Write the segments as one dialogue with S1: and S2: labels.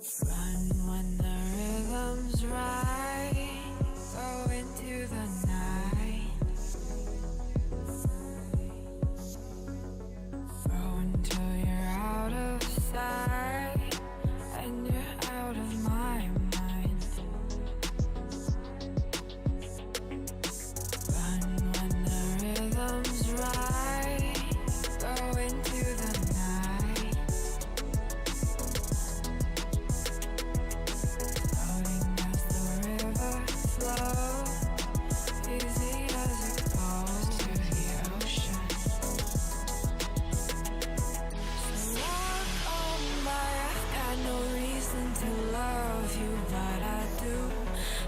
S1: Run when the rhythm's right. Go into the night. Go until you're out of sight and you're out of my mind. Run when the rhythm's right. Go into the night. Floating as the river flows, easy as it goes to the ocean. So walk on by, I've got no reason to love you, but I do,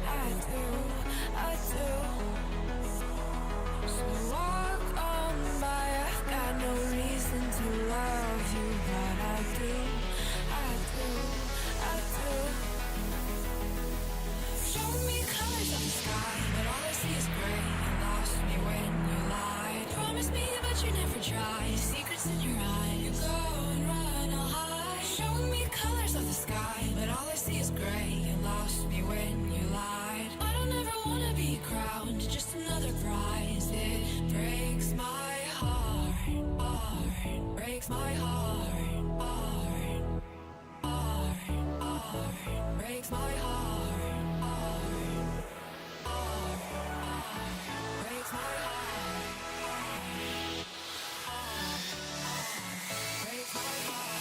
S1: I do, I do. So walk on by, I've got no reason to love you, but I do, I do, I do. Show me colors of the sky, but all I see is gray. You lost me when you lied. Promise me, but you never try. Secrets in your eyes. You go and run, I'll hide. Show me colors of the sky, but all I see is gray. You lost me when you lied. I don't ever wanna be crowned, just another prize. It breaks my heart, heart. Breaks my heart, heart, heart, heart. Breaks my heart, heart, heart, heart. Breaks my heart, heart, heart. Breaks my heart.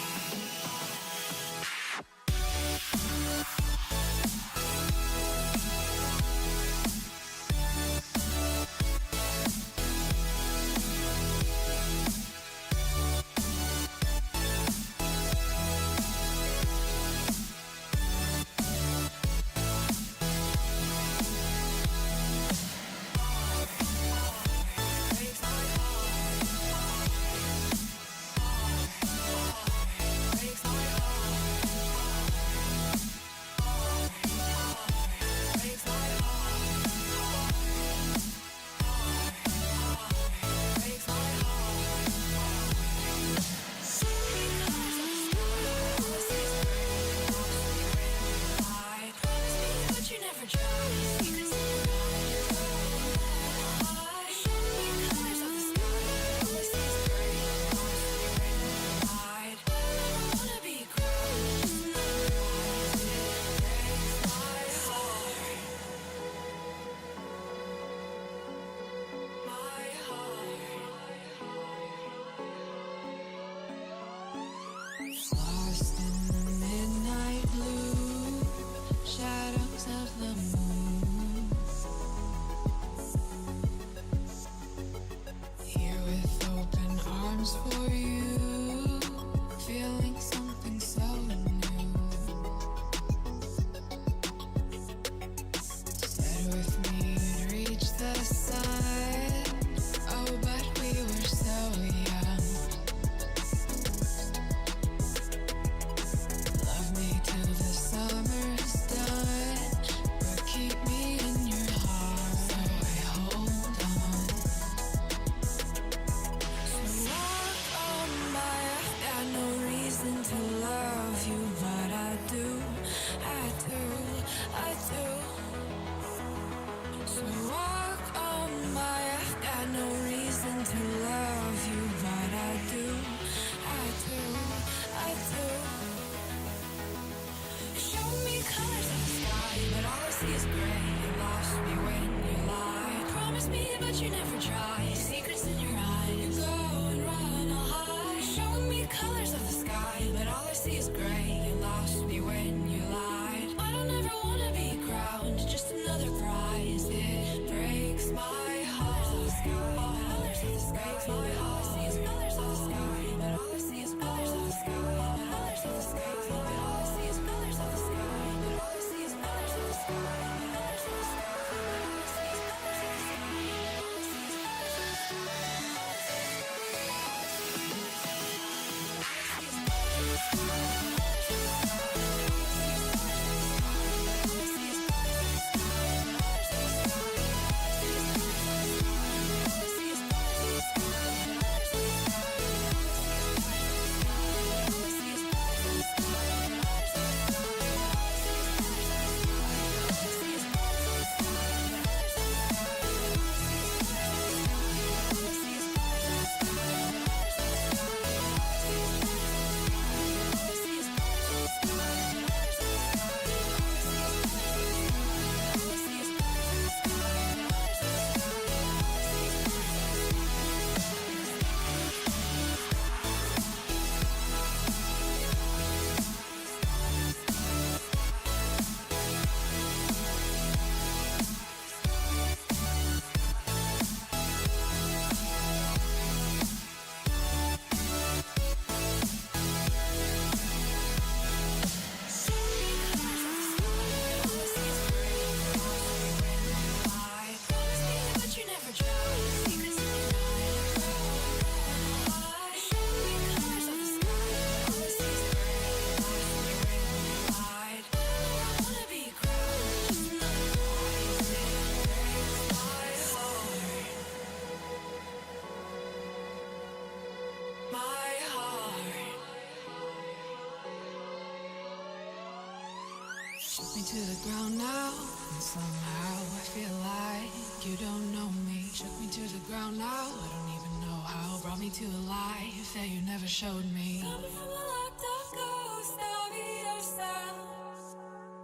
S1: Shook me to the ground now, and somehow I feel like you don't know me. Shook me to the ground now, I don't even know how. Brought me to a life that you never showed me. Coming from the locked up ghost of yourself,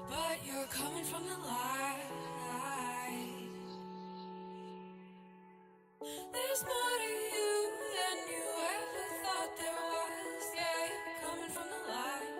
S1: but you're coming from the light. There's more to you than you ever thought there was. Yeah, you're coming from the light.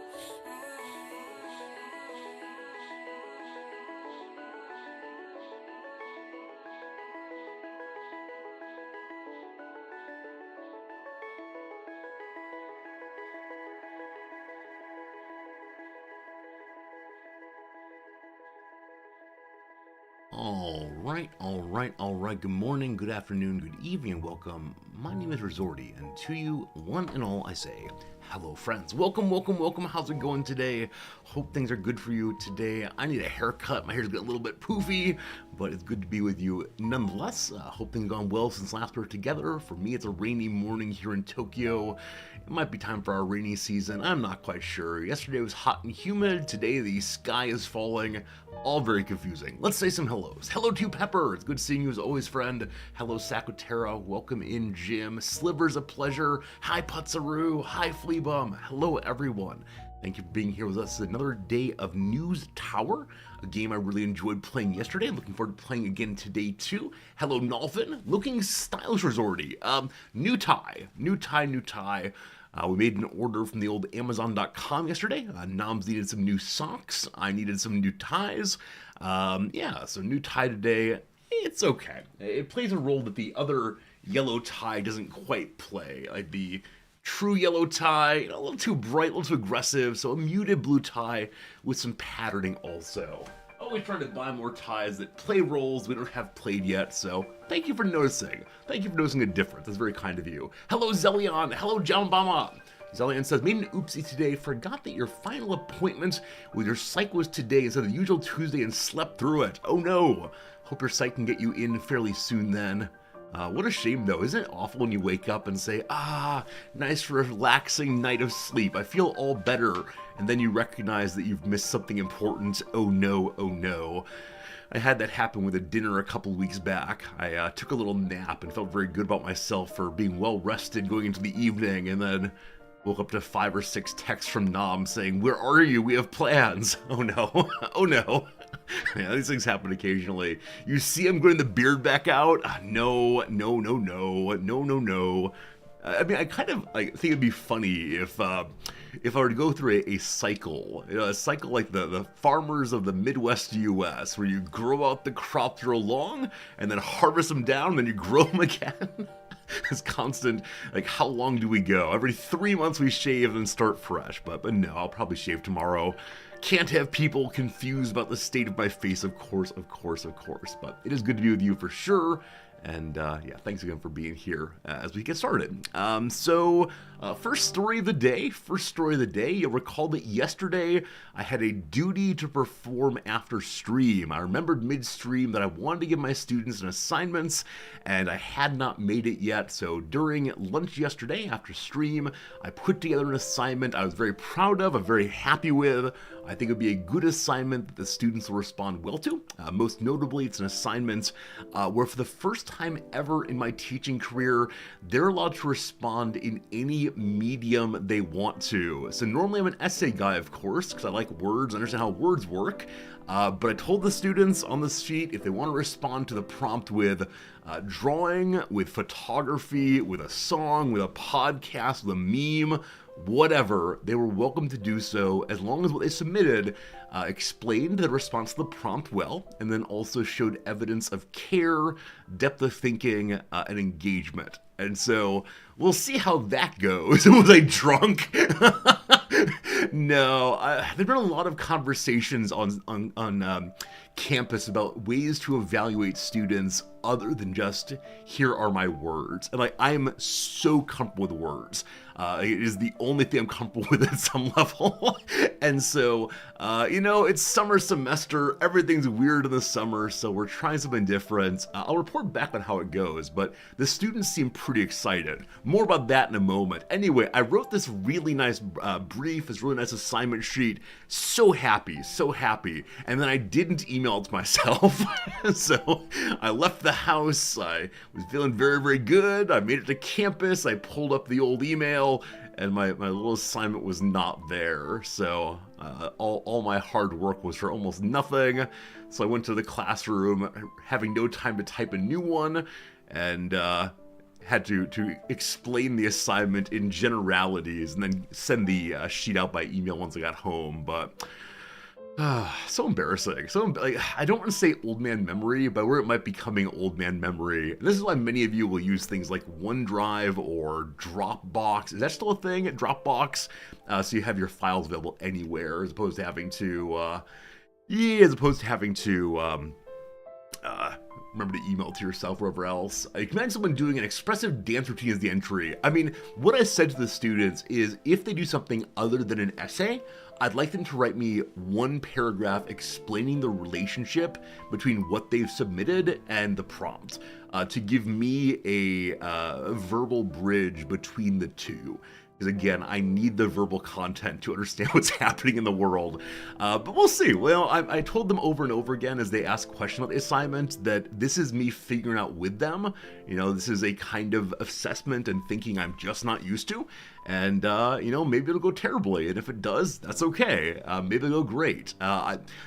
S2: All right. Good morning, good afternoon, good evening, and welcome. My name is Resorti, and to you, one and all, I say, hello, friends. Welcome. How's it going today? Hope things are good for you today. I need a haircut. My hair's getting a little bit poofy, but it's good to be with you nonetheless. Hope things have gone well since last we were together. For me, it's a rainy morning here in Tokyo. It might be time for our rainy season. I'm not quite sure. Yesterday was hot and humid. Today, the sky is falling. All very confusing. Let's say some hellos. Hello to Pepper. It's good seeing you as always, friend. Hello, Sakutera. Welcome in, Jim. Sliver's a pleasure. Hi, Putsaru. Hi, Fleabum. Hello, everyone. Thank you for being here with us. Another day of News Tower, a game I really enjoyed playing yesterday. I'm looking forward to playing again today, too. Hello, Nolfin. Looking stylish, Resorty. New tie. We made an order from the old Amazon.com yesterday. Noms needed some new socks. I needed some new ties. So new tie today. It's okay. It plays a role that the other yellow tie doesn't quite play. Like the true yellow tie, a little too bright, a little too aggressive. So a muted blue tie with some patterning also. Always trying to buy more ties that play roles we don't have played yet, so thank you for noticing. Thank you for noticing a difference. That's very kind of you. Hello, Zelion. Hello, Jambama. Zelion says, made an oopsie today. Forgot that your final appointment with your psych was today instead of the usual Tuesday and slept through it. Oh no. Hope your psych can get you in fairly soon then. What a shame though. Isn't it awful when you wake up and say, nice relaxing night of sleep. I feel all better. And then you recognize that you've missed something important. Oh no. I had that happen with a dinner a couple weeks back. I took a little nap and felt very good about myself for being well rested going into the evening, and then woke up to 5 or 6 texts from Nom saying, where are you? We have plans. Oh no. Yeah, these things happen occasionally. You see him getting the beard back out? No. I mean, I kind of think it'd be funny if I were to go through a cycle, a cycle like the farmers of the Midwest U.S., where you grow out the crops real long and then harvest them down and then you grow them again. It's constant, like, how long do we go? Every 3 months we shave and start fresh, but no, I'll probably shave tomorrow. Can't have people confused about the state of my face, of course, but it is good to be with you for sure. And thanks again for being here as we get started. First story of the day. You'll recall that yesterday I had a duty to perform after stream. I remembered mid-stream that I wanted to give my students an assignments, and I had not made it yet. So during lunch yesterday after stream, I put together an assignment I was very proud of, I'm very happy with. I think it would be a good assignment that the students will respond well to. Most notably, it's an assignment where for the first time ever in my teaching career, they're allowed to respond in any medium they want to. So normally I'm an essay guy, of course, because I like words, understand how words work. But I told the students on the sheet if they want to respond to the prompt with drawing, with photography, with a song, with a podcast, with a meme, whatever, they were welcome to do so as long as what they submitted explained the response to the prompt well, and then also showed evidence of care, depth of thinking, and engagement. And so we'll see how that goes. Was I drunk? No, there've been a lot of conversations on campus about ways to evaluate students other than just, here are my words. And like, I'm so comfortable with words. It is the only thing I'm comfortable with at some level. And so, it's summer semester. Everything's weird in the summer, so we're trying something different. I'll report back on how it goes, but the students seem pretty excited. More about that in a moment. Anyway, I wrote this really nice brief, this really nice assignment sheet. So happy. And then I didn't email it to myself. So I left the house. I was feeling very, very good. I made it to campus. I pulled up the old email, and my little assignment was not there. So all my hard work was for almost nothing. So I went to the classroom, having no time to type a new one, and had to explain the assignment in generalities, and then send the sheet out by email once I got home. But so embarrassing. I don't want to say old man memory, but where it might be becoming old man memory. And this is why many of you will use things like OneDrive or Dropbox. Is that still a thing? Dropbox? So you have your files available anywhere, as opposed to having to, remember to email to yourself or wherever else. I can imagine someone doing an expressive dance routine as the entry. I mean, what I said to the students is, if they do something other than an essay, I'd like them to write me one paragraph explaining the relationship between what they've submitted and the prompt, to give me a verbal bridge between the two. Because again, I need the verbal content to understand what's happening in the world. But we'll see. Well, I told them over and over again as they asked questions about the assignment that this is me figuring out with them. This is a kind of assessment and thinking I'm just not used to. And, maybe it'll go terribly. And if it does, that's okay. Maybe it'll go great.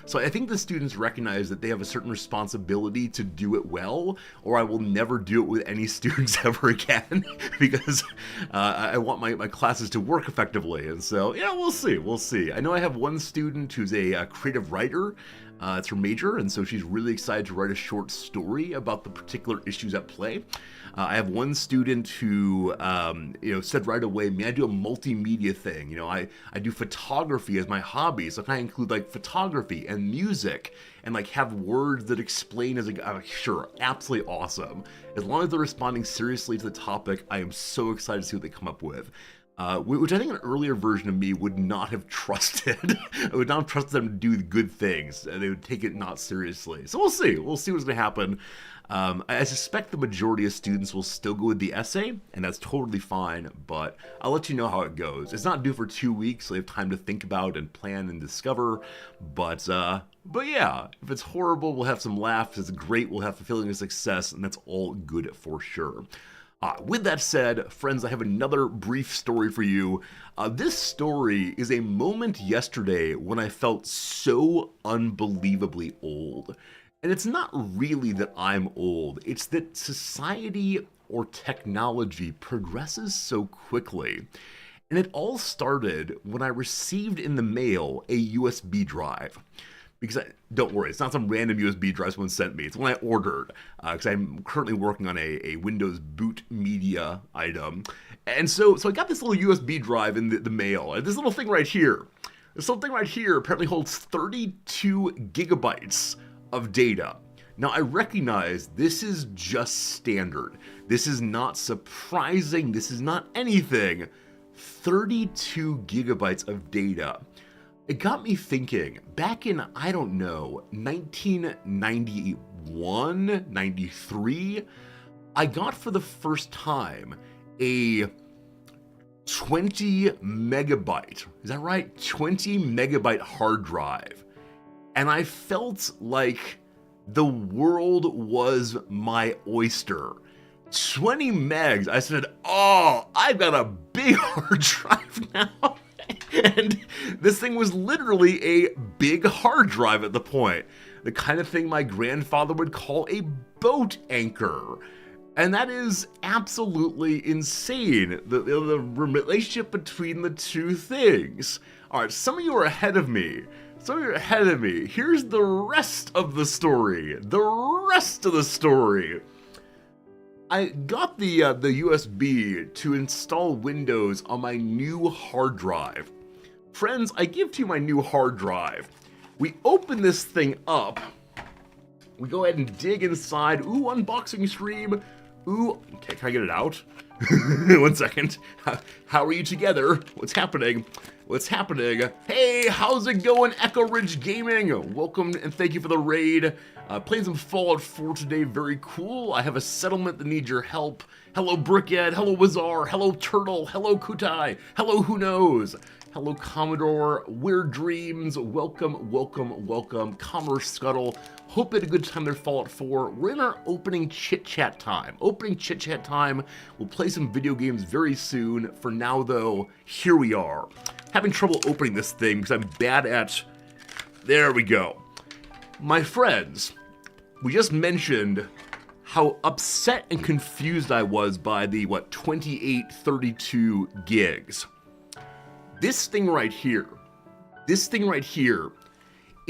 S2: So I think the students recognize that they have a certain responsibility to do it well, or I will never do it with any students ever again, because I want my classes to work effectively. And so, yeah, we'll see. I know I have one student who's a creative writer. It's her major, and so she's really excited to write a short story about the particular issues at play. I have one student who, said right away, may I do a multimedia thing? I do photography as my hobby, so can I include like photography and music and like have words that explain as sure, absolutely awesome. As long as they're responding seriously to the topic, I am so excited to see what they come up with. Which I think an earlier version of me would not have trusted. I would not have trusted them to do good things. They would take it not seriously. So we'll see. We'll see what's going to happen. I suspect the majority of students will still go with the essay, and that's totally fine, but I'll let you know how it goes. It's not due for 2 weeks, so they have time to think about and plan and discover, but yeah, if it's horrible, we'll have some laughs. If it's great, we'll have a feeling of success, and that's all good for sure. With that said, friends, I have another brief story for you. This story is a moment yesterday when I felt so unbelievably old. And it's not really that I'm old, it's that society or technology progresses so quickly. And it all started when I received in the mail a USB drive. Because don't worry, it's not some random USB drive someone sent me. It's one I ordered, because I'm currently working on a Windows boot media item. And so I got this little USB drive in the mail. And this little thing right here. This little thing right here apparently holds 32 gigabytes of data. Now, I recognize this is just standard. This is not surprising. This is not anything. 32 gigabytes of data. It got me thinking, back in, 1991, 93, I got for the first time a 20 megabyte, is that right? 20 megabyte hard drive. And I felt like the world was my oyster. 20 megs. I said, oh, I've got a big hard drive now. And this thing was literally a big hard drive at the point. The kind of thing my grandfather would call a boat anchor. And that is absolutely insane, the relationship between the two things. All right, some of you are ahead of me. Here's the rest of the story. I got the USB to install Windows on my new hard drive. Friends, I give to you my new hard drive. We open this thing up, we go ahead and dig inside. Ooh, unboxing stream. Ooh, okay, can I get it out? 1 second. How are you together? What's happening? What's happening? Hey, how's it going, Echo Ridge Gaming? Welcome and thank you for the raid. Playing some Fallout 4 today, very cool. I have a settlement that needs your help. Hello, Brickhead. Hello, Wazar. Hello, Turtle. Hello, Kutai. Hello, Who Knows. Hello, Commodore. Weird Dreams. Welcome, welcome, welcome. Commerce Scuttle. Hope you had a good time there, Fallout 4. We're in our opening chit-chat time. Opening chit-chat time. We'll play some video games very soon. For now, though, here we are. Having trouble opening this thing because I'm bad at... There we go. My friends, we just mentioned how upset and confused I was by the, 2832 gigs. This thing right here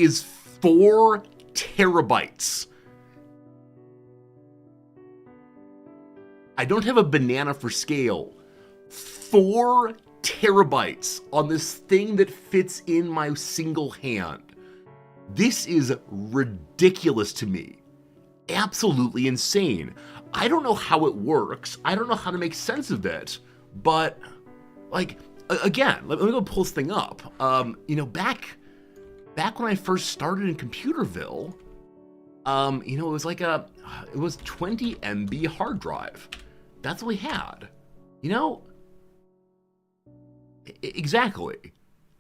S2: is 4 terabytes. I don't have a banana for scale. 4 terabytes on this thing that fits in my single hand. This is ridiculous to me. Absolutely insane. I don't know how it works. I don't know how to make sense of it. But, like, again, let me go pull this thing up. Back when I first started in Computerville, it was 20 MB hard drive. That's what we had. Exactly.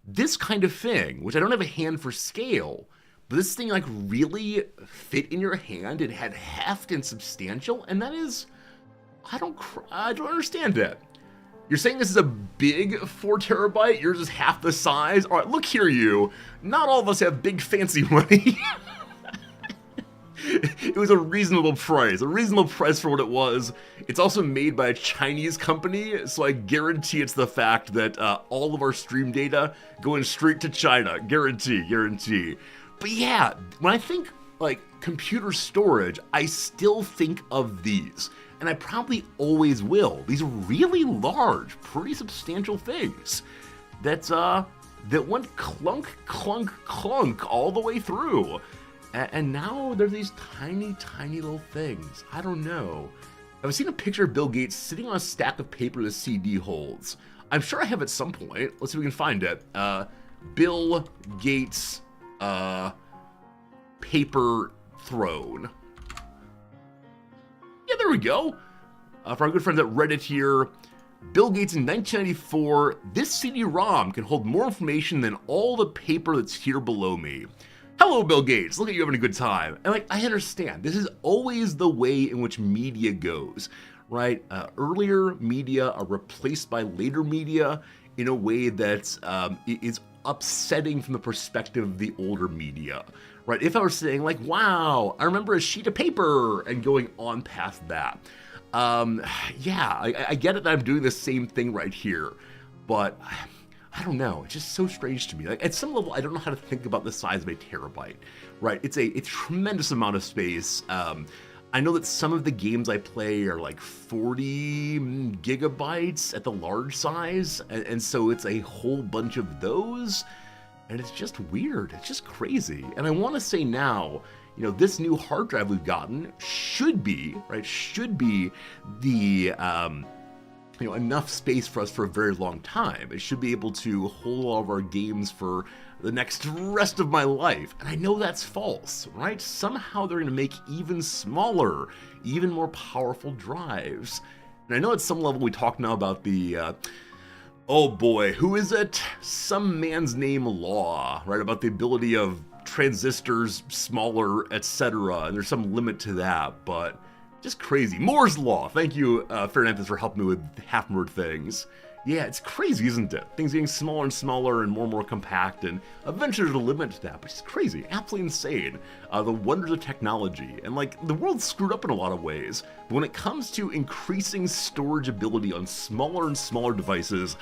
S2: This kind of thing, which I don't have a hand for scale, but this thing really fit in your hand. It had heft and substantial, and that is, I don't understand it. You're saying this is a big 4 terabyte? Yours is half the size? All right, look here, you. Not all of us have big fancy money. It was a reasonable price for what it was. It's also made by a Chinese company, so I guarantee it's the fact that all of our stream data going straight to China. Guarantee. But yeah, when I think computer storage, I still think of these. And I probably always will. These are really large, pretty substantial things that went clunk, clunk, clunk all the way through. And now they're these tiny, tiny little things. I don't know. I've seen a picture of Bill Gates sitting on a stack of paper the CD holds. I'm sure I have at some point. Let's see if we can find it. Bill Gates paper throne. Yeah, there we go. For our good friends at Reddit here, Bill Gates in 1994, this CD-ROM can hold more information than all the paper that's here below me. Hello, Bill Gates. Look at you having a good time. And I understand. This is always the way in which media goes, right? Earlier media are replaced by later media in a way that is upsetting from the perspective of the older media, right? If I were saying wow, I remember a sheet of paper and going on past that. Yeah, I get it that I'm doing the same thing right here, but I don't know. It's just so strange to me. At some level, I don't know how to think about the size of a terabyte, right? It's a tremendous amount of space. I know that some of the games I play are 40 gigabytes at the large size, and so it's a whole bunch of those, and it's just weird. It's just crazy. And I want to say now, this new hard drive we've gotten should be the enough space for us for a very long time. It should be able to hold all of our games for the next rest of my life. And I know that's false, right? Somehow they're going to make even smaller, even more powerful drives. And I know at some level we talk now about the, oh boy, who is it? Some man's name law, right? About the ability of transistors smaller, etc. And there's some limit to that, but just crazy. Moore's Law. Thank you, Fernandez, for helping me with half-word things. Yeah, it's crazy, isn't it? Things getting smaller and smaller and more compact, and eventually there's a limit to that, but it's crazy, absolutely insane. The wonders of technology, and the world's screwed up in a lot of ways, but when it comes to increasing storage ability on smaller and smaller devices,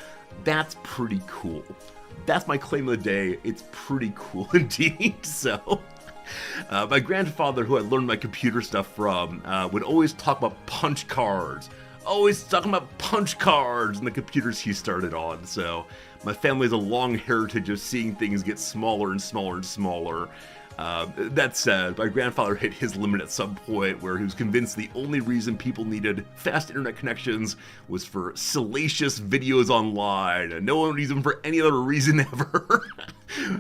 S2: that's pretty cool. That's my claim of the day. It's pretty cool indeed, so... my grandfather, who I learned my computer stuff from, would always talk about punch cards. Always talking about punch cards and the computers he started on. So my family has a long heritage of seeing things get smaller and smaller and smaller. That said, my grandfather hit his limit at some point where he was convinced the only reason people needed fast internet connections was for salacious videos online, and no one reason for any other reason ever.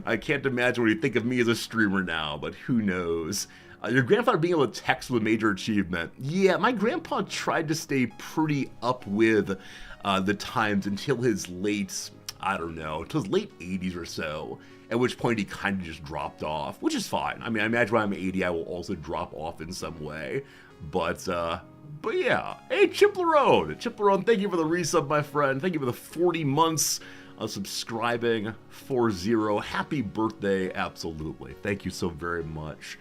S2: I can't imagine what he'd think of me as a streamer now, but who knows. Your grandfather being able to text was a major achievement. Yeah, my grandpa tried to stay pretty up with the times until his late, I don't know, until his late 80s or so, at which point he kind of just dropped off, which is fine. I mean, I imagine when I'm 80, I will also drop off in some way. But yeah. Hey, Chip Larone, thank you for the resub, my friend. Thank you for the 40 months of subscribing. 40. Happy birthday, absolutely. Thank you so very much.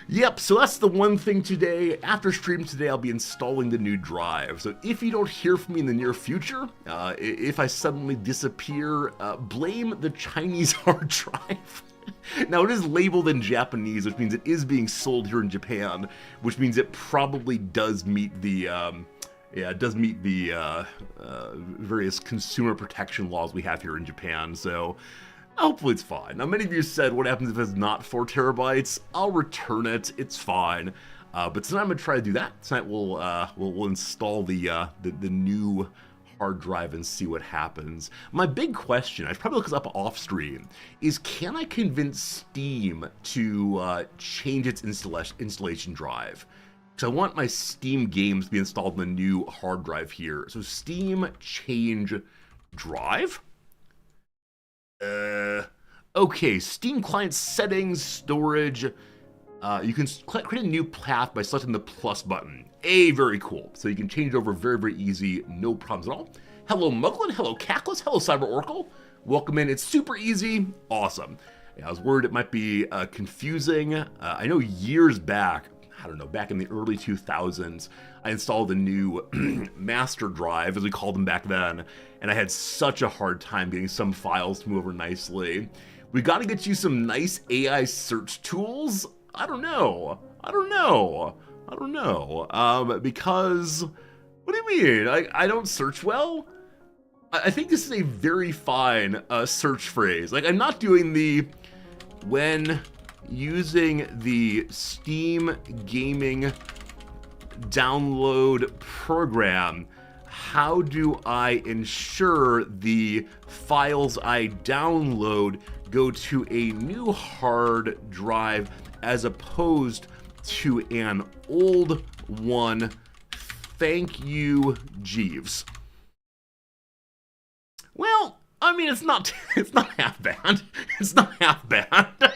S2: Yep, so that's the one thing today. After stream today, I'll be installing the new drive. So if you don't hear from me in the near future, if I suddenly disappear, blame the Chinese hard drive. Now, it is labeled in Japanese, which means it is being sold here in Japan, which means it probably does meet the various consumer protection laws we have here in Japan, so hopefully it's fine. Now, many of you said, what happens if it's not 4 terabytes? I'll return it, it's fine. But tonight I'm gonna try to do that. Tonight we'll install the new hard drive and see what happens. My big question, I should probably look this up off stream, is can I convince Steam to change its installation drive? Because I want my Steam games to be installed on the new hard drive here. So Steam change drive? Okay, Steam client settings, storage. You can create a new path by selecting the plus button. Very cool. So you can change it over very, very easy, no problems at all. Hello, Muglin. Hello, Cackless. Hello, Cyber Oracle. Welcome in. It's super easy. Awesome. Yeah, I was worried it might be confusing. I know years back, I don't know, back in the early 2000s, I installed a new master drive, as we called them back then, and I had such a hard time getting some files to move over nicely. We got to get you some nice AI search tools. I don't know. Because, what do you mean? I don't search well? I think this is a very fine search phrase. Like, I'm not doing the when using the Steam Gaming download program, how do I ensure the files I download go to a new hard drive as opposed to an old one? Thank you, Jeeves. Well, I mean, it's not half bad. It's not half bad.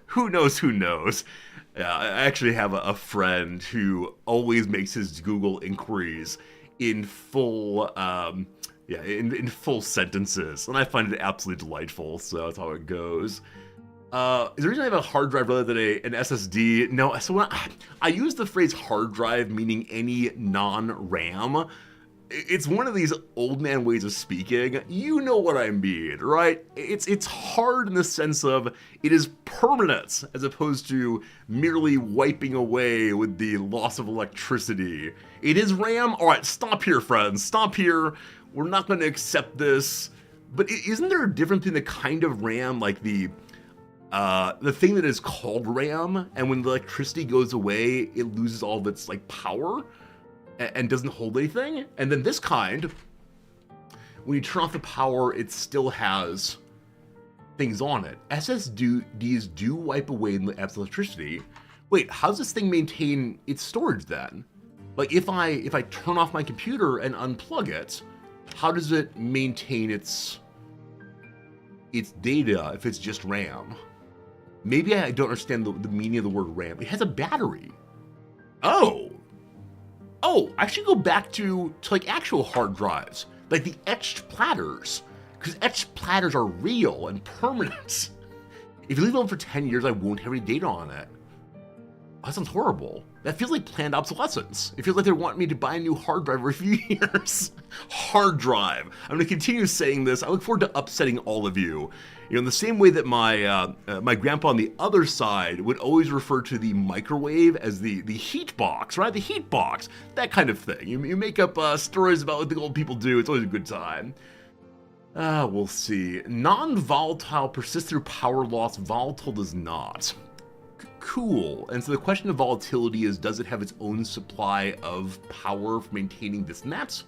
S2: Who knows? I actually have a friend who always makes his Google inquiries in full, in full sentences, and I find it absolutely delightful. So that's how it goes. Is the reason I have a hard drive rather than an SSD? No, so when I use the phrase hard drive meaning any non-RAM. It's one of these old man ways of speaking. You know what I mean, right? It's hard in the sense of it is permanent as opposed to merely wiping away with the loss of electricity. It is RAM. All right, stop here, friends. Stop here. We're not going to accept this. But isn't there a difference between the kind of RAM, like the thing that is called RAM, and when the electricity goes away, it loses all of its like power and doesn't hold anything? And then this kind, when you turn off the power, it still has things on it. SSDs do wipe away in the absence of electricity. Wait, how does this thing maintain its storage then? Like if I turn off my computer and unplug it, how does it maintain its data if it's just RAM? Maybe I don't understand the meaning of the word RAM. It has a battery. Oh, I should go back to like actual hard drives, like the etched platters, because etched platters are real and permanent. If you leave them for 10 years, I won't have any data on it. That sounds horrible. That feels like planned obsolescence. It feels like they want me to buy a new hard drive every few years. Hard drive. I'm going to continue saying this. I look forward to upsetting all of you. You know, in the same way that my grandpa on the other side would always refer to the microwave as the heat box, right? The heat box, that kind of thing. You make up stories about what the old people do. It's always a good time. We'll see. Non-volatile persists through power loss, volatile does not. Cool. And so the question of volatility is, does it have its own supply of power for maintaining this and that?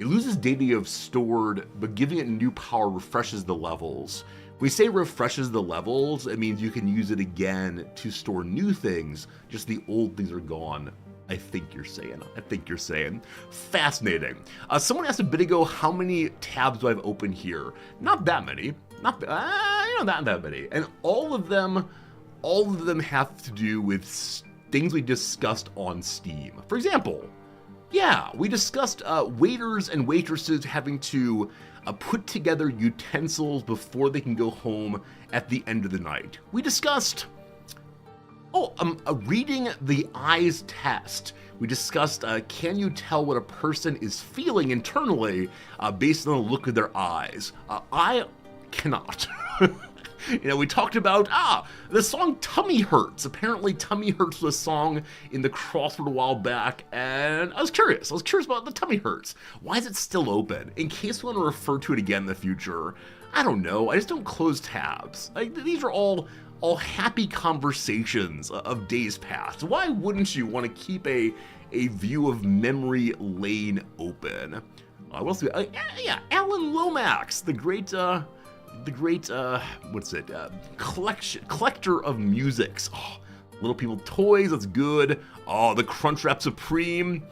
S2: It loses data you have stored, but giving it new power refreshes the levels. When we say refreshes the levels, it means you can use it again to store new things, just the old things are gone. I think you're saying. Fascinating. Someone asked a bit ago, how many tabs do I have open here? Not that many. Not that many. And all of them have to do with things we discussed on Steam. For example, yeah, we discussed waiters and waitresses having to put together utensils before they can go home at the end of the night. We discussed reading the eyes test. We discussed, can you tell what a person is feeling internally based on the look of their eyes? I cannot. We talked about, the song Tummy Hurts. Apparently Tummy Hurts was a song in the crossword a while back, and I was curious. About the Tummy Hurts. Why is it still open? In case we want to refer to it again in the future, I don't know. I just don't close tabs. These are all happy conversations of days past. Why wouldn't you want to keep a view of memory lane open? What else? Alan Lomax, the great collector of musics. Little People Toys, that's good. The Crunchwrap Supreme.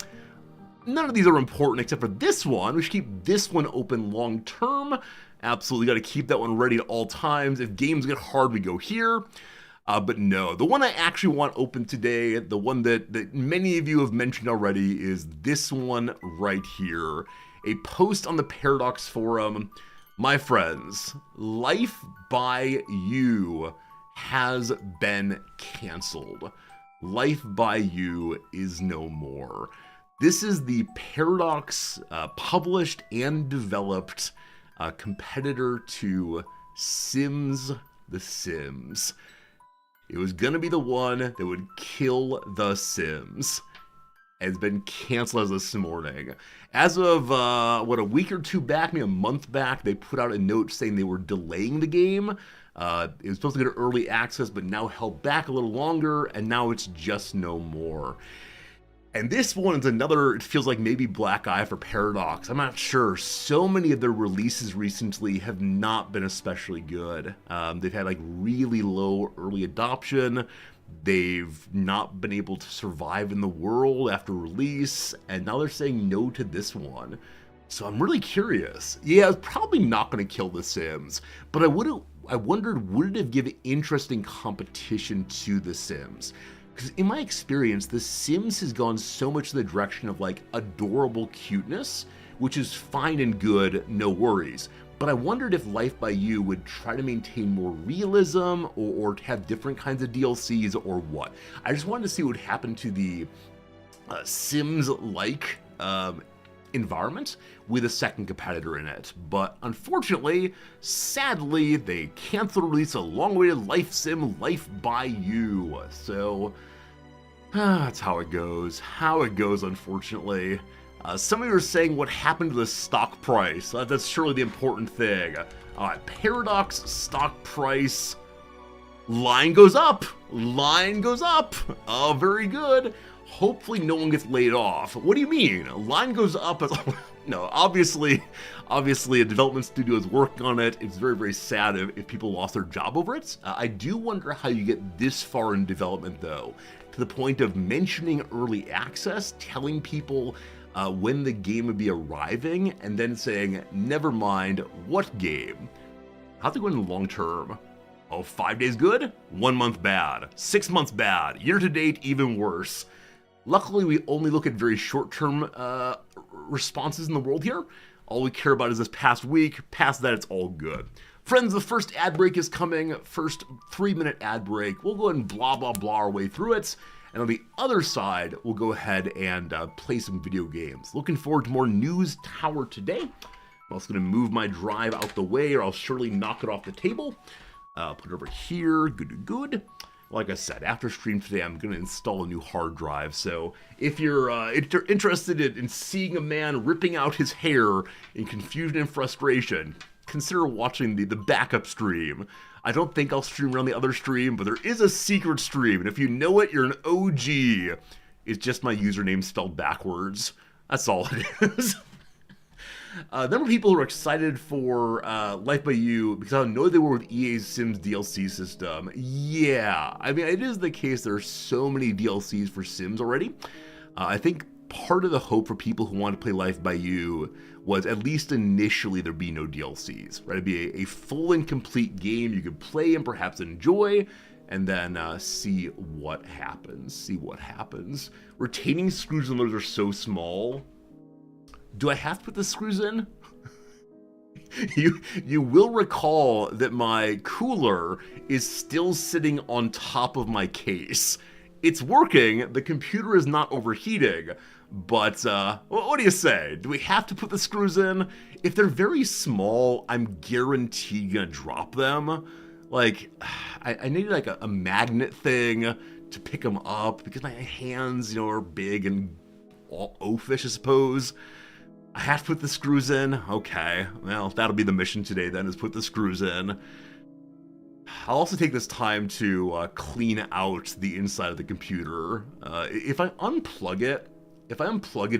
S2: None of these are important except for this one. We should keep this one open long term. Absolutely got to keep that one ready at all times. If games get hard, we go here. But no, the one I actually want open today, the one that many of you have mentioned already, is this one right here. A post on the Paradox Forum. My friends, Life by You has been canceled. Life by You is no more. This is the Paradox published and developed competitor to Sims The Sims. It was gonna be the one that would kill The Sims. It's been canceled as of this morning. As of, a week or two back, maybe a month back, they put out a note saying they were delaying the game. It was supposed to get early access, but now held back a little longer, and now it's just no more. And this one is another, it feels like maybe black eye for Paradox. I'm not sure. So many of their releases recently have not been especially good. They've had really low early adoption. They've not been able to survive in the world after release, and now they're saying no to this one. So I'm really curious. Yeah, it's probably not going to kill The Sims, but I wondered, would it have given interesting competition to The Sims? Because in my experience, The Sims has gone so much in the direction of adorable cuteness, which is fine and good, no worries. But I wondered if Life by You would try to maintain more realism or have different kinds of DLCs or what. I just wanted to see what would happen to the Sims-like environment with a second competitor in it. But unfortunately, sadly, they canceled the release of long-awaited life sim Life by You. So that's how it goes. Unfortunately. Some of you are saying what happened to the stock price. That's surely the important thing. Paradox stock price. Line goes up. Oh, very good. Hopefully no one gets laid off. What do you mean? Line goes up. No, obviously a development studio is working on it. It's very, very sad if people lost their job over it. I do wonder how you get this far in development, though, to the point of mentioning early access, telling people when the game would be arriving, and then saying, never mind, what game? How's it going in the long term? 5 days good, 1 month bad, 6 months bad, year to date even worse. Luckily, we only look at very short-term responses in the world here. All we care about is this past week. Past that, it's all good. Friends, the first ad break is coming. First 3-minute ad break. We'll go ahead and blah, blah, blah our way through it. And on the other side, we'll go ahead and play some video games. Looking forward to more News Tower today. I'm also going to move my drive out the way, or I'll surely knock it off the table. Put it over here. Good. like I said, after stream today, I'm going to install a new hard drive. So if you're interested in seeing a man ripping out his hair in confusion and frustration, consider watching the backup stream. I don't think I'll stream around the other stream, but there is a secret stream, and if you know it, you're an OG. It's just my username spelled backwards. That's all it is. A number of people who are excited for Life by You because I know they were with EA's Sims DLC system. Yeah, I mean, it is the case there are so many DLCs for Sims already. I think part of the hope for people who want to play Life by You was at least initially there'd be no DLCs, right? It'd be a full and complete game you could play and perhaps enjoy, and then see what happens. Retaining screws and loaders are so small. Do I have to put the screws in? You will recall that my cooler is still sitting on top of my case. It's working, the computer is not overheating, but what do you say? Do we have to put the screws in? If they're very small, I'm guaranteed gonna drop them. Like, I need like a magnet thing to pick them up because my hands, are big and all oafish, I suppose. I have to put the screws in? Okay, well, that'll be the mission today then, is put the screws in. I'll also take this time to clean out the inside of the computer. If I unplug it,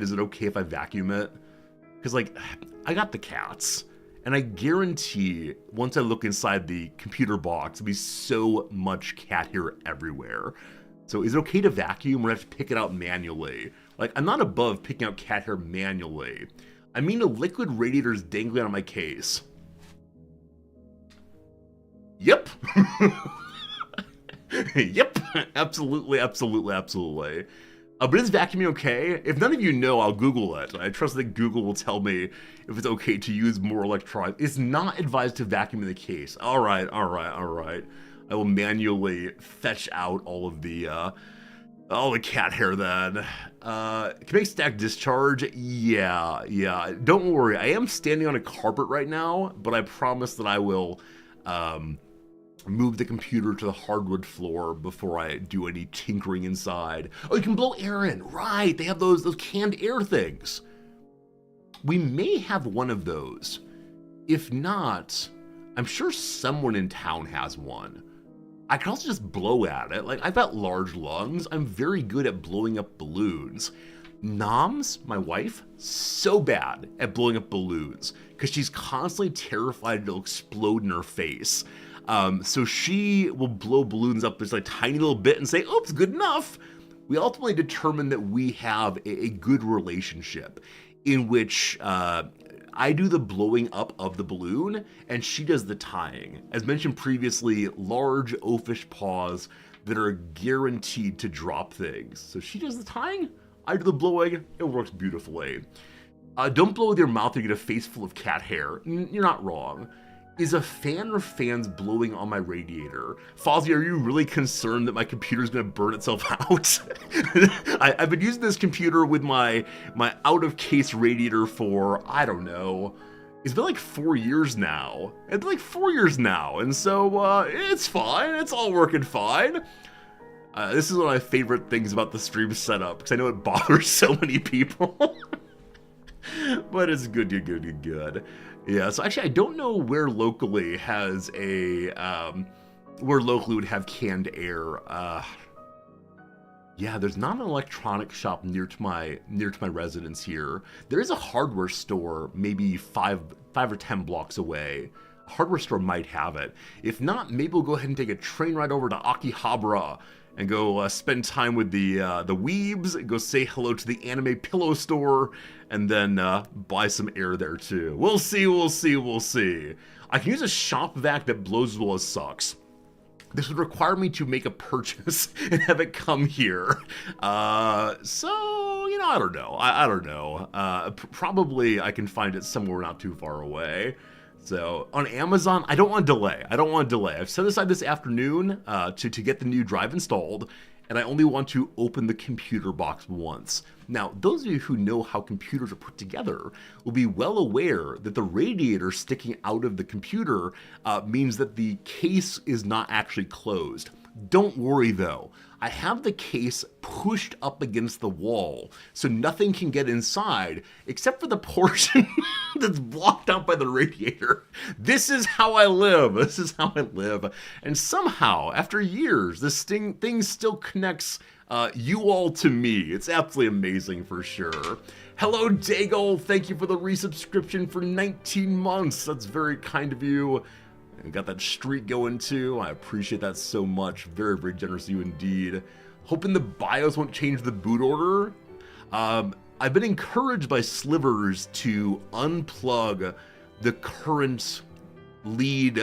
S2: is it okay if I vacuum it? Because, like, I got the cats, and I guarantee once I look inside the computer box, there'll be so much cat hair everywhere. So is it okay to vacuum or do I have to pick it out manually? Like, I'm not above picking out cat hair manually. I mean, the liquid radiator's dangling on my case. Yep. Yep. Absolutely. But is vacuuming okay? If none of you know, I'll Google it. I trust that Google will tell me if it's okay to use more electronics. It's not advised to vacuum in the case. All right. I will manually fetch out all the cat hair then. Can make stack discharge? Yeah. Don't worry, I am standing on a carpet right now, but I promise that I will move the computer to the hardwood floor before I do any tinkering inside. Oh, you can blow air in. Right, they have those canned air things. We may have one of those. If not, I'm sure someone in town has one. I can also just blow at it. Like, I've got large lungs. I'm very good at blowing up balloons. Noms, my wife, so bad at blowing up balloons because she's constantly terrified it'll explode in her face. So she will blow balloons up just a tiny little bit and say, oops, good enough. We ultimately determined that we have a good relationship in which I do the blowing up of the balloon and she does the tying. As mentioned previously, large oafish paws that are guaranteed to drop things. So she does the tying, I do the blowing, it works beautifully. Don't blow with your mouth or you get a face full of cat hair. You're not wrong. Is a fan or fans blowing on my radiator? Fozzie, are you really concerned that my computer's gonna burn itself out? I've been using this computer with my out-of-case radiator for, I don't know, it's been like 4 years now. And so it's fine, it's all working fine. This is one of my favorite things about the stream setup, because I know it bothers so many people. But it's good. Yeah, so actually I don't know where locally has where locally would have canned air. Yeah, there's not an electronics shop near to my residence here. There is a hardware store maybe 5 or 10 blocks away. A hardware store might have it. If not, maybe we'll go ahead and take a train ride over to Akihabara and go spend time with the weebs, go say hello to the anime pillow store, and then buy some air there too. We'll see. I can use a shop vac that blows as well as sucks. This would require me to make a purchase and have it come here. So, I don't know. I don't know. Probably I can find it somewhere not too far away. So on Amazon, I don't want to delay. I've set aside this afternoon to get the new drive installed, and I only want to open the computer box once. Now, those of you who know how computers are put together will be well aware that the radiator sticking out of the computer means that the case is not actually closed. Don't worry though, I have the case pushed up against the wall so nothing can get inside except for the portion that's blocked out by the radiator. This is how I live. This is how I live. And somehow, after years, this thing still connects you all to me. It's absolutely amazing for sure. Hello, Daigle. Thank you for the resubscription for 19 months. That's very kind of you. And got that streak going too. I appreciate that so much. Very, very generous of you indeed. Hoping the BIOS won't change the boot order. I've been encouraged by Slivers to unplug the current lead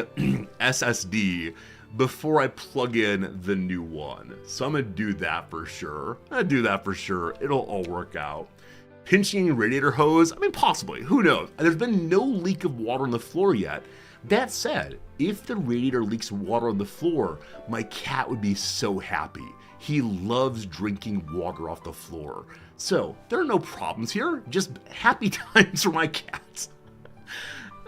S2: SSD before I plug in the new one. So I'm gonna do that for sure. It'll all work out. Pinching radiator hose? I mean, possibly. Who knows? There's been no leak of water on the floor yet. That said, if the radiator leaks water on the floor, my cat would be so happy. He loves drinking water off the floor. So, there are no problems here, just happy times for my cats.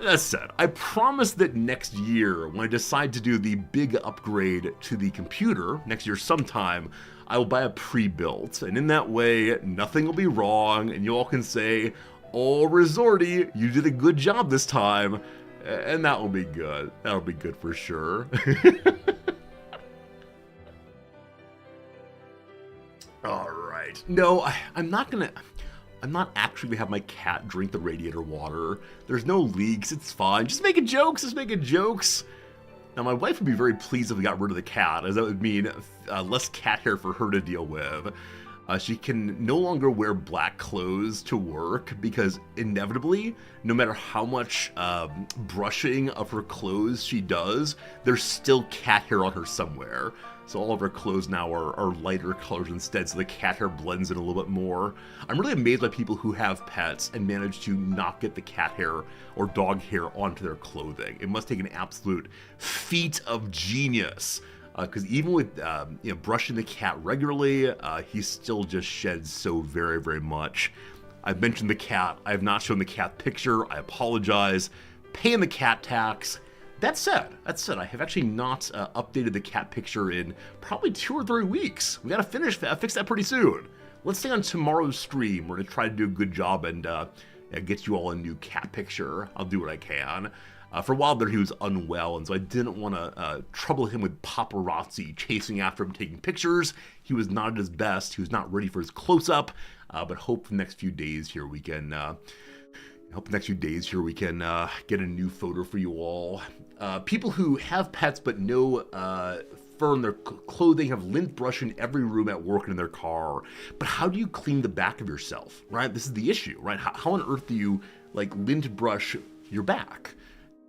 S2: That said, I promise that next year, when I decide to do the big upgrade to the computer, next year sometime, I will buy a pre-built, and in that way, nothing will be wrong, and you all can say, "Oh, Resorty, you did a good job this time," and that will be good. That'll be good for sure. All right. No, I'm not actually gonna have my cat drink the radiator water. There's no leaks. It's fine. Just making jokes. Now, my wife would be very pleased if we got rid of the cat, as that would mean less cat hair for her to deal with. She can no longer wear black clothes to work because inevitably, no matter how much brushing of her clothes she does, there's still cat hair on her somewhere. So all of her clothes now are lighter colors instead, so the cat hair blends in a little bit more. I'm really amazed by people who have pets and manage to not get the cat hair or dog hair onto their clothing. It must take an absolute feat of genius. Because even with brushing the cat regularly, he still just sheds so very, very much. I've mentioned the cat. I have not shown the cat picture. I apologize. Paying the cat tax. That said, I have actually not updated the cat picture in probably 2 or 3 weeks. We gotta fix that pretty soon. Let's say on tomorrow's stream, we're gonna try to do a good job and get you all a new cat picture. I'll do what I can. For a while there, he was unwell, and so I didn't want to trouble him with paparazzi chasing after him, taking pictures. He was not at his best. He was not ready for his close-up, but hope the next few days here we can get a new photo for you all. People who have pets but no fur in their clothing have lint brush in every room at work and in their car. But how do you clean the back of yourself, right? This is the issue, right? How on earth do you lint brush your back?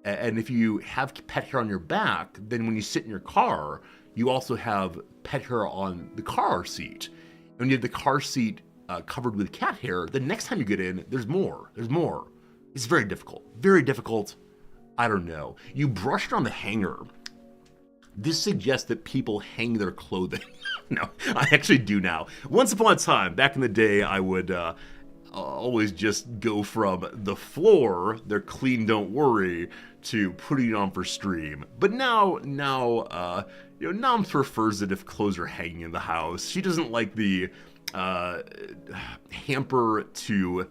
S2: And if you have pet hair on your back, then when you sit in your car, you also have pet hair on the car seat. And when you have the car seat covered with cat hair, the next time you get in, there's more. It's very difficult. I don't know. You brushed on the hanger. This suggests that people hang their clothing. No, I actually do now. Once upon a time, back in the day, I would always just go from the floor, they're clean, don't worry, to putting it on for stream. But now Nam prefers it if clothes are hanging in the house. She doesn't like the hamper to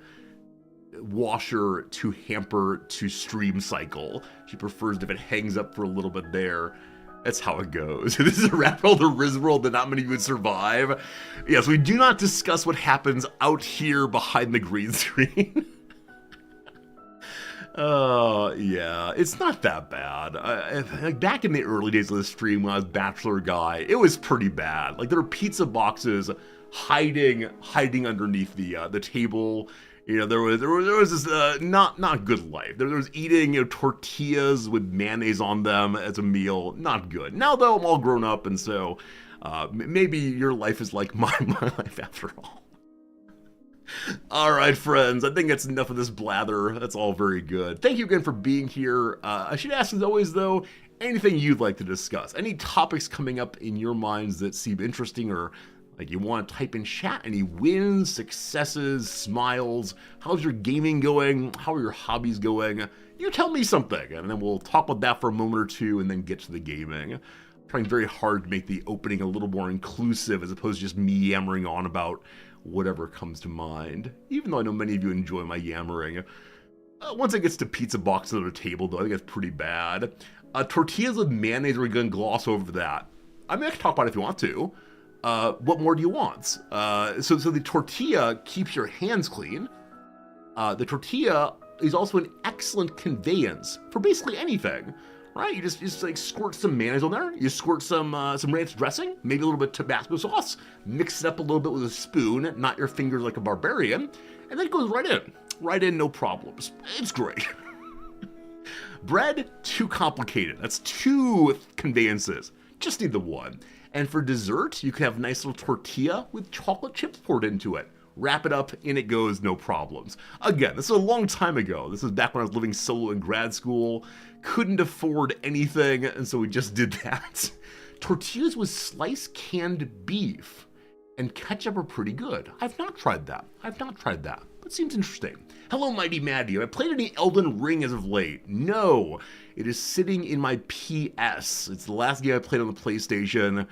S2: washer to hamper to stream cycle. She prefers it if it hangs up for a little bit there. That's how it goes. This is a wrap all the Rizworld that not many would survive. Yes, we do not discuss what happens out here behind the green screen. Yeah, it's not that bad. Back in the early days of the stream when I was Bachelor Guy, it was pretty bad. There were pizza boxes hiding underneath the table. There was this not good life. There was eating tortillas with mayonnaise on them as a meal. Not good. Now though, I'm all grown up, and so maybe your life is like my life after all. All right, friends. I think that's enough of this blather. That's all very good. Thank you again for being here. I should ask, as always, though, anything you'd like to discuss. Any topics coming up in your minds that seem interesting or you want to type in chat, any wins, successes, smiles, how's your gaming going, how are your hobbies going, you tell me something, and then we'll talk about that for a moment or two and then get to the gaming. trying very hard to make the opening a little more inclusive as opposed to just me yammering on about whatever comes to mind. Even though I know many of you enjoy my yammering. Once it gets to pizza boxes on the table, though, I think that's pretty bad. Tortillas with mayonnaise, we're going to gloss over that. I mean, I can talk about it if you want to. What more do you want? So the tortilla keeps your hands clean. The tortilla is also an excellent conveyance for basically anything, right? You just like squirt some mayonnaise on there. You squirt some ranch dressing, maybe a little bit of Tabasco sauce. Mix it up a little bit with a spoon, not your fingers like a barbarian, and then it goes right in. Right in, no problems. It's great. Bread, too complicated. That's 2 conveyances. Just need the one. And for dessert, you can have a nice little tortilla with chocolate chips poured into it. Wrap it up, in it goes, no problems. Again, this is a long time ago. This was back when I was living solo in grad school. Couldn't afford anything, and so we just did that. Tortillas with sliced canned beef and ketchup are pretty good. I've not tried that. But seems interesting. Hello, Mighty Maddie. Have I played any Elden Ring as of late? No. It is sitting in my PS. It's the last game I played on the PlayStation.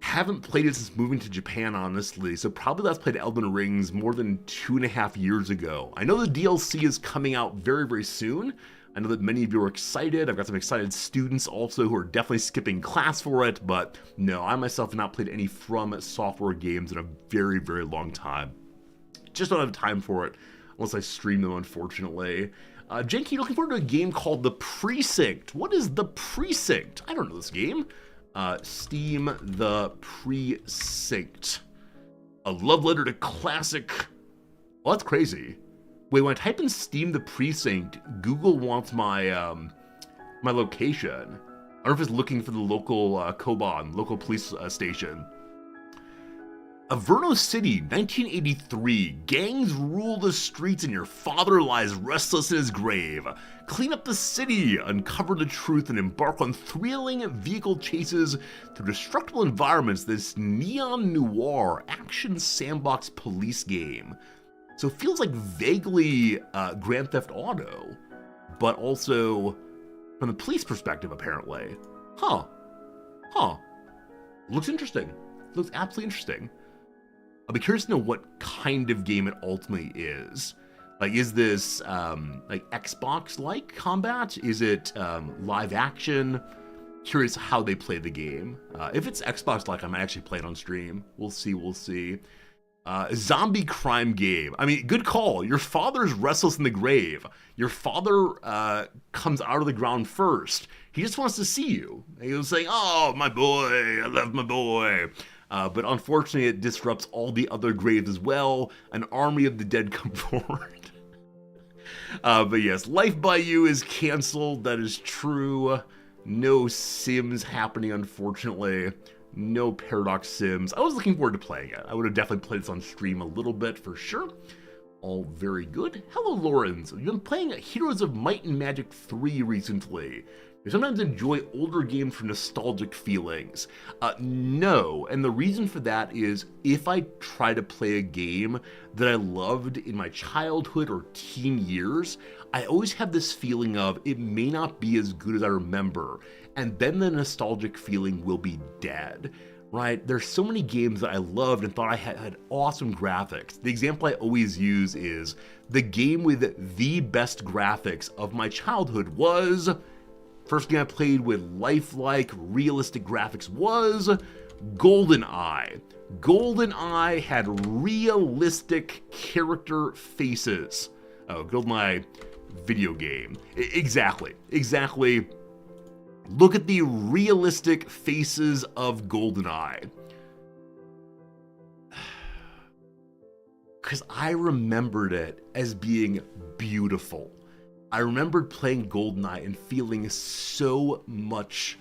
S2: Haven't played it since moving to Japan, honestly, so probably last played Elden Rings more than 2.5 years ago. I know the DLC is coming out very, very soon. I know that many of you are excited. I've got some excited students also who are definitely skipping class for it, but no, I myself have not played any From Software games in a very, very long time. Just don't have time for it, unless I stream them, unfortunately. Janky, looking forward to a game called The Precinct. What is The Precinct? I don't know this game. Steam The Precinct. A love letter to classic... Well, that's crazy. Wait, when I type in Steam The Precinct, Google wants my my location. I don't know if it's looking for the local Koban, local police station. Averno City, 1983. Gangs rule the streets and your father lies restless in his grave. Clean up the city, uncover the truth, and embark on thrilling vehicle chases through destructible environments. This neon noir action sandbox police game. So it feels like vaguely Grand Theft Auto, but also from the police perspective, apparently. Huh. Looks interesting. Looks absolutely interesting. I'll be curious to know what kind of game it ultimately is. Like, is this like Xbox-like combat? Is it live action? Curious how they play the game. If it's Xbox-like, I might actually play it on stream. We'll see. Zombie crime game. I mean, good call. Your father's restless in the grave. Your father comes out of the ground first. He just wants to see you. He was saying, "Oh, my boy, I love my boy." But unfortunately, it disrupts all the other graves as well. An army of the dead come forward. But yes, Life by You is canceled. That is true. No Sims happening, unfortunately. No Paradox Sims. I was looking forward to playing it. I would have definitely played this on stream a little bit for sure. All very good. Hello, Lorenz. You've been playing Heroes of Might and Magic 3 recently. You sometimes enjoy older games for nostalgic feelings. No, and the reason for that is if I try to play a game that I loved in my childhood or teen years, I always have this feeling of it may not be as good as I remember, and then the nostalgic feeling will be dead. Right? There's so many games that I loved and thought I had awesome graphics. The example I always use is the game with the best graphics of my childhood was... First game I played with lifelike, realistic graphics was GoldenEye. GoldenEye had realistic character faces. Oh, GoldenEye video game. Exactly. Look at the realistic faces of GoldenEye. Because I remembered it as being beautiful. I remembered playing GoldenEye and feeling so much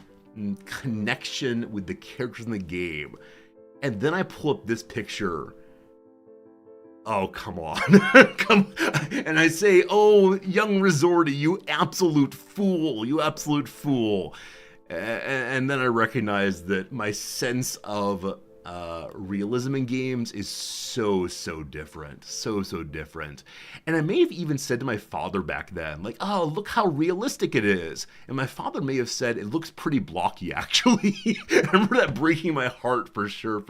S2: connection with the characters in the game. And then I pull up this picture. Oh, come on. And I say, oh, young Resorty, you absolute fool. And then I recognize that my sense of realism in games is so different, so different. And I may have even said to my father back then, like, oh, look how realistic it is. And my father may have said it looks pretty blocky, actually. I remember that breaking my heart for sure.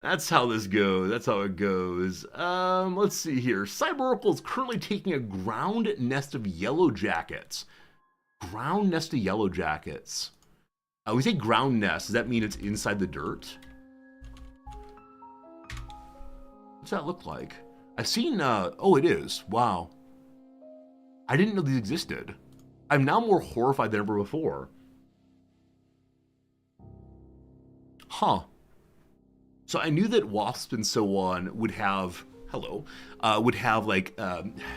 S2: That's how this goes. That's how it goes. Let's see here. Cyber is currently taking a ground nest of yellow jackets. Ground nest of yellow jackets. We say ground nest. Does that mean it's inside the dirt? What's that look like? I've seen, oh, it is. Wow. I didn't know these existed. I'm now more horrified than ever before. Huh. So I knew that wasps and so on would have, would have like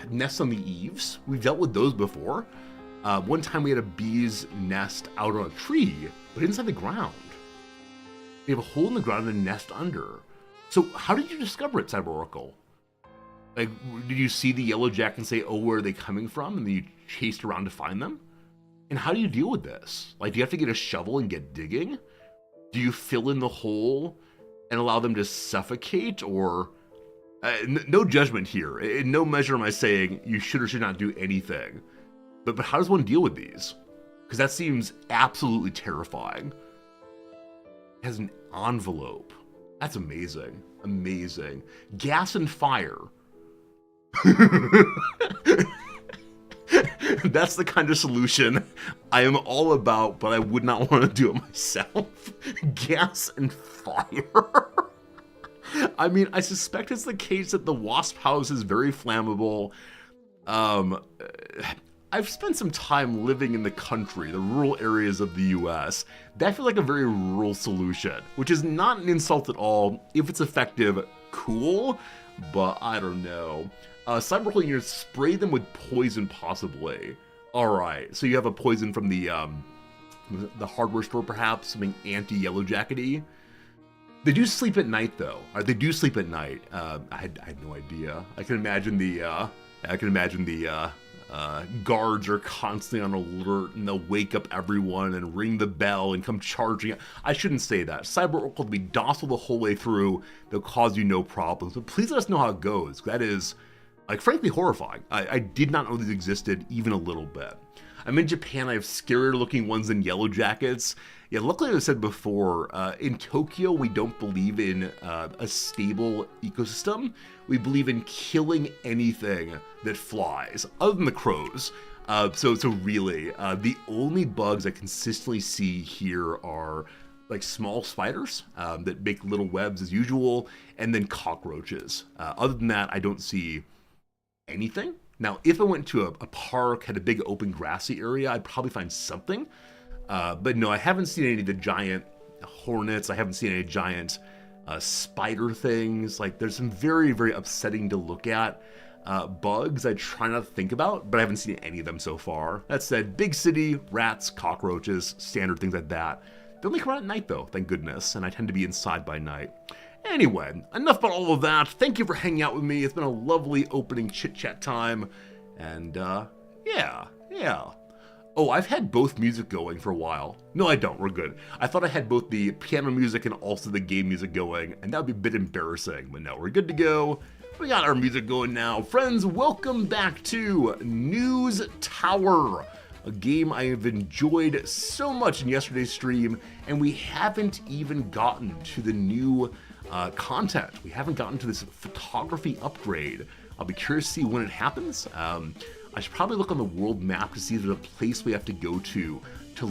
S2: nests on the eaves. We've dealt with those before. One time we had a bee's nest out on a tree, but inside the ground. They have a hole in the ground and a nest under. So how did you discover it, Cyber Oracle? Like, did you see the yellow jacket and say, oh, where are they coming from? And then you chased around to find them? And how do you deal with this? Like, do you have to get a shovel and get digging? Do you fill in the hole and allow them to suffocate? Or, no judgment here. In no measure am I saying you should or should not do anything. But how does one deal with these? Because that seems absolutely terrifying. It has an envelope. That's amazing. Amazing. Gas and fire. That's the kind of solution I am all about, but I would not want to do it myself. Gas and fire. I mean, I suspect it's the case that the wasp house is very flammable. I've spent some time living in the country, the rural areas of the US. That feels like a very rural solution, which is not an insult at all. If it's effective, cool, but I don't know. Cyberpunk, you spray them with poison, possibly. Alright, so you have a poison from the hardware store, perhaps, something anti-yellow jackety. They do sleep at night, though. They do sleep at night. I had no idea. I can imagine the guards are constantly on alert, and they'll wake up everyone and ring the bell and come charging. I shouldn't say that. Cyber Oracle will be docile the whole way through. They'll cause you no problems. But please let us know how it goes. That is, like, frankly horrifying. I did not know these existed even a little bit. I'm in Japan. I have scarier looking ones than yellow jackets. Yeah, luckily, as I said before, in Tokyo, we don't believe in a stable ecosystem. We believe in killing anything that flies, other than the crows. So really, the only bugs I consistently see here are like small spiders that make little webs as usual, and then cockroaches. Other than that, I don't see anything. Now, if I went to a park, had a big open grassy area, I'd probably find something. But no, I haven't seen any of the giant hornets. I haven't seen any giant spider things. Like, there's some very, very upsetting to look at bugs I try not to think about, but I haven't seen any of them so far. That said, big city, rats, cockroaches, standard things like that. They only come out at night, though, thank goodness, and I tend to be inside by night. Anyway, enough about all of that. Thank you for hanging out with me. It's been a lovely opening chit-chat time. And, yeah. Oh, I've had both music going for a while. No, I don't. We're good. I thought I had both the piano music and also the game music going, and that would be a bit embarrassing. But no, we're good to go. We got our music going now. Friends, welcome back to News Tower, a game I have enjoyed so much in yesterday's stream, and we haven't even gotten to the new content. We haven't gotten to this photography upgrade. I'll be curious to see when it happens. I should probably look on the world map to see if there's a place we have to go to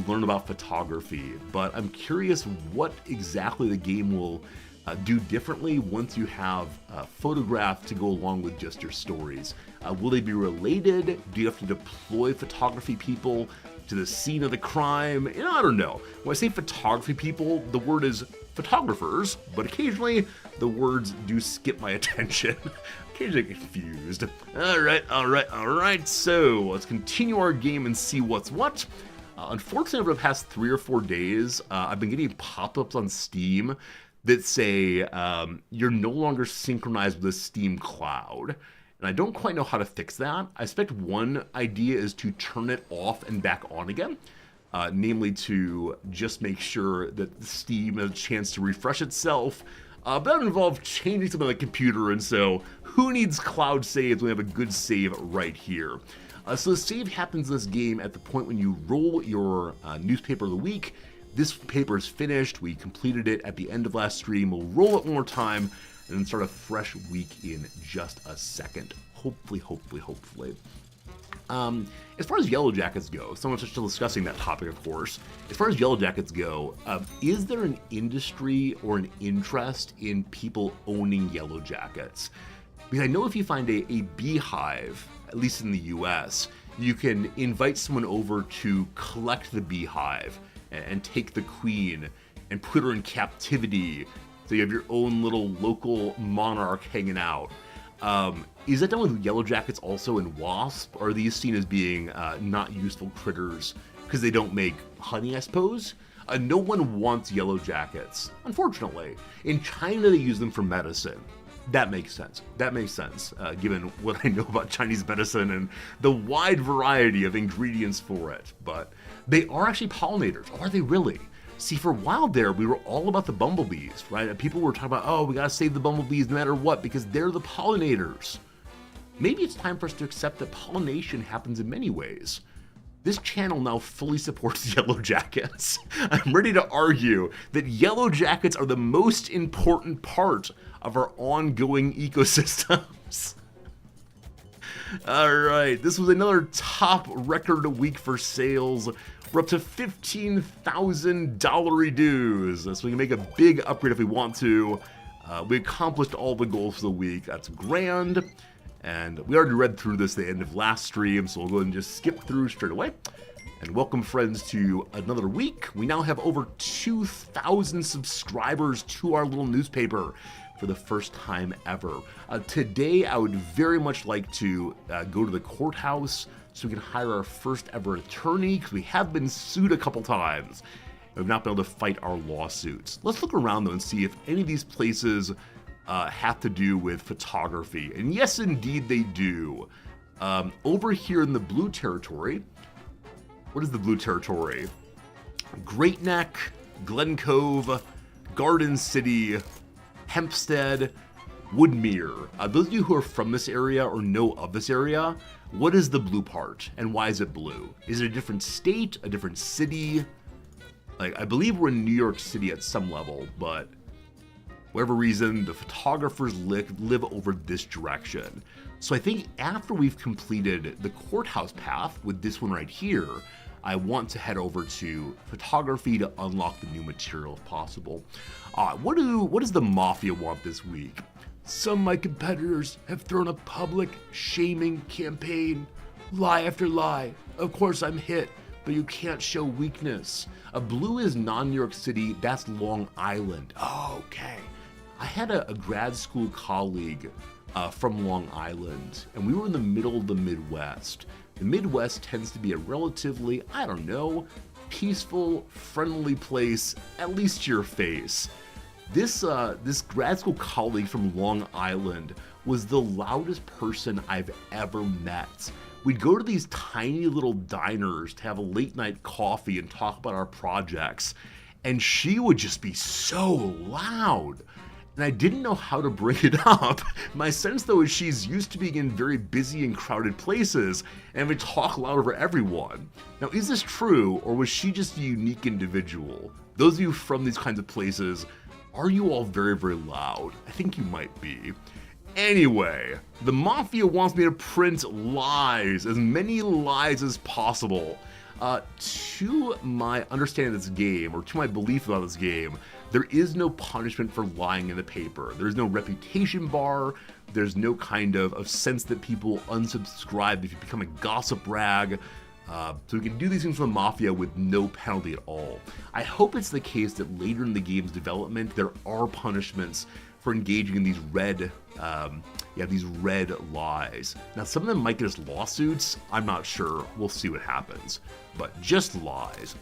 S2: learn about photography, but I'm curious what exactly the game will do differently once you have photographs to go along with just your stories. Will they be related? Do you have to deploy photography people to the scene of the crime? You know, I don't know. When I say photography people, the word is photographers, but occasionally the words do skip my attention. Occasionally confused. All right. So let's continue our game and see what's what. Unfortunately, over the past 3 or 4 days, I've been getting pop-ups on Steam that say you're no longer synchronized with the Steam cloud. And I don't quite know how to fix that. I suspect one idea is to turn it off and back on again. namely to just make sure that Steam has a chance to refresh itself. But that would involve changing something on the computer, and so who needs cloud saves when we have a good save right here? So the save happens in this game at the point when you roll your newspaper of the week. This paper is finished. We completed it at the end of last stream. We'll roll it one more time and then start a fresh week in just a second. Hopefully. As far as Yellow Jackets go, someone's still discussing that topic, of course. As far as Yellow Jackets go, is there an industry or an interest in people owning Yellow Jackets? Because I know if you find a beehive, at least in the US, you can invite someone over to collect the beehive and take the queen and put her in captivity, so you have your own little local monarch hanging out. Is that done with Yellow Jackets also in Wasp? Or are these seen as being not useful critters because they don't make honey, I suppose? No one wants Yellow Jackets, unfortunately. In China, they use them for medicine. That makes sense. Given what I know about Chinese medicine and the wide variety of ingredients for it. But they are actually pollinators. Are they really? See, for a while there, we were all about the bumblebees, right? And people were talking about, oh, we gotta save the bumblebees no matter what because they're the pollinators. Maybe it's time for us to accept that pollination happens in many ways. This channel now fully supports Yellow Jackets. I'm ready to argue that Yellow Jackets are the most important part of our ongoing ecosystems. All right, this was another top record week for sales. We're up to $15,000 dues, so we can make a big upgrade if we want to. We accomplished all the goals for the week. That's grand. And we already read through this at the end of last stream, so we'll go ahead and just skip through straight away. And welcome, friends, to another week. We now have over 2,000 subscribers to our little newspaper for the first time ever. Today, I would very much like to go to the courthouse so we can hire our first ever attorney, because we have been sued a couple times and we've not been able to fight our lawsuits. Let's look around, though, and see if any of these places have to do with photography. And yes, indeed, they do. Over here in the blue territory, what is the blue territory? Great Neck, Glen Cove, Garden City, Hempstead, Woodmere. Those of you who are from this area or know of this area, what is the blue part and why is it blue? Is it a different state, a different city? Like, I believe we're in New York City at some level, but whatever reason, the photographers live over this direction. So I think after we've completed the courthouse path with this one right here, I want to head over to photography to unlock the new material if possible. What does the Mafia want this week? Some of my competitors have thrown a public shaming campaign. Lie after lie. Of course I'm hit, but you can't show weakness. Blue is non-New York City, that's Long Island. Oh, okay. I had a grad school colleague from Long Island, and we were in the middle of the Midwest. The Midwest tends to be a relatively, I don't know, peaceful, friendly place, at least to your face. This grad school colleague from Long Island was the loudest person I've ever met. We'd go to these tiny little diners to have a late night coffee and talk about our projects, and she would just be so loud. And I didn't know how to bring it up. My sense, though, is she's used to being in very busy and crowded places and would talk loud over everyone. Now, is this true, or was she just a unique individual? Those of you from these kinds of places, are you all very, very loud? I think you might be. Anyway, the Mafia wants me to print lies, as many lies as possible. To my understanding of this game, or to my belief about this game, there is no punishment for lying in the paper. There's no reputation bar. There's no kind of sense that people unsubscribe if you become a gossip rag. So we can do these things for the Mafia with no penalty at all. I hope it's the case that later in the game's development, there are punishments for engaging in these red lies. Now, some of them might get us lawsuits. I'm not sure. We'll see what happens. But just lies.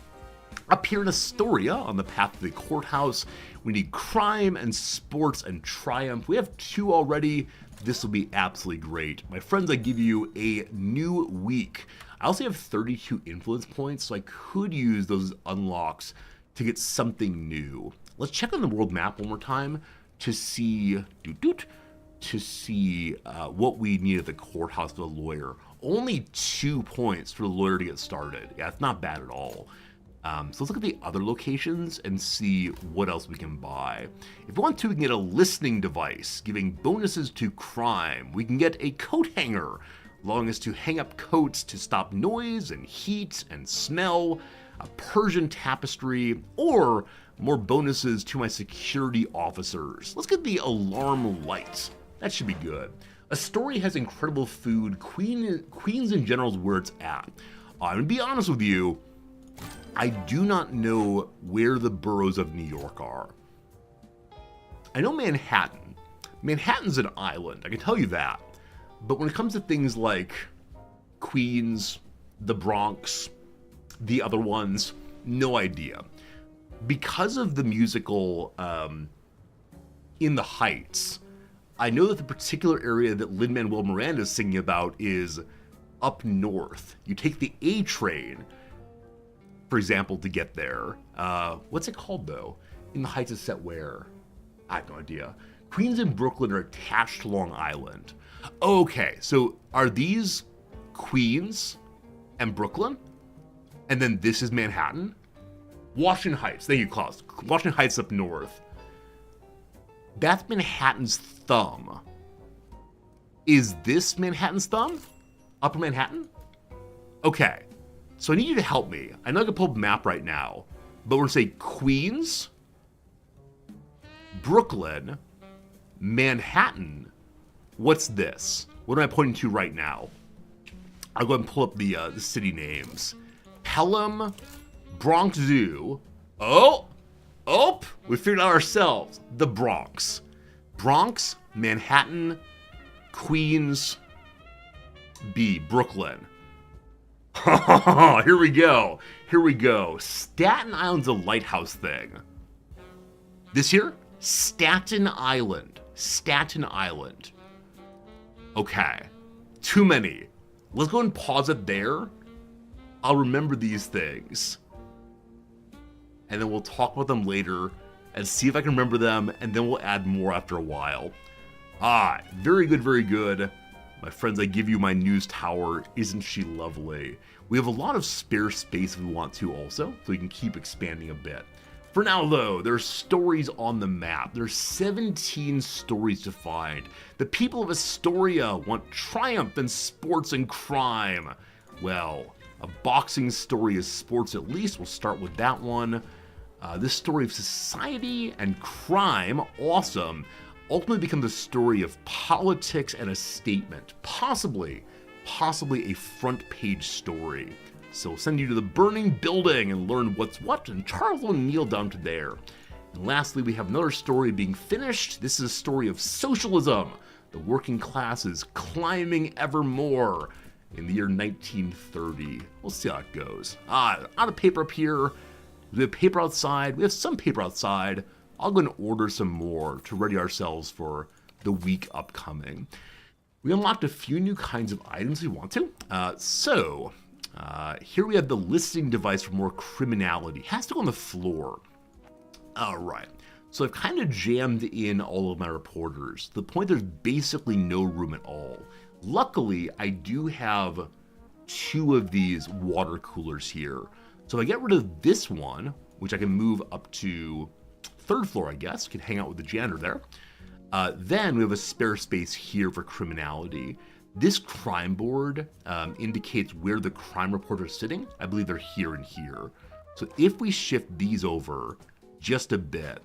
S2: Up here in Astoria, on the path to the courthouse, we need crime and sports and triumph. We have 2 already. this will be absolutely great. My friends, I give you a new week. I also have 32 influence points, so I could use those unlocks to get something new. Let's check on the world map one more time to see what we need at the courthouse for the lawyer. Only 2 points for the lawyer to get started. Yeah, it's not bad at all. So let's look at the other locations and see what else we can buy. If we want to, we can get a listening device, giving bonuses to crime. We can get a coat hanger, allowing us to hang up coats to stop noise and heat and smell, a Persian tapestry, or more bonuses to my security officers. Let's get the alarm light. That should be good. Astoria has incredible food. Queens in general is where it's at. I'm gonna be honest with you, I do not know where the boroughs of New York are. I know Manhattan. Manhattan's an island, I can tell you that. But when it comes to things like Queens, the Bronx, the other ones, no idea. Because of the musical In the Heights, I know that the particular area that Lin-Manuel Miranda is singing about is up north. You take the A train, for example, to get there. What's it called, though? In the Heights is set where? I have no idea. Queens and Brooklyn are attached to Long Island. Okay, so are these Queens and Brooklyn? And then this is Manhattan? Washington Heights, thank you, Klaus. Washington Heights up north. That's Manhattan's thumb. Is this Manhattan's thumb? Upper Manhattan? Okay. So I need you to help me. I know I can pull up a map right now, but we're gonna say Queens, Brooklyn, Manhattan. What's this? What am I pointing to right now? I'll go ahead and pull up the city names. Pelham, Bronx Zoo. Oh, we figured out ourselves. The Bronx. Bronx, Manhattan, Queens, B, Brooklyn. Here we go. Staten Island's a lighthouse thing. This here? Staten Island. Okay. Too many. Let's go and pause it there. I'll remember these things. And then we'll talk about them later and see if I can remember them, and then we'll add more after a while. Very good. My friends, I give you my news tower. Isn't she lovely? We have a lot of spare space if we want to also, so we can keep expanding a bit. For now, though, there's stories on the map. There's 17 stories to find. The people of Astoria want triumph in sports and crime. Well, a boxing story is sports at least. We'll start with that one. This story of society and crime, awesome. Ultimately becomes a story of politics and a statement, possibly a front page story. So we'll send you to the burning building and learn what's what, and Charles will kneel down to there. And lastly, we have another story being finished. This is a story of socialism. The working class is climbing ever more in the year 1930. We'll see how it goes. Out of paper up here. We have paper outside. We have some paper outside. I'll go and order some more to ready ourselves for the week upcoming. We unlocked a few new kinds of items we want to. Here we have the listening device for more criminality. It has to go on the floor. All right. So I've kind of jammed in all of my reporters to the point there's basically no room at all. Luckily, I do have 2 of these water coolers here. So if I get rid of this one, which I can move up to 3rd floor, I guess, can hang out with the janitor there. Then we have a spare space here for criminality. This crime board indicates where the crime reporters are sitting. I believe they're here and here. So if we shift these over just a bit,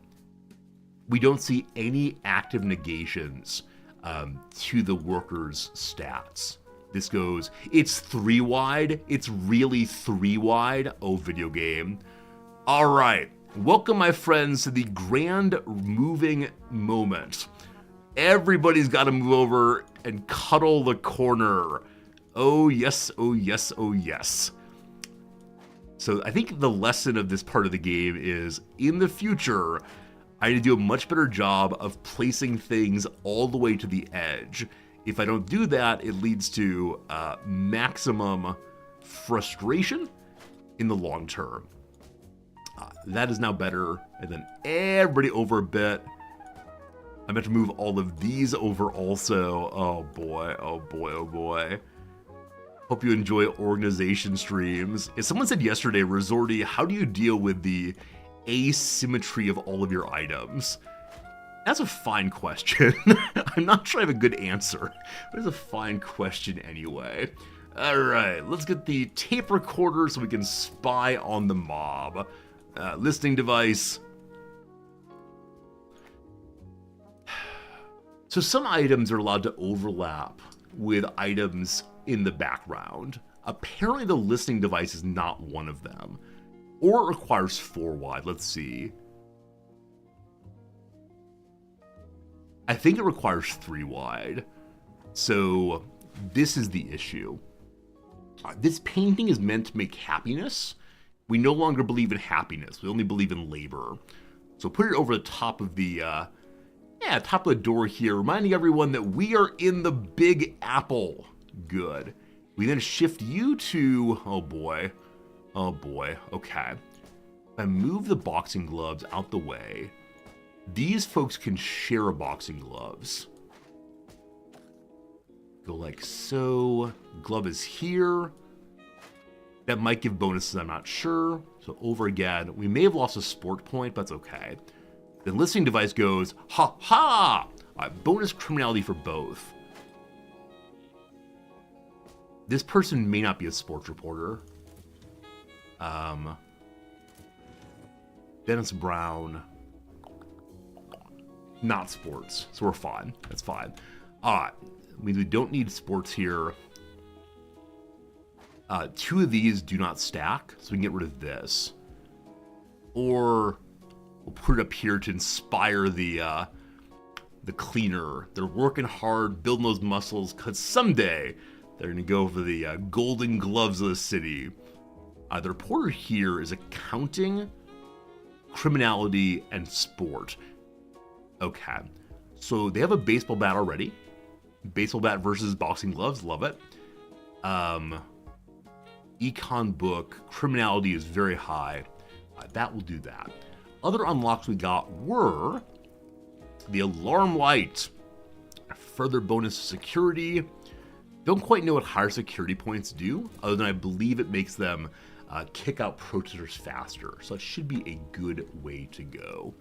S2: we don't see any active negations to the workers' stats. This goes, it's 3 wide. It's really 3 wide. Oh, video game. All right. Welcome, my friends, to the grand moving moment. Everybody's got to move over and cuddle the corner. Oh, yes, oh, yes, oh, yes. So I think the lesson of this part of the game is, in the future, I need to do a much better job of placing things all the way to the edge. If I don't do that, it leads to maximum frustration in the long term. That is now better. And then everybody over a bit. I'm about to move all of these over also. Oh boy, oh boy, oh boy. Hope you enjoy organization streams. As someone said yesterday, Resorty, how do you deal with the asymmetry of all of your items? That's a fine question. I'm not sure I have a good answer, but it's a fine question anyway. All right, let's get the tape recorder so we can spy on the mob. Listening device. So some items are allowed to overlap with items in the background. Apparently the listening device is not one of them. Or it requires 4 wide, let's see. I think it requires 3 wide. So this is the issue. This painting is meant to make happiness. We no longer believe in happiness. We only believe in labor. So put it over the top of the, top of the door here, reminding everyone that we are in the Big Apple. Good. We then shift you to, oh boy, okay. If I move the boxing gloves out the way, these folks can share boxing gloves. Go like so. Glove is here. That might give bonuses, I'm not sure. So over again. We may have lost a sport point, but that's okay. The listening device goes, ha ha! Bonus criminality for both. This person may not be a sports reporter. Dennis Brown. Not sports, so we're fine. That's fine. We don't need sports here. 2 of these do not stack, so we can get rid of this. Or we'll put it up here to inspire the cleaner. They're working hard, building those muscles, because someday they're going to go for the golden gloves of the city. The reporter here is accounting, criminality, and sport. Okay, so they have a baseball bat already. Baseball bat versus boxing gloves, love it. Econ book, criminality is very high. That will do that. Other unlocks we got were the alarm light, further bonus security. Don't quite know what higher security points do, other than I believe it makes them kick out protesters faster. So it should be a good way to go.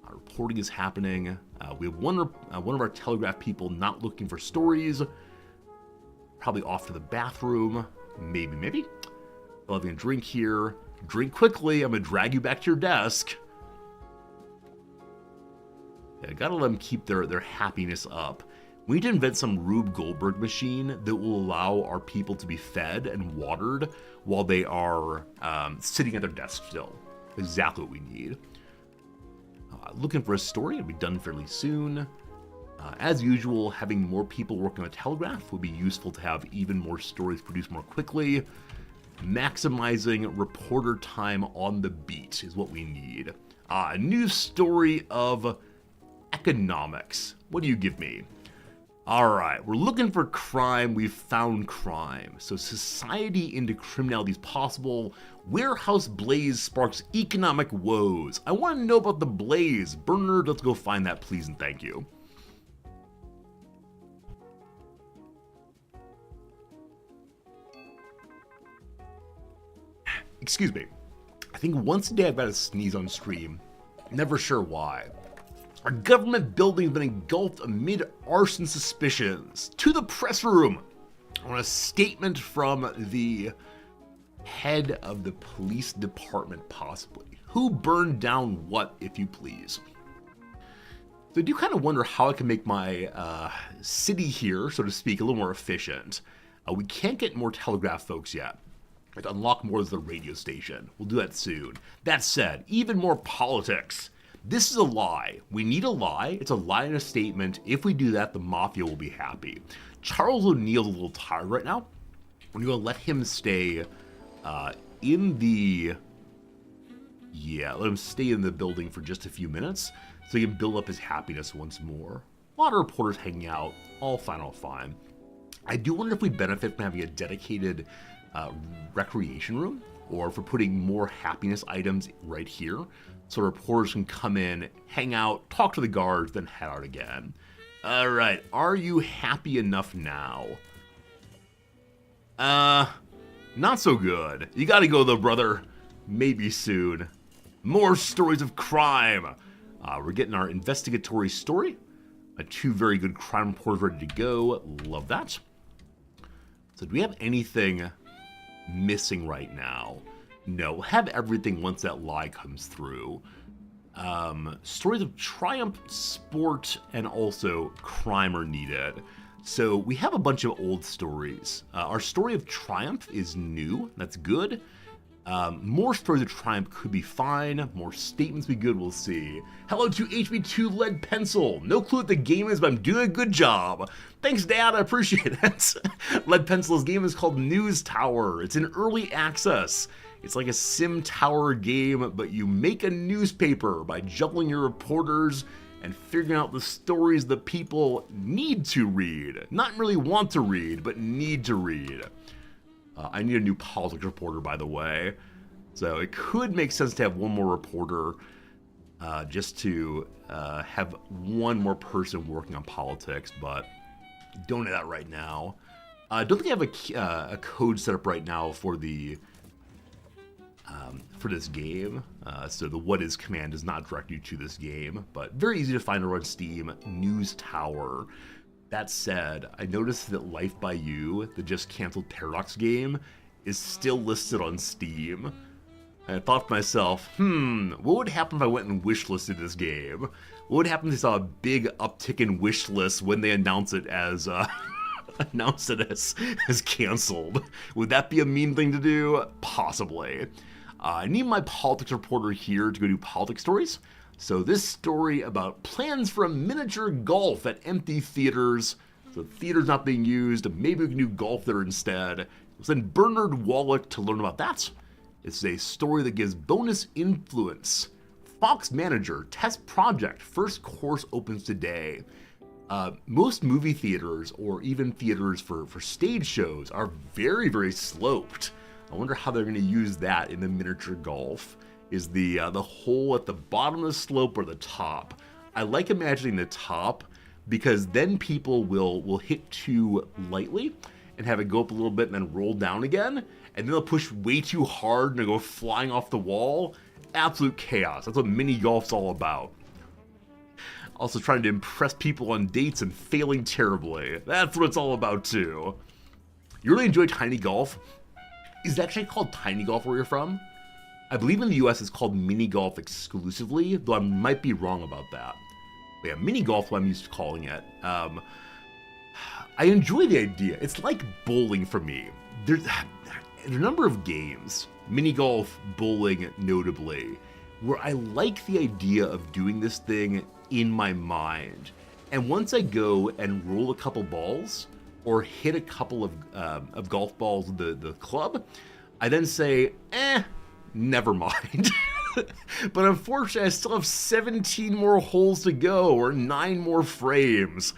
S2: Reporting is happening. We have one of our Telegraph people not looking for stories. Probably off to the bathroom. Maybe. I'll have a drink here. Drink quickly. I'm going to drag you back to your desk. Yeah, gotta let them keep their happiness up. We need to invent some Rube Goldberg machine that will allow our people to be fed and watered while they are sitting at their desk still. Exactly what we need. Looking for a story. It'll be done fairly soon. As usual, having more people working on the Telegraph would be useful to have even more stories produced more quickly. Maximizing reporter time on the beat is what we need. A new story of economics. What do you give me? Alright, we're looking for crime, we've found crime. So society into criminality is possible. Warehouse blaze sparks economic woes. I want to know about the blaze. Bernard, let's go find that please and thank you. Excuse me. I think once a day I've got to sneeze on stream. Never sure why. Our government building has been engulfed amid arson suspicions. To the press room. I want a statement from the head of the police department, possibly. Who burned down what, if you please? So I do kind of wonder how I can make my city here, so to speak, a little more efficient. We can't get more Telegraph folks yet. I have to unlock more of the radio station. We'll do that soon. That said, even more politics. This is a lie. We need a lie. It's a lie and a statement. If we do that, the mafia will be happy. Charles O'Neill's a little tired right now. We're going to let him stay in the Yeah, let him stay in the building for just a few minutes so he can build up his happiness once more. A lot of reporters hanging out, all fine, all fine. I do wonder if we benefit from having a dedicated recreation room, or for putting more happiness items right here, so reporters can come in, hang out, talk to the guards, then head out again. All right, are you happy enough now? Not so good. You gotta go though, brother. Maybe soon. More stories of crime. We're getting our investigatory story. Two very good crime reporters ready to go. Love that. So do we have anything missing right now? No, we'll have everything once that lie comes through. Stories of triumph, sport, and also crime are needed. So we have a bunch of old stories. Our story of triumph is new. That's good. More stories of triumph could be fine. More statements be good. We'll see. Hello to HB2 Lead Pencil. No clue what the game is, but I'm doing a good job. Thanks, Dad. I appreciate it. Lead Pencil's game is called News Tower. It's in early access. It's like a sim tower game, but you make a newspaper by juggling your reporters and figuring out the stories that people need to read. Not really want to read, but need to read. I need a new politics reporter, by the way. So it could make sense to have one more reporter, just to have one more person working on politics, but don't do that right now. I don't think I have a code set up right now for the for this game. So the what is command does not direct you to this game, but very easy to find over on Steam. News Tower. That said, I noticed that Life by You, the just canceled Paradox game, is still listed on Steam. And I thought to myself, what would happen if I went and wishlisted this game? What would happen if they saw a big uptick in wish lists when they announce it as as canceled? Would that be a mean thing to do? Possibly. I need my politics reporter here to go do politics stories. So this story about plans for a miniature golf at empty theaters. So theaters not being used, maybe we can do golf there instead. We'll send Bernard Wallach to learn about that. It's a story that gives bonus influence. Fox Manager Test Project first course opens today. Most movie theaters, or even theaters for stage shows, are very, very sloped. I wonder how they're going to use that in the miniature golf. Is the hole at the bottom of the slope or the top? I like imagining the top, because then people will hit too lightly and have it go up a little bit and then roll down again, and then they'll push way too hard and they'll go flying off the wall. Absolute chaos. That's what mini golf's all about. Also trying to impress people on dates and failing terribly. That's what it's all about too. You really enjoy Tiny Golf? Is it actually called Tiny Golf where you're from? I believe in the US it's called mini golf exclusively, though I might be wrong about that. But yeah, mini golf, what I'm used to calling it. I enjoy the idea. It's like bowling for me. There's a number of games, mini golf, bowling notably, where I like the idea of doing this thing in my mind. And once I go and roll a couple balls, or hit a couple of golf balls with the club, I then say, never mind. But unfortunately, I still have 17 more holes to go, or 9 more frames.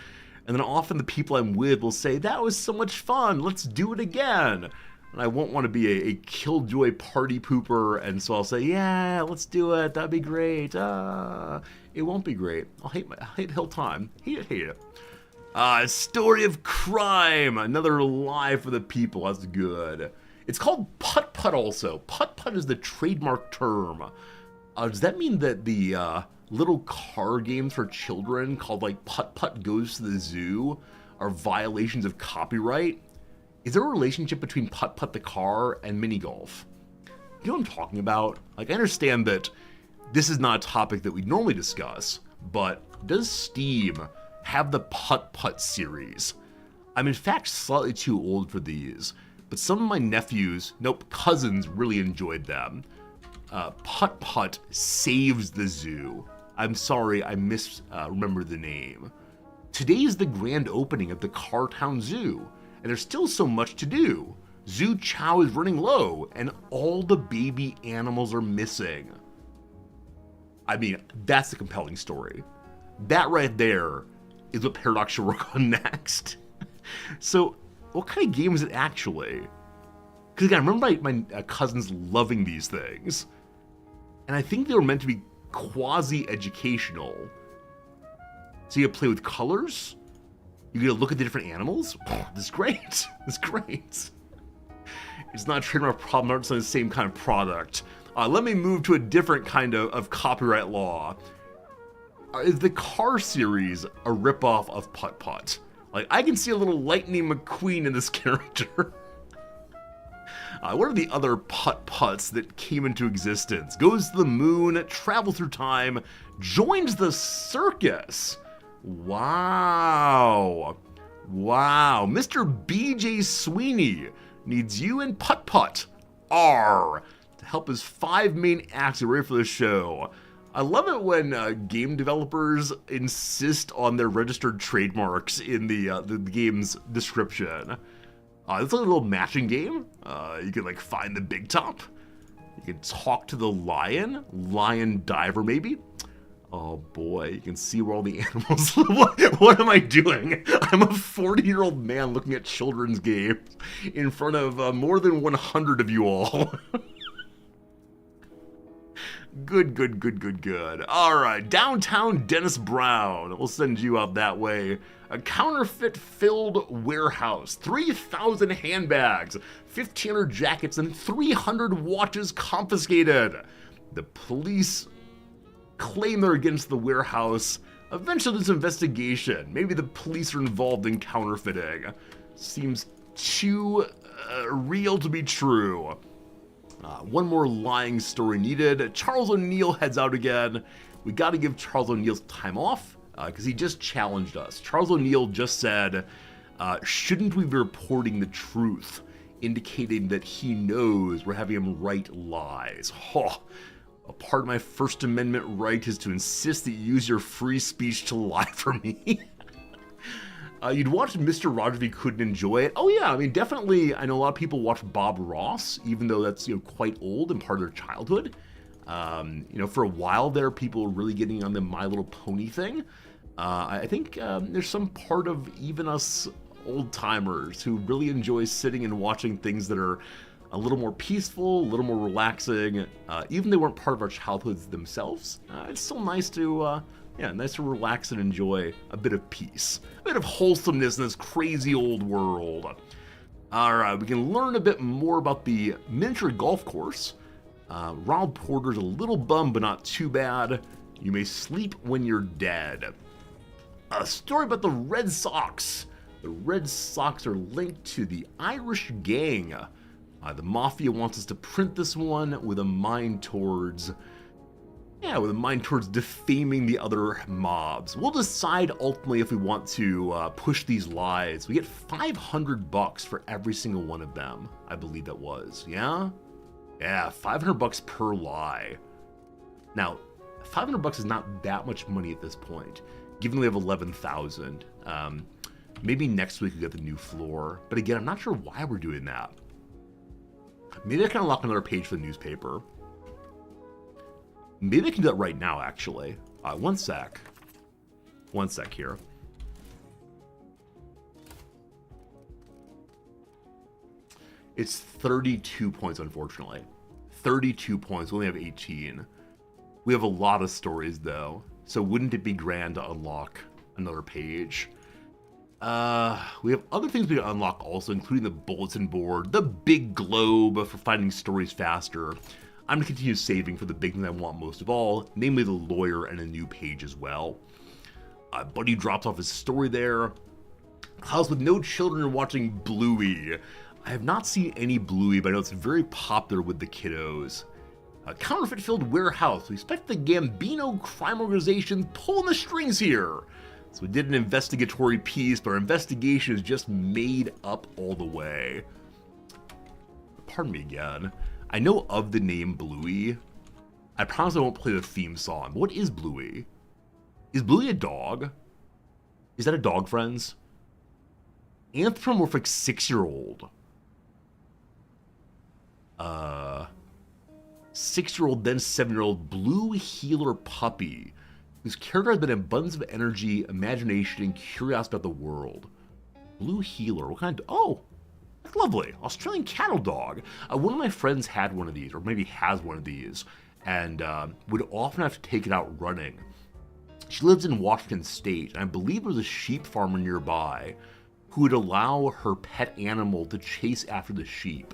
S2: And then often the people I'm with will say, that was so much fun, let's do it again. And I won't want to be a killjoy party pooper, and so I'll say, yeah, let's do it, that'd be great. It won't be great. I'll hate the whole time. Hate it. Story of crime, another lie for the people, that's good. It's called putt-putt also. Putt-putt is the trademark term. Does that mean that the little car games for children called like Putt-Putt Goes to the Zoo are violations of copyright? Is there a relationship between Putt-Putt the car and mini golf? You know what I'm talking about? Like, I understand that this is not a topic that we normally discuss, but does Steam have the Putt-Putt series? I'm in fact slightly too old for these, but some of my nephews, cousins really enjoyed them. Putt-Putt Saves the Zoo. I'm sorry, I misremembered the name. Today is the grand opening of the Cartown Zoo, and there's still so much to do. Zoo Chow is running low, and all the baby animals are missing. I mean, that's a compelling story. That right there is what Paradox should work on next. So, what kind of game is it actually? Because again, I remember my cousins loving these things. And I think they were meant to be quasi-educational. So you play with colors? You get to look at the different animals? This is great. This is great. It's not a trademark problem, it's not the same kind of product. Let me move to a different kind of copyright law. Is the Car series a ripoff of Putt Putt? Like, I can see a little Lightning McQueen in this character. What are the other Putt Putts that came into existence? Goes to the moon, travels through time, joins the circus. Wow. Wow. Mr. B.J. Sweeney needs you and Putt Putt. R. To help his 5 main acts get ready for the show. I love it when game developers insist on their registered trademarks in the game's description. It's a little matching game. You can like find the big top. You can talk to the lion diver maybe. Oh boy, you can see where all the animals live. What am I doing? I'm a 40-year-old man looking at children's games in front of more than 100 of you all. Good. Alright, downtown Dennis Brown. We'll send you out that way. A counterfeit-filled warehouse. 3,000 handbags, 1,500 jackets, and 300 watches confiscated. The police claim they're against the warehouse. Eventually there's investigation. Maybe the police are involved in counterfeiting. Seems too real to be true. One more lying story needed. Charles O'Neill heads out again. We gotta give Charles O'Neill time off, because he just challenged us. Charles O'Neill just said, shouldn't we be reporting the truth? Indicating that he knows we're having him write lies. A part of my First Amendment right is to insist that you use your free speech to lie for me. You'd watch Mr. Rogers if you couldn't enjoy it. Oh yeah, I mean, definitely, I know a lot of people watch Bob Ross, even though that's, quite old and part of their childhood. For a while there, people were really getting on the My Little Pony thing. I think there's some part of even us old-timers who really enjoy sitting and watching things that are a little more peaceful, a little more relaxing. Even they weren't part of our childhoods themselves, it's still nice to... nice to relax and enjoy a bit of peace. A bit of wholesomeness in this crazy old world. Alright, we can learn a bit more about the miniature golf course. Ronald Porter's a little bummed, but not too bad. You may sleep when you're dead. A story about the Red Sox. The Red Sox are linked to the Irish Gang. The Mafia wants us to print this one with a mind towards... defaming the other mobs. We'll decide ultimately if we want to push these lies. We get $500 for every single one of them, I believe that was. Yeah, $500 per lie. Now, $500 is not that much money at this point, given we have 11,000. Maybe next week we get the new floor, but again, I'm not sure why we're doing that. Maybe I can unlock another page for the newspaper. Maybe I can do that right now, actually. One sec here. It's 32 points, unfortunately. 32 points, we only have 18. We have a lot of stories, though, so wouldn't it be grand to unlock another page? We have other things we can unlock also, including the bulletin board, the big globe for finding stories faster. I'm going to continue saving for the big thing I want most of all, namely the lawyer and a new page as well. Buddy drops off his story there. House with no children watching Bluey. I have not seen any Bluey, but I know it's very popular with the kiddos. A counterfeit-filled warehouse. We expect the Gambino crime organization pulling the strings here. So we did an investigatory piece, but our investigation is just made up all the way. Pardon me again. I know of the name Bluey. I promise I won't play the theme song. What is Bluey? Is Bluey a dog? Is that a dog, friends? Anthropomorphic 6-year-old. 6-year-old, then 7-year-old blue heeler puppy, whose character has been an abundance of energy, imagination, and curiosity about the world. Blue heeler, what kind of... Oh, that's lovely. Australian cattle dog. One of my friends had one of these, or maybe has one of these, and would often have to take it out running. She lives in Washington State, and I believe there's a sheep farmer nearby who would allow her pet animal to chase after the sheep.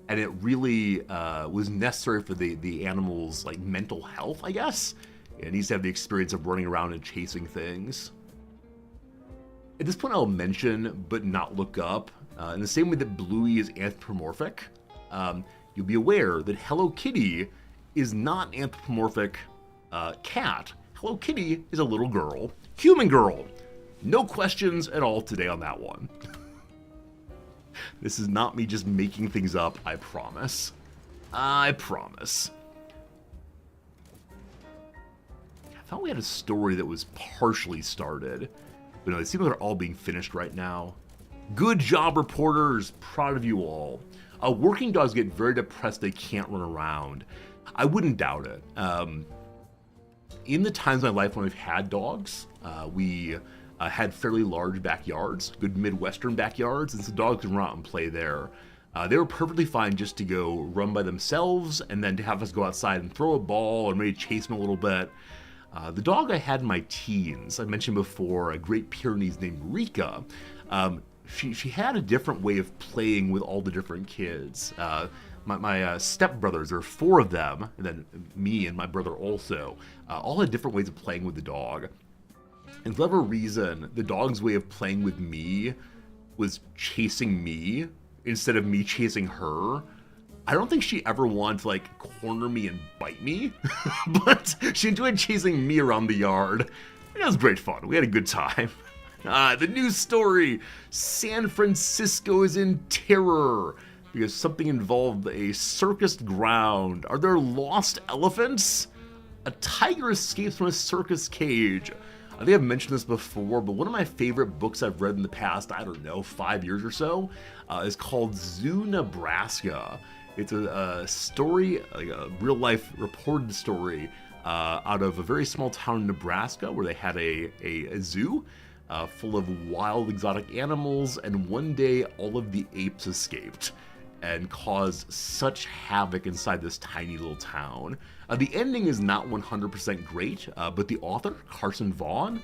S2: And it really was necessary for the animal's like mental health, I guess. It needs to have the experience of running around and chasing things. At this point, I'll mention, but not look up, in the same way that Bluey is anthropomorphic, you'll be aware that Hello Kitty is not an anthropomorphic cat. Hello Kitty is a little girl, human girl. No questions at all today on that one. This is not me just making things up, I promise. I promise. I thought we had a story that was partially started, but no, it seems like they're all being finished right now. Good job, reporters. Proud of you all. Working dogs get very depressed they can't run around. I wouldn't doubt it. In the times of my life when we've had dogs, we had fairly large backyards, good Midwestern backyards, and so dogs can run out and play there. They were perfectly fine just to go run by themselves and then to have us go outside and throw a ball and maybe chase them a little bit. The dog I had in my teens, I mentioned before, a Great Pyrenees named Rika, she had a different way of playing with all the different kids. My stepbrothers, there are 4 of them, and then me and my brother also, all had different ways of playing with the dog. And for whatever reason, the dog's way of playing with me was chasing me instead of me chasing her. I don't think she ever wanted to, like, corner me and bite me, but she enjoyed chasing me around the yard. It was great fun. We had a good time. The news story. San Francisco is in terror because something involved a circus ground. Are there lost elephants? A tiger escapes from a circus cage. I think I've mentioned this before, but one of my favorite books I've read in the past, I don't know, 5 years or so, is called Zoo, Nebraska. It's a story, like a real-life reported story, out of a very small town in Nebraska where they had a zoo full of wild, exotic animals, and one day all of the apes escaped and caused such havoc inside this tiny little town. The ending is not 100% great, but the author, Carson Vaughn,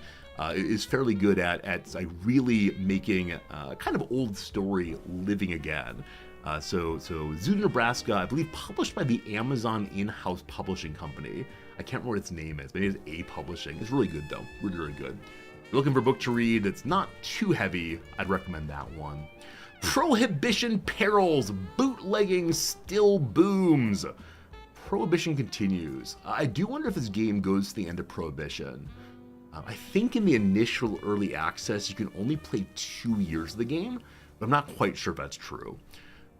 S2: is fairly good at like really making kind of old story living again. So Zoo, Nebraska, I believe published by the Amazon in-house publishing company. I can't remember what its name is. Maybe it's A Publishing. It's really good though. Really, really good. If you're looking for a book to read that's not too heavy, I'd recommend that one. Prohibition perils. Bootlegging still booms. Prohibition continues. I do wonder if this game goes to the end of Prohibition. I think in the initial early access, you can only play 2 years of the game, but I'm not quite sure if that's true.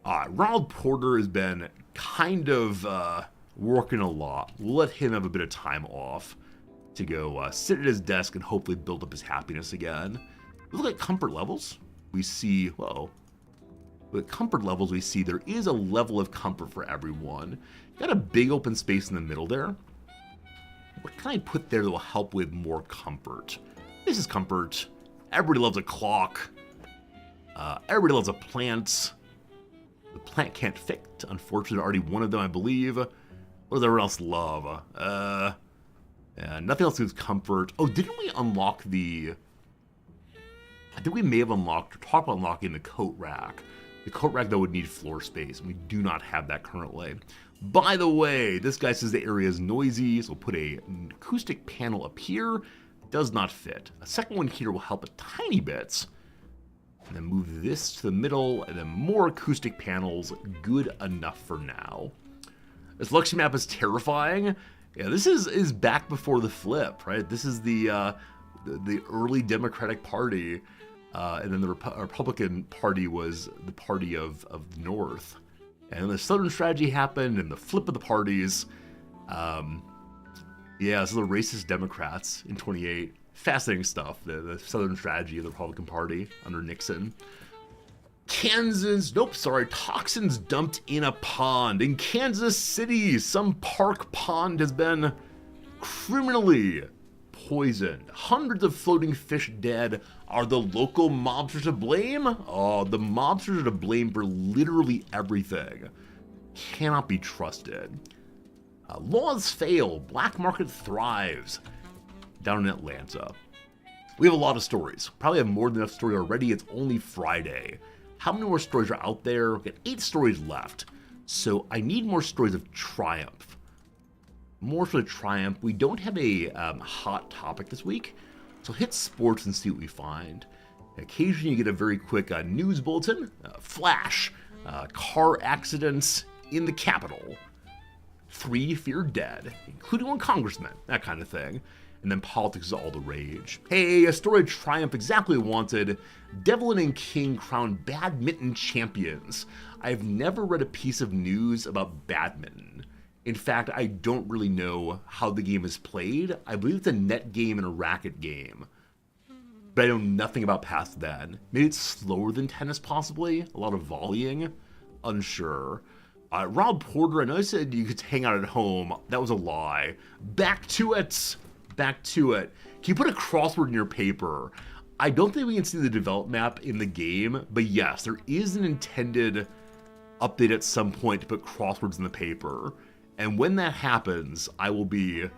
S2: Ronald Porter has been kind of working a lot. We'll let him have a bit of time off to go sit at his desk and hopefully build up his happiness again. Look at comfort levels. We see, with comfort levels, we see there is a level of comfort for everyone. Got a big open space in the middle there. What can I put there that will help with more comfort? This is comfort. Everybody loves a clock. Everybody loves a plant. The plant can't fit. Unfortunately, already one of them, I believe. What does everyone else love? Nothing else gives comfort. Oh, didn't we unlock the... I think we may have unlocked, or talked about unlocking the coat rack. The coat rack, though, would need floor space, and we do not have that currently. By the way, this guy says the area is noisy, so we'll put an acoustic panel up here. Does not fit. A second one here will help a tiny bit. And then move this to the middle, and then more acoustic panels. Good enough for now. This luxury map is terrifying. Yeah, this is back before the flip, right? This is the early Democratic Party, and then the Republican Party was the party of the North. And then the Southern strategy happened, and the flip of the parties. Yeah, so the racist Democrats in 28. Fascinating stuff, the Southern strategy of the Republican Party under Nixon. Toxins dumped in a pond. In Kansas City, some park pond has been criminally poisoned. Hundreds of floating fish dead. Are the local mobsters to blame? Oh, the mobsters are to blame for literally everything. Cannot be trusted. Laws fail. Black market thrives. Down in Atlanta. We have a lot of stories. Probably have more than enough story already. It's only Friday. How many more stories are out there? We've got 8 stories left. So I need more stories of triumph. More for the triumph. We don't have a hot topic this week. So hit sports and see what we find. Occasionally you get a very quick news bulletin. Flash. Car accidents in the Capitol. 3 feared dead, including 1 congressman. That kind of thing. And then politics is all the rage. Hey, a story of triumph exactly wanted. Devlin and King crowned badminton champions. I've never read a piece of news about badminton. In fact, I don't really know how the game is played. I believe it's a net game and a racket game. But I know nothing about past that. Maybe it's slower than tennis, possibly? A lot of volleying? Unsure. Rob Porter, I know I said you could hang out at home. That was a lie. Back to it. Back to it. Can you put a crossword in your paper? I don't think we can see the develop map in the game, but yes, there is an intended update at some point to put crosswords in the paper. And when that happens, I will be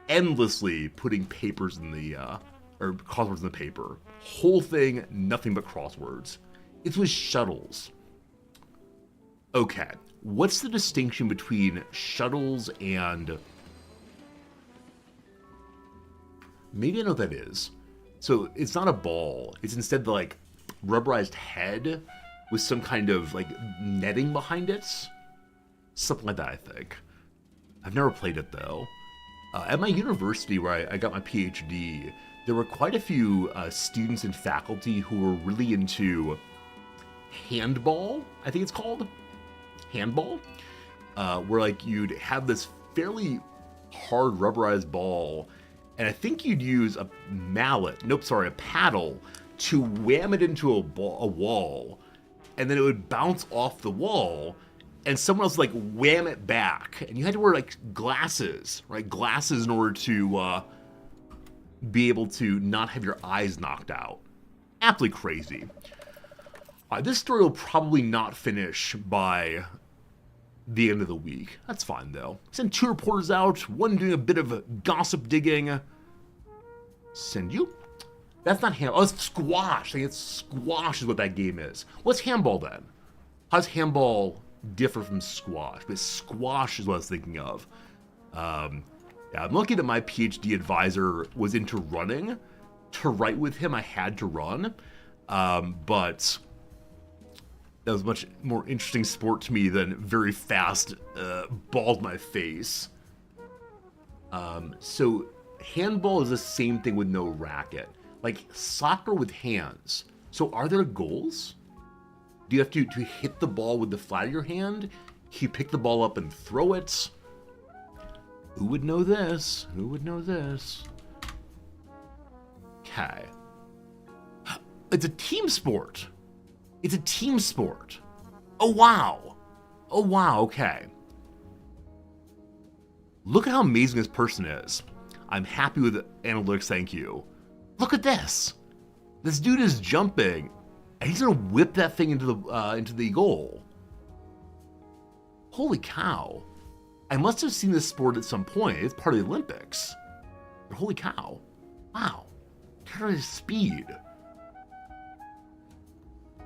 S2: endlessly putting papers in the, or crosswords in the paper. Whole thing, nothing but crosswords. It's with shuttles. Okay, what's the distinction between shuttles and... Maybe I know what that is. So it's not a ball. It's instead the like rubberized head with some kind of like netting behind it. Something like that, I think. I've never played it though. At my university where I got my PhD, there were quite a few students and faculty who were really into handball, I think it's called. Handball. Where like you'd have this fairly hard rubberized ball, and I think you'd use a paddle to wham it into a wall, and then it would bounce off the wall, and someone else would like wham it back, and you had to wear like glasses, right? Glasses in order to be able to not have your eyes knocked out. Absolutely crazy. This story will probably not finish by the end of the week. That's fine though. Send 2 reporters out, one doing a bit of gossip digging. Send you. That's not handball. Oh, it's squash. I think it's squash is what that game is. What's handball then? How does handball differ from squash? But squash is what I was thinking of. Yeah, I'm lucky that my PhD advisor was into running. To write with him, I had to run. But that was a much more interesting sport to me than very fast ball to my face. So handball is the same thing with no racket. Like soccer with hands. So are there goals? Do you have to hit the ball with the flat of your hand? Can you pick the ball up and throw it? Who would know this? Who would know this? Okay. It's a team sport. It's a team sport. Oh, wow. Oh, wow, okay. Look at how amazing this person is. I'm happy with the analytics, thank you. Look at this. This dude is jumping, and he's gonna whip that thing into the goal. Holy cow. I must have seen this sport at some point. It's part of the Olympics. But holy cow. Wow. Look at his speed.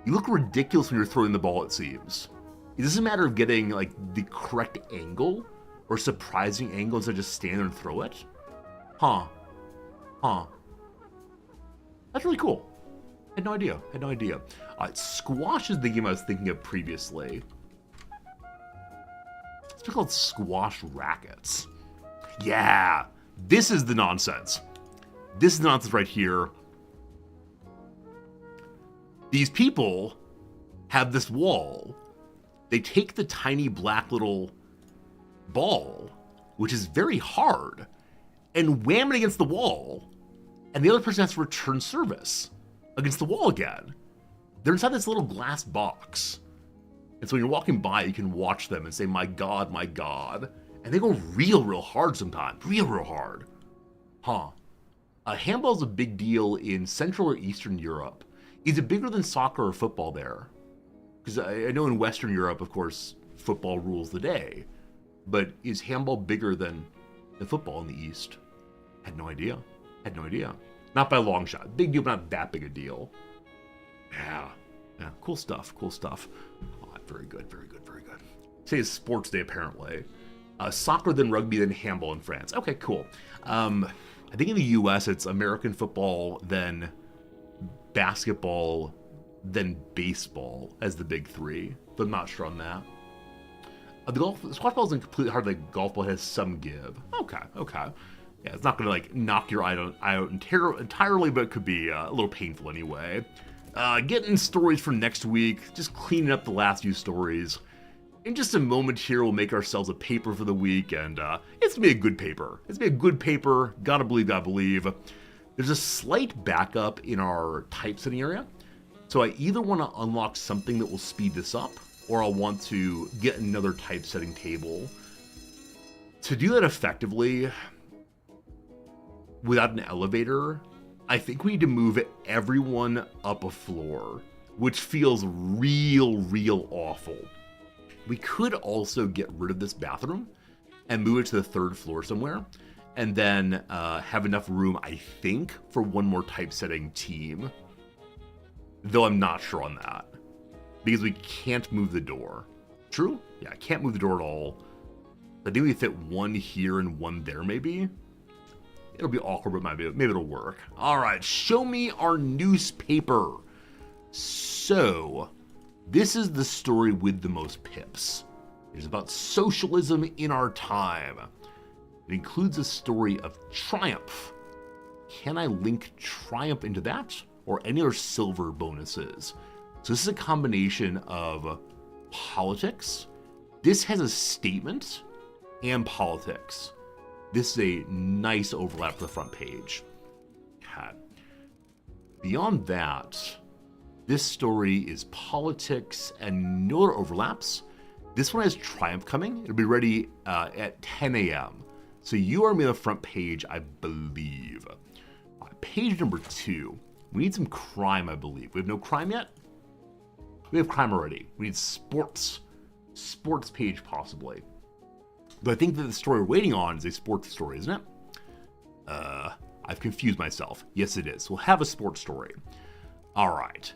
S2: You look ridiculous when you're throwing the ball, it seems. Is this a matter of getting like the correct angle or surprising angle instead of just stand there and throw it? Huh. That's really cool. Had no idea. Squash is the game I was thinking of previously. It's called squash rackets. Yeah, this is the nonsense. This is the nonsense right here. These people have this wall. They take the tiny black little ball, which is very hard, and wham it against the wall, and the other person has to return service against the wall again. they're inside this little glass box. And so when you're walking by, you can watch them and say, my God, my God. And they go real hard sometimes. Real hard. Huh. Handball is a big deal in Central or Eastern Europe. Is it bigger than soccer or football there? Because I know in Western Europe, of course, football rules the day. But is handball bigger than football in the East? Had no idea. Not by a long shot. Big deal, but not that big a deal. Yeah. Cool stuff. Oh, very good. Today is sports day, apparently. Soccer, then rugby, then handball in France. Okay, cool. I think in the U.S. it's American football, then basketball, then baseball as the big three. But I'm not sure on that. The squash ball isn't completely hard like golf ball. It has some give. Okay. Yeah, it's not going to knock your eye out entirely, but it could be a little painful anyway. Getting stories for next week, just cleaning up the last few stories. In just a moment here, we'll make ourselves a paper for the week, and it's going to be a good paper. Gotta believe. There's a slight backup in our typesetting area. So I either want to unlock something that will speed this up, or I'll want to get another typesetting table. To do that effectively, without an elevator, I think we need to move everyone up a floor, which feels real awful. We could also get rid of this bathroom and move it to the third floor somewhere, and then have enough room, I think, for one more typesetting team. Though I'm not sure on that, because we can't move the door. True? Yeah, I can't move the door at all. I think we fit one here and one there, maybe. It'll be awkward, but maybe it'll work. All right, show me our newspaper. So, this is the story with the most pips. It is about socialism in our time. It includes a story of Triumph. Can I link Triumph into that? Or any other silver bonuses? So this is a combination of politics. This has a statement and politics. This is a nice overlap for the front page. Okay. Beyond that, this story is politics and no other overlaps. This one has Triumph coming. It'll be ready at 10 a.m. So you are on the front page, I believe. Page number 2. We need some crime, I believe. We have no crime yet? We have crime already. We need sports. Sports page, possibly. But I think that the story we're waiting on is a sports story, isn't it? I've confused myself. Yes, it is. We'll have a sports story. All right.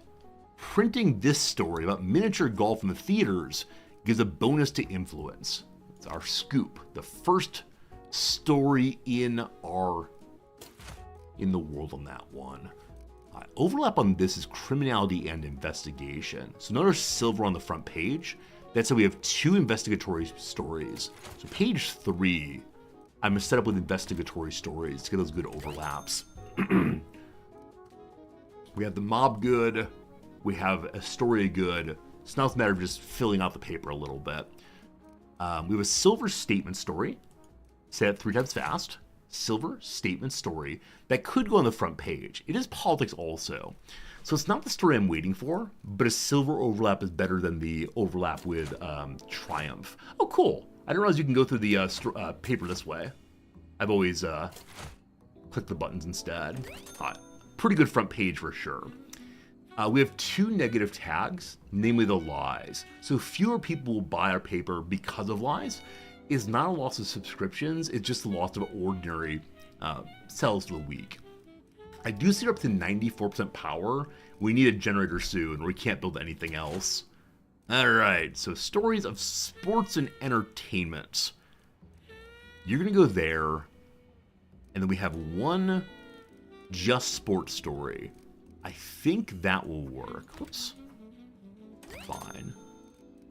S2: Printing this story about miniature golf in the theaters gives a bonus to influence. It's our scoop. The first story in the world on that one. Overlap on this is criminality and investigation. So notice silver on the front page. That's how we have 2 investigatory stories. So page 3, I'm going to set up with investigatory stories to get those good overlaps. We have the mob good. We have a story good. So now it's a matter of just filling out the paper a little bit. We have a silver statement story. Say it 3 times fast. Silver statement story that could go on the front page. It is politics also. So it's not the story I'm waiting for, but a silver overlap is better than the overlap with Triumph. Oh, cool. I didn't realize you can go through the paper this way. I've always clicked the buttons instead. Pretty good front page for sure. We have 2 negative tags, namely the lies. So fewer people will buy our paper because of lies. Is not a loss of subscriptions, it's just a loss of ordinary sales for the week. I do see it up to 94% power. We need a generator soon, or we can't build anything else. Alright, so stories of sports and entertainment. You're gonna go there, and then we have 1 just sports story. I think that will work. Whoops. Fine.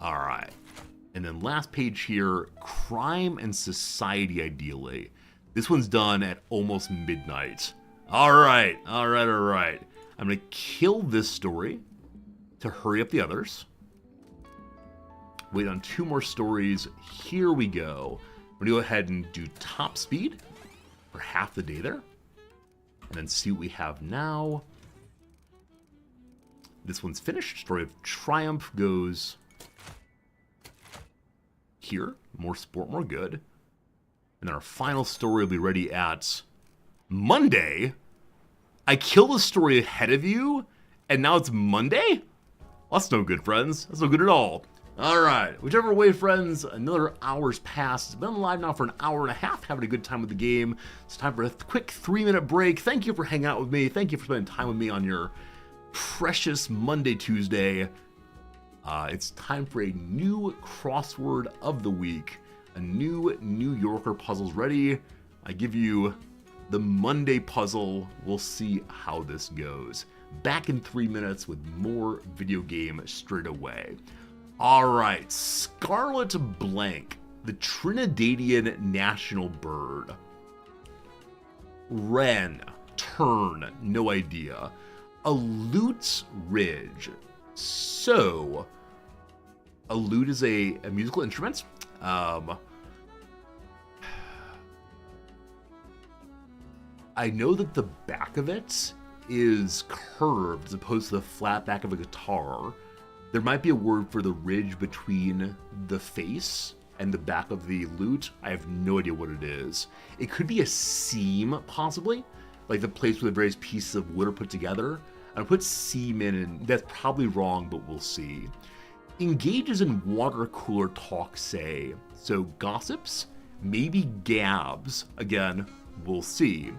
S2: Alright. And then last page here, crime and society ideally. This one's done at almost midnight. All right. I'm going to kill this story to hurry up the others. Wait on 2 more stories. Here we go. We're going to go ahead and do top speed for half the day there. And then see what we have now. This one's finished. Story of Triumph goes here. More sport, more good. And then our final story will be ready at Monday. I killed the story ahead of you, and now it's Monday? Well, that's no good, friends. That's no good at all. All right, whichever way, friends, another hour's passed. It's been live now for an hour and a half, having a good time with the game. It's time for a quick 3-minute break. Thank you for hanging out with me. Thank you for spending time with me on your precious Monday, Tuesday. It's time for a new crossword of the week. A new New Yorker puzzle's ready. I give you the Monday puzzle. We'll see how this goes. Back in 3 minutes with more video game straight away. All right, Scarlet Blank, the Trinidadian national bird. Wren, tern, no idea. A lute ridge. So, a lute is a musical instrument. I know that the back of it is curved as opposed to the flat back of a guitar. There might be a word for the ridge between the face and the back of the lute. I have no idea what it is. It could be a seam, possibly, like the place where the various pieces of wood are put together. I put seam in, and that's probably wrong, but we'll see. Engages in water cooler talk, say. So gossips, maybe gabs. Again, we'll see.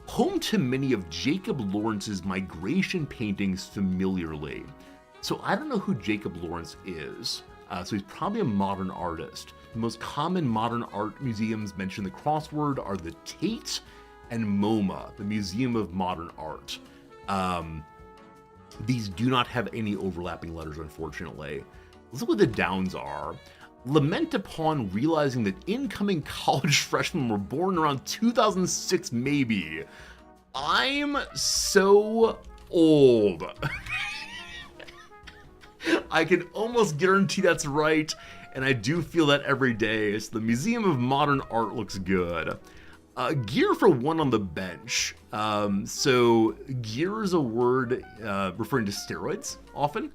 S2: Home to many of Jacob Lawrence's migration paintings familiarly. So I don't know who Jacob Lawrence is. So he's probably a modern artist. The most common modern art museums mentioned in the crossword are the Tate and MoMA, the Museum of Modern Art. These do not have any overlapping letters, unfortunately. Let's look what the downs are. Lament upon realizing that incoming college freshmen were born around 2006, maybe. I'm so old. I can almost guarantee that's right, and I do feel that every day. So the Museum of Modern Art looks good. Gear for one on the bench. So gear is a word referring to steroids, often.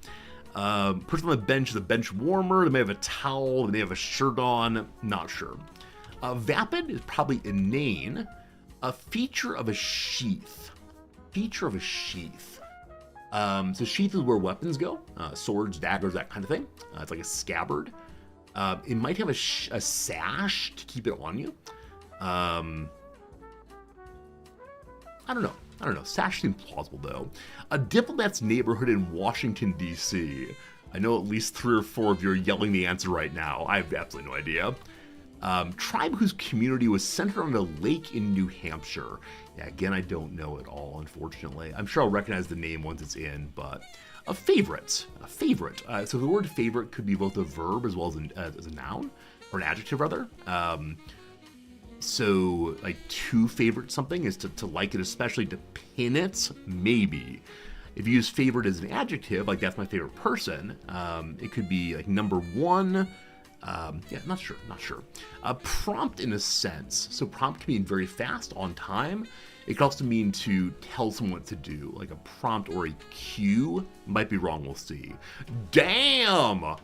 S2: Person on the bench is a bench warmer. They may have a towel. They may have a shirt on. Not sure. Vapid is probably inane. A feature of a sheath. Feature of a sheath. So sheath is where weapons go. Swords, daggers, that kind of thing. It's like a scabbard. It might have a sash to keep it on you. I don't know. Sash seems plausible, though. A diplomat's neighborhood in Washington, D.C. I know at least 3 or 4 of you are yelling the answer right now. I have absolutely no idea. Tribe whose community was centered on a lake in New Hampshire. Yeah, again, I don't know at all, unfortunately. I'm sure I'll recognize the name once it's in, but a favorite. So the word favorite could be both a verb as well as a noun, or an adjective, rather. So, like, to favorite something is to like it, especially to pin it, maybe. If you use favorite as an adjective, like that's my favorite person, it could be like number 1. Yeah, not sure. Prompt in a sense. So prompt can mean very fast, on time. It could also mean to tell someone what to do, like a prompt or a cue. Might be wrong, we'll see. Damn!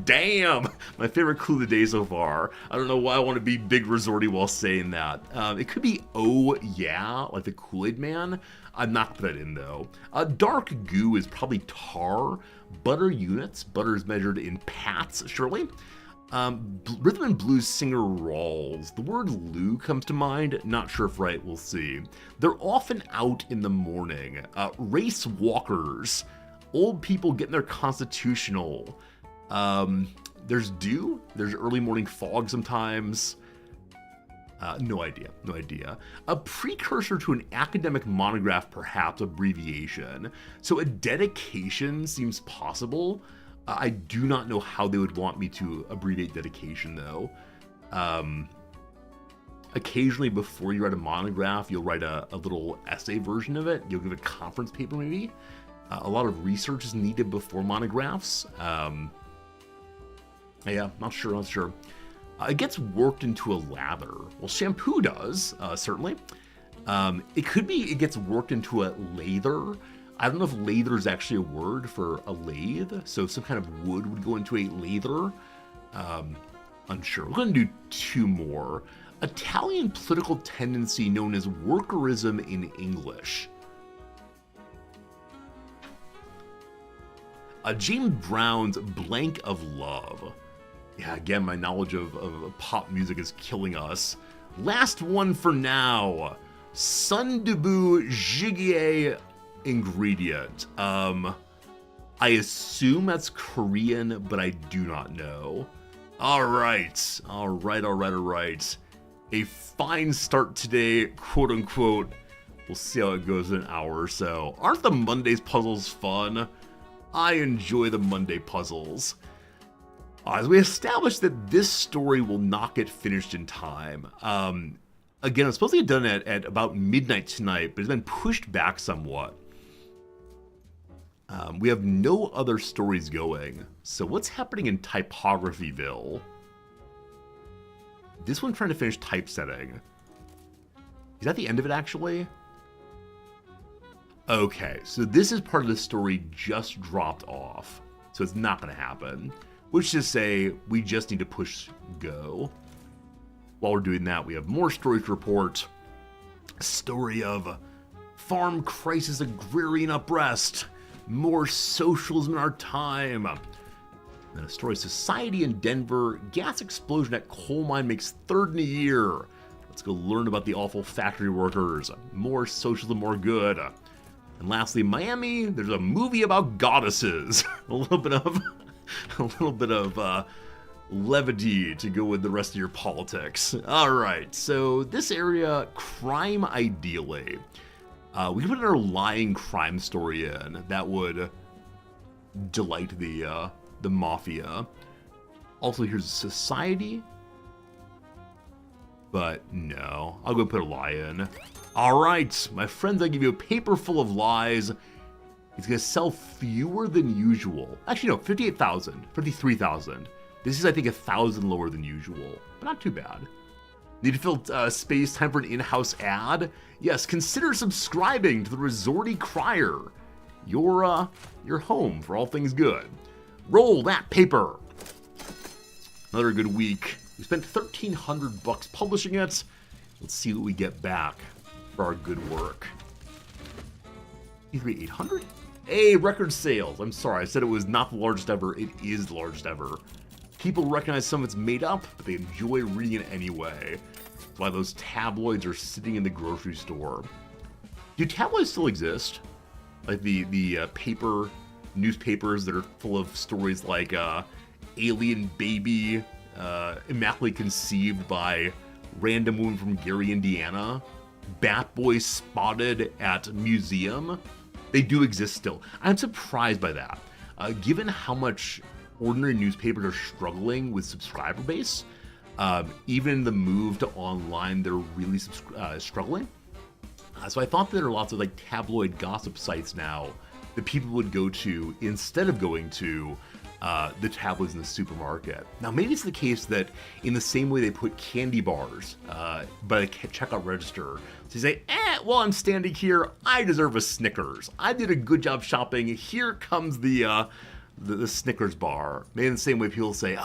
S2: Damn! My favorite clue of the day so far. I don't know why I want to be big resorty while saying that. It could be oh yeah, like the Kool-Aid Man. I'm not put that in though. Dark goo is probably tar. Butter units. Butter is measured in pats, surely. Rhythm and blues singer Rawls. The word Lou comes to mind. Not sure if right, we'll see. They're often out in the morning. Race walkers. Old people getting their constitutional. There's dew. There's early morning fog sometimes. No idea. A precursor to an academic monograph, perhaps, abbreviation. So a dedication seems possible. I do not know how they would want me to abbreviate dedication, though. Occasionally, before you write a monograph, you'll write a little essay version of it. You'll give a conference paper, maybe. A lot of research is needed before monographs. Yeah, not sure. It gets worked into a lather. Well, shampoo does, certainly. It could be it gets worked into a lather. I don't know if lather is actually a word for a lathe, so some kind of wood would go into a lather. Unsure. We're going to do two more. Italian political tendency known as workerism in English. James Brown's Blank of Love. Yeah, again, my knowledge of pop music is killing us. Last one for now. Sundubu Jjigae ingredient. I assume that's Korean, but I do not know. All right. A fine start today, quote unquote. We'll see how it goes in an hour or so. Aren't the Mondays puzzles fun? I enjoy the Monday puzzles. As we established that this story will not get finished in time. Again, it's supposed to get done at about midnight tonight, but it's been pushed back somewhat. We have no other stories going. So what's happening in Typographyville? This one's trying to finish typesetting. Is that the end of it, actually? Okay, so this is part of the story just dropped off. So it's not going to happen. Which is to say, we just need to push go. While we're doing that, we have more stories to report. A story of farm crisis, agrarian unrest, more socialism in our time. Then a story of society in Denver, gas explosion at coal mine makes third in a year. Let's go learn about the awful factory workers. More socialism, more good. And lastly, Miami, there's a movie about goddesses. a little bit of levity to go with the rest of your politics. All right, so this area, crime ideally. We can put another lying crime story in that would delight the mafia. Also, here's society. But no, I'll go put a lie in. All right, my friends, I give you a paper full of lies. It's going to sell fewer than usual. Actually, no, 58,000, 53,000. This is, I think, 1,000 lower than usual, but not too bad. Need to fill space, time for an in-house ad? Yes, consider subscribing to the Resorty Crier. Your home for all things good. Roll that paper. Another good week. We spent $1,300 publishing it. Let's see what we get back for our good work. 800? Hey, record sales. I'm sorry, I said it was not the largest ever. It is the largest ever. People recognize some of it's made up, but they enjoy reading it anyway. That's why those tabloids are sitting in the grocery store. Do tabloids still exist? Like the paper newspapers that are full of stories like alien baby immaculately conceived by random woman from Gary, Indiana, Bat Boy spotted at museum. They do exist still. I'm surprised by that. Given how much ordinary newspapers are struggling with subscriber base, even the move to online, they're really struggling. So I thought there are lots of like tabloid gossip sites now that people would go to instead of going to the tabloids in the supermarket. Now, maybe it's the case that in the same way they put candy bars by the checkout register, to say, well, I'm standing here, I deserve a Snickers. I did a good job shopping. Here comes the Snickers bar. Maybe in the same way people say,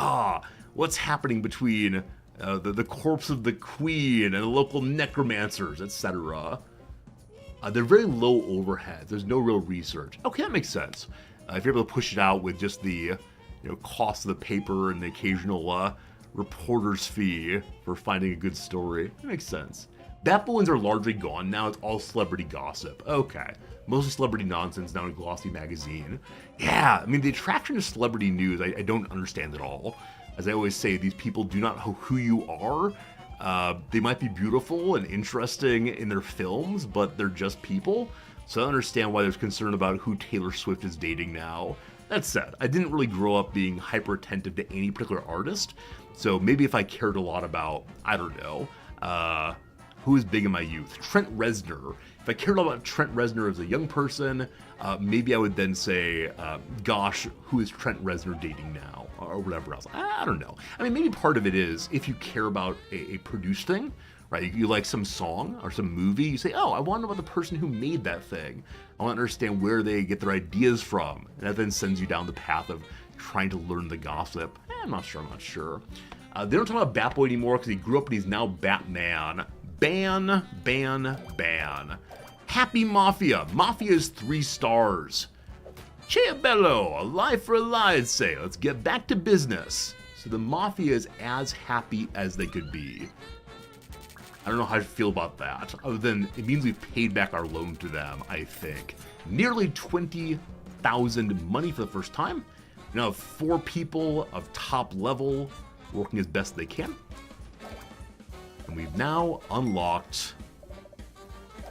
S2: what's happening between the corpse of the queen and the local necromancers, etc. They're very low overhead. There's no real research. Okay, that makes sense. If you're able to push it out with just the cost of the paper and the occasional reporter's fee for finding a good story, it makes sense. Bat balloons are largely gone now. It's all celebrity gossip. Okay. Mostly celebrity nonsense now in a glossy magazine. Yeah, I mean, the attraction to celebrity news, I don't understand at all. As I always say, these people do not know who you are. They might be beautiful and interesting in their films, but they're just people. So I don't understand why there's concern about who Taylor Swift is dating now. That said, I didn't really grow up being hyper attentive to any particular artist. So maybe if I cared a lot about, I don't know, who was big in my youth? Trent Reznor. If I cared a lot about Trent Reznor as a young person, maybe I would then say, gosh, who is Trent Reznor dating now? Or whatever else. I don't know. I mean, maybe part of it is if you care about a produced thing, right? You like some song or some movie, you say, oh, I want to know about the person who made that thing. I want to understand where they get their ideas from. And that then sends you down the path of trying to learn the gossip. I'm not sure. They don't talk about Batboy anymore because he grew up and he's now Batman. Ban. Happy Mafia. Mafia is 3 stars. Che bello, a lie for a lie, say. Let's get back to business. So the Mafia is as happy as they could be. I don't know how I feel about that, other than it means we've paid back our loan to them, I think. Nearly 20,000 money for the first time. We now have 4 people of top level working as best they can. And we've now unlocked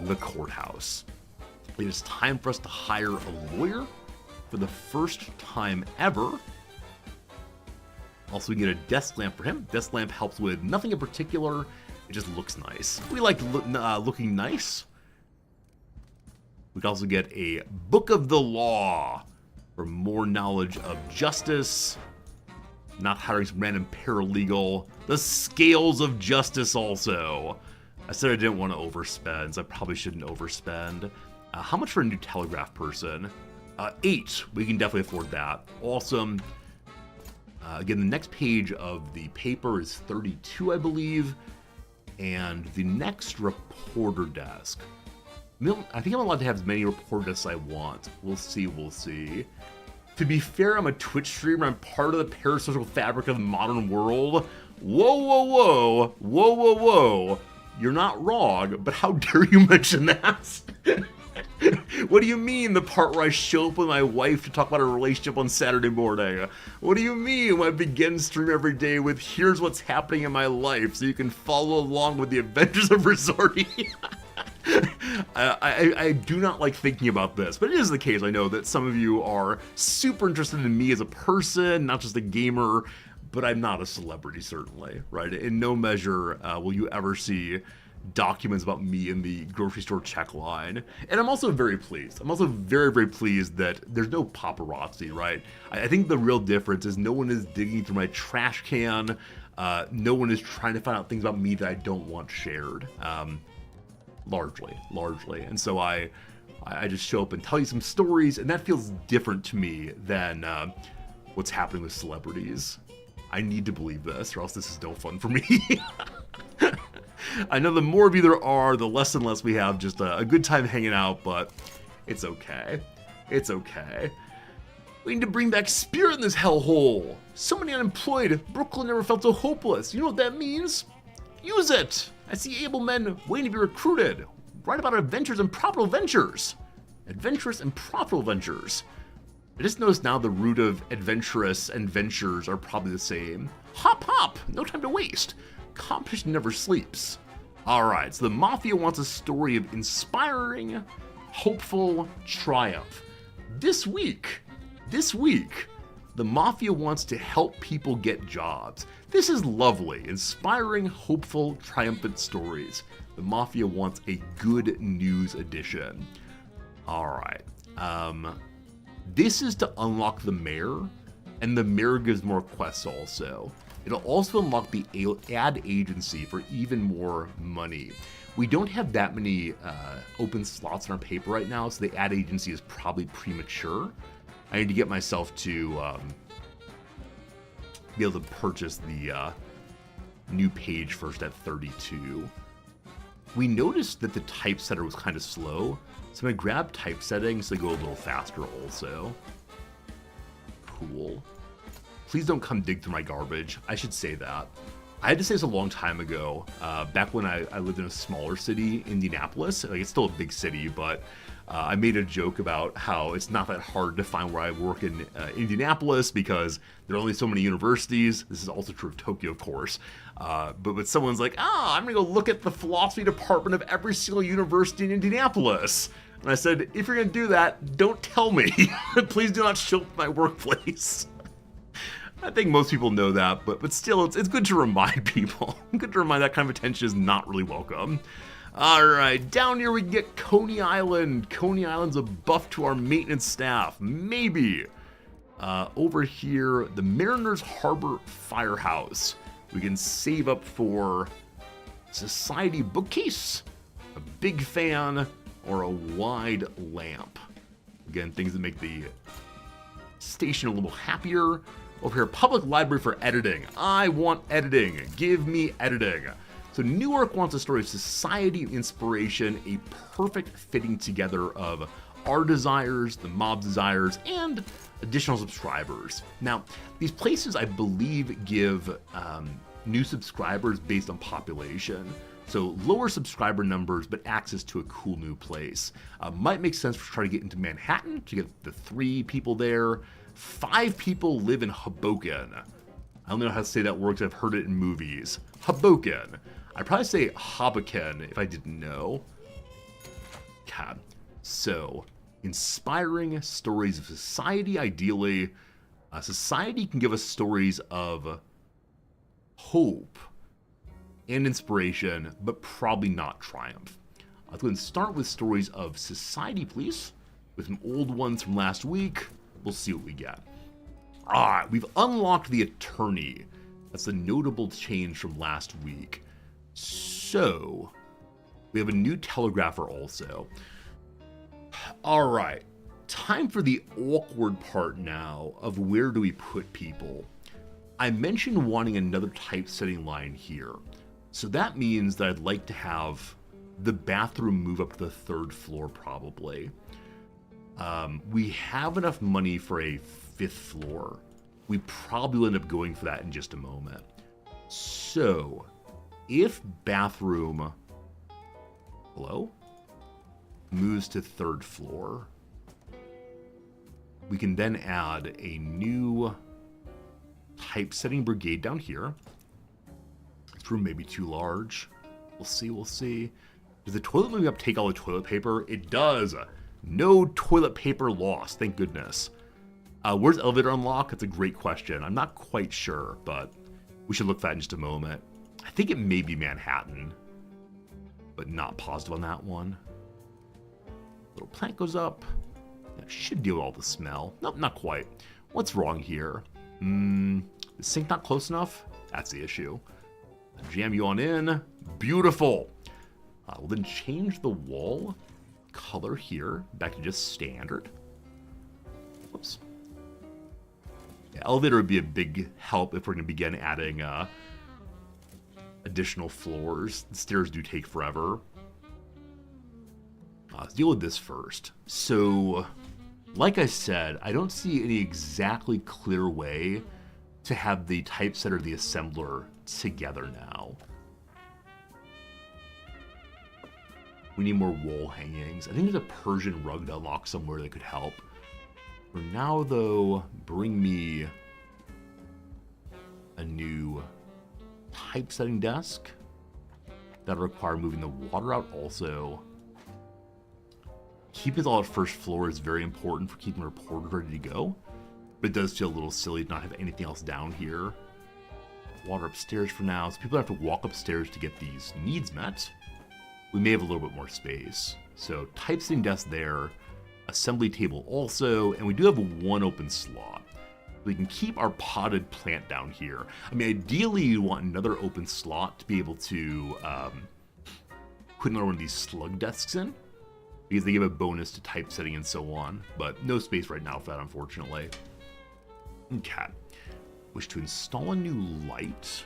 S2: the courthouse. It is time for us to hire a lawyer for the first time ever. Also, we can get a desk lamp for him. Desk lamp helps with nothing in particular. It just looks nice. We like looking nice. We can also get a Book of the Law for more knowledge of justice. Not hiring some random paralegal. The Scales of Justice also. I said I didn't want to overspend, so I probably shouldn't overspend. How much for a new telegraph person? 8. We can definitely afford that. Awesome. Again, the next page of the paper is 32, I believe. And the next reporter desk. I think I'm allowed to have as many reporter desks as I want. We'll see. To be fair, I'm a Twitch streamer. I'm part of the parasocial fabric of the modern world. Whoa. You're not wrong, but how dare you mention that? What do you mean, the part where I show up with my wife to talk about our relationship on Saturday morning? What do you mean when I begin stream every day with here's what's happening in my life so you can follow along with the adventures of Resorty? I do not like thinking about this, but it is the case. I know that some of you are super interested in me as a person, not just a gamer, but I'm not a celebrity, certainly, right? In no measure will you ever see documents about me in the grocery store check line. And I'm also very pleased. I'm also very, very pleased that there's no paparazzi, right? I think the real difference is no one is digging through my trash can. No one is trying to find out things about me that I don't want shared. Largely. And so I just show up and tell you some stories, and that feels different to me than what's happening with celebrities. I need to believe this, or else this is no fun for me. I know the more of you there are, the less and less we have just a good time hanging out, but it's okay. We need to bring back spirit in this hellhole. So many unemployed. Brooklyn never felt so hopeless. You know what that means? Use it. I see able men waiting to be recruited. Write about adventures and profitable ventures. Adventurous and profitable ventures. I just noticed now the root of adventurous and ventures are probably the same. Hop, no time to waste. Competition never sleeps. Alright, so the Mafia wants a story of inspiring, hopeful triumph. This week, the Mafia wants to help people get jobs. This is lovely, inspiring, hopeful, triumphant stories. The Mafia wants a good news edition. Alright, this is to unlock the mayor, and the mayor gives more quests also. It'll also unlock the ad agency for even more money. We don't have that many open slots in our paper right now, so the ad agency is probably premature. I need to get myself to be able to purchase the new page first at 32. We noticed that the typesetter was kind of slow, so I'm going to grab typesetting so they go a little faster also. Cool. Please don't come dig through my garbage. I should say that. I had to say this a long time ago, back when I lived in a smaller city, Indianapolis. Like, it's still a big city, but I made a joke about how it's not that hard to find where I work in Indianapolis because there are only so many universities. This is also true of Tokyo, of course. But someone's like, I'm going to go look at the philosophy department of every single university in Indianapolis. And I said, if you're going to do that, don't tell me. Please do not show up my workplace. I think most people know that, but still, it's good to remind people. Good to remind that kind of attention is not really welcome. Alright, down here we can get Coney Island. Coney Island's a buff to our maintenance staff. Maybe. Over here, the Mariners Harbor Firehouse. We can save up for society bookcase, a big fan, or a wide lamp. Again, things that make the station a little happier. Over here, public library for editing. I want editing. Give me editing. So Newark wants a story of society and inspiration, a perfect fitting together of our desires, the mob's desires, and additional subscribers. Now, these places, I believe, give new subscribers based on population. So lower subscriber numbers, but access to a cool new place. Might make sense for trying to get into Manhattan, to get the 3 people there. 5 people live in Hoboken. I don't know how to say that word because I've heard it in movies. Hoboken. I'd probably say Hoboken if I didn't know. God. So, inspiring stories of society, ideally. Society can give us stories of hope and inspiration, but probably not triumph. Let's go and start with stories of society, please. With some old ones from last week. We'll see what we get. Alright, we've unlocked the attorney. That's a notable change from last week. So, we have a new telegrapher also. Alright, time for the awkward part now of where do we put people. I mentioned wanting another typesetting line here. So that means that I'd like to have the bathroom move up to the 3rd floor probably. We have enough money for a 5th floor. We probably will end up going for that in just a moment. So, if bathroom, hello, moves to 3rd floor, we can then add a new typesetting brigade down here. This room may be too large. We'll see. Does the toilet moving up take all the toilet paper? It does. No toilet paper lost, thank goodness. Where's elevator unlock? That's a great question. I'm not quite sure, but we should look at that in just a moment. I think it may be Manhattan, but not positive on that one. Little plant goes up. That should deal with all the smell. Nope, not quite. What's wrong here? The sink not close enough? That's the issue. Jam you on in. Beautiful. We'll then change the wall color here back to just standard. Whoops. Yeah, elevator would be a big help if we're going to begin adding additional floors. The stairs do take forever. Let's deal with this first. So, like I said, I don't see any exactly clear way to have the typesetter, the assembler together now. We need more wall hangings. I think there's a Persian rug to unlock somewhere that could help. For now, though, bring me a new typesetting desk. That'll require moving the water out also. Keeping it all at 1st floor is very important for keeping reporters ready to go. But it does feel a little silly to not have anything else down here. Water upstairs for now, so people don't have to walk upstairs to get these needs met. We may have a little bit more space. So typesetting desk there, assembly table also, and we do have 1 open slot. We can keep our potted plant down here. I mean, ideally you want another open slot to be able to put another one of these slug desks in, because they give a bonus to typesetting and so on, but no space right now for that, unfortunately. Okay. Wish to install a new light.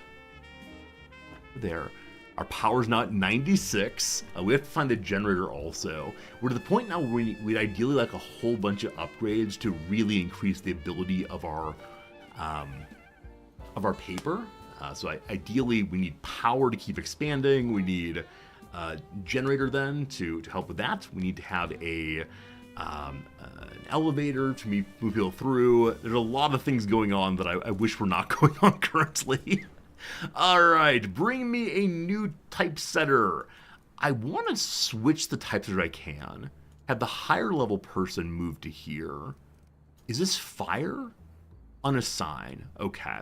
S2: There. Our power's not at 96. We have to find the generator also. We're to the point now where we'd ideally like a whole bunch of upgrades to really increase the ability of our paper. So ideally, we need power to keep expanding. We need a generator then to help with that. We need to have an elevator to move people through. There's a lot of things going on that I wish were not going on currently. Alright, bring me a new typesetter. I want to switch the typesetter I can. Have the higher level person move to here. Is this fire? Unassign. Okay.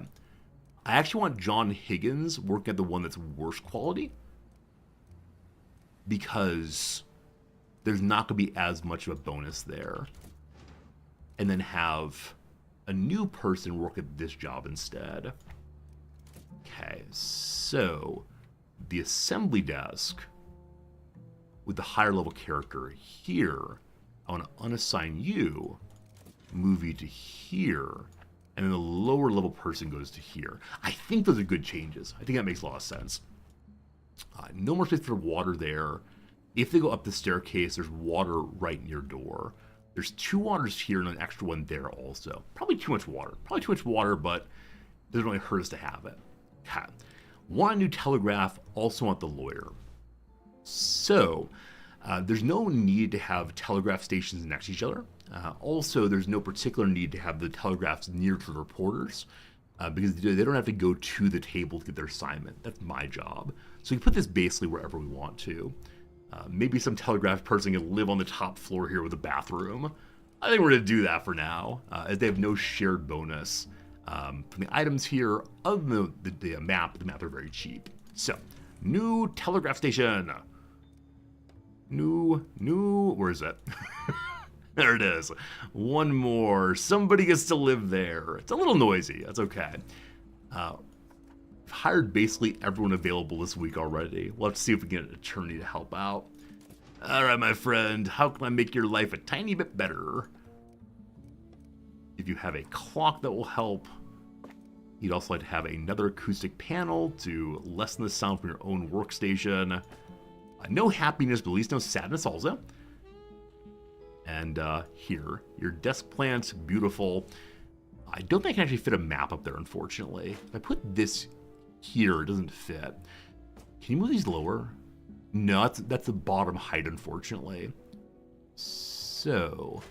S2: I actually want John Higgins working at the one that's worse quality, because there's not going to be as much of a bonus there. And then have a new person work at this job instead. Okay, so the assembly desk with the higher level character here, I want to unassign you, move you to here, and then the lower level person goes to here. I think those are good changes. I think that makes a lot of sense. No more space for water there. If they go up the staircase, there's water right near your door. There's 2 waters here and an extra one there also. Probably too much water. But it doesn't really hurt us to have it. Okay. Want a new telegraph, also want the lawyer. So, there's no need to have telegraph stations next to each other. Also, there's no particular need to have the telegraphs near to the reporters because they don't have to go to the table to get their assignment. That's my job. So we put this basically wherever we want to. Maybe some telegraph person can live on the top floor here with a bathroom. I think we're going to do that for now, as they have no shared bonus from the items here. Other than the map are very cheap. So, new telegraph station. Where is it? There it is. One more. Somebody gets to live there. It's a little noisy. That's okay. I've hired basically everyone available this week already. We'll have to see if we can get an attorney to help out. All right, my friend. How can I make your life a tiny bit better? If you have a clock that will help. You'd also like to have another acoustic panel to lessen the sound from your own workstation. No happiness, but at least no sadness also. And here, your desk plant's beautiful. I don't think I can actually fit a map up there, unfortunately. If I put this here, it doesn't fit. Can you move these lower? No, that's the bottom height, unfortunately. So,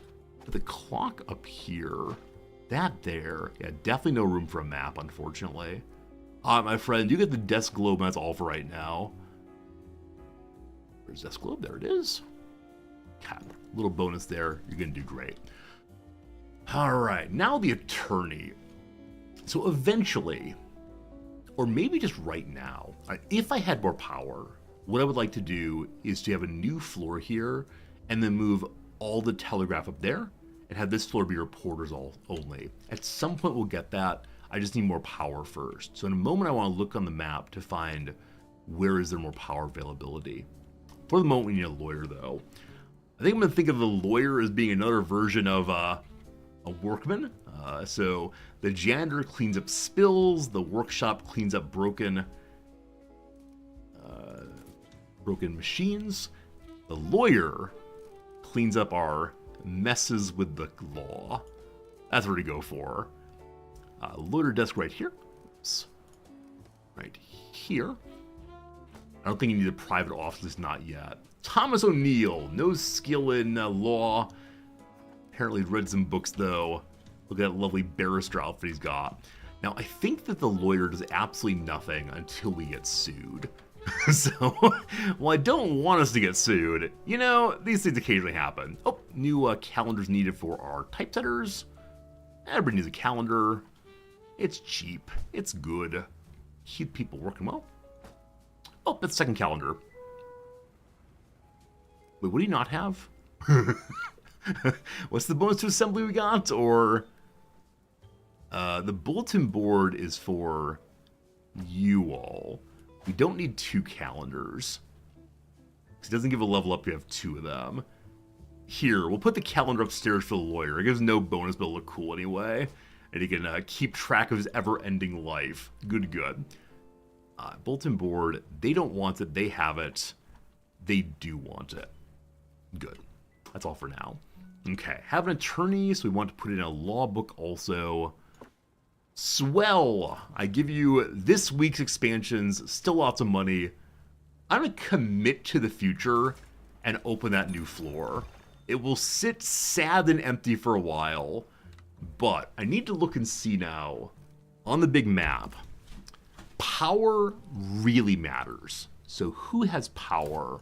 S2: put the clock up here. That there. Yeah, definitely no room for a map, unfortunately. My friend, you get the desk globe, and that's all for right now. Where's desk globe? There it is. Okay, little bonus there. You're going to do great. All right, now the attorney. So eventually, or maybe just right now, if I had more power, what I would like to do is to have a new floor here and then move all the telegraph up there and have this floor be reporters only. At some point we'll get that. I just need more power first. So in a moment I want to look on the map to find where is there more power availability. For the moment we need a lawyer though. I think I'm going to think of the lawyer as being another version of a workman. So the janitor cleans up spills, the workshop cleans up broken machines. The lawyer cleans up our messes with the law. That's what we go for. Lawyer desk right here. Oops. Right here. I don't think you need a private office, not yet. Thomas O'Neill, no skill in law. Apparently read some books though. Look at that lovely barrister outfit he's got. Now I think that the lawyer does absolutely nothing until we get sued. So, well, I don't want us to get sued. You know, these things occasionally happen. Oh, new calendars needed for our typesetters. Everybody needs a calendar. It's cheap. It's good. Keep people working well. Oh, that's the second calendar. Wait, what do you not have? What's the bonus to assembly we got? Or the bulletin board is for you all. We don't need 2 calendars. It doesn't give a level up, we have 2 of them. Here, we'll put the calendar upstairs for the lawyer. It gives no bonus, but it'll look cool anyway. And he can keep track of his ever-ending life. Good. Bulletin board, they don't want it, they have it. They do want it. Good. That's all for now. Okay, have an attorney, so we want to put in a law book also. Swell! I give you this week's expansions, still lots of money. I'm going to commit to the future and open that new floor. It will sit sad and empty for a while, but I need to look and see now on the big map. Power really matters. So who has power?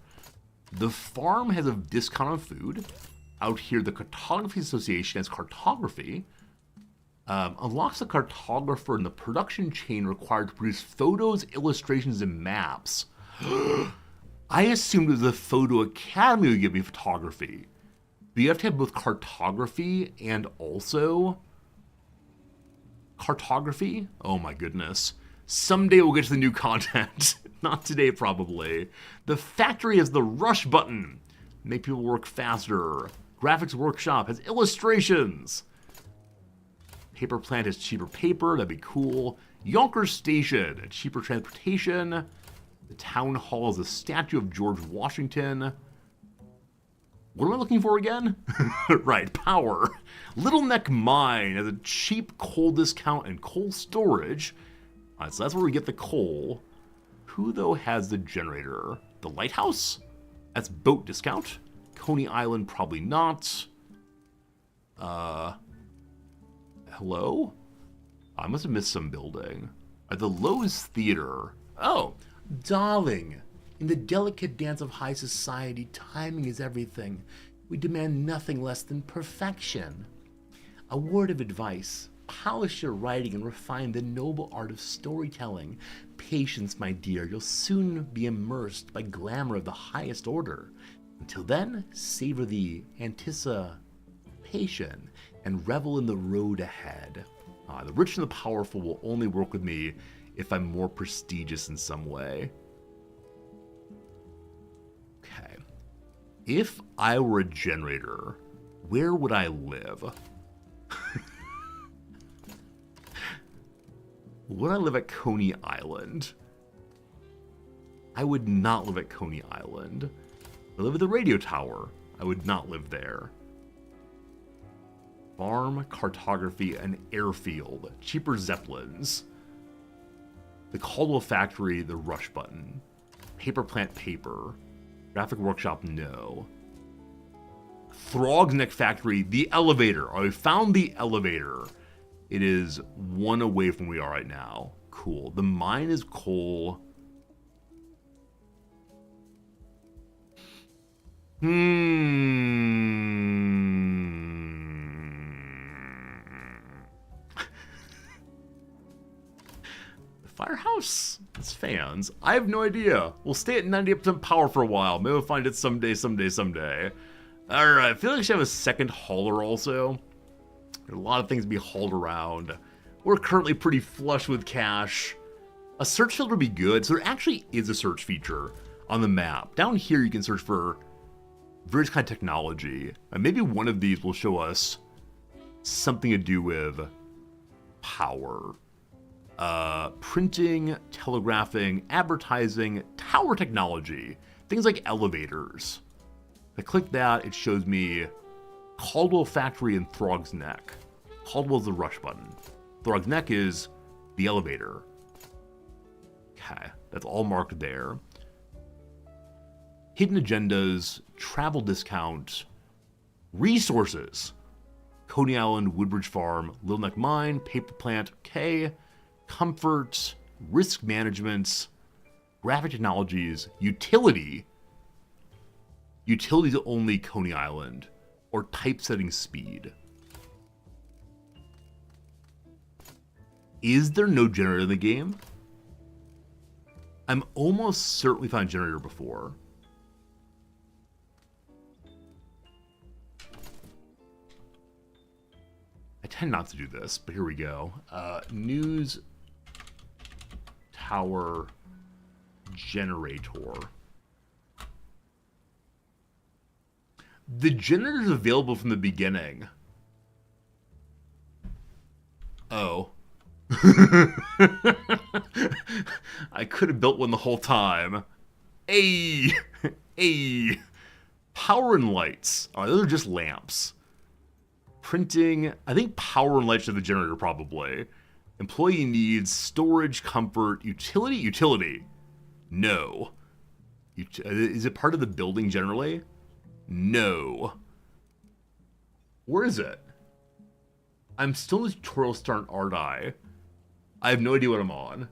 S2: The farm has a discount on food. Out here, the Cartography Association has cartography. Unlocks a cartographer in the production chain required to produce photos, illustrations, and maps. I assumed that the Photo Academy would give me photography. But you have to have both cartography and also cartography? Oh my goodness. Someday we'll get to the new content. Not today, probably. The factory has the rush button. Make people work faster. Graphics Workshop has illustrations. Paper plant has cheaper paper. That'd be cool. Yonkers Station, cheaper transportation. The town hall is a statue of George Washington. What am I looking for again? Right, power. Little Neck Mine has a cheap coal discount and coal storage. Alright, so that's where we get the coal. Who, though, has the generator? The lighthouse? That's boat discount. Coney Island, probably not. Hello? I must have missed some building. At the Lowe's Theater. Oh, darling. In the delicate dance of high society, timing is everything. We demand nothing less than perfection. A word of advice. Polish your writing and refine the noble art of storytelling. Patience, my dear. You'll soon be immersed by glamour of the highest order. Until then, savor the anticipation and revel in the road ahead. The rich and the powerful will only work with me if I'm more prestigious in some way. Okay. If I were a generator, where would I live? Would I live at Coney Island? I would not live at Coney Island. I live at the radio tower. I would not live there. Farm, cartography, and airfield. Cheaper Zeppelins. The Caldwell Factory, the rush button. Paper plant, paper. Graphic Workshop, no. Throg's Neck Factory, the elevator. I found the elevator. It is one away from where we are right now. Cool. The mine is coal. The firehouse? It's fans. I have no idea. We'll stay at 98% power for a while. Maybe we'll find it someday. Alright, I feel like I should have a second hauler also. There's a lot of things to be hauled around. We're currently pretty flush with cash. A search filter would be good. So there actually is a search feature on the map. Down here you can search for various kind of technology. And maybe one of these will show us something to do with power. Printing, telegraphing, advertising, tower technology. Things like elevators. If I click that, it shows me Caldwell Factory and Throg's Neck. Caldwell's the rush button. Throg's Neck is the elevator. Okay, that's all marked there. Hidden agendas, travel discount, resources. Coney Island, Woodbridge Farm, Little Neck Mine, Paper Plant, okay. Comfort, risk management, graphic technologies, utility. Utilities only Coney Island. Or typesetting speed. Is there no generator in the game? I'm almost certainly found a generator before. I tend not to do this, but here we go. News tower generator. The generator is available from the beginning. Oh. I could have built one the whole time. Hey! Hey! Power and lights. Oh, those are just lamps. Printing. I think power and lights are the generator, probably. Employee needs, storage, comfort, utility? Utility. No. Is it part of the building generally? No. Where is it? I'm still in the tutorial start, aren't I? I have no idea what I'm on.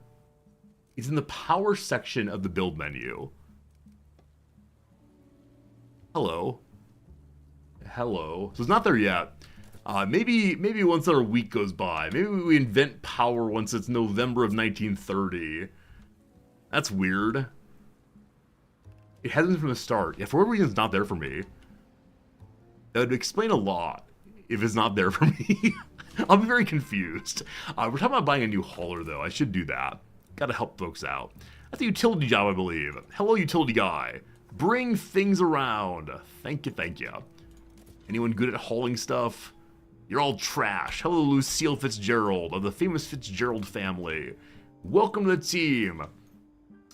S2: It's in the power section of the build menu. Hello. Hello. So it's not there yet. Maybe once another week goes by. Maybe we invent power once it's November of 1930. That's weird. It hasn't been from the start. Yeah, for whatever reason, it's not there for me. That would explain a lot if it's not there for me. I'll be very confused. We're talking about buying a new hauler, though. I should do that. Gotta help folks out. That's a utility job, I believe. Hello, utility guy. Bring things around. Thank you, thank you. Anyone good at hauling stuff? You're all trash. Hello, Lucille Fitzgerald of the famous Fitzgerald family. Welcome to the team.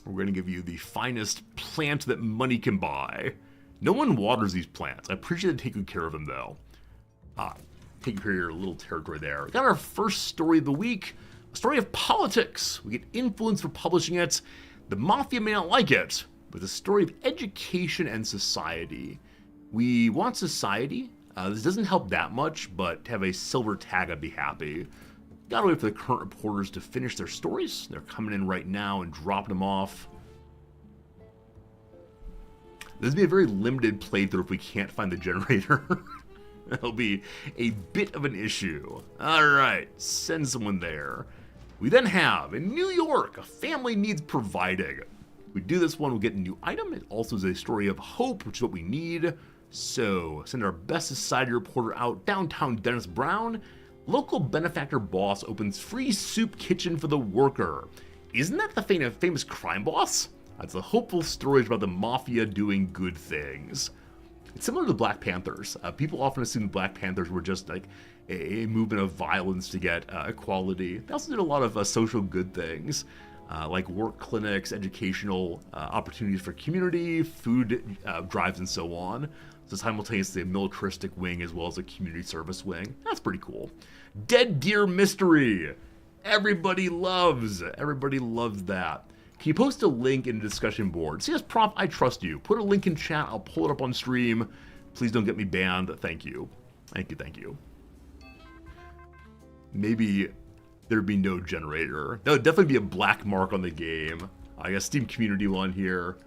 S2: We're going to give you the finest plant that money can buy. No one waters these plants. I appreciate they take good care of them, though. Taking care of your little territory there. We got our first story of the week. A story of politics. We get influence for publishing it. The Mafia may not like it, but it's a story of education and society. We want society. This doesn't help that much, but to have a silver tag, I'd be happy. Gotta wait for the current reporters to finish their stories. They're coming in right now and dropping them off. This will be a very limited playthrough if we can't find the generator. That'll be a bit of an issue. Alright, send someone there. We then have, in New York, a family needs providing. We do this one, we'll get a new item. It also is a story of hope, which is what we need. So, send our best society reporter out downtown Dennis Brown. Local benefactor boss opens free soup kitchen for the worker. Isn't that the famous crime boss? That's a hopeful story about the mafia doing good things. It's similar to Black Panthers. People often assume Black Panthers were just like a movement of violence to get equality. They also did a lot of social good things. Like work clinics, educational opportunities for community, food drives, and so on. So simultaneously a militaristic wing as well as a community service wing. That's pretty cool. Dead Deer Mystery. Everybody loves that. Can you post a link in the discussion board? CS Prof, I trust you. Put a link in chat. I'll pull it up on stream. Please don't get me banned. Thank you. Thank you. Maybe there'd be no generator. That would definitely be a black mark on the game. I got Steam community one here.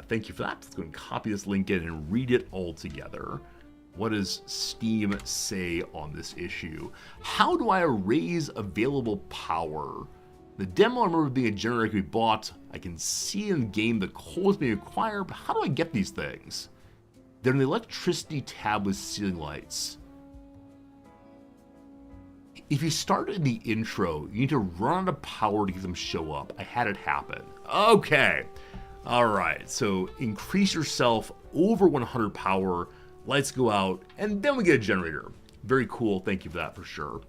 S2: Thank you for that. Let's go and copy this link in and read it all together. What does Steam say on this issue? How do I erase available power? The demo, I remember being a generator could be bought. I can see in the game the coals being acquired, but how do I get these things? They're in the electricity tab with ceiling lights. If you start in the intro, you need to run out of power to get them show up. I had it happen. Okay. Alright, so increase yourself over 100 power, lights go out, and then we get a generator. Very cool, thank you for that for sure.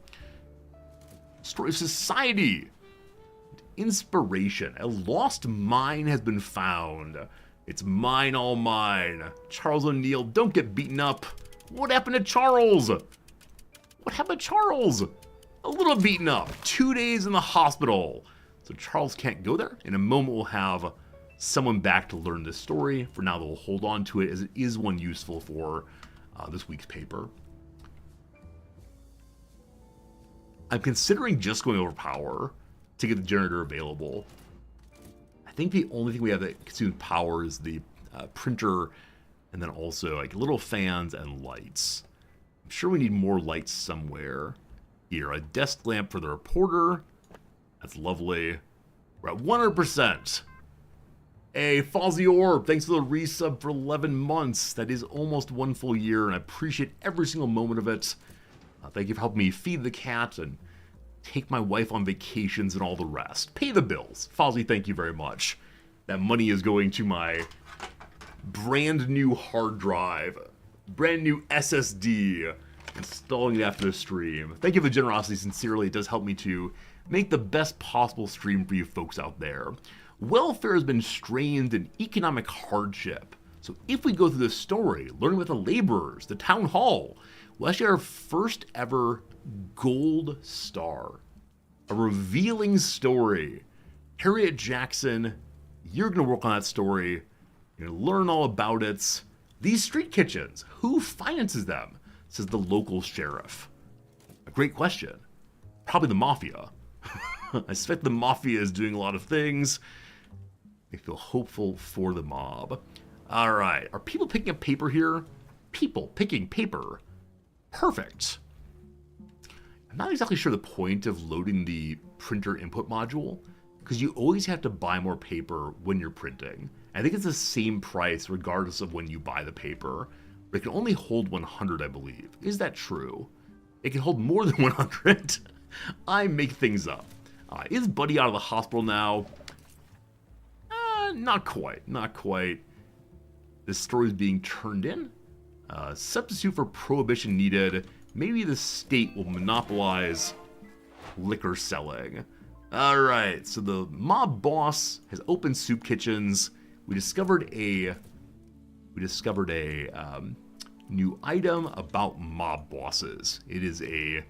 S2: Story of society. Inspiration. A lost mine has been found. It's mine, all mine. Charles O'Neill, don't get beaten up. What happened to Charles? A little beaten up. 2 days in the hospital. So Charles can't go there. In a moment we'll have someone back to learn this story. For now, they'll hold on to it as it is one useful for this week's paper. I'm considering just going over power to get the generator available. I think the only thing we have that consumes power is the printer, and then also like little fans and lights. I'm sure we need more lights somewhere. Here, a desk lamp for the reporter. That's lovely. We're at 100%. Hey, Fozzie Orb, thanks for the resub for 11 months. That is almost 1 full year, and I appreciate every single moment of it. Thank you for helping me feed the cat and take my wife on vacations and all the rest. Pay the bills. Fozzie, thank you very much. That money is going to my brand new hard drive, brand new SSD, installing it after the stream. Thank you for the generosity, sincerely. It does help me to make the best possible stream for you folks out there. Welfare has been strained in economic hardship. So if we go through this story, learning with the laborers, the town hall, we'll actually have our first ever gold star. A revealing story. Harriet Jackson, you're going to work on that story. You're going to learn all about it. These street kitchens, who finances them? Says the local sheriff. A great question. Probably the mafia. I suspect the mafia is doing a lot of things. They feel hopeful for the mob. Alright, are people picking up paper here? People picking paper. Perfect. I'm not exactly sure the point of loading the printer input module, because you always have to buy more paper when you're printing. I think it's the same price regardless of when you buy the paper. But it can only hold 100, I believe. Is that true? It can hold more than 100? I make things up. Is Buddy out of the hospital now? Not quite. Not quite. This story is being turned in. Substitute for prohibition needed. Maybe the state will monopolize liquor selling. Alright, so the mob boss has opened soup kitchens. We discovered a new item about mob bosses. It is a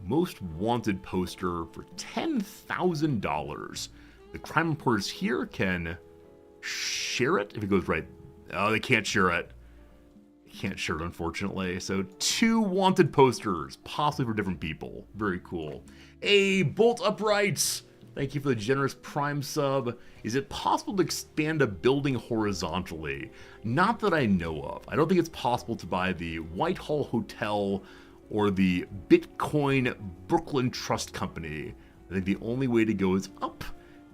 S2: most wanted poster for $10,000. The crime reporters here can share it if it goes right. Oh, they can't share it. Can't share it, unfortunately. So 2 wanted posters, possibly for different people. Very cool. A Bolt Uprights. Thank you for the generous Prime sub. Is it possible to expand a building horizontally? Not that I know of. I don't think it's possible to buy the Whitehall Hotel or the Bitcoin Brooklyn Trust Company. I think the only way to go is up.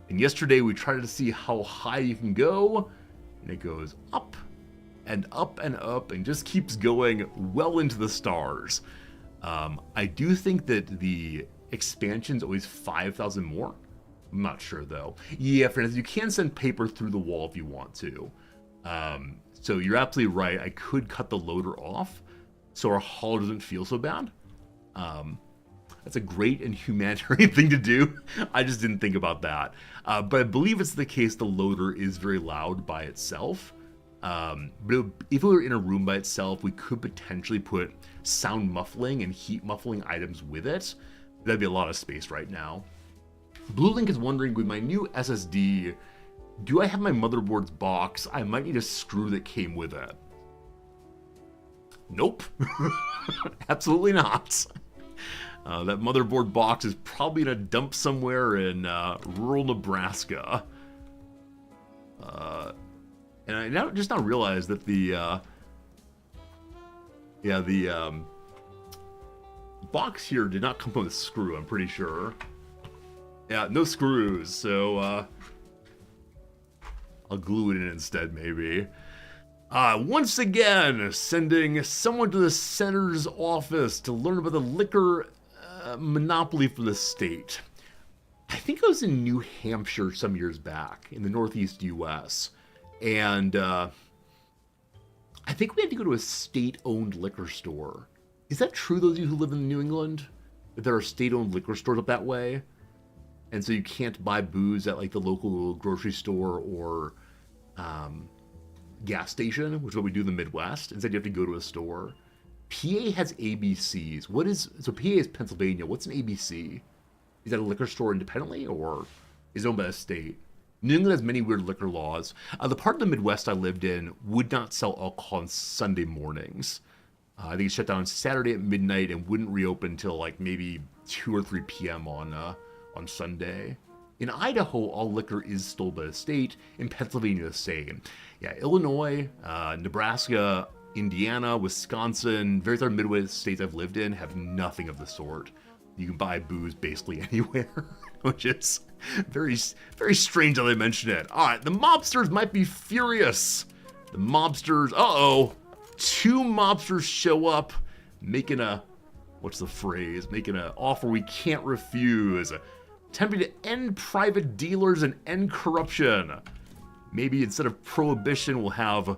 S2: And yesterday we tried to see how high you can go, and it goes up and up and up and just keeps going well into the stars. I do think that the expansion's always 5,000 more. I'm not sure though. Yeah, friends, you can send paper through the wall if you want to. So you're absolutely right. I could cut the loader off so our haul doesn't feel so bad. That's a great and humanitarian thing to do. I just didn't think about that. But I believe it's the case the loader is very loud by itself. But if it were in a room by itself, we could potentially put sound muffling and heat muffling items with it. That'd be a lot of space right now. Blue Link is wondering, with my new SSD, do I have my motherboard's box? I might need a screw that came with it. Nope. Absolutely not. That motherboard box is probably in a dump somewhere in rural Nebraska. And I just now realized that the box here did not come with a screw, I'm pretty sure. Yeah, no screws, so I'll glue it in instead, maybe. Once again, sending someone to the senator's office to learn about the liquor monopoly for the state. I think I was in New Hampshire some years back in the Northeast US, and I think we had to go to a state-owned liquor store. Is that true, those of you who live in New England? That there are state-owned liquor stores up that way? And so you can't buy booze at like the local grocery store or gas station, which is what we do in the Midwest. Instead, you have to go to a store. PA has ABCs. So PA is Pennsylvania. What's an ABC? Is that a liquor store independently, or is it owned by the state? New England has many weird liquor laws. The part of the Midwest I lived in would not sell alcohol on Sunday mornings. I think it shut down Saturday at midnight and wouldn't reopen until like maybe 2 or 3 p.m. on Sunday. In Idaho, all liquor is sold by the state. In Pennsylvania, the same. Yeah, Illinois, Nebraska, Indiana, Wisconsin, various other Midwest states I've lived in have nothing of the sort. You can buy booze basically anywhere, which is very, very strange how they mention it. All right, the mobsters might be furious. The mobsters, 2 mobsters show up, making a, making an offer we can't refuse. Attempting to end private dealers and end corruption. Maybe instead of prohibition, we'll have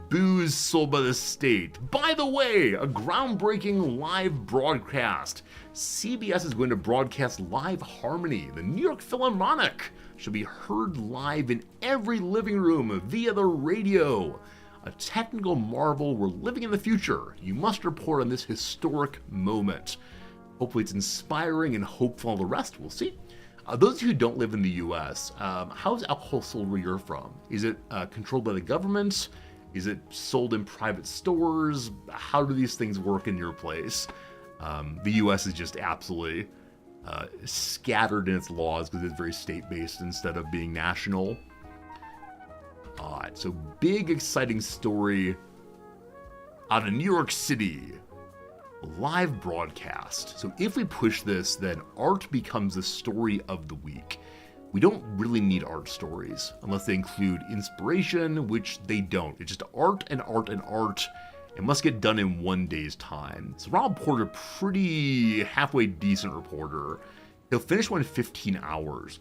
S2: booze sold by the state. By the way, a groundbreaking live broadcast. CBS is going to broadcast Live Harmony. The New York Philharmonic shall be heard live in every living room via the radio. A technical marvel. We're living in the future. You must report on this historic moment. Hopefully it's inspiring and hopeful. All the rest, we'll see. Those of you who don't live in the U.S., how is alcohol sold where you're from? Is it controlled by the government? Is it sold in private stores? How do these things work in your place? The U.S. is just absolutely scattered in its laws because it's very state-based instead of being national. Alright, so big exciting story out of New York City. Live broadcast. So if we push this, then art becomes the story of the week. We don't really need art stories unless they include inspiration, which they don't. It's just art and art and art. It must get done in one day's time. So Rob Porter, pretty halfway decent reporter. He'll finish one in 15 hours.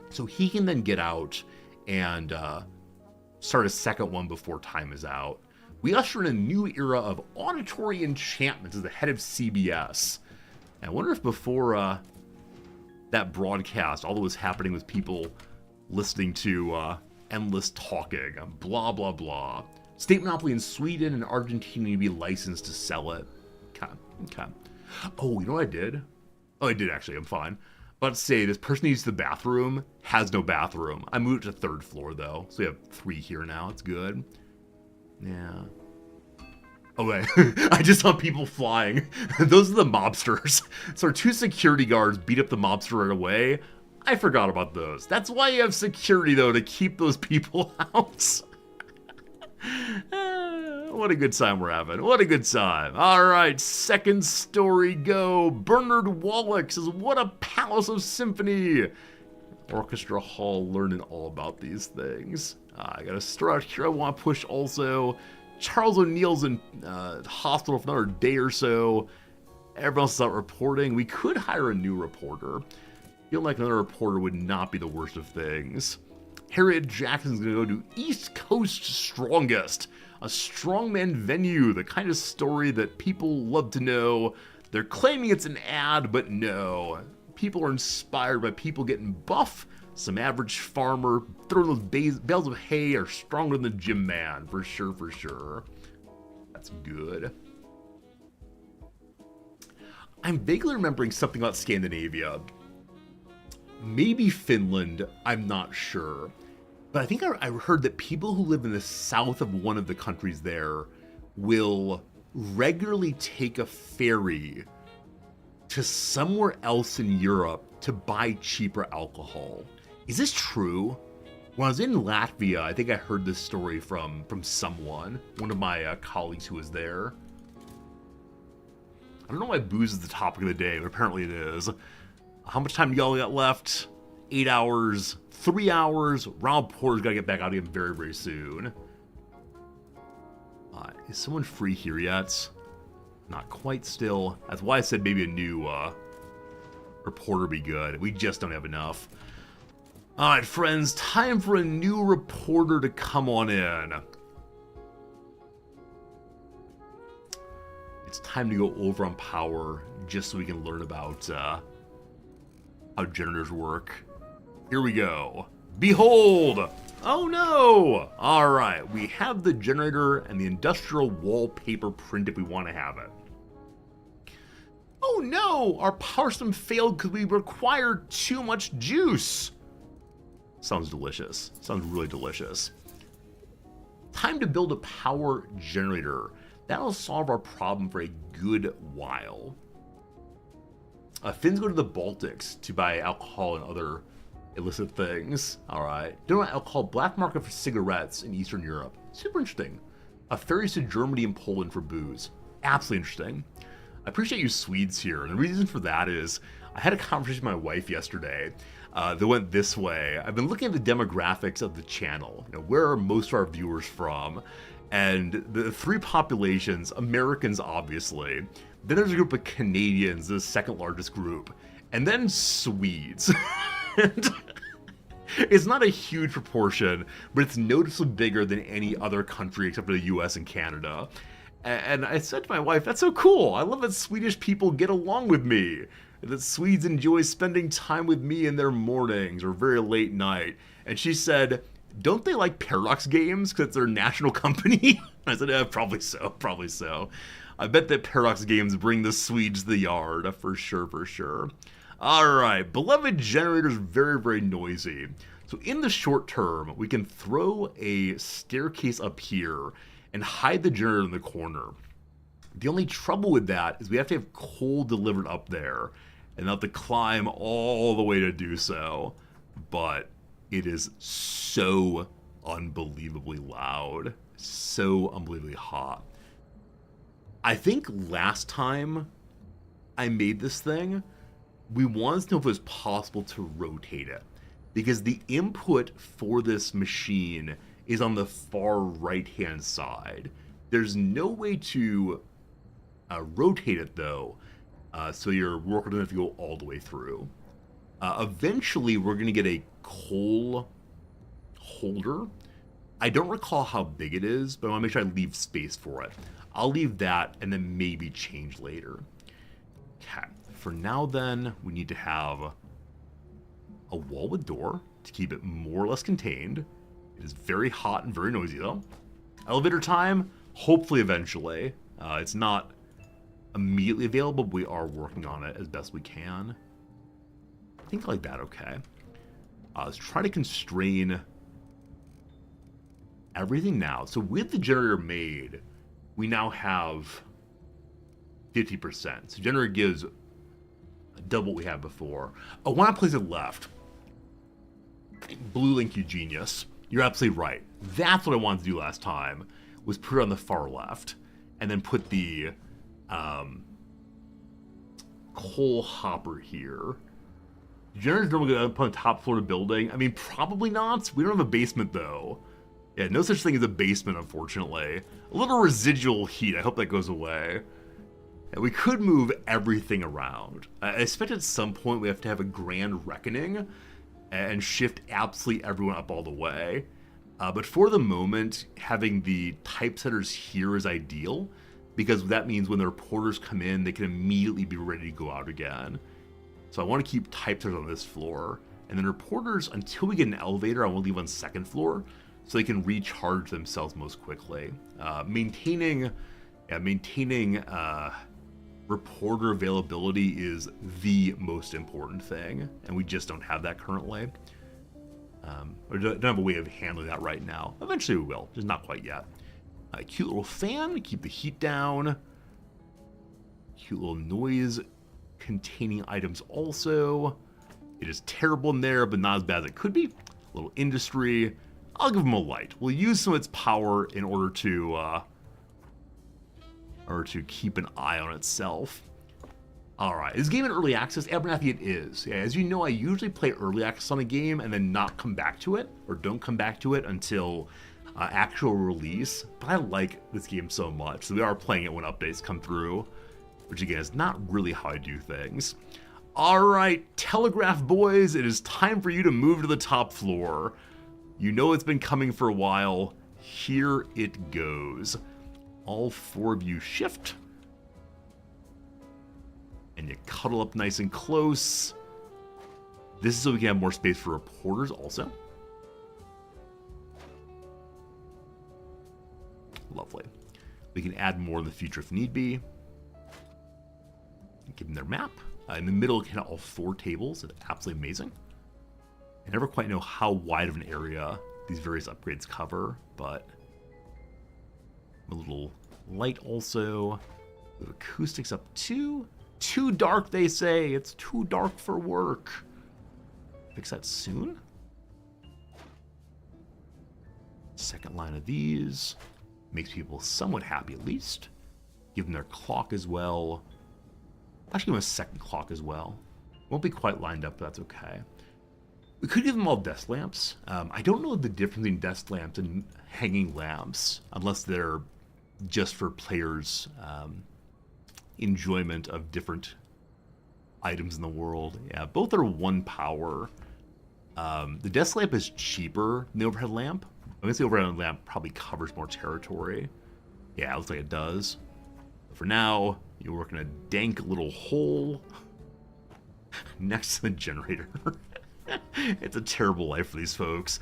S2: So he can then get out and start a second one before time is out. We usher in a new era of auditory enchantment as the head of CBS. And I wonder if before that broadcast, all that was happening was people listening to endless talking, blah, blah, blah. State monopoly in Sweden and Argentina to be licensed to sell it. Okay. Oh, you know what I did? Oh, I did actually. I'm fine. But to say this person needs the bathroom, has no bathroom. I moved to the 3rd floor though, so we have 3 here now. It's good. Yeah. Okay, I just saw people flying. Those are the mobsters. So our 2 security guards beat up the mobster right away. I forgot about those. That's why you have security though, to keep those people out. What a good time we're having. What a good time. All right, second story go. Bernard Wallach says, what a palace of symphony. Orchestra Hall, learning all about these things. I got to start out here. I want to push also. Charles O'Neill's in hospital for another day or so. Everyone else is out reporting. We could hire a new reporter. Feel like another reporter would not be the worst of things. Harriet Jackson's going to go to East Coast Strongest, a strongman venue, the kind of story that people love to know. They're claiming it's an ad, but no. People are inspired by people getting buff. Some average farmer throwing those bales of hay are stronger than the gym man, for sure, for sure. That's good. I'm vaguely remembering something about Scandinavia. Maybe Finland, I'm not sure. But I think I heard that people who live in the south of one of the countries there will regularly take a ferry to somewhere else in Europe to buy cheaper alcohol. Is this true? When I was in Latvia, I think I heard this story from someone, one of my colleagues who was there. I don't know why booze is the topic of the day, but apparently it is. How much time do y'all got left? 8 hours, 3 hours. Ronald Porter's got to get back out again very, very soon. Is someone free here yet? Not quite still. That's why I said maybe a new reporter be good. We just don't have enough. Alright, friends, time for a new reporter to come on in. It's time to go over on power just so we can learn about how generators work. Here we go. Behold! Oh no! Alright, we have the generator and the industrial wallpaper print if we want to have it. Oh no! Our power system failed because we required too much juice. Sounds delicious. Sounds really delicious. Time to build a power generator. That'll solve our problem for a good while. Finns go to the Baltics to buy alcohol and other illicit things. Alright. Don't know alcohol, black market for cigarettes in Eastern Europe. Super interesting. Ferries to Germany and Poland for booze. Absolutely interesting. I appreciate you Swedes here. And the reason for that is I had a conversation with my wife yesterday that went this way. I've been looking at the demographics of the channel. You know, where are most of our viewers from? And the 3 populations, Americans obviously, then there's a group of Canadians, the second largest group, and then Swedes. And it's not a huge proportion, but it's noticeably bigger than any other country except for the US and Canada. And I said to my wife, that's so cool. I love that Swedish people get along with me. That Swedes enjoy spending time with me in their mornings or very late night. And she said, don't they like Paradox Games because it's their national company? I said, probably so, probably so. I bet that Paradox Games bring the Swedes to the yard, for sure, for sure. Alright, beloved generators, very, very noisy. So in the short term, we can throw a staircase up here and hide the generator in the corner. The only trouble with that is we have to have coal delivered up there and have to climb all the way to do so. But it is so unbelievably loud, so unbelievably hot. I think last time I made this thing, we wanted to know if it was possible to rotate it, because the input for this machine is on the far right-hand side. There's no way to rotate it, though, so your worker doesn't have to go all the way through. Eventually, we're going to get a coal holder. I don't recall how big it is, but I want to make sure I leave space for it. I'll leave that and then maybe change later. Okay, for now then, we need to have a wall with door to keep it more or less contained. It is very hot and very noisy though. Elevator time, hopefully eventually. It's not immediately available, but we are working on it as best we can. I think like that, okay. Let's try to constrain everything now. So with the generator made, we now have 50%. So generator gives double what we had before. Oh, why not place it left? Blue Link, you genius. You're absolutely right. That's what I wanted to do last time, was put it on the far left, and then put the coal hopper here. Generator's normally going to put on the top floor of the building. I mean, probably not. We don't have a basement, though. Yeah, no such thing as a basement, unfortunately. A little residual heat. I hope that goes away. And we could move everything around. I expect at some point we have to have a grand reckoning and shift absolutely everyone up all the way. But for the moment, having the typesetters here is ideal, because that means when the reporters come in, they can immediately be ready to go out again. So I want to keep typesetters on this floor, and then reporters, until we get an elevator, I want to leave on second floor, so they can recharge themselves most quickly. Maintaining reporter availability is the most important thing, and we just don't have that currently. Or don't have a way of handling that right now. Eventually we will, just not quite yet. Cute little fan to keep the heat down. Cute little noise containing items also. It is terrible in there, but not as bad as it could be. A little industry. I'll give them a light. We'll use some of its power in order to keep an eye on itself. Alright, is this game in early access? Abernathy, it is. Yeah, as you know, I usually play early access on a game and then not come back to it, or don't come back to it until actual release. But I like this game so much, so we are playing it when updates come through, which again is not really how I do things. Alright, Telegraph boys, it is time for you to move to the top floor. You know it's been coming for a while. Here it goes. All four of you shift. And you cuddle up nice and close. This is so we can have more space for reporters also. Lovely. We can add more in the future if need be. Give them their map. In the middle, can all four tables. It's absolutely amazing. I never quite know how wide of an area these various upgrades cover, but a little light also. With acoustics up too. Too dark, they say. It's too dark for work. Fix that soon. Second line of these. Makes people somewhat happy at least. Give them their clock as well. Actually give them a second clock as well. Won't be quite lined up, but that's okay. We could give them all desk lamps. I don't know the difference between desk lamps and hanging lamps, unless they're just for players' enjoyment of different items in the world. Yeah, both are 1 power. The desk lamp is cheaper than the overhead lamp. I guess the overhead lamp probably covers more territory. Yeah, it looks like it does. But for now, you work in a dank little hole next to the generator. It's a terrible life for these folks.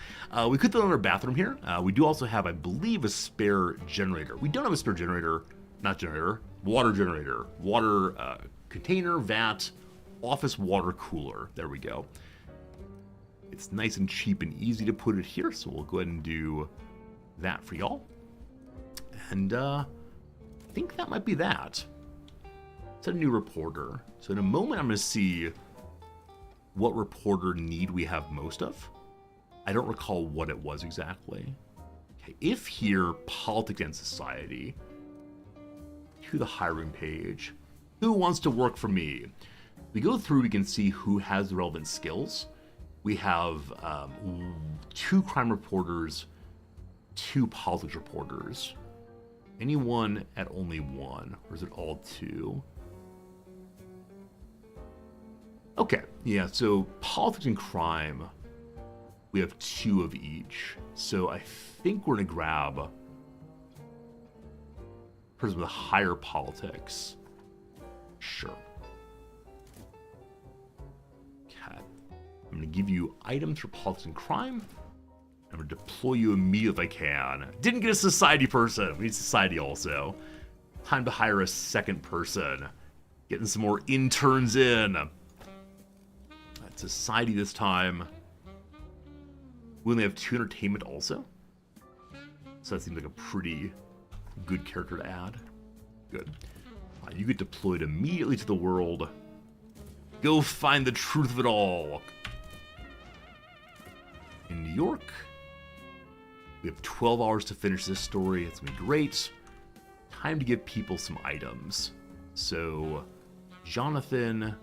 S2: We could throw in our bathroom here. We do also have, I believe, a spare generator. We don't have a spare generator. Not generator. Water generator. Water container, vat, office water cooler. There we go. It's nice and cheap and easy to put it here, so we'll go ahead and do that for y'all. And I think that might be that. It's a new reporter. So in a moment, I'm going to see what reporter need we have most of. I don't recall what it was exactly. Okay, if here, politics and society, to the hiring page. Who wants to work for me? We go through, we can see who has the relevant skills. We have 2 crime reporters, 2 politics reporters. Anyone at only 1, or is it all 2? Okay, yeah, so politics and crime, we have 2 of each. So I think we're going to grab a person with higher politics. Sure. Okay. I'm going to give you items for politics and crime. I'm going to deploy you immediately if I can. Didn't get a society person. We need society also. Time to hire a second person. Getting some more interns in. Society this time. We only have 2 entertainment also. So that seems like a pretty good character to add. Good. You get deployed immediately to the world. Go find the truth of it all. In New York, we have 12 hours to finish this story. It's gonna be great. Time to give people some items. So, Jonathan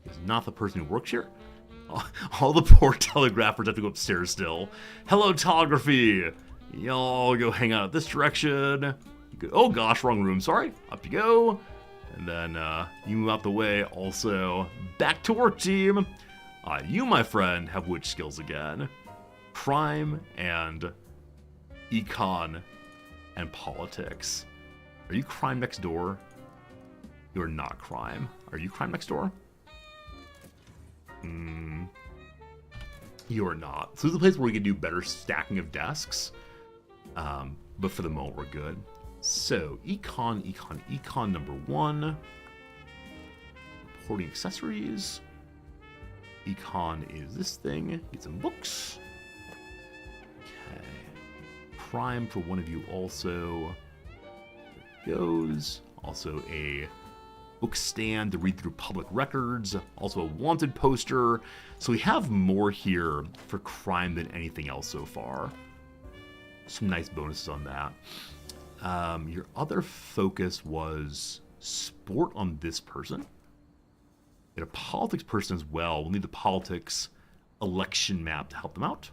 S2: is not the person who works here. All the poor telegraphers have to go upstairs still. Hello, telegraphy. Y'all go hang out this direction. Oh gosh, wrong room. Sorry. Up you go. And then you move out the way. Also, back to work, team. You, my friend, have which skills again? Crime and econ and politics. Are you crime next door? You are not crime. Are you crime next door? You are not. So this is a place where we can do better stacking of desks. But for the moment, we're good. So, econ number 1. Reporting accessories. Econ is this thing. Get some books. Okay. Crime for one of you also. There it goes. Also a book stand to read through public records. Also a wanted poster. So we have more here for crime than anything else so far. Some nice bonuses on that. Your other focus was sport on this person. Get a politics person as well. We'll need the politics election map to help them out.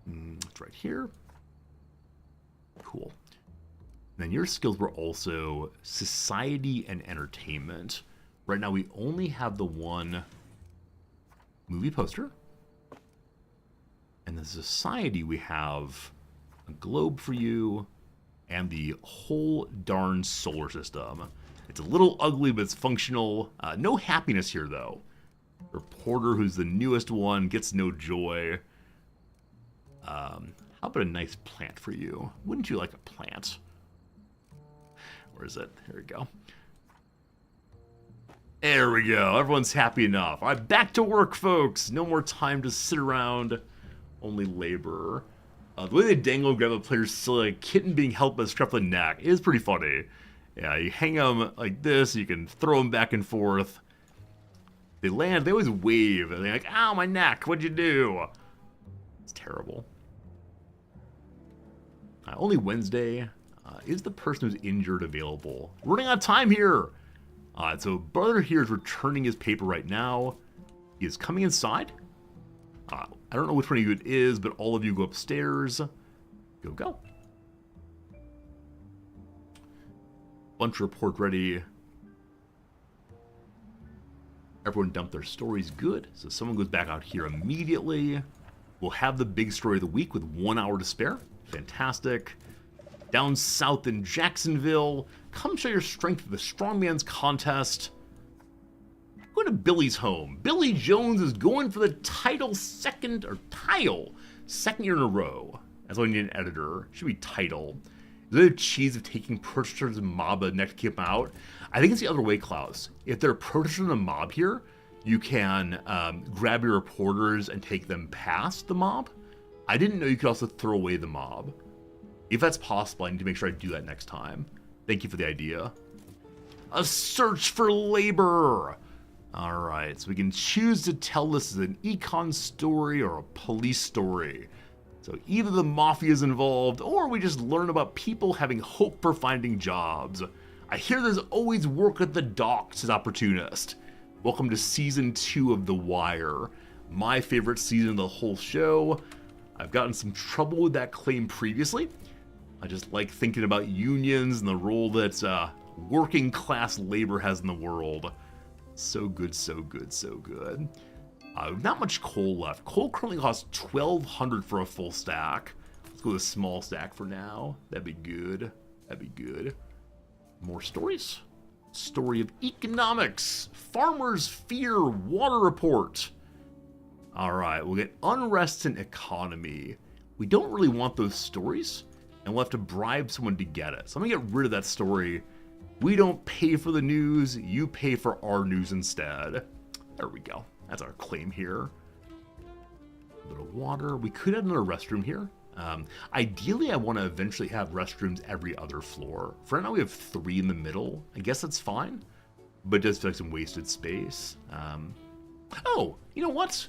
S2: It's right here. Cool. And then your skills were also society and entertainment. Right now we only have the one movie poster. And the society we have a globe for you and the whole darn solar system. It's a little ugly, but it's functional. No happiness here, though. Reporter, who's the newest one, gets no joy. How about a nice plant for you? Wouldn't you like a plant? Where is it? Here we go. There we go. Everyone's happy enough. All right, back to work, folks. No more time to sit around. Only labor. The way they dangle and grab a player's silly like a kitten being held by the scruff of the neck is pretty funny. Yeah, you hang them like this, you can throw them back and forth. They land, they always wave, and they're like, ow, my neck, what'd you do? It's terrible. Only Wednesday. Is the person who's injured available? Running out of time here! So brother here is returning his paper right now. He is coming inside. I don't know which one of you it is, but all of you go upstairs. Go. Bunch report ready. Everyone dumped their stories good, so someone goes back out here immediately. We'll have the big story of the week with 1 hour to spare. Fantastic. Down south in Jacksonville, come show your strength at the Strongman's contest. Going to Billy's home. Billy Jones is going for the title second year in a row. That's why I need an editor. Should be title. Is it a cheese of taking protesters and mob next to keep them out? I think it's the other way, Klaus. If they're protesters and a mob here, you can grab your reporters and take them past the mob. I didn't know you could also throw away the mob. If that's possible, I need to make sure I do that next time. Thank you for the idea. A search for labor. All right, so we can choose to tell this as an econ story or a police story. So either the mafia is involved, or we just learn about people having hope for finding jobs. I hear there's always work at the docks, says Opportunist. Welcome to Season 2 of The Wire. My favorite season of the whole show. I've gotten some trouble with that claim previously. I just like thinking about unions and the role that working class labor has in the world. So good, so good, so good. Not much coal left. Coal currently costs 1,200 for a full stack. Let's go with a small stack for now. That'd be good. That'd be good. More stories. Story of economics. Farmers fear water report. Alright, we'll get unrest in economy. We don't really want those stories, and we'll have to bribe someone to get it. So I'm gonna get rid of that story. We don't pay for the news, you pay for our news instead. There we go. That's our claim here. A bit of water. We could have another restroom here. Ideally, I want to eventually have restrooms every other floor. For now, we have 3 in the middle. I guess that's fine, but it does feel like some wasted space. Oh, you know what?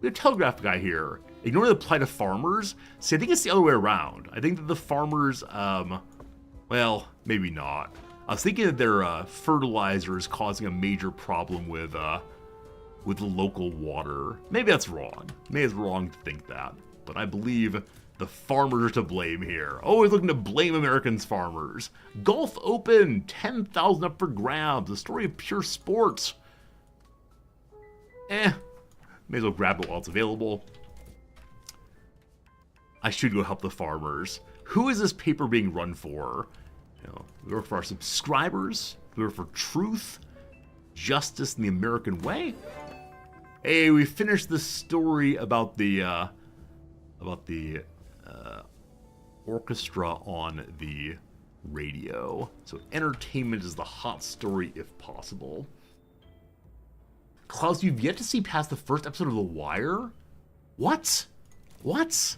S2: We have a telegraph guy here. Ignore the plight of farmers. See, I think it's the other way around. I think that the farmers, well, maybe not. I was thinking that their fertilizer is causing a major problem with the local water. Maybe that's wrong. Maybe it's wrong to think that. But I believe the farmers are to blame here. Always looking to blame Americans' farmers. Gulf Open, 10,000 up for grabs. The story of pure sports. May as well grab it while it's available. I should go help the farmers. Who is this paper being run for? You know, we work for our subscribers. We work for truth, justice, and the American way. Hey, we finished the story about the orchestra on the radio. So entertainment is the hot story if possible. Klaus, you've yet to see past the first episode of The Wire? What? What?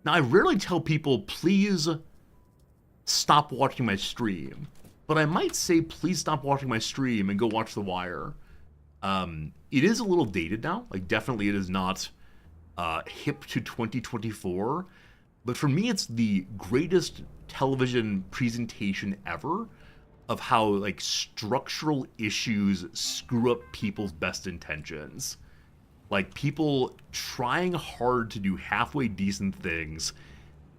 S2: Now, I rarely tell people, please stop watching my stream. But I might say, please stop watching my stream and go watch The Wire. It is a little dated now. Like, definitely it is not hip to 2024. But for me, it's the greatest television presentation ever of how, like, structural issues screw up people's best intentions. Like, people trying hard to do halfway decent things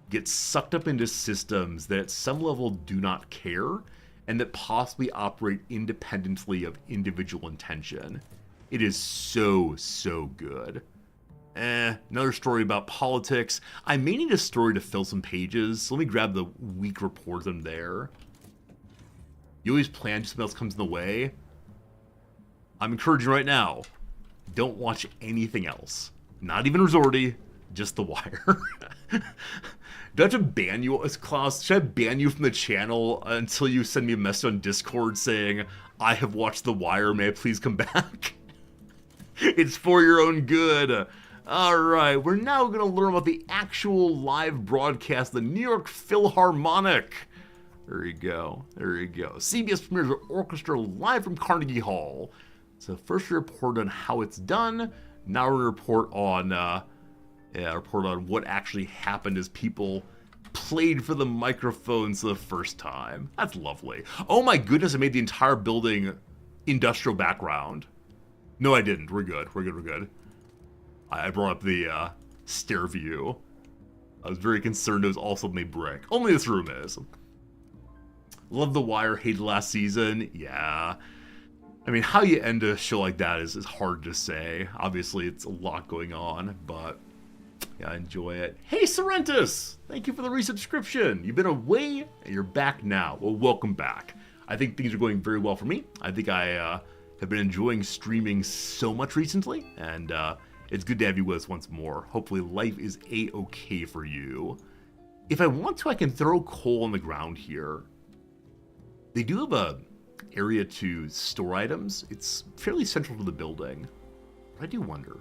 S2: get sucked up into systems that at some level do not care and that possibly operate independently of individual intention. It is so, so good. Another story about politics. I may need a story to fill some pages, so let me grab the week report on there. You always plan something else comes in the way. I'm encouraging right now, don't watch anything else. Not even Resorty, just The Wire. Do I have to ban you, Klaus? Should I ban you from the channel until you send me a message on Discord saying, I have watched The Wire, may I please come back? It's for your own good. Alright, we're now going to learn about the actual live broadcast, the New York Philharmonic. There you go, there you go. CBS premieres an orchestra live from Carnegie Hall. So first we report on how it's done. Now we're going to report on what actually happened as people played for the microphones for the first time. That's lovely. Oh my goodness, I made the entire building industrial background. No, I didn't. We're good. We're good. We're good. I brought up the stair view. I was very concerned it was also made brick. Only this room is. Love The Wire. Hated last season. Yeah. I mean, how you end a show like that is hard to say. Obviously, it's a lot going on, but yeah, enjoy it. Hey, Sorrentus! Thank you for the resubscription. You've been away, and you're back now. Well, welcome back. I think things are going very well for me. I think I have been enjoying streaming so much recently, and it's good to have you with us once more. Hopefully life is a-okay for you. If I want to, I can throw coal on the ground here. They do have a area to store items. It's fairly central to the building. But I do wonder.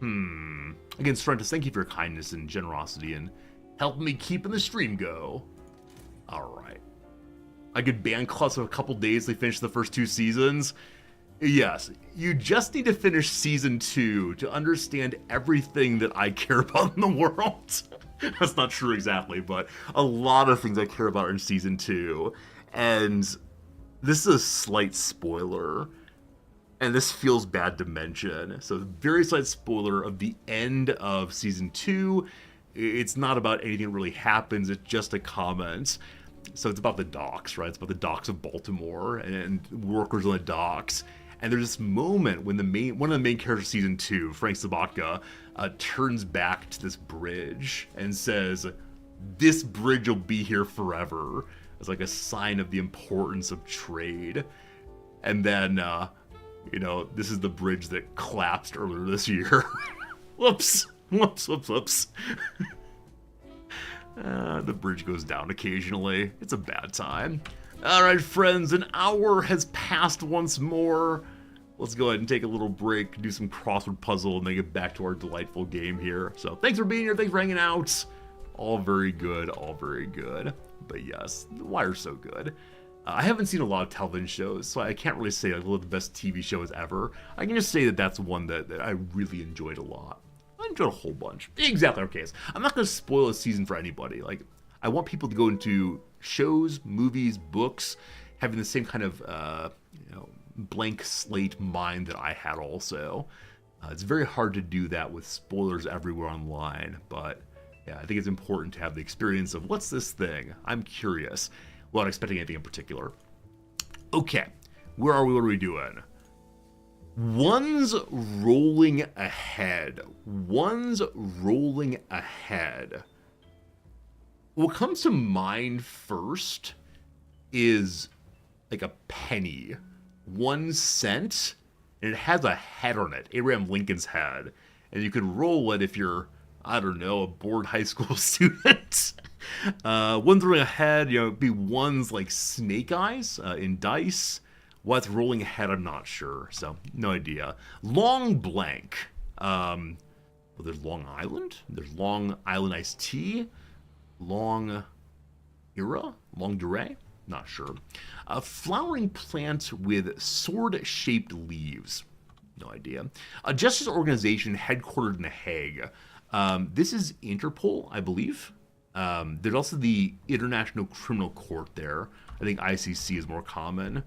S2: Again, Sorrentus, thank you for your kindness and generosity and helping me keeping the stream go. Alright. I could ban Klaus for a couple days to finish the first 2 seasons. Yes, you just need to finish season 2 to understand everything that I care about in the world. That's not true exactly, but a lot of things I care about are in season 2. And this is a slight spoiler. And this feels bad to mention. So, very slight spoiler of the end of season 2. It's not about anything that really happens, it's just a comment. So it's about the docks, right? It's about the docks of Baltimore and workers on the docks. And there's this moment when one of the main characters of season 2, Frank Sabatka, turns back to this bridge and says, "This bridge will be here forever," as like a sign of the importance of trade. And then, this is the bridge that collapsed earlier this year. Whoops. The bridge goes down occasionally. It's a bad time. All right, friends, an hour has passed once more. Let's go ahead and take a little break, do some crossword puzzle, and then get back to our delightful game here. So thanks for being here. Thanks for hanging out. All very good. All very good. But yes, The Wire's so good. I haven't seen a lot of television shows, so I can't really say like one of the best TV shows ever. I can just say that that's one that I really enjoyed a lot. I enjoyed a whole bunch. Exactly our case. I'm not going to spoil a season for anybody. Like, I want people to go into shows, movies, books, having the same kind of, blank slate mind that I had also. It's very hard to do that with spoilers everywhere online, but yeah, I think it's important to have the experience of what's this thing? I'm curious, without expecting anything in particular. Okay, where are we? What are we doing? One's rolling ahead. What comes to mind first is like a penny. 1 cent, and it has a head on it, Abraham Lincoln's head. And you could roll it if you're, I don't know, a bored high school student. One's rolling ahead, it'd be one's like snake eyes in dice. What's rolling ahead, I'm not sure, so no idea. Long blank. There's Long Island. There's Long Island iced tea. Long durée. Not sure. A flowering plant with sword-shaped leaves. No idea. A justice organization headquartered in The Hague. This is Interpol, I believe. There's also the International Criminal Court there. I think ICC is more common.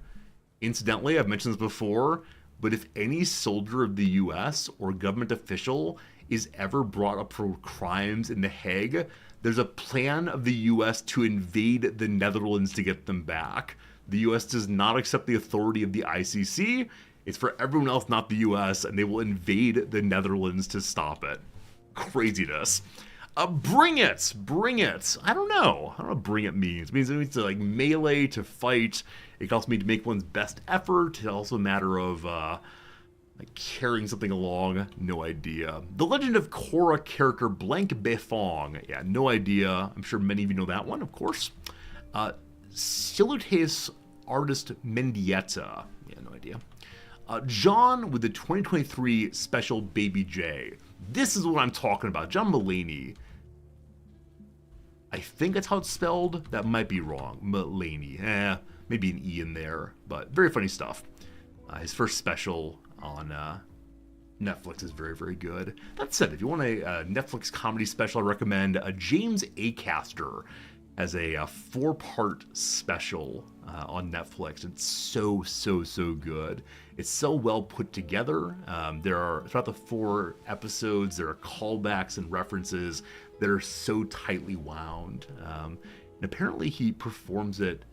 S2: Incidentally, I've mentioned this before, but if any soldier of the US or government official is ever brought up for crimes in The Hague, there's a plan of the US to invade the Netherlands to get them back. The US does not accept the authority of the ICC. It's for everyone else, not the US, and they will invade the Netherlands to stop it. Craziness. Bring it! I don't know what bring it means. It means to like melee, to fight. It can also mean to make one's best effort. It's also a matter of like carrying something along. No idea. The Legend of Korra character Blank Befong. Yeah, no idea. I'm sure many of you know that one, of course. Silutes artist Mendieta. Yeah, no idea. John with the 2023 special Baby J. This is what I'm talking about. John Mulaney. I think that's how it's spelled. That might be wrong. Mulaney. Maybe an E in there. But very funny stuff. His first special on Netflix is very, very good. That said, if you want a Netflix comedy special, I recommend James Acaster as a 4-part special on Netflix. It's so good. It's so well put together. There are, throughout the 4 episodes, there are callbacks and references that are so tightly wound. And apparently he performs it,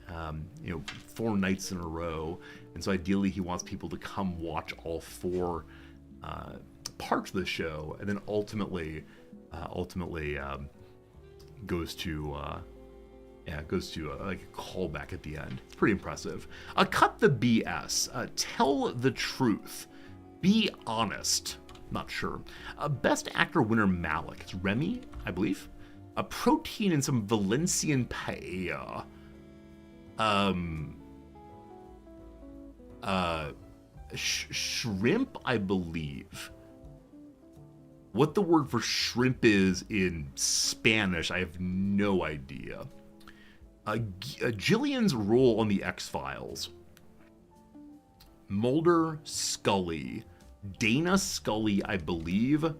S2: 4 nights in a row. And so ideally he wants people to come watch all 4 parts of the show, and then ultimately goes to like a callback at the end. It's pretty impressive. Cut the BS. Tell the truth. Be honest. Not sure. Best actor winner Malik. It's Remy, I believe. A protein in some Valencian paella. Shrimp, I believe. What the word for shrimp is in Spanish, I have no idea. Gillian's role on the X-Files. Mulder, Scully. Dana Scully, I believe.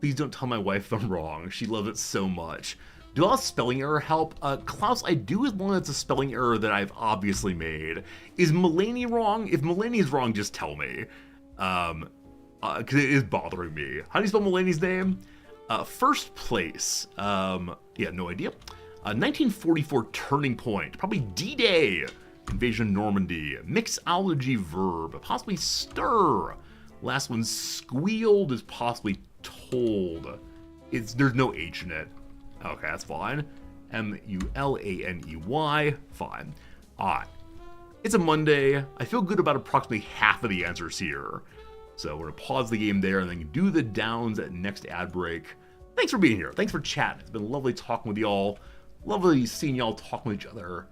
S2: Please don't tell my wife I'm wrong. She loves it so much. Do a spelling error help? Klaus, I do, as long as it's a spelling error that I've obviously made. Is Mulaney wrong? If Mulaney's wrong, just tell me. Because it is bothering me. How do you spell Mulaney's name? First place. Yeah, no idea. A 1944 turning point, probably D-Day, invasion of Normandy, mixology verb, possibly stir. Last one, squealed, is possibly told. There's no H in it. Okay, that's fine. M-U-L-A-N-E-Y, fine. Alright. It's a Monday. I feel good about approximately half of the answers here. So we're going to pause the game there and then do the downs at next ad break. Thanks for being here. Thanks for chatting. It's been lovely talking with y'all. Lovely seeing y'all talking with each other.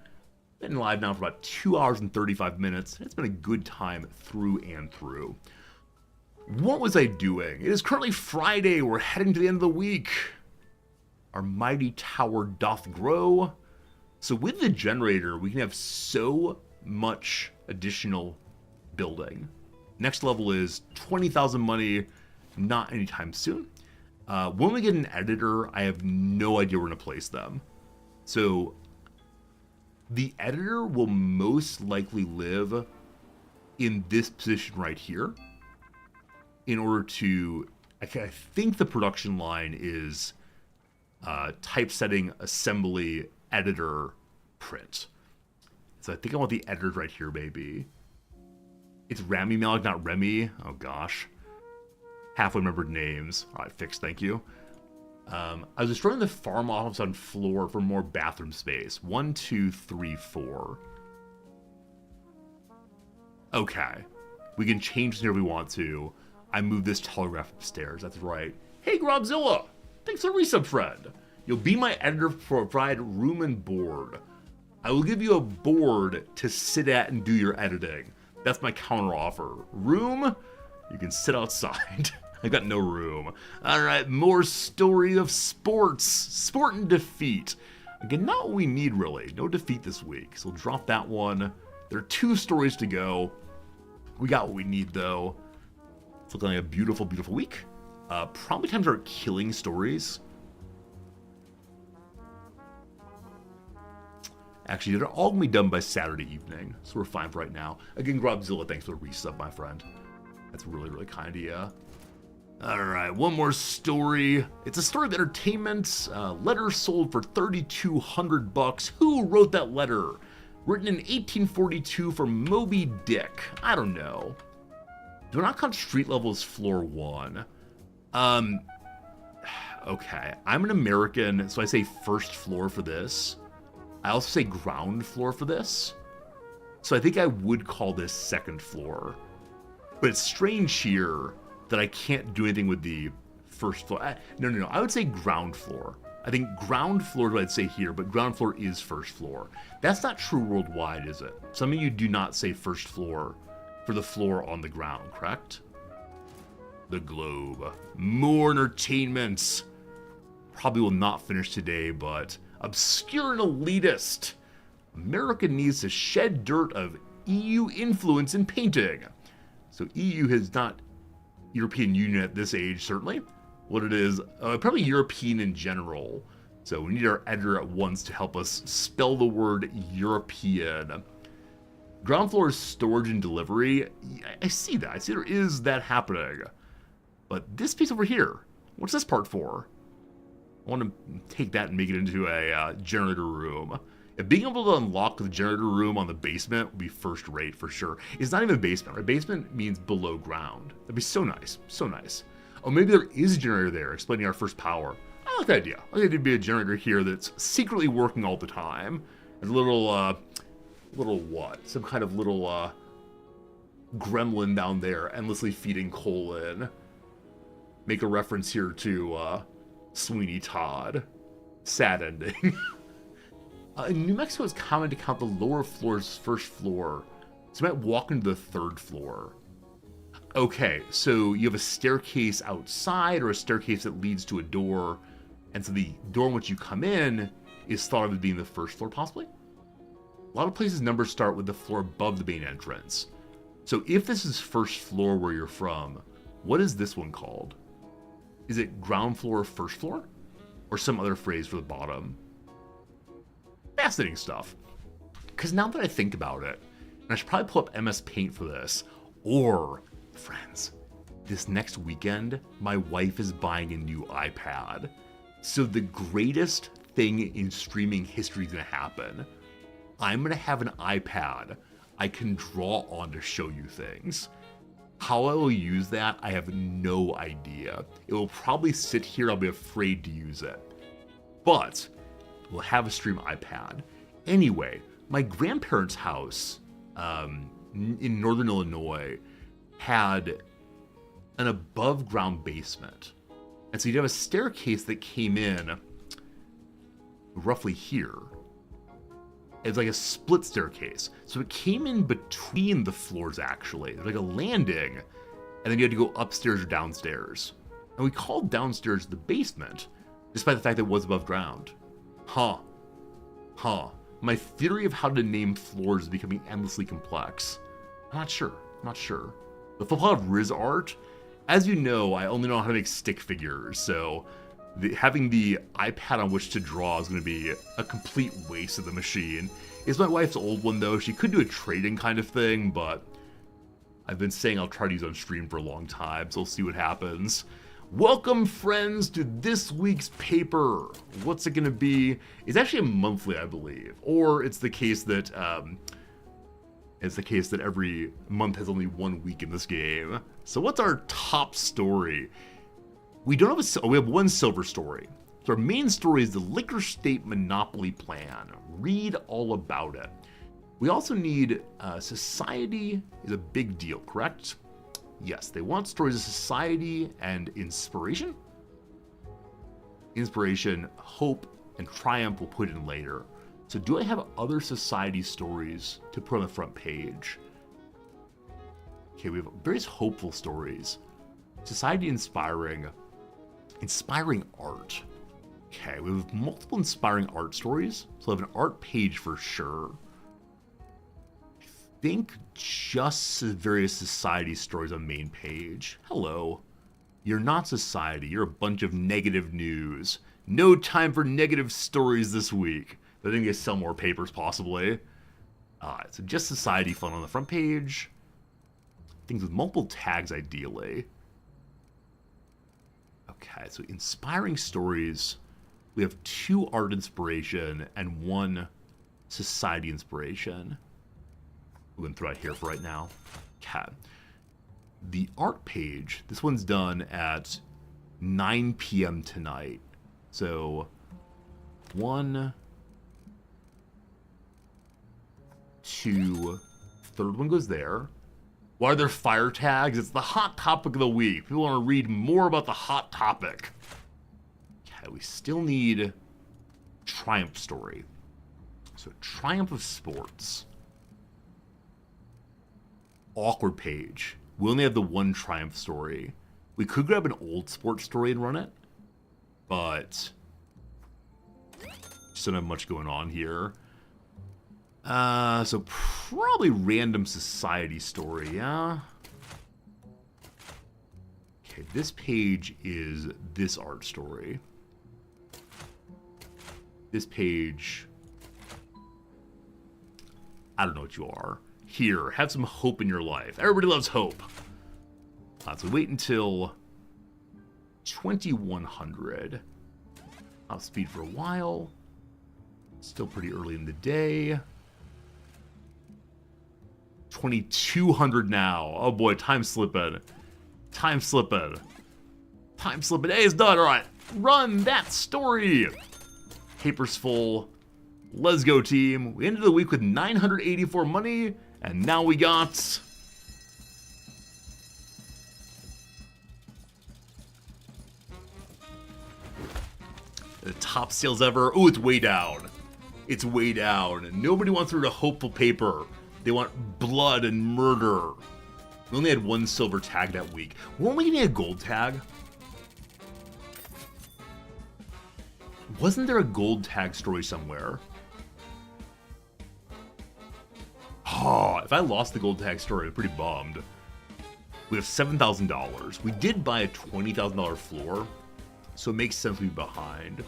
S2: Been live now for about 2 hours and 35 minutes. It's been a good time through and through. What was I doing? It is currently Friday. We're heading to the end of the week. Our mighty tower doth grow. So with the generator, we can have so much additional building. Next level is 20,000 money, not anytime soon. When we get an editor, I have no idea where to place them. So the editor will most likely live in this position right here in order to, I think the production line is typesetting, assembly, editor, print. So I think I want the editor right here, baby. It's Rami Malek, not Remy. Oh gosh. Halfway remembered names. Alright, fixed, thank you. I was destroying the farm office on floor for more bathroom space. 1, 2, 3, 4. Okay. We can change this here if we want to. I moved this telegraph upstairs, that's right. Hey, Grobzilla! Thanks for the resub, friend. You'll be my editor to provide room and board. I will give you a board to sit at and do your editing. That's my counter offer. Room? You can sit outside. I got no room. Alright, more story of sports. Sport and defeat. Again, not what we need really. No defeat this week. So we'll drop that one. There are 2 stories to go. We got what we need though. It's looking like a beautiful, beautiful week. Probably time to start killing stories. Actually, they're all going to be done by Saturday evening, so we're fine for right now. Again, Grobzilla, thanks for the resub, my friend. That's really, really kind of you. Alright, one more story. It's a story of entertainment. Letter sold for $3,200. Who wrote that letter? Written in 1842 for Moby Dick. I don't know. Do not count street level as floor 1. Okay, I'm an American, so I say first floor for this. I also say ground floor for this. So I think I would call this second floor. But it's strange here that I can't do anything with the first floor. No. I would say ground floor. I think ground floor is what I'd say here, but ground floor is first floor. That's not true worldwide, is it? Some of you do not say first floor for the floor on the ground, correct? The Globe. More entertainment. Probably will not finish today, but obscure and elitist. America needs to shed dirt of EU influence in painting. So EU is not European Union at this age, certainly. What it is, probably European in general. So we need our editor at once to help us spell the word European. Ground floor is storage and delivery. I see that. I see there is that happening. But this piece over here, what's this part for? I want to take that and make it into a generator room. If being able to unlock the generator room on the basement would be first rate for sure. It's not even basement, right? Basement means below ground. That'd be so nice, so nice. Oh, maybe there is a generator there explaining our first power. I like the idea. I think there'd be a generator here that's secretly working all the time. There's a little what? Some kind of little gremlin down there endlessly feeding coal in. Make a reference here to Sweeney Todd. Sad ending. In New Mexico, it's common to count the lower floors first floor. So you might walk into the third floor. Okay, so you have a staircase outside or a staircase that leads to a door. And so the door in which you come in is thought of as being the first floor, possibly? A lot of places numbers start with the floor above the main entrance. So if this is first floor where you're from, what is this one called? Is it ground floor, first floor? Or some other phrase for the bottom? Fascinating stuff. Because now that I think about it, and I should probably pull up MS Paint for this, or, friends, this next weekend, my wife is buying a new iPad. So the greatest thing in streaming history is going to happen. I'm going to have an iPad I can draw on to show you things. How I will use that, I have no idea. It will probably sit here, I'll be afraid to use it. But we'll have a stream iPad. Anyway, my grandparents' house in northern Illinois had an above ground basement. And so you'd have a staircase that came in roughly here. It's like a split staircase. So it came in between the floors, actually. There's like a landing, and then you had to go upstairs or downstairs. And we called downstairs the basement, despite the fact that it was above ground. Huh. My theory of how to name floors is becoming endlessly complex. I'm not sure. The full plot of Riz Art, as you know, I only know how to make stick figures, so having the iPad on which to draw is going to be a complete waste of the machine. It's my wife's old one, though. She could do a trading kind of thing, but I've been saying I'll try to use on stream for a long time, so we'll see what happens. Welcome, friends, to this week's paper. What's it going to be? It's actually a monthly, I believe. Or it's the case that every month has only 1 week in this game. So what's our top story? We have one silver story. So our main story is the Liquor State Monopoly Plan. Read all about it. We also need society is a big deal, correct? Yes, they want stories of society and inspiration. Inspiration, hope, and triumph we'll put in later. So do I have other society stories to put on the front page? Okay, we have various hopeful stories. Society inspiring art. Okay, we have multiple inspiring art stories, so I have an art page for sure. I think just various society stories on main page. Hello. You're not society, you're a bunch of negative news. No time for negative stories this week. I think they sell more papers, possibly. So just society fun on the front page. Things with multiple tags, ideally. Okay, so inspiring stories. We have 2 art inspiration and 1 society inspiration. We're going to throw it here for right now. Okay. The art page, this one's done at 9 p.m. tonight. So, 1, 2, third one goes there. Why are there fire tags? It's the hot topic of the week. People want to read more about the hot topic. Okay, we still need Triumph story. So, Triumph of Sports. Awkward page. We only have the 1 Triumph story. We could grab an old sports story and run it, but just don't have much going on here. So probably random society story, yeah? Okay, this page is this art story. This page, I don't know what you are. Here, have some hope in your life. Everybody loves hope. So wait until 2100. I'll speed for a while. Still pretty early in the day. 2200 now. Oh boy, time slipping. Hey, it's done. All right, run that story. Paper's full. Let's go, team. We ended the week with 984 money, and now we got the top sales ever. Oh, it's way down. Nobody wants to read a hopeful paper. They want blood and murder. We only had 1 silver tag that week. Weren't we getting a gold tag? Wasn't there a gold tag story somewhere? Oh, if I lost the gold tag story, I'm pretty bummed. We have $7,000. We did buy a $20,000 floor, so it makes sense we'd be behind.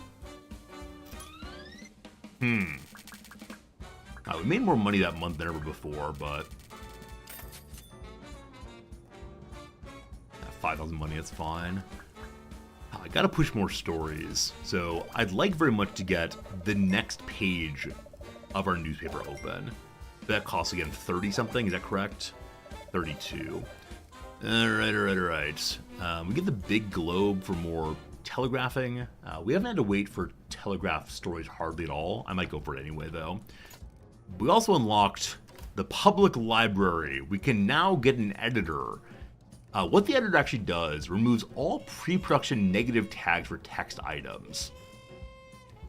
S2: We made more money that month than ever before, but 5,000 money, that's fine. I gotta push more stories. So I'd like very much to get the next page of our newspaper open. That costs again 30 something, is that correct? 32. Alright. We get the Big Globe for more telegraphing. We haven't had to wait for telegraph stories hardly at all. I might go for it anyway, though. We also unlocked the public library. We can now get an editor. What the editor actually does removes all pre-production negative tags for text items.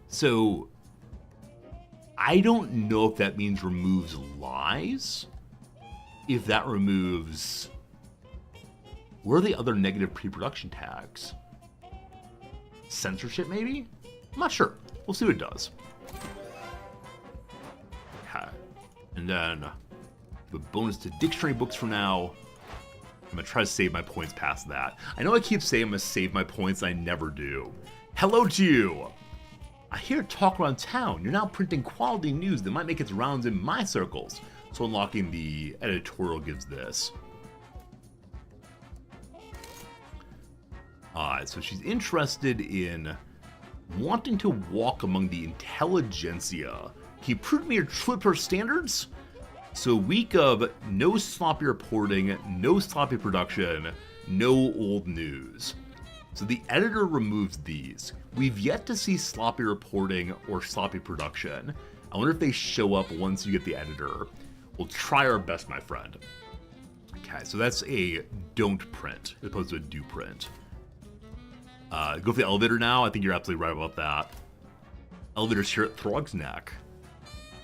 S2: So I don't know if that means removes lies. If that removes... Where are the other negative pre-production tags? Censorship, maybe? I'm not sure. We'll see what it does. Okay. And then the bonus to dictionary books for now. I'm going to try to save my points past that. I know I keep saying I'm going to save my points, and I never do. Hello to you! I hear talk around town. You're now printing quality news that might make its rounds in my circles. So unlocking the editorial gives this. Alright, so she's interested in wanting to walk among the intelligentsia. Can you prove to me your true standards? So week of no sloppy reporting, no sloppy production, no old news. So the editor removes these. We've yet to see sloppy reporting or sloppy production. I wonder if they show up once you get the editor. We'll try our best, my friend. Okay, so that's a don't print as opposed to a do print. Go for the elevator now. I think you're absolutely right about that. Elevator's here at Throg's Neck.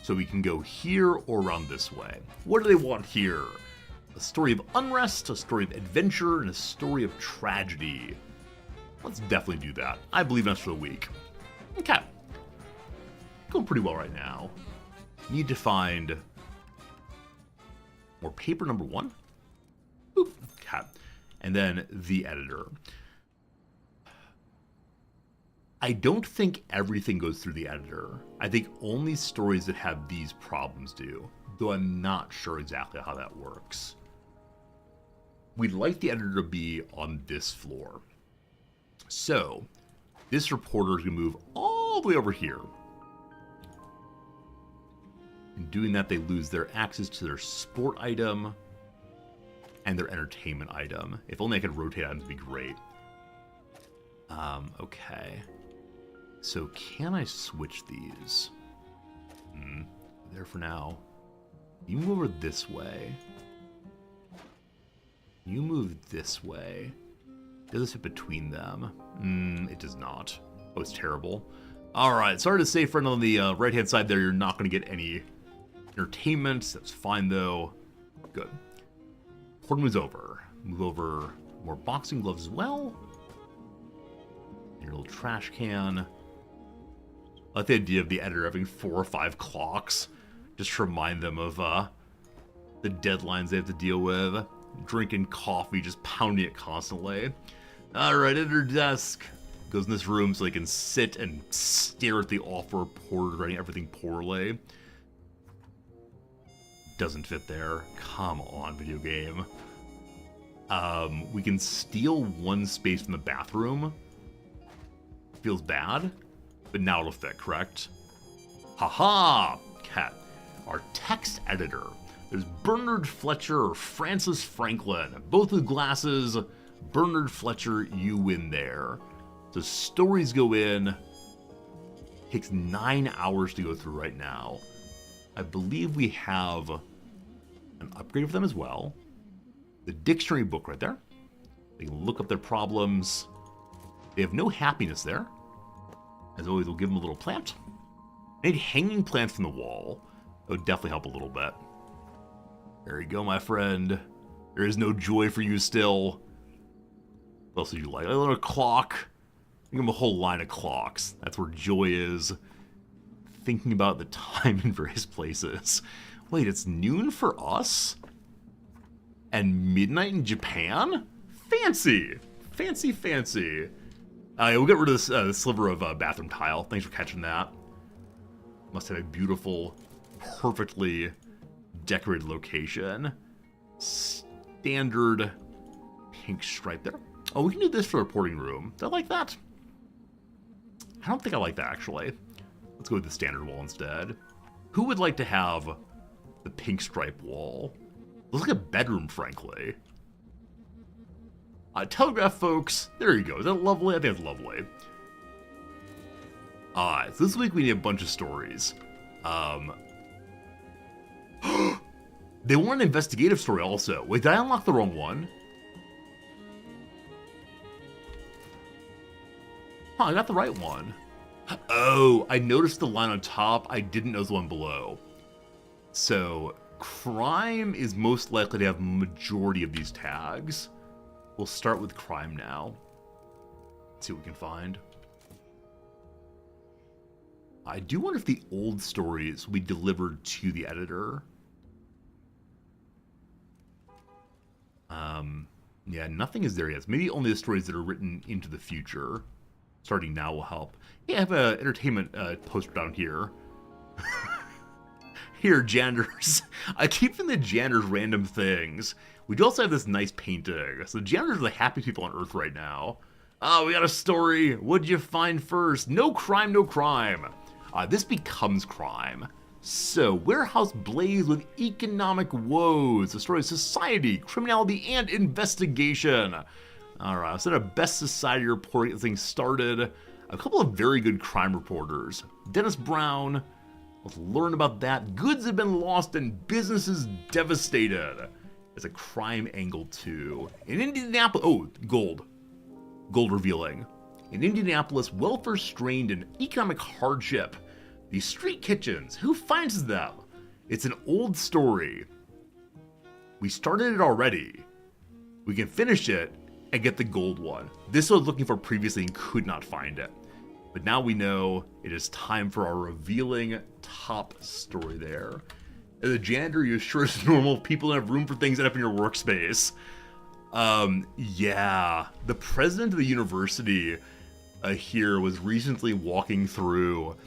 S2: So we can go here or around this way. What do they want here? A story of unrest, a story of adventure, and a story of tragedy. Let's definitely do that. I believe in us for the week. Okay. Going pretty well right now. Need to find more paper number 1. Boop. Okay. And then the editor. I don't think everything goes through the editor. I think only stories that have these problems do, though I'm not sure exactly how that works. We'd like the editor to be on this floor. So, this reporter is going to move all the way over here. In doing that, they lose their access to their sport item and their entertainment item. If only I could rotate items, would be great. Okay. So can I switch these? There for now. You move over this way. You move this way. Does this fit between them? It does not. Oh, it's terrible. Alright, sorry to say, friend, on the right-hand side there, you're not going to get any entertainment. That's fine, though. Good. Horde moves over. Move over more boxing gloves as well. Your little trash can. I like the idea of the editor having 4 or 5 clocks. Just to remind them of the deadlines they have to deal with. Drinking coffee, just pounding it constantly. Alright, editor desk. Goes in this room so they can sit and stare at the awful reporter writing everything poorly. Doesn't fit there. Come on, video game. We can steal 1 space from the bathroom. Feels bad, but now it'll fit, correct? Haha! Cat. Our text editor. There's Bernard Fletcher or Francis Franklin. Both with glasses. Bernard Fletcher, you win there. So stories go in. Takes 9 hours to go through right now. I believe we have an upgrade for them as well. The dictionary book right there. They can look up their problems. They have no happiness there. As always, we'll give them a little plant. I need hanging plants from the wall. That would definitely help a little bit. There you go, my friend. There is no joy for you still. What else did you like? A little clock. Give them a whole line of clocks. That's where joy is. Thinking about the time in various places. Wait, it's noon for us? And midnight in Japan? Fancy! Fancy, fancy. We'll get rid of this sliver of bathroom tile. Thanks for catching that. Must have a beautiful, perfectly decorated location. Standard pink stripe there. Oh, we can do this for the reporting room. Do I like that? I don't think I like that, actually. Let's go with the standard wall instead. Who would like to have the pink stripe wall? Looks like a bedroom, frankly. Telegraph, folks. There you go. Is that lovely? I think it's lovely. So this week we need a bunch of stories. They want an investigative story also. Wait, did I unlock the wrong one? Huh, I got the right one. Oh, I noticed the line on top. I didn't notice the one below. So, crime is most likely to have majority of these tags. We'll start with crime now. Let's see what we can find. I do wonder if the old stories will be delivered to the editor. Yeah, nothing is there yet. Maybe only the stories that are written into the future. Starting now will help. Yeah, I have an entertainment poster down here. Here, janitors. I keep in the janitors random things. We do also have this nice painting. So the janitors are the happy people on Earth right now. Oh, we got a story. What'd you find first? No crime, no crime. This becomes crime. So, warehouse blazed with economic woes. The story of society, criminality, and investigation. Alright, so a best society report to get things started. A couple of very good crime reporters. Dennis Brown. Let's learn about that. Goods have been lost and businesses devastated. It's a crime angle too. In Indianapolis, oh, gold. Gold revealing. In Indianapolis, welfare strained and economic hardship. These street kitchens, who finds them? It's an old story. We started it already. We can finish it and get the gold one. This was looking for previously and could not find it. But now we know it is time for our revealing top story there. As a janitor, you're sure it's normal. People don't have room for things that up in your workspace. Yeah. The president of the university here was recently walking through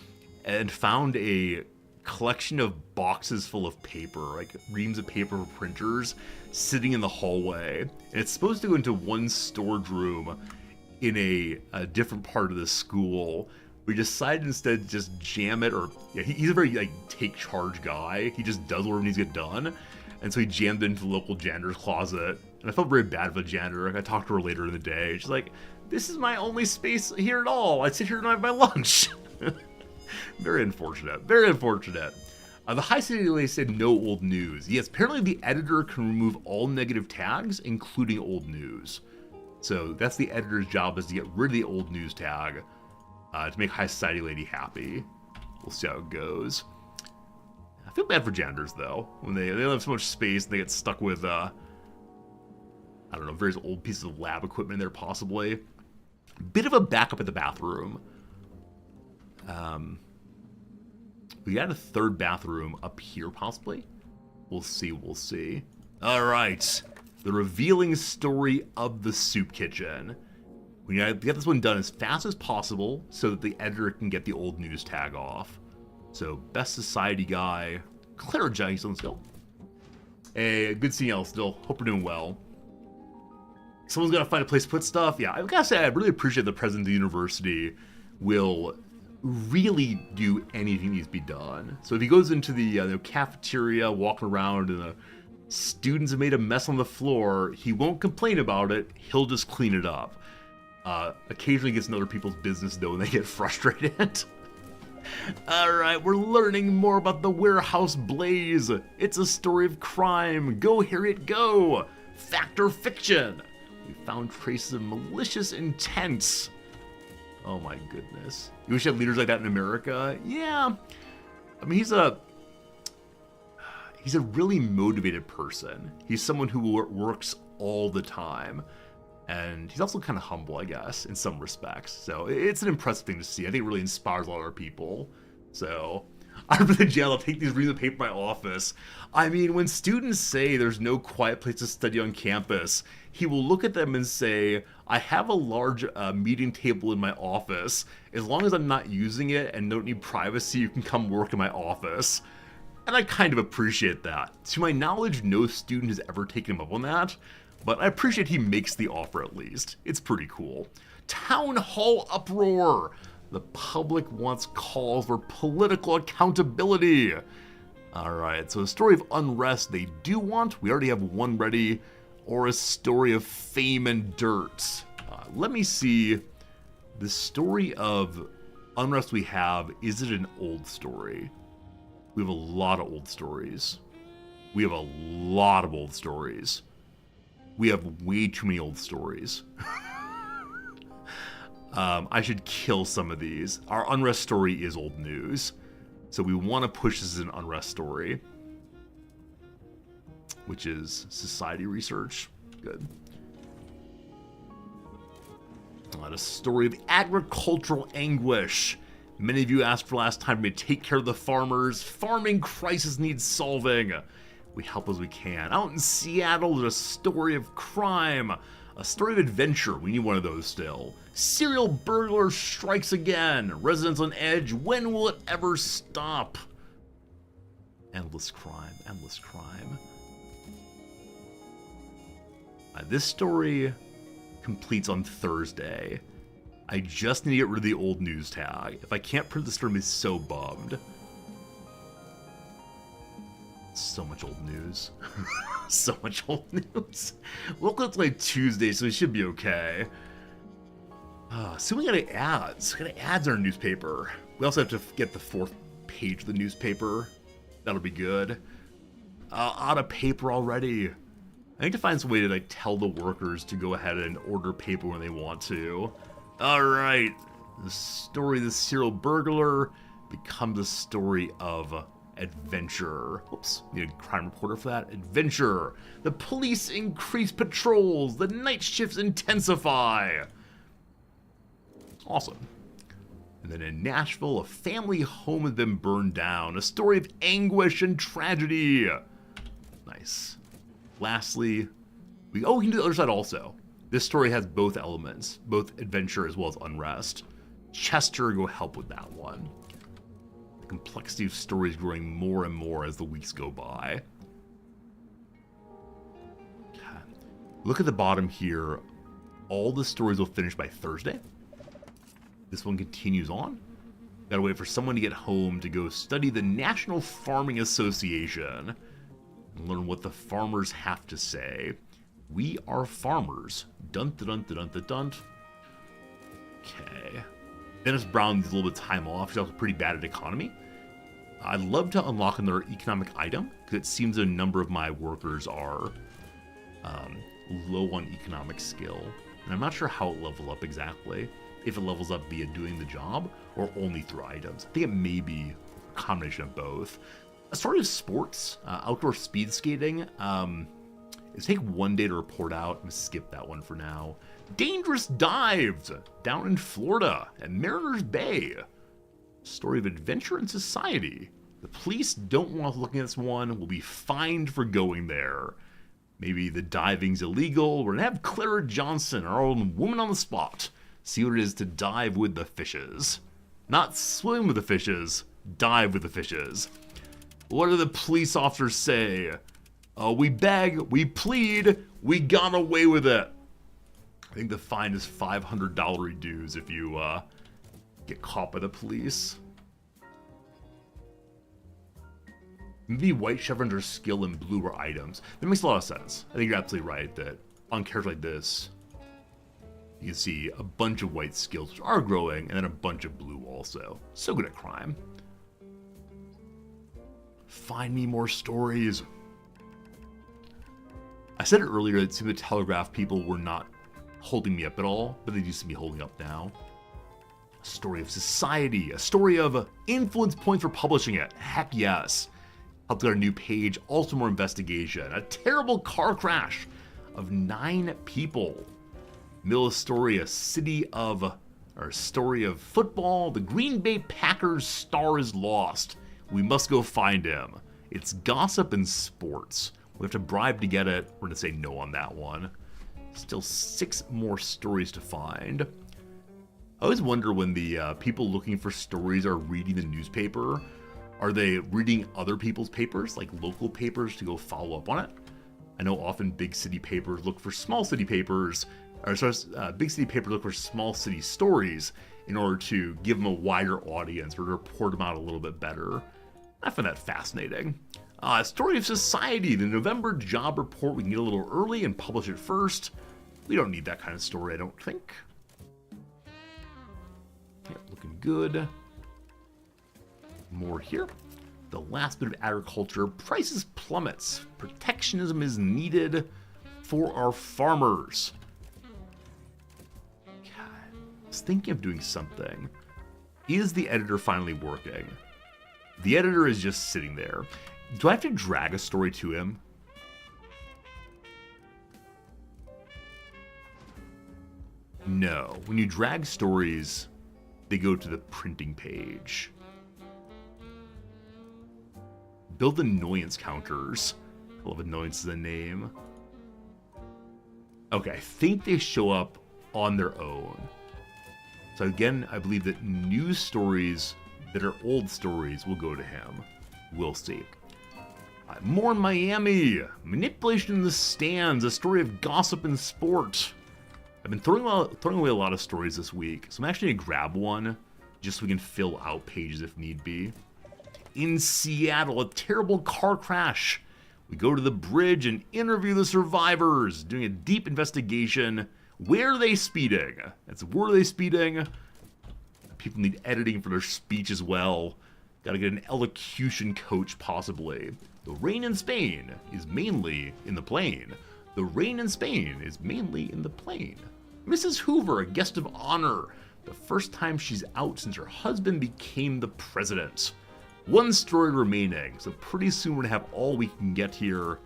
S2: and found a collection of boxes full of paper, like reams of paper for printers, sitting in the hallway. And it's supposed to go into one storage room in a different part of the school. We decided instead to just jam it, or yeah, he's a very like take charge guy. He just does whatever needs to get done. And so he jammed it into the local janitor's closet. And I felt very bad for the janitor. I talked to her later in the day. She's like, this is my only space here at all. I sit here and I have my lunch. Very unfortunate. Very unfortunate. The High City Daily said no old news. Yes, apparently the editor can remove all negative tags, including old news. So that's the editor's job, is to get rid of the old news tag to make High Society Lady happy. We'll see how it goes. I feel bad for janitors, though. When they don't have so much space and they get stuck with, I don't know, various old pieces of lab equipment in there, possibly. Bit of a backup at the bathroom. We got a third bathroom up here, possibly. We'll see, we'll see. All right, the revealing story of the soup kitchen. We gotta get this one done as fast as possible so that the editor can get the old news tag off. So, best society guy, Clara Jason still. Hey, good seeing y'all still. Hope we're doing well. Someone's gotta find a place to put stuff. Yeah, I've gotta say, I really appreciate the president of the university will really do anything needs to be done. So if he goes into the cafeteria, walking around, and the students have made a mess on the floor, he won't complain about it. He'll just clean it up. Occasionally gets in other people's business, though, and they get frustrated. Alright, we're learning more about the warehouse blaze. It's a story of crime. Go, Harriet, go! Fact or fiction? We found traces of malicious intent. Oh my goodness. You wish you had leaders like that in America? Yeah. I mean, he's a really motivated person. He's someone who works all the time. And he's also kind of humble, I guess, in some respects. So it's an impressive thing to see. I think it really inspires a lot of people. So I'm really jail. I'll take these reams of paper to my office. I mean, when students say there's no quiet place to study on campus, he will look at them and say, I have a large meeting table in my office. As long as I'm not using it and don't need privacy, you can come work in my office. And I kind of appreciate that. To my knowledge, no student has ever taken him up on that. but I appreciate he makes the offer at least. It's pretty cool. Town hall uproar. The public wants calls for political accountability. Alright, so a story of unrest they do want. We already have one ready. Or a story of fame and dirt. Let me see. The story of unrest we have, is it an old story? We have a lot of old stories. We have a lot of old stories. We have way too many old stories. I should kill some of these. Our unrest story is old news. So we want to push this as an unrest story. Which is society research. Good. A story of agricultural anguish. Many of you asked for last time to take care of the farmers. Farming crisis needs solving. We help as we can. Out in Seattle, there's a story of crime. A story of adventure. We need one of those still. Serial burglar strikes again. Residents on edge. When will it ever stop? Endless crime. Endless crime. This story completes on Thursday. I just need to get rid of the old news tag. If I can't print this, I'm gonna be so bummed. So much old news. So much old news. Welcome to like Tuesday, so it should be okay. So we got ads. We got ads in our newspaper. We also have to get the 4th page of the newspaper. That'll be good. Out of paper already. I need to find some way to like tell the workers to go ahead and order paper when they want to. Alright. The story of the serial burglar becomes a story of adventure. Oops, need a crime reporter for that. Adventure. The police increase patrols. The night shifts intensify. Awesome. And then in Nashville, a family home has been burned down. A story of anguish and tragedy. Nice. Lastly, we can do the other side also. This story has both elements, both adventure as well as unrest. Chester, go help with that one. The complexity of stories growing more and more as the weeks go by. Look at the bottom here. All the stories will finish by Thursday. This one continues on. Gotta wait for someone to get home to go study the National Farming Association. Learn what the farmers have to say. We are farmers. Dun dun dun dun dun dun. Okay. Dennis Brown needs a little bit of time off. He's also pretty bad at economy. I'd love to unlock another economic item because it seems a number of my workers are low on economic skill, and I'm not sure how it level up exactly. If it levels up via doing the job or only through items. I think it may be a combination of both. A story of sports, outdoor speed skating. It'll take one day to report out. I'm gonna skip that one for now. Dangerous dives down in Florida at Mariners Bay. Story of adventure and society. The police don't want us looking at this one. We'll be fined for going there. Maybe the diving's illegal. We're gonna have Clara Johnson, our own woman on the spot, see what it is to dive with the fishes. Not swim with the fishes, dive with the fishes. What do the police officers say? We beg, we plead, we got away with it. I think the fine is $500 dues if you get caught by the police. Maybe white chevrons are skill and blue are items. That makes a lot of sense. I think you're absolutely right that on characters like this, you can see a bunch of white skills which are growing and then a bunch of blue also. So good at crime. Find me more stories. I said it earlier, it seemed the Telegraph people were not holding me up at all, but they do seem to be holding up now. A story of society, a story of influence points for publishing it. Heck yes. Helped get a new page, also more investigation. A terrible car crash of 9 people. Middle story, a story of football. The Green Bay Packers star is lost. We must go find him. It's gossip and sports. We have to bribe to get it. We're gonna say no on that one. Still 6 more stories to find. I always wonder when the people looking for stories are reading the newspaper. Are they reading other people's papers, like local papers, to go follow up on it? I know often big city papers look for small city papers, or sorry, big city papers look for small city stories in order to give them a wider audience or to report them out a little bit better. I find that fascinating. Story of Society, the November job report. We can get a little early and publish it first. We don't need that kind of story, I don't think. Yeah, looking good. More here. The last bit of agriculture. Prices plummets. Protectionism is needed for our farmers. God, I was thinking of doing something. Is the editor finally working? The editor is just sitting there. Do I have to drag a story to him? No. When you drag stories, they go to the printing page. Build annoyance counters. I love annoyance as a name. Okay, I think they show up on their own. So again, I believe that news stories that are old stories will go to him. We'll see. More in Miami. Manipulation in the stands. A story of gossip and sport. I've been throwing away a lot of stories this week, so I'm actually going to grab one just so we can fill out pages if need be. In Seattle, a terrible car crash. We go to the bridge and interview the survivors, doing a deep investigation. Where are they speeding? Where are they speeding? People need editing for their speech as well. Gotta get an elocution coach, possibly. The rain in Spain is mainly in the plane. The rain in Spain is mainly in the plane. Mrs. Hoover, a guest of honor. The first time she's out since her husband became the president. One story remaining, so pretty soon we're gonna have all we can get here.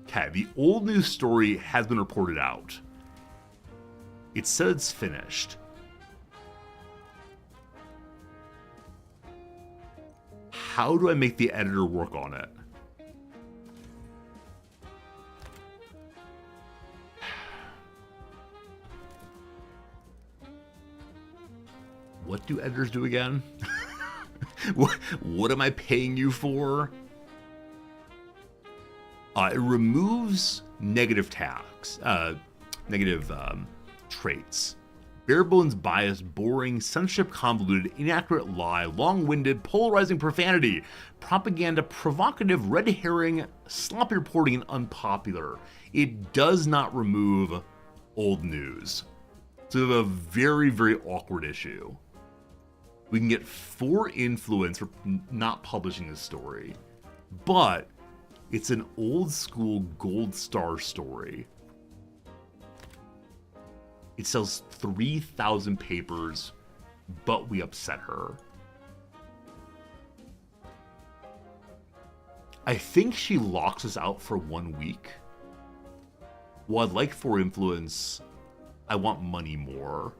S2: Okay, the old news story has been reported out. It said it's finished. How do I make the editor work on it? What do editors do again? What am I paying you for? It removes negative tags, traits. Bare bones bias, boring, censorship convoluted, inaccurate lie, long-winded, polarizing profanity, propaganda, provocative, red herring, sloppy reporting, and unpopular. It does not remove old news. So we have a very, very awkward issue. We can get 4 influence for not publishing this story, but it's an old school gold star story. It sells 3,000 papers, but we upset her. I think she locks us out for 1 week. While I'd like 4 influence, I want money more.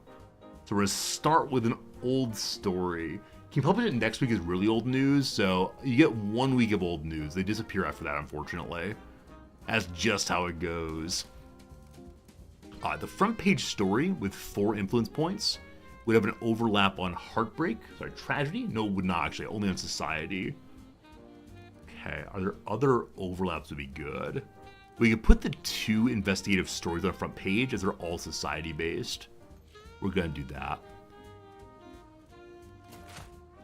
S2: So we're gonna start with an old story. Can you publish it next week as really old news? So you get 1 week of old news. They disappear after that, unfortunately. That's just how it goes. The front page story with 4 influence points would have an overlap on tragedy? No, it would not actually, only on society. Okay, are there other overlaps that would be good? We could put the 2 investigative stories on the front page as they're all society based. We're gonna do that.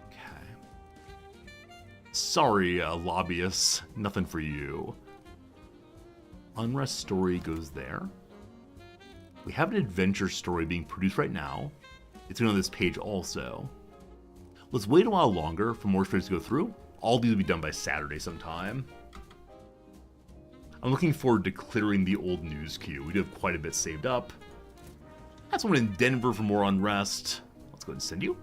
S2: Okay. Sorry, lobbyists, nothing for you. Unrest story goes there. We have an adventure story being produced right now. It's on this page also. Let's wait a while longer for more stories to go through. All these will be done by Saturday sometime. I'm looking forward to clearing the old news queue. We do have quite a bit saved up. Had someone in Denver for more unrest. Let's go ahead and send you.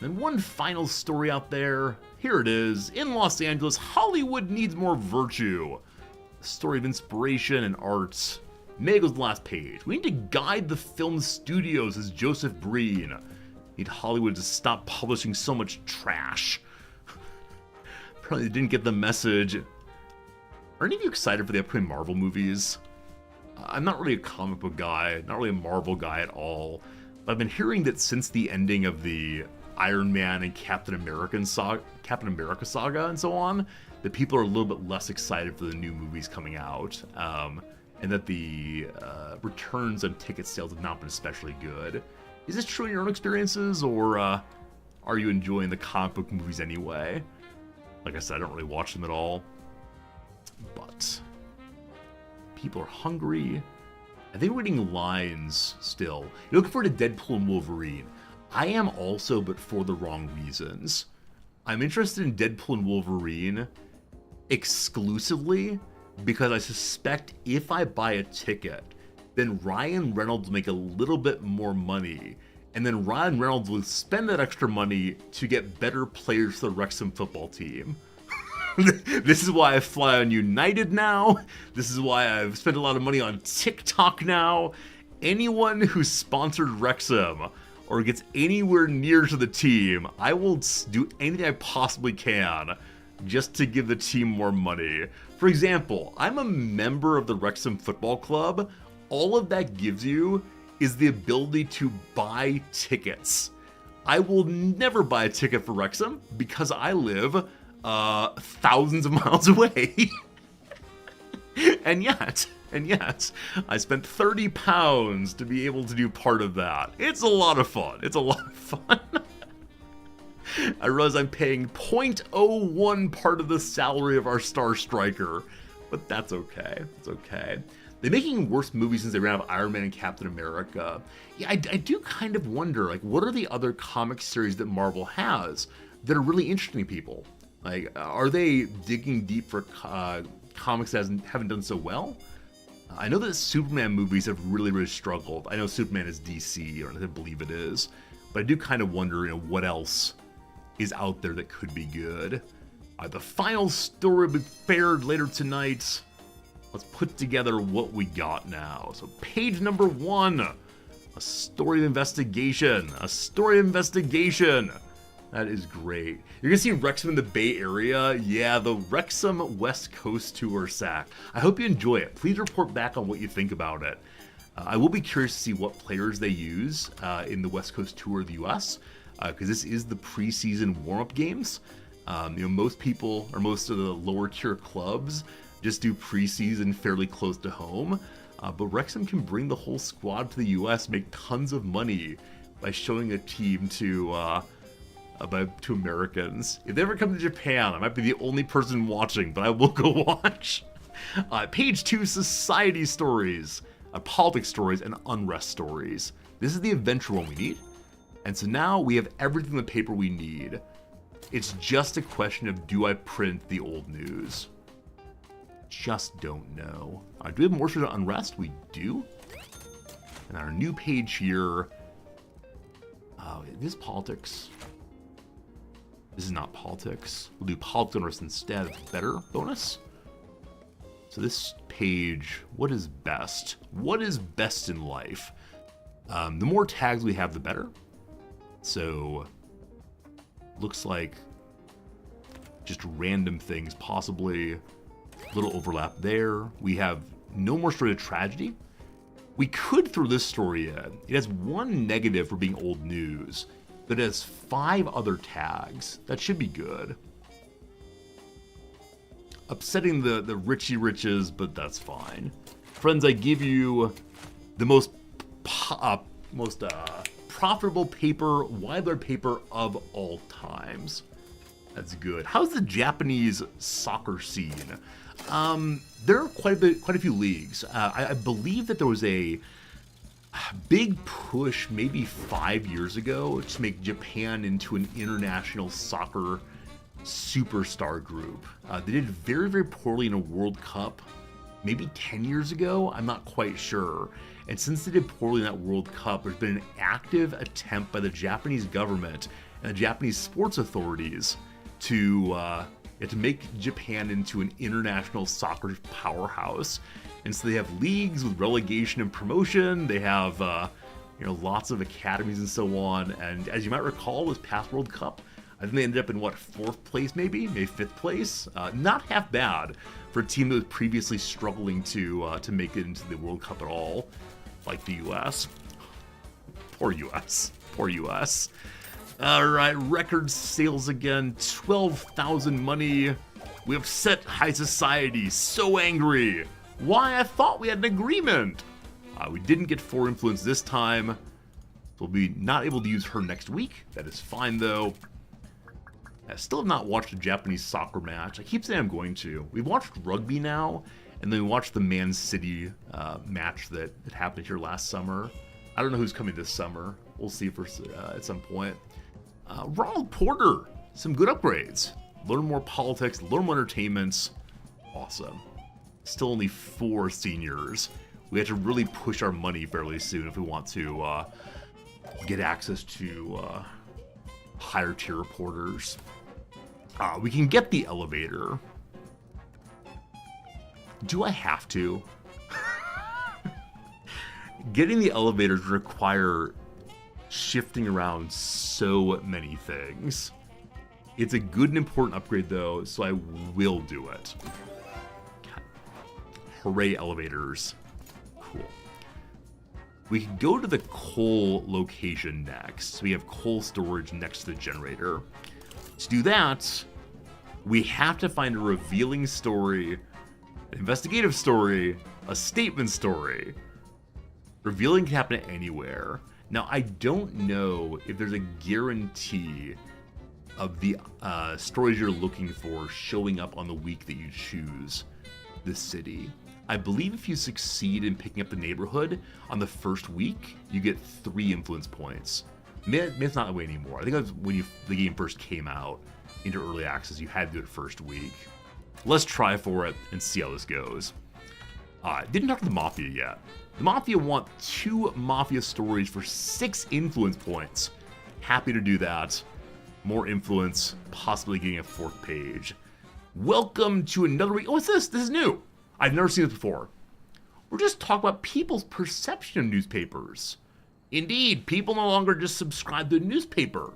S2: And then one final story out there. Here it is. In Los Angeles, Hollywood needs more virtue. A story of inspiration and arts. May goes the last page. We need to guide the film studios, says Joseph Breen. Need Hollywood to stop publishing so much trash. Probably didn't get the message. Are any of you excited for the upcoming Marvel movies? I'm not really a comic book guy, not really a Marvel guy at all. But I've been hearing that since the ending of the Iron Man and Captain America saga and so on, that people are a little bit less excited for the new movies coming out, and that the returns on ticket sales have not been especially good. Is this true in your own experiences, or are you enjoying the comic book movies anyway? Like I said, I don't really watch them at all, but people are hungry. I think we're getting lines still. You're looking forward to Deadpool and Wolverine. I am also, but for the wrong reasons. I'm interested in Deadpool and Wolverine exclusively because I suspect if I buy a ticket, then Ryan Reynolds will make a little bit more money, and then Ryan Reynolds will spend that extra money to get better players for the Wrexham football team. This is why I fly on United now. This is why I've spent a lot of money on TikTok now. Anyone who sponsored Wrexham or gets anywhere near to the team, I will do anything I possibly can just to give the team more money. For example, I'm a member of the Wrexham Football Club. All of that gives you is the ability to buy tickets. I will never buy a ticket for Wrexham because I live thousands of miles away. and yet, I spent £30 to be able to do part of that. It's a lot of fun. I realize I'm paying 0.01 part of the salary of our star striker, but that's okay. It's okay. They're making worse movies since they ran out of Iron Man and Captain America. Yeah, I do kind of wonder, like, what are the other comic series that Marvel has that are really interesting to people? Like, are they digging deep for comics that haven't done so well? I know that Superman movies have really, really struggled. I know Superman is DC, or I believe it is, but I do kind of wonder, what else is out there that could be good. The final story will be aired later tonight. Let's put together what we got now. So page number 1, a story of investigation. That is great. You're gonna see Wrexham in the Bay Area. Yeah, the Wrexham West Coast Tour sack. I hope you enjoy it. Please report back on what you think about it. I will be curious to see what players they use in the West Coast Tour of the US, because this is the preseason warm-up games. Most people, or most of the lower tier clubs, just do preseason fairly close to home. But Wrexham can bring the whole squad to the US, make tons of money by showing a team to Americans. If they ever come to Japan, I might be the only person watching, but I will go watch. Page 2, society stories, politics stories, and unrest stories. This is the adventure one we need. And so now we have everything in the paper we need. It's just a question of, do I print the old news? Just don't know. Do we have more stories on unrest? We do. And our new page here. This is politics. This is not politics. We'll do politics unrest instead. Better bonus. So this page, what is best? What is best in life? The more tags we have, the better. So looks like just random things, possibly a little overlap there. We have no more story of tragedy. We could throw this story in. It has one negative for being old news, but it has 5 other tags. That should be good. Upsetting the Richie Riches, but that's fine. Friends, I give you the most profitable paper, widely read paper of all times. That's good. How's the Japanese soccer scene? There are quite a few leagues. I believe that there was a big push maybe 5 years ago to make Japan into an international soccer superstar group. They did very, very poorly in a World Cup maybe 10 years ago. I'm not quite sure. And since they did poorly in that World Cup, there's been an active attempt by the Japanese government and the Japanese sports authorities to make Japan into an international soccer powerhouse. And so they have leagues with relegation and promotion. They have lots of academies and so on. And as you might recall, this past World Cup, I think they ended up in 4th place, maybe 5th place. Not half bad for a team that was previously struggling to make it into the World Cup at all, like the U.S. Poor U.S. All right, record sales again, 12,000 money. We upset high society, so angry. Why? I thought we had an agreement. We didn't get 4 influence this time. We'll be not able to use her next week. That is fine, though. I still have not watched a Japanese soccer match. I keep saying I'm going to. We've watched rugby now, and then we watched the Man City match that happened here last summer. I don't know who's coming this summer. We'll see for at some point. Ronald Porter, some good upgrades. Learn more politics, learn more entertainments. Awesome. Still only 4 seniors. We have to really push our money fairly soon if we want to get access to higher tier reporters. We can get the elevator. Do I have to? Getting the elevators require shifting around so many things. It's a good and important upgrade though, so I will do it. God. Hooray, elevators. Cool. We can go to the coal location next. So we have coal storage next to the generator. To do that, we have to find a revealing story, an investigative story, a statement story. Revealing can happen anywhere. Now, I don't know if there's a guarantee of the stories you're looking for showing up on the week that you choose the city. I believe if you succeed in picking up the neighborhood on the first week, you get 3 influence points. Maybe it's not that way anymore. I think that's when the game first came out into early access, you had to do it first week. Let's try for it and see how this goes. Didn't talk to the Mafia yet. The Mafia want 2 Mafia stories for 6 influence points. Happy to do that. More influence, possibly getting a 4th page. Welcome to another week. Oh, what's this? This is new. I've never seen this before. We're just talking about people's perception of newspapers. Indeed, people no longer just subscribe to a newspaper.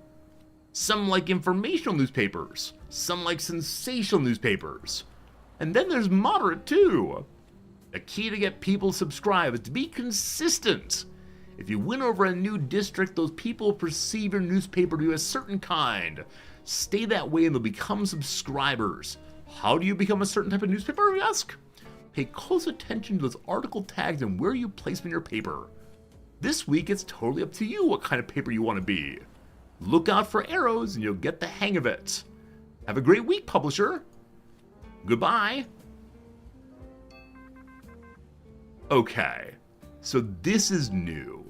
S2: Some like informational newspapers. Some like sensational newspapers. And then there's moderate too. The key to get people to subscribe is to be consistent. If you win over a new district, those people perceive your newspaper to be a certain kind. Stay that way and they'll become subscribers. How do you become a certain type of newspaper, you ask? Pay close attention to those article tags and where you place them in your paper. This week, it's totally up to you what kind of paper you want to be. Look out for arrows and you'll get the hang of it. Have a great week, publisher. Goodbye. Okay, so this is new.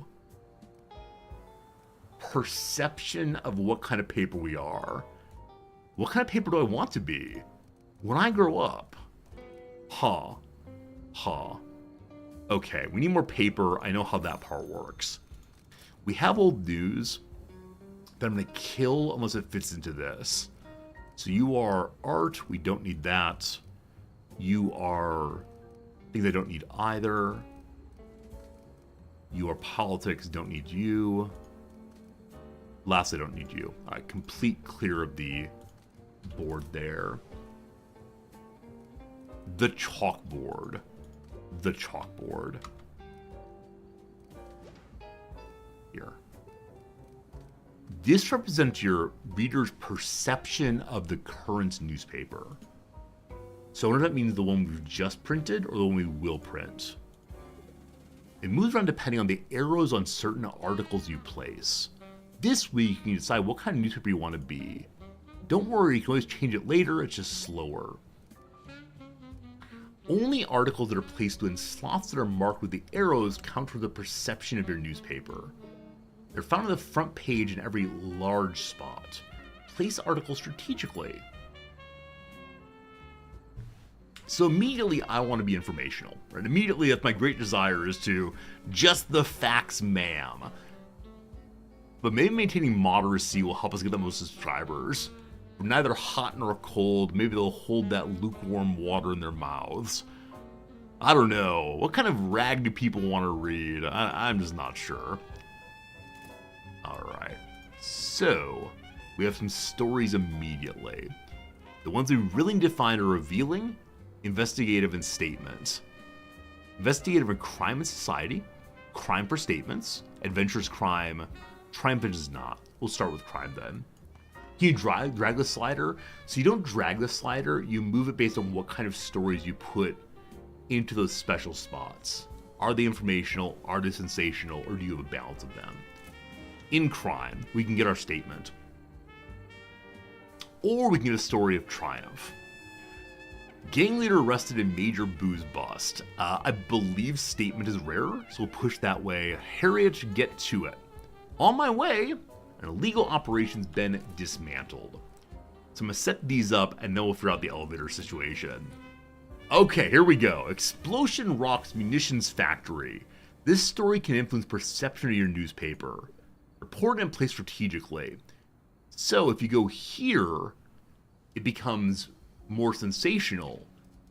S2: Perception of what kind of paper we are. What kind of paper do I want to be when I grow up? Okay, we need more paper. I know how that part works. We have old news that I'm going to kill unless it fits into this. So you are art. We don't need that. You are things I don't need either. You are politics. Don't need you. Last, I don't need you. All right, complete clear of the board there. The chalkboard. The chalkboard. Here. This represents your reader's perception of the current newspaper. So whether that means the one we've just printed or the one we will print. It moves around depending on the arrows on certain articles you place. This week, you can decide what kind of newspaper you want to be. Don't worry, you can always change it later, it's just slower. Only articles that are placed within slots that are marked with the arrows count for the perception of your newspaper. They're found on the front page in every large spot. Place articles strategically. So immediately I want to be informational, right? Immediately that's my great desire is to just the facts, ma'am. But maybe maintaining moderacy will help us get the most subscribers. From neither hot nor cold, maybe they'll hold that lukewarm water in their mouths. I don't know. What kind of rag do people want to read? I'm just not sure. Alright. So, we have some stories immediately. The ones we really need to find are revealing, investigative, and statement. Investigative and crime and society. Crime for statements. Adventurous crime. Triumphant is not. We'll start with crime then. Can you drag the slider? So you don't drag the slider, you move it based on what kind of stories you put into those special spots. Are they informational? Are they sensational? Or do you have a balance of them? In crime, we can get our statement. Or we can get a story of triumph. Gang leader arrested in major booze bust. I believe statement is rare, so we'll push that way. Harriet, get to it. On my way, an illegal operation's been dismantled. So I'm gonna set these up and then we'll figure out the elevator situation. Okay, here we go. Explosion rocks munitions factory. This story can influence perception of your newspaper. Report and place strategically. So if you go here, it becomes more sensational.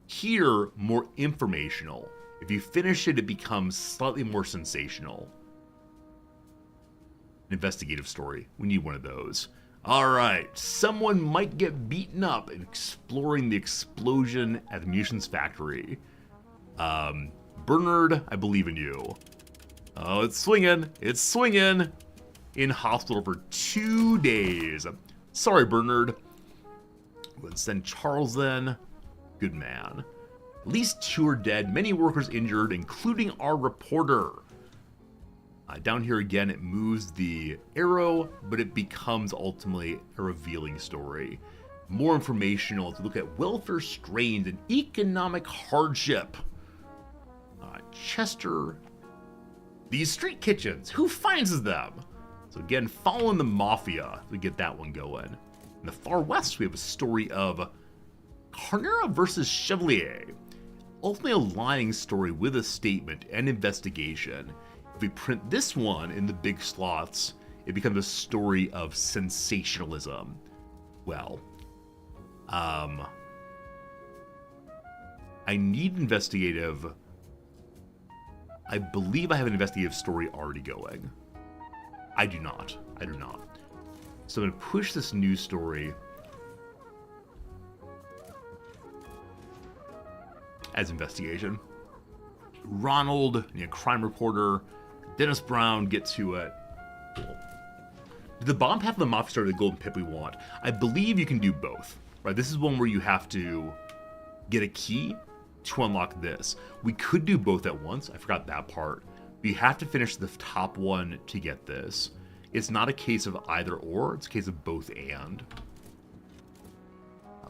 S2: Here, more informational. If you finish it, it becomes slightly more sensational. An investigative story. We need one of those. Alright, someone might get beaten up in exploring the explosion at the munitions factory. Bernard, I believe in you. Oh, it's swinging. It's swinging. In hospital for 2 days. Sorry, Bernard. Let's send Charles then. Good man. At least 2 are dead, many workers injured, including our reporter. Down here again, it moves the arrow, but it becomes ultimately a revealing story. More informational to look at welfare strains and economic hardship. Chester. These street kitchens, who finds them? So again, following the mafia, we get that one going. In the far west, we have a story of Carnera versus Chevalier. Ultimately a lying story with a statement and investigation. If we print this one in the big slots, it becomes a story of sensationalism. Well, I need investigative. I believe I have an investigative story already going. I do not. I do not. So I'm going to push this news story as investigation. Ronald, crime reporter. Dennis Brown, get to it. Cool. Did the bomb half of the mafia start the golden pip we want? I believe you can do both. Right? This is one where you have to get a key to unlock this. We could do both at once. I forgot that part. But you have to finish the top one to get this. It's not a case of either or. It's a case of both and.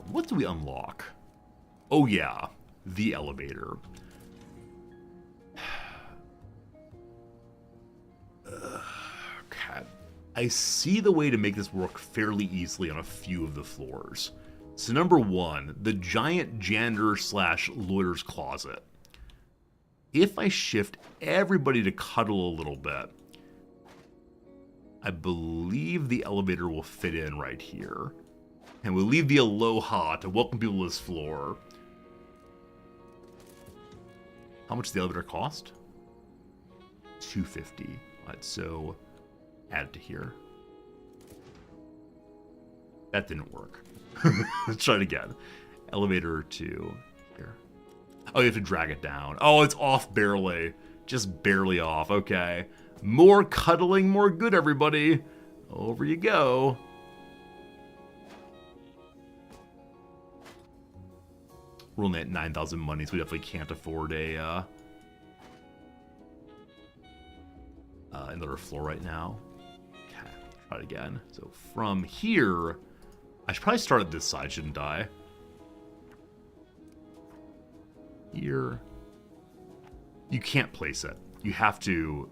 S2: What do we unlock? Oh yeah, the elevator. Okay. I see the way to make this work fairly easily on a few of the floors. So number one, the giant janitor / lawyer's closet. If I shift everybody to cuddle a little bit, I believe the elevator will fit in right here. And we'll leave the aloha to welcome people to this floor. How much does the elevator cost? $250. Alright, so add it to here. That didn't work. Let's try it again. Elevator to here. Oh, you have to drag it down. Oh, it's off barely. Just barely off. Okay. More cuddling, more good, everybody. Over you go. We're only at 9,000 money, so we definitely can't afford a another floor right now. Okay, try it again. So from here, I should probably start at this side, shouldn't I? Here. You can't place it. You have to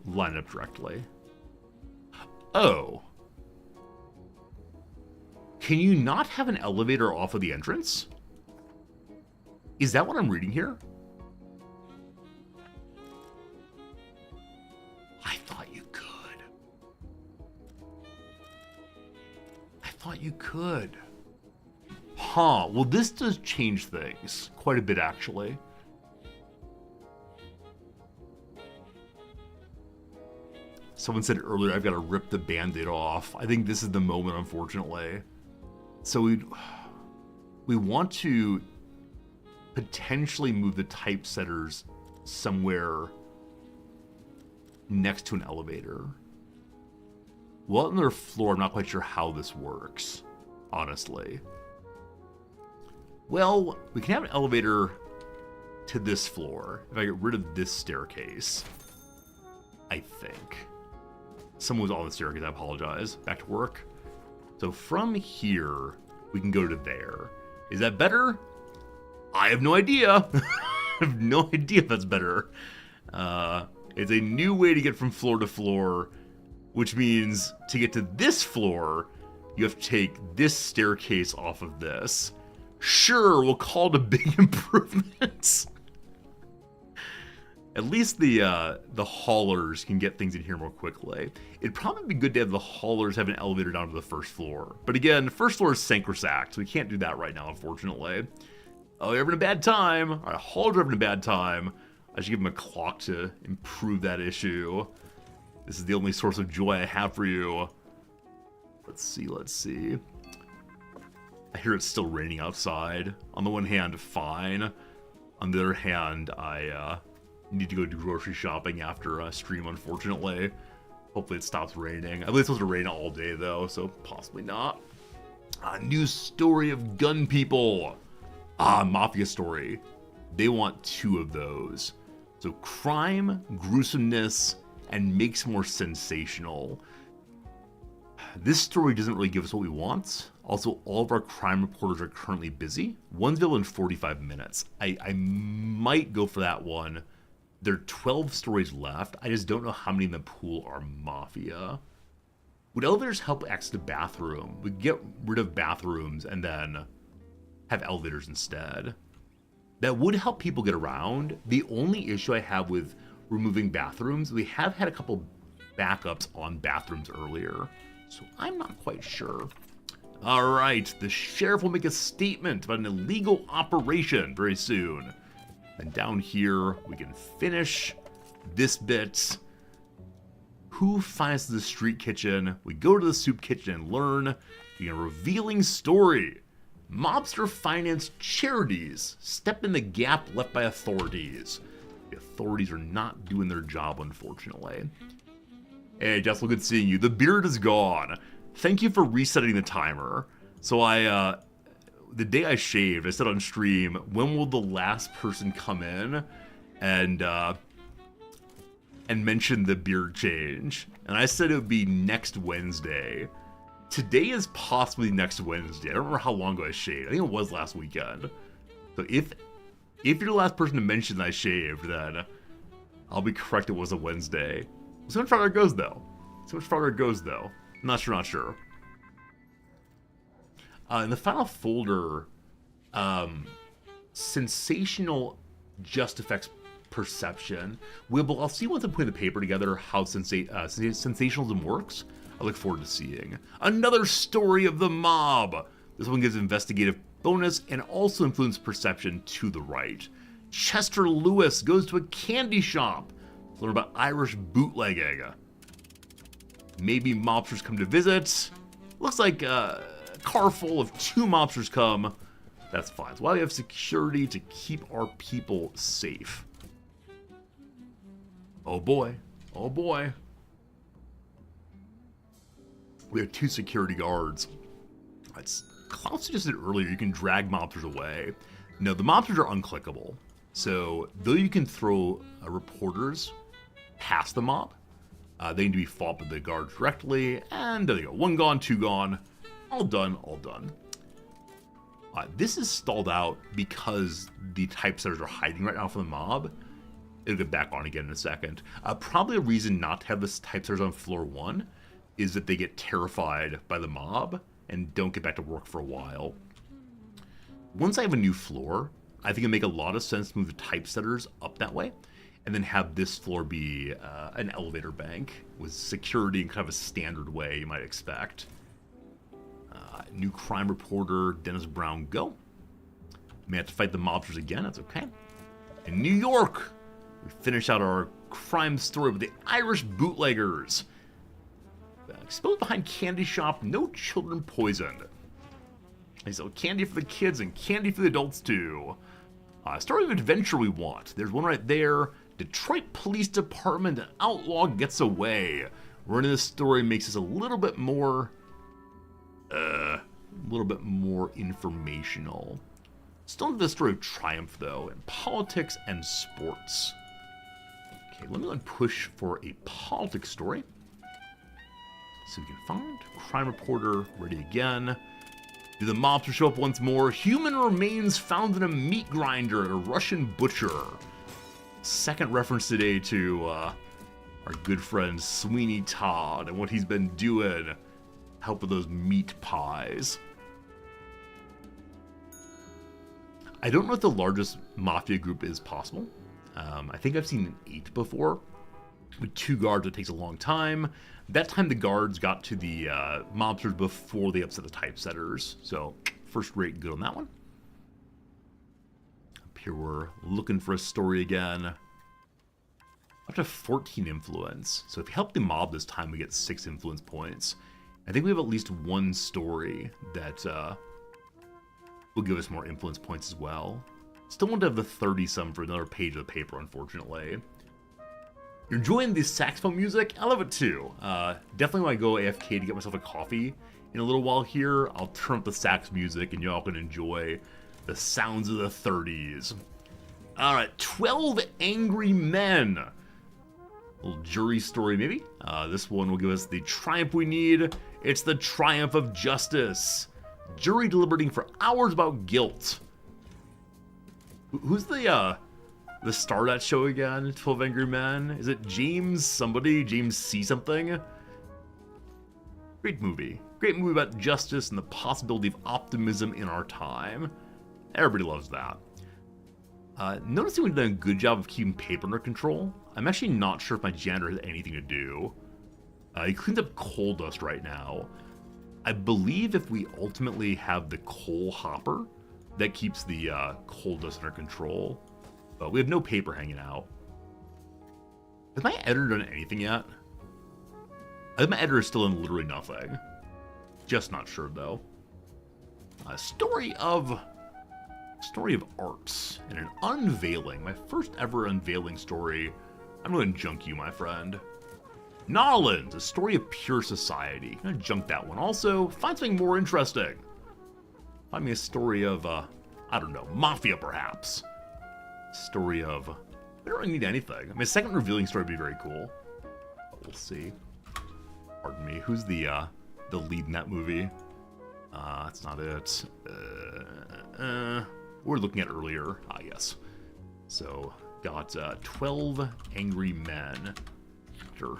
S2: line it up directly. Oh. Can you not have an elevator off of the entrance? Is that what I'm reading here? I thought you could. I thought you could. Huh. Well, this does change things quite a bit, actually. Someone said earlier, I've got to rip the Band-Aid off. I think this is the moment, unfortunately. So we want to potentially move the typesetters somewhere next to an elevator. Well, another floor, I'm not quite sure how this works, honestly. Well, we can have an elevator to this floor if I get rid of this staircase. I think. Someone was on the staircase, I apologize. Back to work. So from here, we can go to there. Is that better? I have no idea. I have no idea if that's better. It's a new way to get from floor to floor, which means to get to this floor, you have to take this staircase off of this. Sure, we'll call it a big improvement. At least the haulers can get things in here more quickly. It'd probably be good to have the haulers have an elevator down to the first floor. But again, the first floor is sacrosanct, so we can't do that right now, unfortunately. Oh, you're having a bad time. All right, haulers are having a bad time. I should give them a clock to improve that issue. This is the only source of joy I have for you. Let's see. I hear it's still raining outside. On the one hand, fine. On the other hand, I need to go do grocery shopping after a stream, unfortunately. Hopefully it stops raining. I believe it's supposed to rain all day, though, so possibly not. News story of gun people. Mafia story. They want 2 of those. So crime, gruesomeness, and makes more sensational. This story doesn't really give us what we want. Also, all of our crime reporters are currently busy. One's available in 45 minutes. I might go for that one. There are 12 stories left. I just don't know how many in the pool are Mafia. Would elevators help access the bathroom? We get rid of bathrooms and then have elevators instead. That would help people get around. The only issue I have with removing bathrooms, we have had a couple backups on bathrooms earlier, so I'm not quite sure. All right, the sheriff will make a statement about an illegal operation very soon. And down here, we can finish this bit. Who finds the street kitchen? We go to the soup kitchen and learn a revealing story. Mobster financed charities step in the gap left by authorities. The authorities are not doing their job, unfortunately. Hey, Jessel, good seeing you. The beard is gone. Thank you for resetting the timer. So the day I shaved, I said on stream, when will the last person come in and mention the beard change? And I said it would be next Wednesday. Today is possibly next Wednesday. I don't remember how long ago I shaved. I think it was last weekend. So if you're the last person to mention that I shaved, then I'll be correct. It was a Wednesday. We'll see how much farther it goes, though. Not sure. In the final folder, sensational just affects perception. I'll see once I'm putting the paper together how sensationalism works. I look forward to seeing. Another story of the mob. This one gives investigative bonus and also influence perception to the right. Chester Lewis goes to a candy shop to learn about Irish bootlegging. Maybe mobsters come to visit. Looks like a car full of 2 mobsters come. That's fine. That's why we have security to keep our people safe. Oh boy. We have 2 security guards. Klaus suggested earlier you can drag mobsters away. No, the mobsters are unclickable. So, though you can throw reporters past the mob, they need to be fought by the guards directly. And there you go. 1 gone, 2 gone. All done. This is stalled out because the typesetters are hiding right now from the mob. It'll get back on again in a second. Probably a reason not to have the typesetters on floor 1 is that they get terrified by the mob and don't get back to work for a while. Once I have a new floor, I think it'd make a lot of sense to move the typesetters up that way and then have this floor be an elevator bank with security in kind of a standard way you might expect. New crime reporter, Dennis Brown, go. May have to fight the mobsters again, that's okay. In New York, we finish out our crime story with the Irish bootleggers. Exposed behind candy shop, no children poisoned. They sell candy for the kids and candy for the adults too. Story of adventure we want. There's one right there. Detroit Police Department, an outlaw gets away. Running this story makes us a little bit more informational. Still into the story of triumph, though, in politics and sports. Okay, let me go and push for a politics story. So we can find crime reporter ready again. Do the mobsters show up once more? Human remains found in a meat grinder at a Russian butcher. Second reference today to our good friend Sweeney Todd and what he's been doing. Help with those meat pies. I don't know if the largest mafia group is possible. I think I've seen an 8 before. With 2 guards, it takes a long time. That time the guards got to the mobsters before they upset the typesetters. So, first rate good on that one. Up here we're looking for a story again. Up to 14 influence. So if you help the mob this time, we get 6 influence points. I think we have at least one story that will give us more influence points as well. Still want to have the 30-some for another page of the paper, unfortunately. You're enjoying the saxophone music? I love it too. Definitely when I go AFK to get myself a coffee in a little while here, I'll turn up the sax music and y'all can enjoy the sounds of the 30s. Alright, 12 Angry Men. A little jury story maybe. This one will give us the triumph we need. It's the triumph of justice. Jury deliberating for hours about guilt. Who's the star of that show again? 12 Angry Men? Is it James somebody? James C something? Great movie. Great movie about justice and the possibility of optimism in our time. Everybody loves that. Noticing we've done a good job of keeping paper under control. I'm actually not sure if my janitor has anything to do. He cleans up coal dust right now. I believe if we ultimately have the coal hopper, that keeps the coal dust under control. But we have no paper hanging out. Has my editor done anything yet? I think my editor is still in literally nothing. Just not sure though. Story of arts and an unveiling. My first ever unveiling story. I'm going to junk you, my friend. Nolans, a story of pure society. I'm going to junk that one. Also, find something more interesting. Find me a story of, I don't know, mafia perhaps. Story of, I don't really need anything. I mean, a second revealing story would be very cool. But we'll see. Pardon me, who's the lead in that movie? That's not it. We're looking at earlier. Ah, yes. So, got 12 Angry Men. Sure.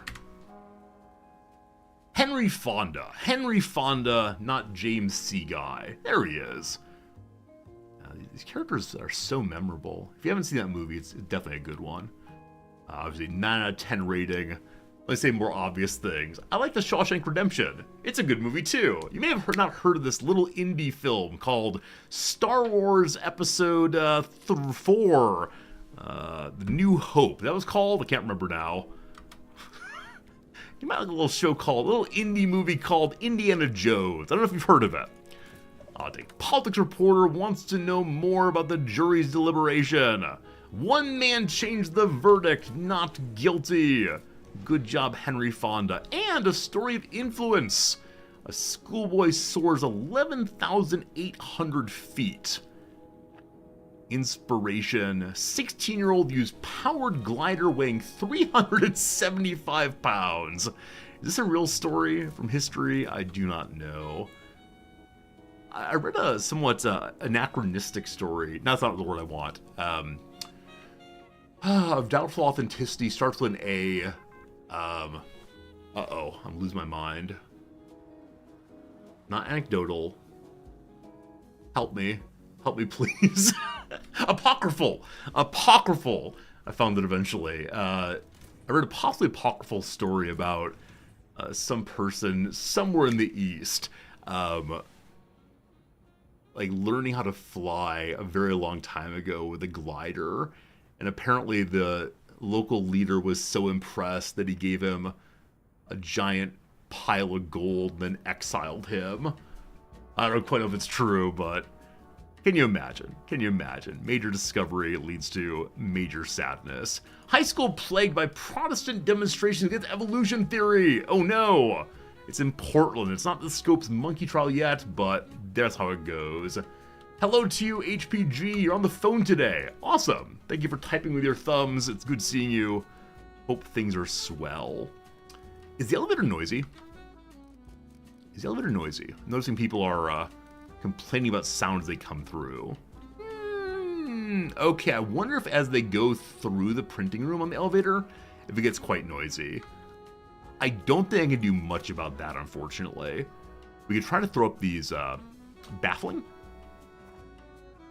S2: Henry Fonda. Henry Fonda, not James C. Guy. There he is. These characters are so memorable. If you haven't seen that movie, it's definitely a good one. Obviously, 9 out of 10 rating. Let's say more obvious things. I like The Shawshank Redemption. It's a good movie too. You may have not heard of this little indie film called Star Wars Episode 4, The New Hope. That was called? I can't remember now. You might like a little show called, a little indie movie called Indiana Jones. I don't know if you've heard of it. The politics reporter wants to know more about the jury's deliberation. One man changed the verdict, not guilty. Good job, Henry Fonda. And a story of influence. A schoolboy soars 11,800 feet. Inspiration. 16-year-old used powered glider weighing 375 pounds. Is this a real story from history? I do not know. I read a somewhat anachronistic story. That's not the word I want. Of doubtful authenticity, starts with an A. Uh-oh, I'm losing my mind. Not anecdotal. Help me. Help me, please. Apocryphal. Apocryphal. I found it eventually. I read a possibly apocryphal story about some person somewhere in the East, like learning how to fly a very long time ago with a glider. And apparently the local leader was so impressed that he gave him a giant pile of gold and then exiled him. I don't quite know if it's true, but Can you imagine? Can you imagine? Major discovery leads to major sadness. High school plagued by Protestant demonstrations against evolution theory. Oh no! It's in Portland. It's not the Scopes monkey trial yet, but that's how it goes. Hello to you, HPG. You're on the phone today. Awesome. Thank you for typing with your thumbs. It's good seeing you. Hope things are swell. Is the elevator noisy? Is the elevator noisy? I'm noticing people are complaining about sounds as they come through. Okay, I wonder if as they go through the printing room on the elevator, if it gets quite noisy. I don't think I can do much about that, unfortunately. We could try to throw up these baffling,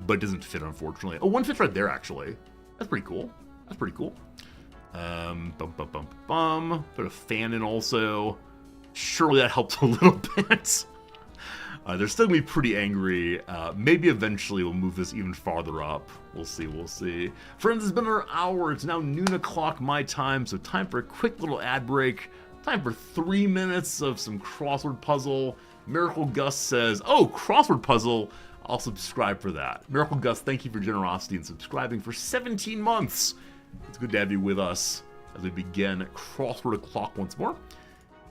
S2: but it doesn't fit, unfortunately. Oh, one fits right there, actually. That's pretty cool. That's pretty cool. Put a fan in also. Surely that helps a little bit. They're still gonna be pretty angry. Maybe eventually we'll move this even farther up. We'll see, we'll see. Friends, it's been another hour. It's now noon o'clock my time, so time for a quick little ad break. Time for 3 minutes of some crossword puzzle. Miracle Gus says, oh, crossword puzzle. I'll subscribe for that. Miracle Gus, thank you for generosity and subscribing for 17 months. It's good to have you with us as we begin crossword o'clock once more.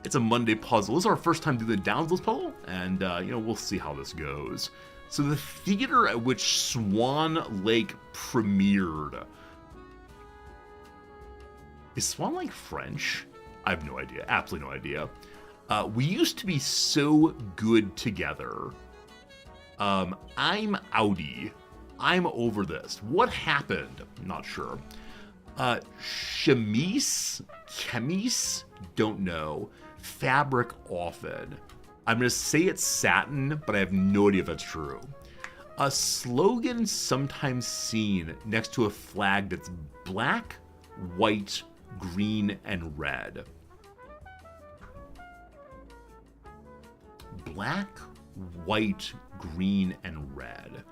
S2: It's a Monday puzzle. This is our first time doing the Downs List puzzle, and we'll see how this goes. So the theater at which Swan Lake premiered. Is Swan Lake French? I have no idea. Absolutely no idea. We used to be so good together. I'm Audi. I'm over this. What happened? I'm not sure. Chemise? Don't know. Fabric often. I'm going to say it's satin, but I have no idea if that's true. A slogan sometimes seen next to a flag that's black, white, green, and red. Black, white, green, and red.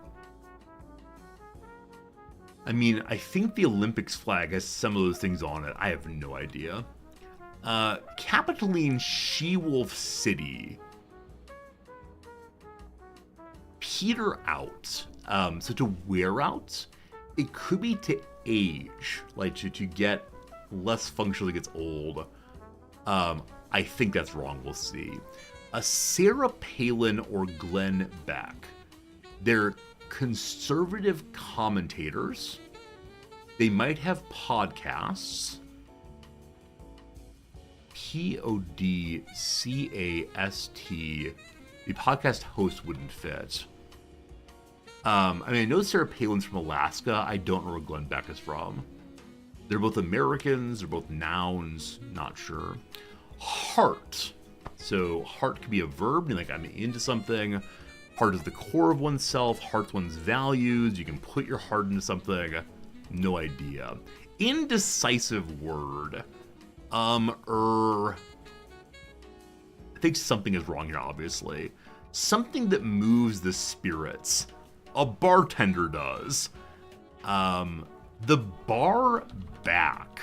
S2: I mean, I think the Olympics flag has some of those things on it. I have no idea. Capitoline She-Wolf City. Peter out. So to wear out, it could be to age, like to get less functional as it gets old. I think that's wrong. We'll see. Sarah Palin or Glenn Beck. They're conservative commentators. They might have podcasts. Podcast. The podcast host wouldn't fit. I know Sarah Palin's from Alaska. I don't know where Glenn Beck is from. They're both Americans. They're both nouns. Not sure. Heart. So heart could be a verb. Like I'm into something. Heart is the core of oneself. Heart's one's values. You can put your heart into something. No idea. Indecisive word. I think something is wrong here, obviously. Something that moves the spirits. A bartender does. The bar back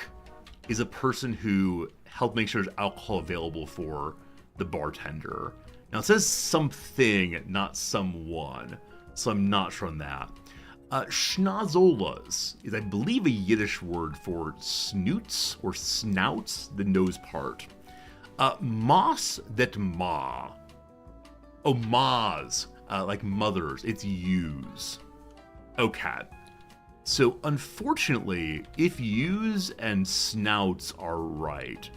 S2: is a person who helped make sure there's alcohol available for the bartender. Now it says something, not someone, so I'm not sure on that. Schnozolas is, I believe, a Yiddish word for snoots or snouts, the nose part. Mas that ma. Oh, mas, like mothers, it's ewes. Okay. So, unfortunately, if ewes and snouts are right,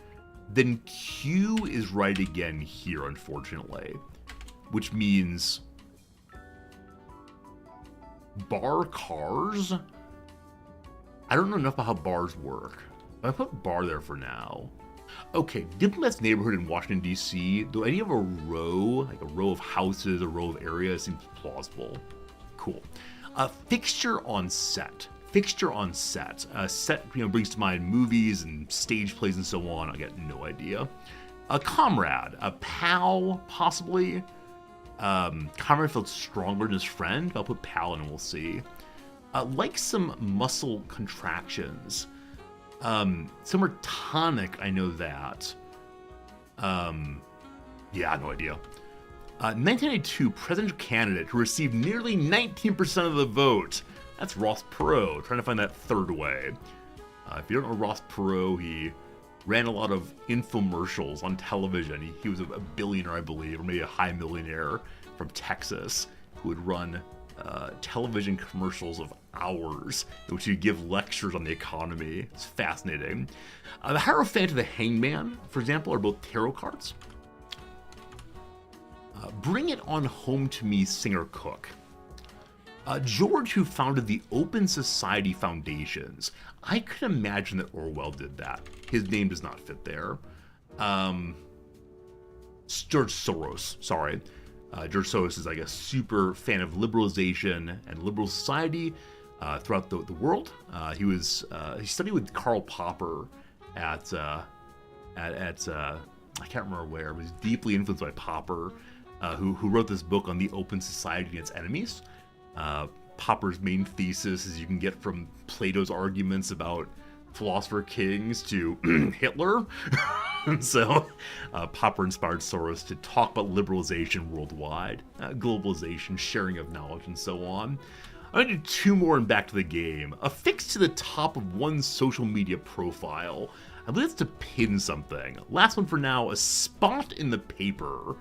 S2: then Q is right again here, unfortunately. Which means bar cars? I don't know enough about how bars work. I put bar there for now. Okay, Diplomat's neighborhood in Washington, D.C. Though any of a row, like a row of houses, a row of areas, seems plausible. Cool. Fixture on set. Fixture on set. Set, brings to mind movies and stage plays and so on. I got no idea. A comrade. A pal, possibly. Comrade felt stronger than his friend. I'll put pal in and we'll see. Like some muscle contractions. Some are tonic, I know that. Yeah, no idea. 1992 presidential candidate who received nearly 19% of the vote. That's Ross Perot, trying to find that third way. If you don't know Ross Perot, he ran a lot of infomercials on television. He was a billionaire, I believe, or maybe a high millionaire from Texas who would run television commercials of hours in which he'd give lectures on the economy. It's fascinating. The Hierophant and the Hangman, for example, are both tarot cards. Bring It On Home to Me Singer Cook. George, who founded the Open Society Foundations. I could imagine that Orwell did that. His name does not fit there. George Soros, sorry. George Soros is like a super fan of liberalization and liberal society throughout the world. He studied with Karl Popper at I can't remember where, but he's deeply influenced by Popper, who wrote this book on the open society and its enemies. Popper's main thesis is you can get from Plato's arguments about philosopher kings to Hitler. So Popper inspired Soros to talk about liberalization worldwide, globalization, sharing of knowledge, and so on. I'm going to do two more and back to the game. Affixed to the top of one's social media profile. I believe it's to pin something. Last one for now, a spot in the paper.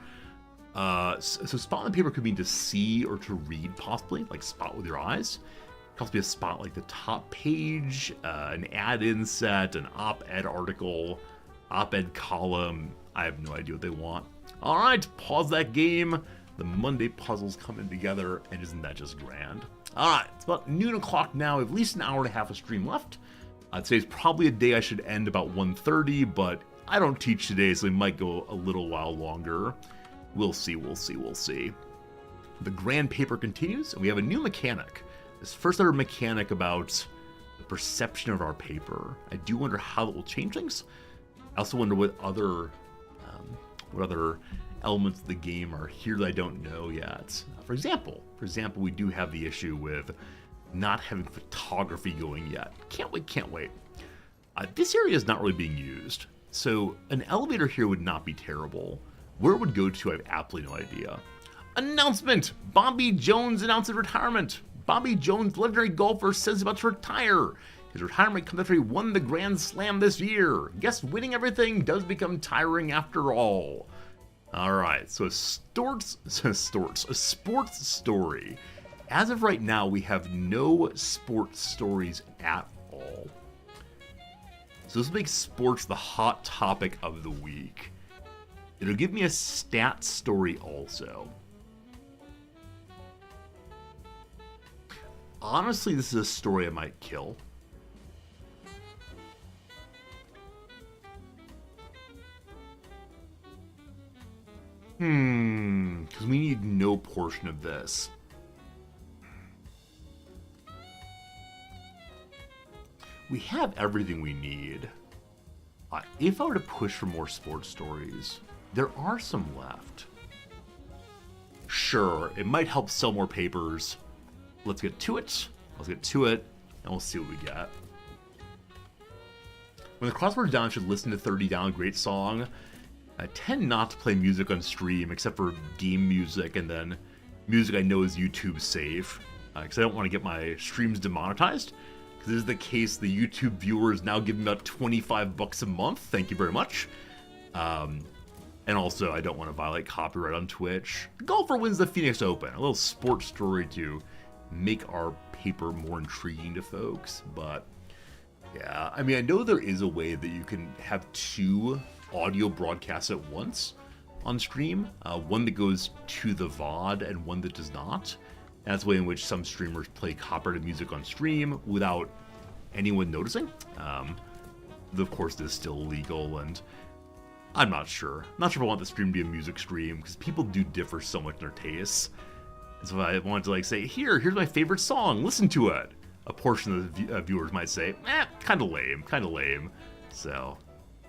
S2: So spot in the paper could mean to see or to read, possibly, like spot with your eyes. It could also be a spot like the top page, an ad inset, an op-ed article, op-ed column. I have no idea what they want. All right, pause that game. The Monday puzzle's coming together, and isn't that just grand? All right, it's about noon o'clock now. We have at least an hour and a half of stream left. Today's probably a day I should end about 1:30, but I don't teach today, so it might go a little while longer. We'll see. The grand paper continues, and we have a new mechanic. This first ever mechanic about the perception of our paper. I do wonder how it will change things. I also wonder what other elements of the game are here that I don't know yet. For example, we do have the issue with not having photography going yet. Can't wait. This area is not really being used, so an elevator here would not be terrible. Where it would go to, I have absolutely no idea. Announcement! Bobby Jones announces retirement. Bobby Jones, legendary golfer, says he's about to retire. His retirement comes after he won the Grand Slam this year. Guess winning everything does become tiring after all. Alright, so a sports story. As of right now, we have no sports stories at all. So this makes sports the hot topic of the week. It'll give me a stat story also. Honestly, this is a story I might kill. Because we need no portion of this. We have everything we need. If I were to push for more sports stories, there are some left. Sure, it might help sell more papers. Let's get to it, and we'll see what we get. When the crossword's down, I should listen to 30 Down, a great song. I tend not to play music on stream, except for game music, and then music I know is YouTube safe, because I don't want to get my streams demonetized. Because this is the case, the YouTube viewers now give me about $25 a month. Thank you very much. And also, I don't want to violate copyright on Twitch. The golfer wins the Phoenix Open. A little sports story to make our paper more intriguing to folks. But, yeah, I mean, I know there is a way that you can have two audio broadcasts at once on stream. One that goes to the VOD and one that does not. And that's the way in which some streamers play copyrighted music on stream without anyone noticing. Of course, this is still illegal, and I'm not sure. Not sure if I want the stream to be a music stream, because people do differ so much in their tastes. And so if I wanted to like say, here's my favorite song, listen to it. A portion of the viewers might say, kind of lame. So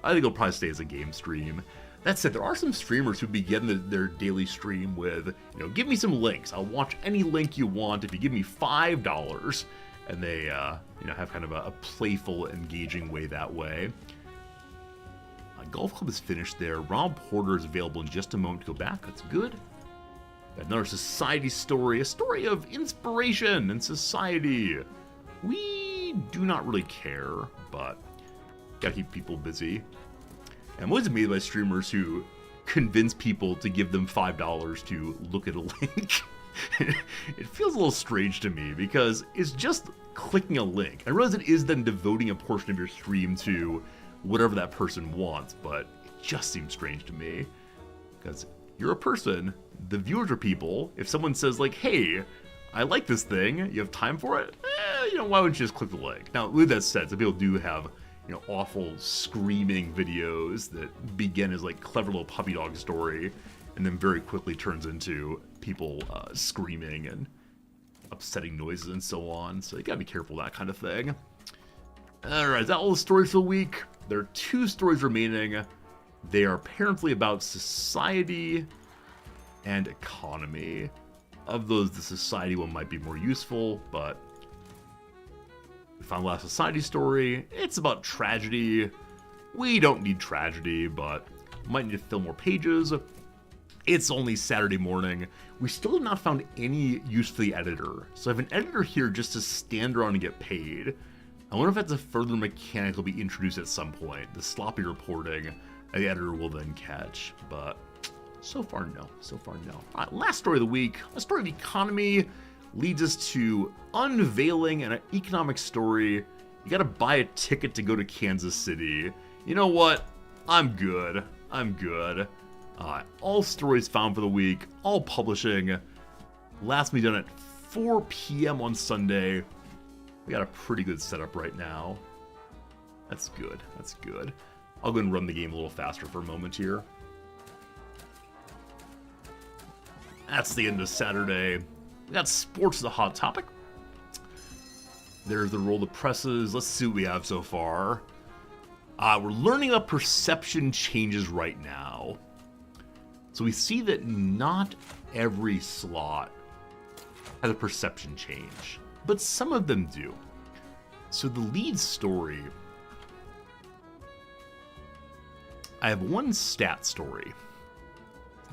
S2: I think it'll probably stay as a game stream. That said, there are some streamers who begin their daily stream with, give me some links. I'll watch any link you want if you give me $5. And they, have kind of a playful, engaging way that way. Golf Club is finished there. Rob Porter is available in just a moment to go back. That's good. Another society story, a story of inspiration and society. We do not really care, but gotta keep people busy. And I'm always amazed by streamers who convince people to give them $5 to look at a link. It feels a little strange to me because it's just clicking a link. I realize it is then devoting a portion of your stream to whatever that person wants, but it just seems strange to me. Because you're a person, the viewers are people. If someone says like, hey, I like this thing, you have time for it? Why wouldn't you just click the link? Now, with that said, some people do have, awful screaming videos that begin as like clever little puppy dog story and then very quickly turns into people screaming and upsetting noises and so on. So you gotta be careful of that kind of thing. Alright, is that all the stories for the week? There are 2 stories remaining. They are apparently about society and economy. Of those, the society one might be more useful, but we found the last society story. It's about tragedy. We don't need tragedy, but might need to fill more pages. It's only Saturday morning. We still have not found any use for the editor. So I have an editor here just to stand around and get paid. I wonder if that's a further mechanic that will be introduced at some point. The sloppy reporting the editor will then catch. But so far, no. So far, no. All right, last story of the week. A story of economy leads us to unveiling an economic story. You gotta buy a ticket to go to Kansas City. You know what? I'm good. All stories found for the week, all publishing. Last be done at 4 p.m. on Sunday. We got a pretty good setup right now. That's good. I'll go and run the game a little faster for a moment here. That's the end of Saturday. We got sports as a hot topic. There's the roll of presses. Let's see what we have so far. We're learning about perception changes right now. So we see that not every slot has a perception change, but some of them do. So the lead story, I have one stat story.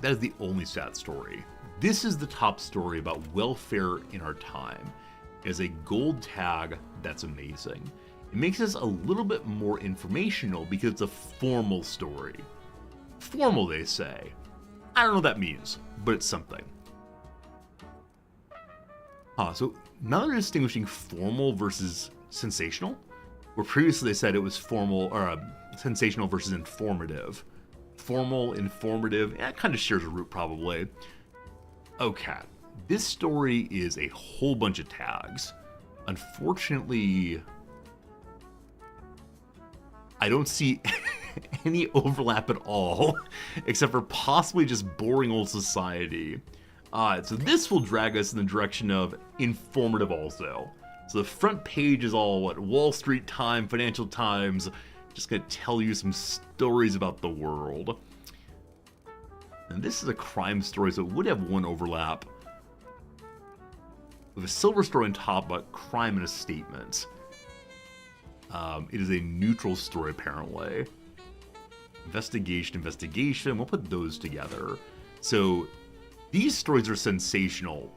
S2: That is the only stat story. This is the top story about welfare in our time. It is a gold tag that's amazing. It makes this a little bit more informational because it's a formal story. Formal, they say. I don't know what that means, but it's something. So now they're distinguishing formal versus sensational, where previously they said it was formal or sensational versus informative. Formal, informative, it kind of shares a root probably. Okay, this story is a whole bunch of tags. Unfortunately, I don't see any overlap at all, except for possibly just boring old society. So this will drag us in the direction of informative also. So the front page is all, Wall Street Time, Financial Times, just gonna tell you some stories about the world. And this is a crime story, so it would have one overlap. With a silver story on top about crime and a statement. It is a neutral story, apparently. Investigation. We'll put those together. So these stories are sensational.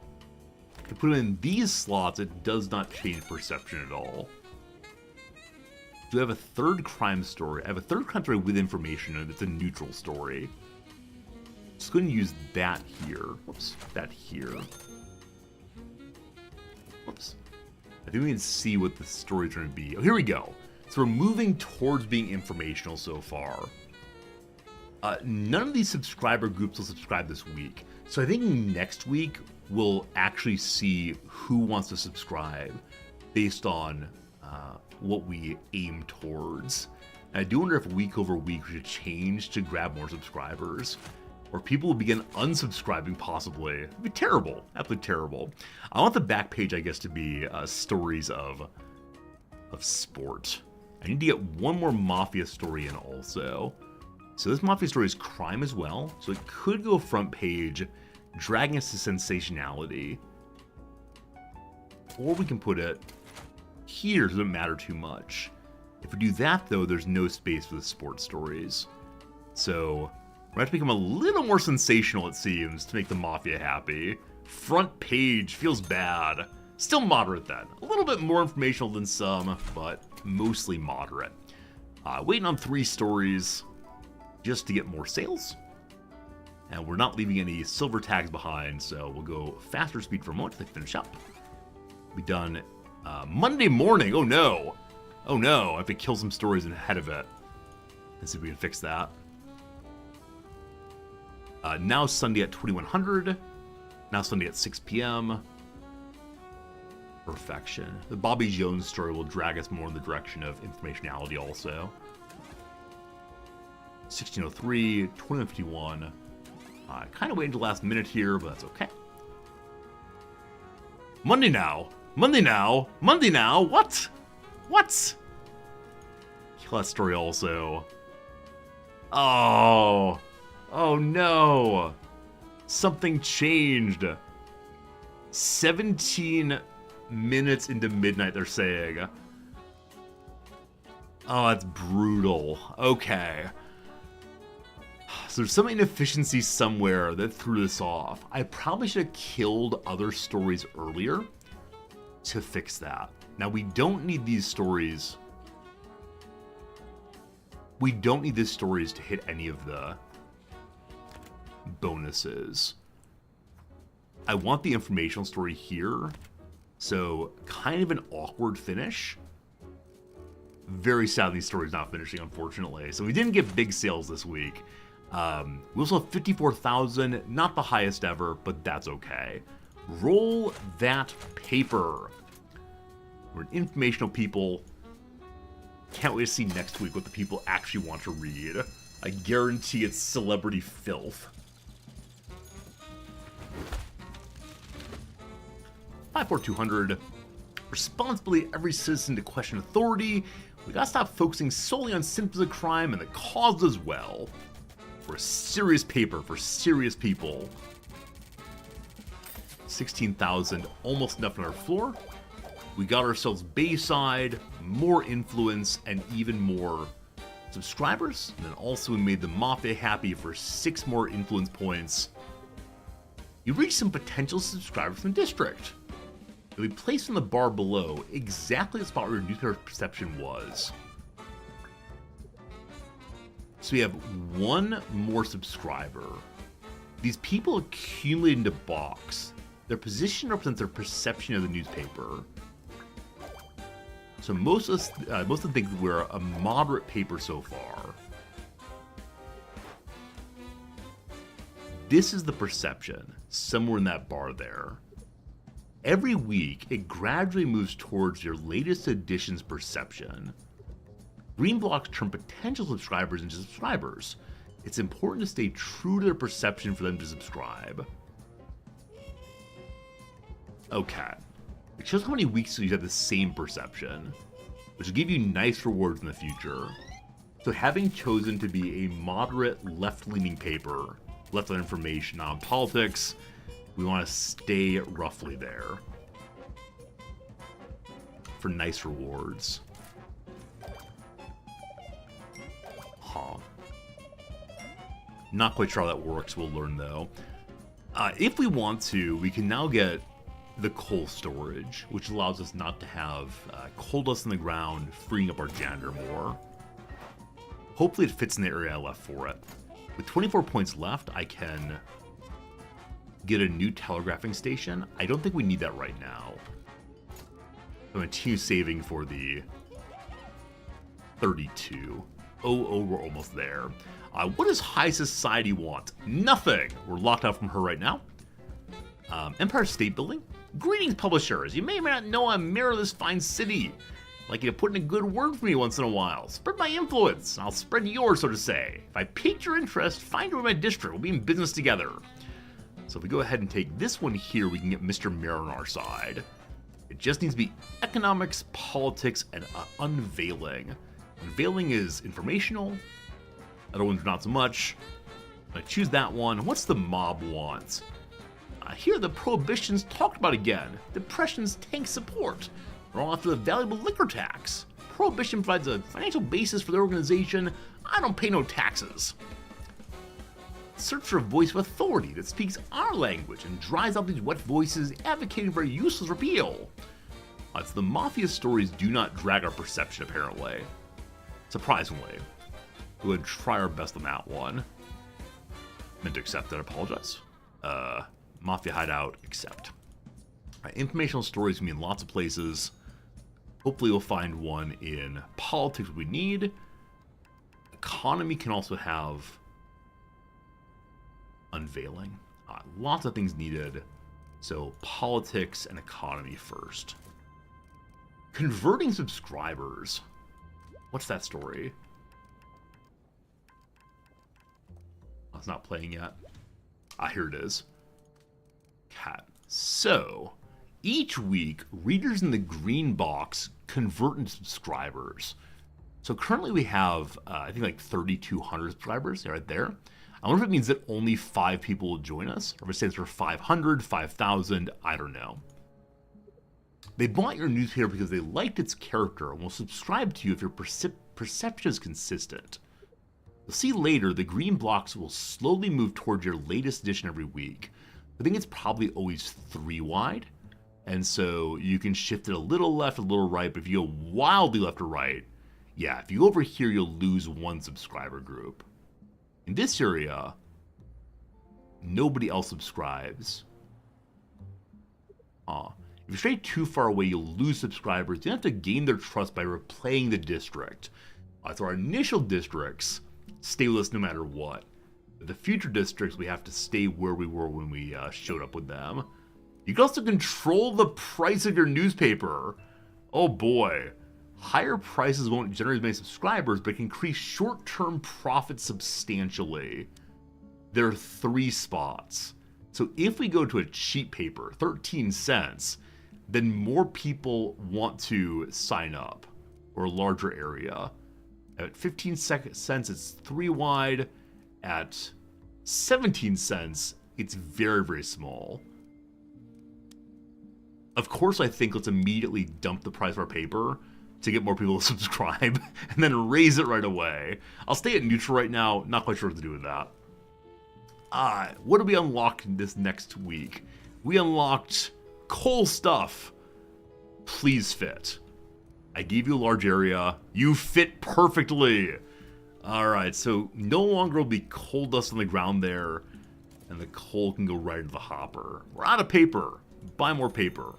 S2: If you put them in these slots, it does not change perception at all. Do I have a third crime story? I have a third crime story with information, and it's a neutral story. Just going to use that here. Whoops, that here. Whoops. I think we can see what the story's going to be. Oh, here we go. So we're moving towards being informational so far. None of these subscriber groups will subscribe this week. So I think next week we'll actually see who wants to subscribe based on what we aim towards. And I do wonder if week over week we should change to grab more subscribers. Or people will begin unsubscribing possibly. It'd be terrible. Absolutely terrible. I want the back page, I guess, to be stories of sport. I need to get one more Mafia story in also. So this Mafia story is crime as well. So it could go front page, dragging us to sensationality. Or we can put it here, doesn't matter too much. If we do that, though, there's no space for the sports stories. So We're going to become a little more sensational, it seems, to make the Mafia happy. Front page feels bad. Still moderate then. A little bit more informational than some, but mostly moderate. Waiting on 3 stories just to get more sales. And we're not leaving any silver tags behind, so we'll go faster speed for a moment to finish up. Be done Monday morning. Oh no. Oh no. I have to kill some stories ahead of it. Let's see if we can fix that. Now Sunday at 2100. Now Sunday at 6 p.m. Perfection. The Bobby Jones story will drag us more in the direction of informationality also. 1603, 2151. Kind of waiting until the last minute here, but that's okay. Monday now. Monday now. Monday now. What? What? Kill that story also. Oh. Oh no. Something changed. 17 minutes into midnight, they're saying. Oh, that's brutal. Okay. So there's some inefficiency somewhere that threw this off. I probably should have killed other stories earlier to fix that. Now, we don't need these stories. We don't need these stories to hit any of the bonuses. I want the informational story here. So, kind of an awkward finish. Very sad these stories not finishing, unfortunately. So we didn't get big sales this week. We also have 54,000, not the highest ever, but that's okay. Roll that paper. We're informational people. Can't wait to see next week what the people actually want to read. I guarantee it's celebrity filth. 54200. Responsibly every citizen to question authority. We gotta stop focusing solely on symptoms of crime and the cause as well. For a serious paper for serious people. 16,000, almost enough on our floor. We got ourselves Bayside, more influence, and even more subscribers. And then also we made the Mafia happy for 6 more influence points. You reached some potential subscribers from the district. You'll be placed on the bar below, exactly the spot where your newspaper perception was. So we have 1 more subscriber. These people accumulate into box. Their position represents their perception of the newspaper. So most of them think we're a moderate paper so far. This is the perception, somewhere in that bar there. Every week, it gradually moves towards your latest edition's perception. Green blocks turn potential subscribers into subscribers. It's important to stay true to their perception for them to subscribe. Okay. It shows how many weeks you have the same perception, which will give you nice rewards in the future. So having chosen to be a moderate left-leaning paper, left on information on politics, we want to stay roughly there for nice rewards. Huh. Not quite sure how that works, we'll learn though. If we want to, we can now get the coal storage, which allows us not to have coal dust in the ground, freeing up our janitor more. Hopefully it fits in the area I left for it. With 24 points left, I can get a new telegraphing station. I don't think we need that right now. I'm going to continue saving for the 32. Oh, we're almost there. What does High Society want? Nothing! We're locked out from her right now. Empire State Building. Greetings, publishers. You may or may not know I'm mayor of this fine city. I'd like you to put in a good word for me once in a while. Spread my influence. I'll spread yours, so to say. If I piqued your interest, find her in my district. We'll be in business together. So if we go ahead and take this one here, we can get Mr. Mayor on our side. It just needs to be economics, politics, and unveiling. Unveiling is informational. Other ones not so much. I choose that one. What's the mob want? Here the prohibitions talked about again. Depression's tank support. We're all after the valuable liquor tax. Prohibition provides a financial basis for the organization. I don't pay no taxes. Search for a voice of authority that speaks our language and dries out these wet voices advocating for a useless repeal. So the Mafia stories do not drag our perception, apparently. Surprisingly. We'll try our best on that one. Meant to accept that, apologize. Mafia Hideout, accept. Informational stories can be in lots of places. Hopefully we'll find one in politics we need. Economy can also have unveiling. Lots of things needed. So politics and economy first. Converting subscribers. What's that story? Oh, it's not playing yet. Here it is. Cat. So, each week, readers in the green box convert into subscribers. So currently we have, I think like 3,200 subscribers right there. I wonder if it means that only 5 people will join us, or if it stands for 500, 5,000, I don't know. They bought your newspaper because they liked its character and will subscribe to you if your perception is consistent. You'll see later, the green blocks will slowly move towards your latest edition every week. I think it's probably always 3 wide, and so you can shift it a little left, a little right, but if you go wildly left or right, yeah, if you go over here, you'll lose 1 subscriber group. In this area, nobody else subscribes. If you stray too far away, you'll lose subscribers. You have to gain their trust by replaying the district. So our initial districts stay with us no matter what. But the future districts, we have to stay where we were when we showed up with them. You can also control the price of your newspaper. Oh boy. Higher prices won't generate as many subscribers, but can increase short-term profits substantially. There are 3 spots. So if we go to a cheap paper, 13 cents, then more people want to sign up, or a larger area. At 15 cents, it's 3 wide. At 17 cents, it's very, very small. Of course, I think let's immediately dump the price of our paper to get more people to subscribe, and then raise it right away. I'll stay at neutral right now, not quite sure what to do with that. What did we unlock this next week? We unlocked coal stuff. Please fit. I gave you a large area. You fit perfectly. Alright, so no longer will be coal dust on the ground there, and the coal can go right into the hopper. We're out of paper. Buy more paper.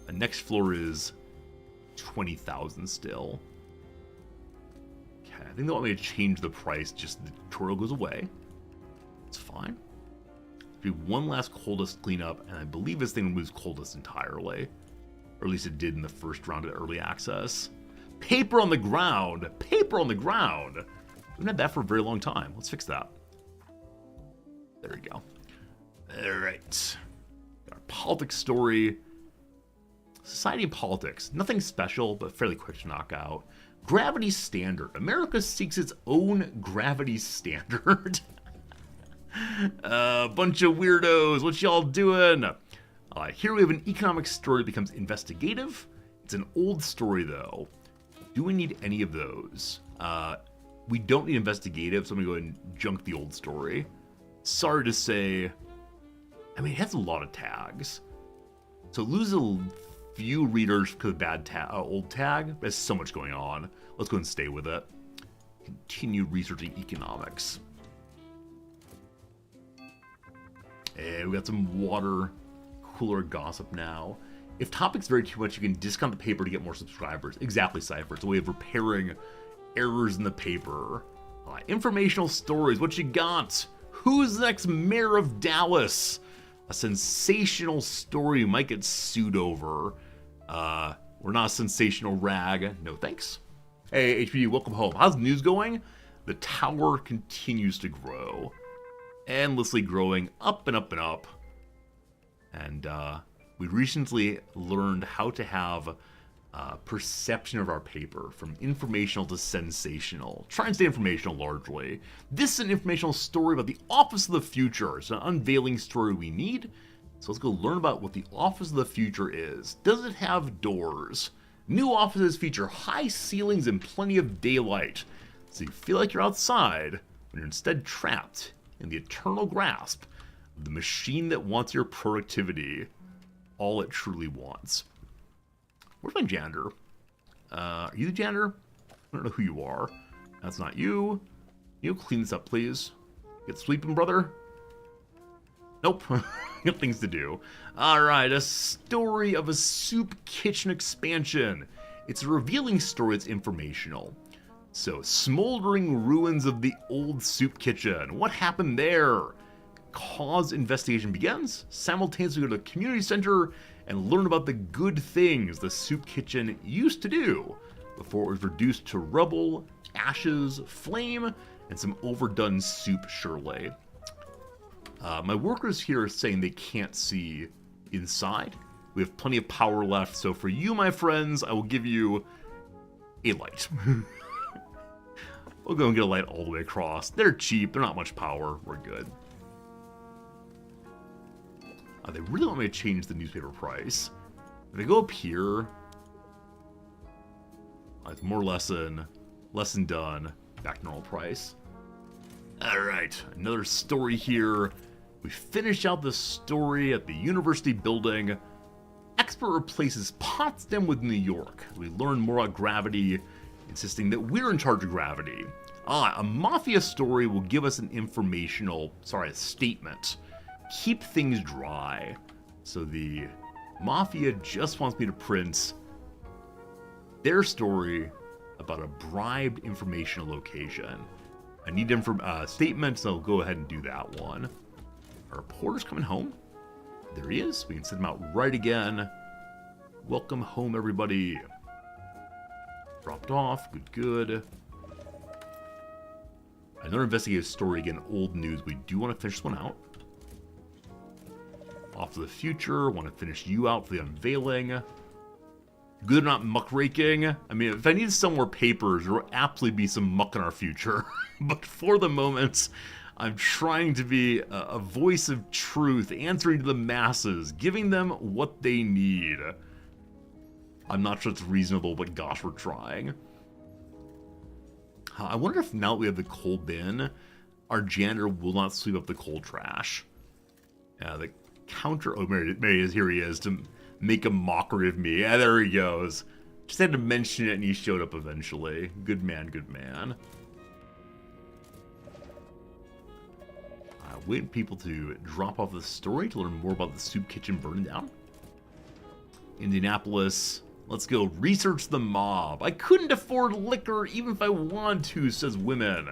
S2: The next floor is 20,000 still. Okay, I think they want me to change the price, just the tutorial goes away. It's fine. Do one last coal dust cleanup, and I believe this thing removes coal dust entirely. Or at least it did in the first round of early access. Paper on the ground! Paper on the ground! We haven't had that for a very long time. Let's fix that. There we go. Alright. Our politics story. Society and politics. Nothing special, but fairly quick to knock out. Gravity standard. America seeks its own gravity standard. Bunch of weirdos. What y'all doing? Here we have an economic story that becomes investigative. It's an old story, though. Do we need any of those? We don't need investigative, so I'm going to go ahead and junk the old story. Sorry to say. I mean, it has a lot of tags. So lose a few readers because of bad old tag. There's so much going on. Let's go and stay with it. Continue researching economics. And we got some water cooler gossip now. If topics vary too much, you can discount the paper to get more subscribers. Exactly, Cypher. It's a way of repairing errors in the paper. Informational stories. What you got? Who's the next mayor of Dallas? A sensational story you might get sued over. We're not a sensational rag. No thanks. Hey, HPD, welcome home. How's the news going? The tower continues to grow. Endlessly growing up and up and up. And we recently learned how to have perception of our paper from informational to sensational. Try and stay informational largely. This is an informational story about the Office of the Future. It's an unveiling story we need. So let's go learn about what the Office of the Future is. Does it have doors? New offices feature high ceilings and plenty of daylight. So you feel like you're outside, when you're instead trapped in the eternal grasp of the machine that wants your productivity all it truly wants. Where's my janitor? Are you the janitor? I don't know who you are. That's not you. You clean this up, please. Get sleeping, brother? Nope. Got things to do. Alright, a story of a soup kitchen expansion. It's a revealing story that's informational. So, smoldering ruins of the old soup kitchen. What happened there? Cause investigation begins. Simultaneously go to the community center and learn about the good things the soup kitchen used to do before it was reduced to rubble, ashes, flame, and some overdone soup surely. My workers here are saying they can't see inside. We have plenty of power left, so for you, my friends, I will give you a light. We'll go and get a light all the way across. They're cheap, they're not much power, we're good. They really want me to change the newspaper price. If I go up here, it's more lesson done, back to normal price. Alright, another story here. We finish out the story at the university building. Expert replaces Potsdam with New York. We learn more about gravity, insisting that we're in charge of gravity. A mafia story will give us a statement. Keep things dry. So the mafia just wants me to print their story about a bribed informational location. I need statements, so I'll go ahead and do that one. Our reporter's coming home. There he is. We can send him out right again. Welcome home, everybody. Dropped off. Good. Another investigative story, again, old news. We do want to finish this one out. Off to the future. Want to finish you out for the unveiling. Good, not muckraking. I mean, if I needed some more papers, there will absolutely be some muck in our future. But for the moment, I'm trying to be a voice of truth, answering to the masses, giving them what they need. I'm not sure it's reasonable, but gosh, we're trying. I wonder if now that we have the coal bin, our janitor will not sweep up the coal trash. The counter... Oh, here he is, to make a mockery of me. Yeah, there he goes. Just had to mention it and he showed up eventually. Good man, good man. Waiting people to drop off the story to learn more about the soup kitchen burning down. Indianapolis. Let's go research the mob. I couldn't afford liquor even if I wanted to, says women.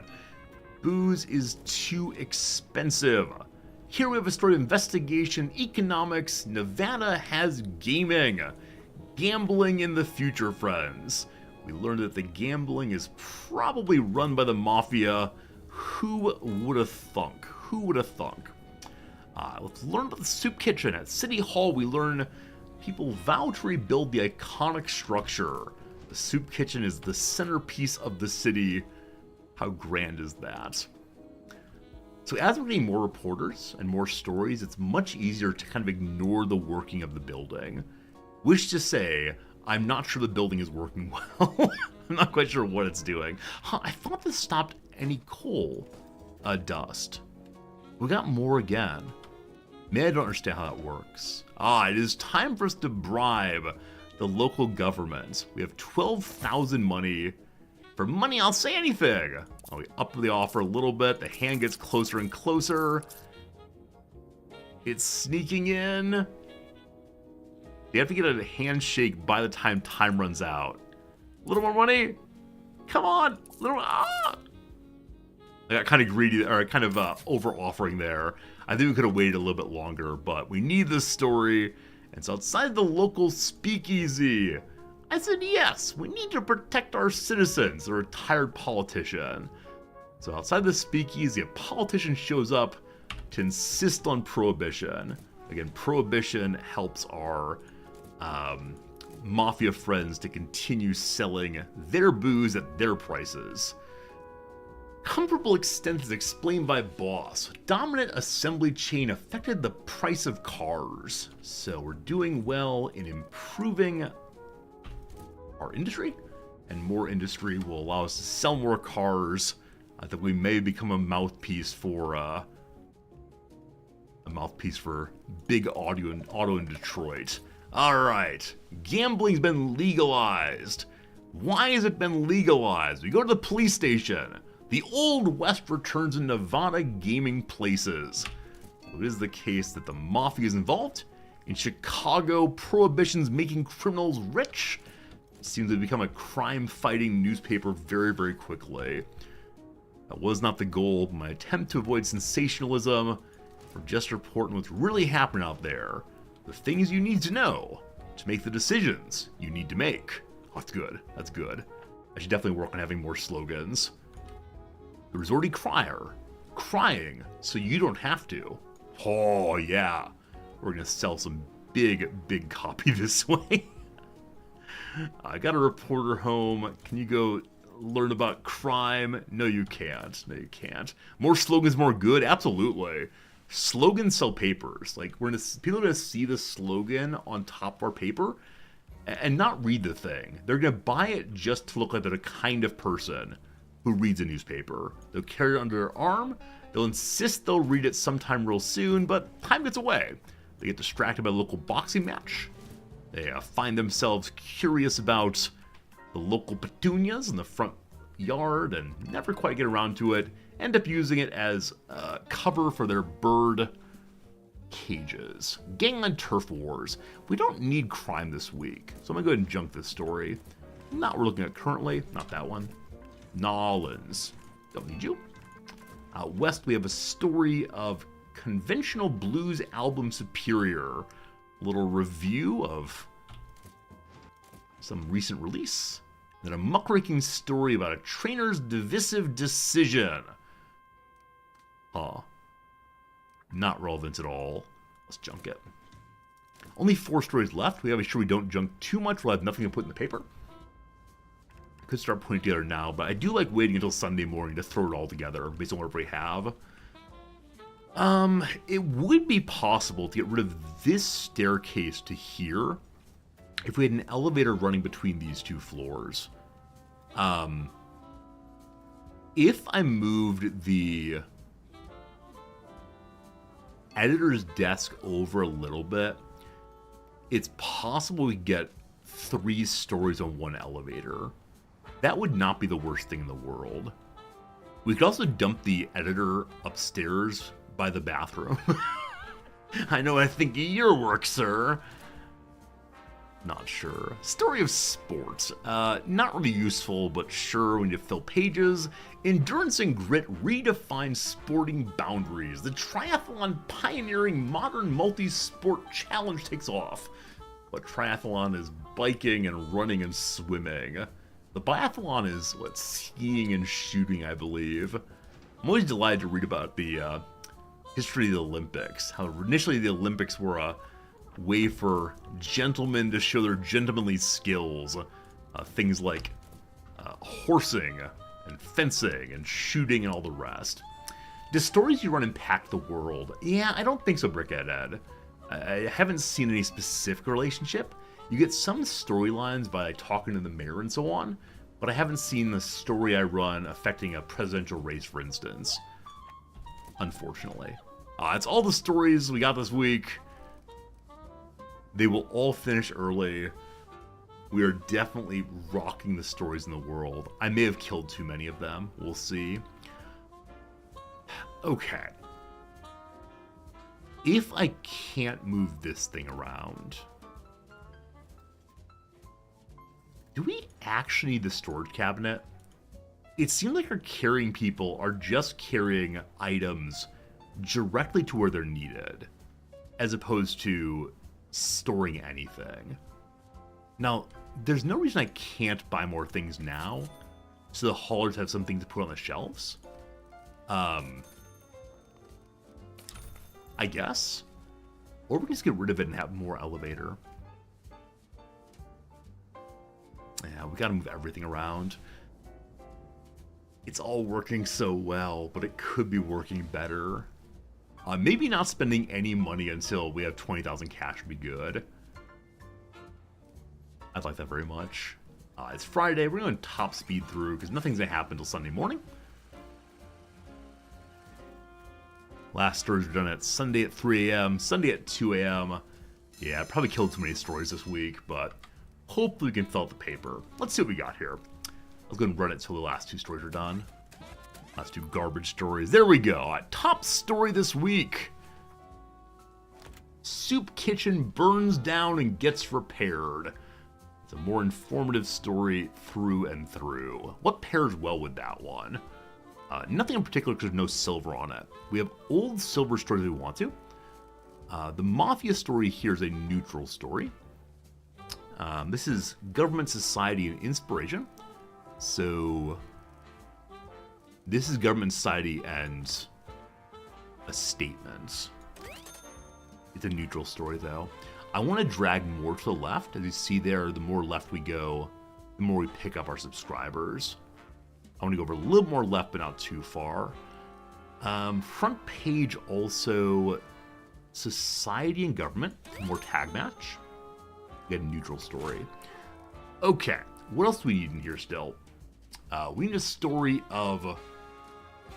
S2: Booze is too expensive. Here we have a story of investigation, economics. Nevada has gaming. Gambling in the future, friends. We learned that the gambling is probably run by the mafia. Who would have thunk? Who would have thunk? Let's learn about the soup kitchen. At City Hall, we learn people vow to rebuild the iconic structure. The soup kitchen is the centerpiece of the city. How grand is that? So as we're getting more reporters and more stories, it's much easier to kind of ignore the working of the building. Wish to say, I'm not sure the building is working well. I'm not quite sure what it's doing. I thought this stopped any coal dust. We got more again. Maybe I don't understand how that works. It is time for us to bribe the local government. We have 12,000 money. For money, I'll say anything. We up the offer a little bit. The hand gets closer and closer. It's sneaking in. You have to get a handshake by the time time runs out. A little more money? Come on! I got kind of greedy, or kind of over-offering there. I think we could have waited a little bit longer, but we need this story. And so outside the local speakeasy, I said, yes, we need to protect our citizens, a retired politician. So outside the speakeasy, a politician shows up to insist on prohibition. Again, prohibition helps our mafia friends to continue selling their booze at their prices. Comparable extent explained by boss. Dominant assembly chain affected the price of cars. So we're doing well in improving our industry, and more industry will allow us to sell more cars. I think we may become a mouthpiece for big auto in Detroit. Alright, gambling's been legalized. Why has it been legalized? We go to the police station. The Old West returns in Nevada gaming places. It is the case that the mafia is involved. In Chicago, prohibition's making criminals rich. It seems to become a crime-fighting newspaper very, very quickly. That was not the goal, but my attempt to avoid sensationalism, or just reporting what's really happening out there. The things you need to know to make the decisions you need to make. Oh, that's good. That's good. I should definitely work on having more slogans. The Resorty Crier. Crying so you don't have to. Oh, yeah. We're going to sell some big copy this way. I got a reporter home. Can you go learn about crime? No, you can't. No, you can't. More slogans, more good? Absolutely. Slogans sell papers. Like, people are going to see the slogan on top of our paper and not read the thing. They're going to buy it just to look like they're the kind of person who reads a newspaper. They'll carry it under their arm. They'll insist they'll read it sometime real soon, but time gets away. They get distracted by a local boxing match. They find themselves curious about the local petunias in the front yard and never quite get around to it. End up using it as cover for their bird cages. Gangland Turf Wars. We don't need crime this week, so I'm going to go ahead and junk this story. Not what we're looking at currently. Not that one. Nolans. Don't need you. Out west, we have a story of conventional blues album Superior. A little review of some recent release. Then a muckraking story about a trainer's divisive decision. Huh. Not relevant at all. Let's junk it. Only 4 stories left. We gotta make sure we don't junk too much. We'll have nothing to put in the paper. Could start putting it together now, but I do like waiting until Sunday morning to throw it all together based on whatever we have. It would be possible to get rid of this staircase to here if we had an elevator running between these 2 floors. If I moved the editor's desk over a little bit, it's possible we get 3 stories on 1 elevator. That would not be the worst thing in the world. We could also dump the editor upstairs by the bathroom. I know I think of your work, sir. Not sure. Story of sports. Not really useful, but sure, we need to fill pages. Endurance and grit redefine sporting boundaries. The triathlon pioneering modern multi-sport challenge takes off. But triathlon is biking and running and swimming. The biathlon is, skiing and shooting, I believe. I'm always delighted to read about the history of the Olympics. How initially the Olympics were a way for gentlemen to show their gentlemanly skills. Things like horsing and fencing and shooting and all the rest. Do stories you run impact the world? Yeah, I don't think so, Brickhead. I haven't seen any specific relationship. You get some storylines by talking to the mayor and so on, but I haven't seen the story I run affecting a presidential race, for instance. Unfortunately. It's all the stories we got this week. They will all finish early. We are definitely rocking the stories in the world. I may have killed too many of them. We'll see. Okay. If I can't move this thing around, do we actually need the storage cabinet? It seems like our carrying people are just carrying items directly to where they're needed, as opposed to storing anything. Now, there's no reason I can't buy more things now, so the haulers have something to put on the shelves. I guess. Or we can just get rid of it and have more elevator. Yeah, we gotta move everything around. It's all working so well, but it could be working better. Maybe not spending any money until we have 20,000 cash would be good. I'd like that very much. It's Friday. We're going top speed through because nothing's going to happen until Sunday morning. Last stories were done at Sunday at 3 a.m., Sunday at 2 a.m. Yeah, I probably killed too many stories this week, but hopefully we can fill out the paper. Let's see what we got here. Let's go and run it until the last two stories are done. Last two garbage stories. There we go. Top story this week. Soup kitchen burns down and gets repaired. It's a more informative story through and through. What pairs well with that one? Nothing in particular because there's no silver on it. We have old silver stories we want to. The Mafia story here is a neutral story. This is Government, Society, and Inspiration. So this is Government, Society, and a statement. It's a neutral story, though. I want to drag more to the left. As you see there, the more left we go, the more we pick up our subscribers. I want to go over a little more left, but not too far. Front page also, Society and Government, more tag match. Get a neutral story. Okay, what else do we need in here still? We need a story of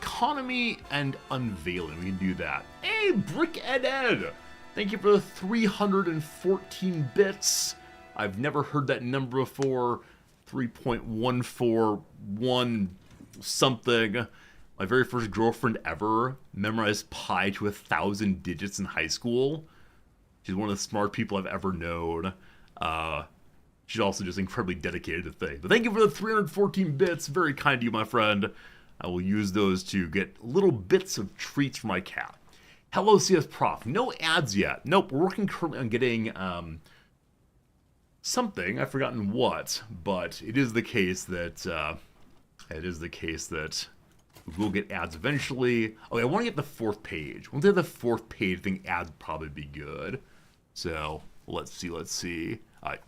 S2: economy and unveiling. We can do that. Hey, Brick Ed! Thank you for the 314 bits. I've never heard that number before. 3.141 something. My very first girlfriend ever memorized pi to 1,000 digits in high school. She's one of the smart people I've ever known. She's also just incredibly dedicated to things. But thank you for the 314 bits. Very kind to you, my friend. I will use those to get little bits of treats for my cat. Hello, CS Prof. No ads yet. Nope, we're working currently on getting something. I've forgotten what, but it is the case that we'll get ads eventually. Okay, I want to get the fourth page. Once I have the fourth page, I think ads would probably be good. So let's see.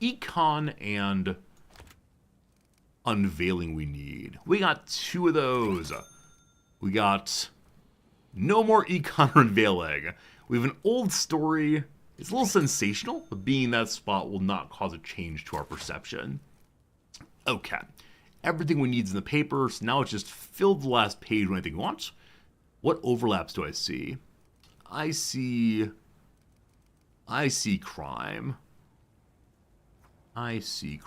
S2: Econ and unveiling we need. We got two of those. We got no more econ or unveiling. We have an old story. It's a little sensational, but being in that spot will not cause a change to our perception. Okay. Everything we need is in the paper, so now it's just fill the last page with anything you want. What overlaps do I see? I see crime. I see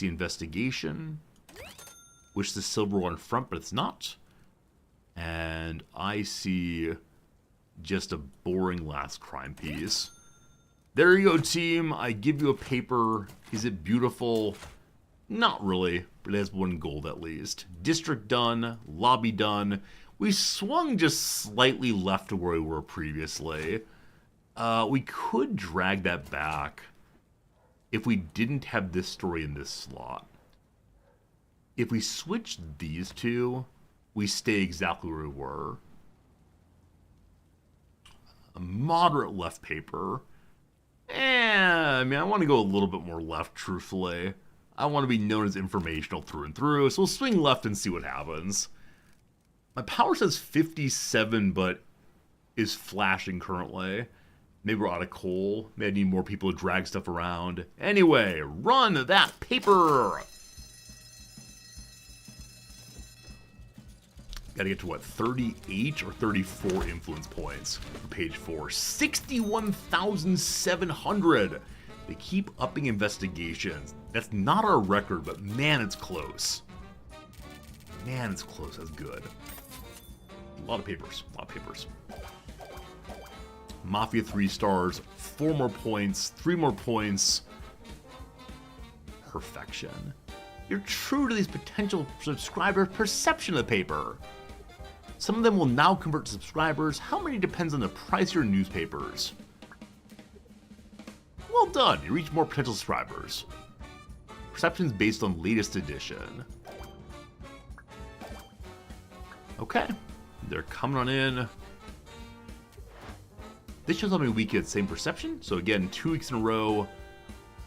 S2: investigation. Which the silver one front, but it's not. And I see just a boring last crime piece. There you go, team. I give you a paper. Is it beautiful? Not really, but it has one gold at least. District done. Lobby done. We swung just slightly left to where we were previously. We could drag that back if we didn't have this story in this slot. If we switch these two, we stay exactly where we were. A moderate left paper. I mean, I want to go a little bit more left, truthfully. I want to be known as informational through and through, so we'll swing left and see what happens. My power says 57, but is flashing currently. Maybe we're out of coal. Maybe I need more people to drag stuff around. Anyway, run that paper! Gotta get to what, 38 or 34 influence points for page 4. 61,700! They keep upping investigations. That's not our record, but man, it's close. Man, it's close. That's good. A lot of papers. Mafia 3 stars, 4 more points, 3 more points. Perfection. You're true to these potential subscribers' perception of the paper. Some of them will now convert to subscribers. How many depends on the price of your newspapers. Well done, you reach more potential subscribers. Perceptions based on latest edition. Okay, they're coming on in. This shows how many weeks get the same perception. So again, 2 weeks in a row.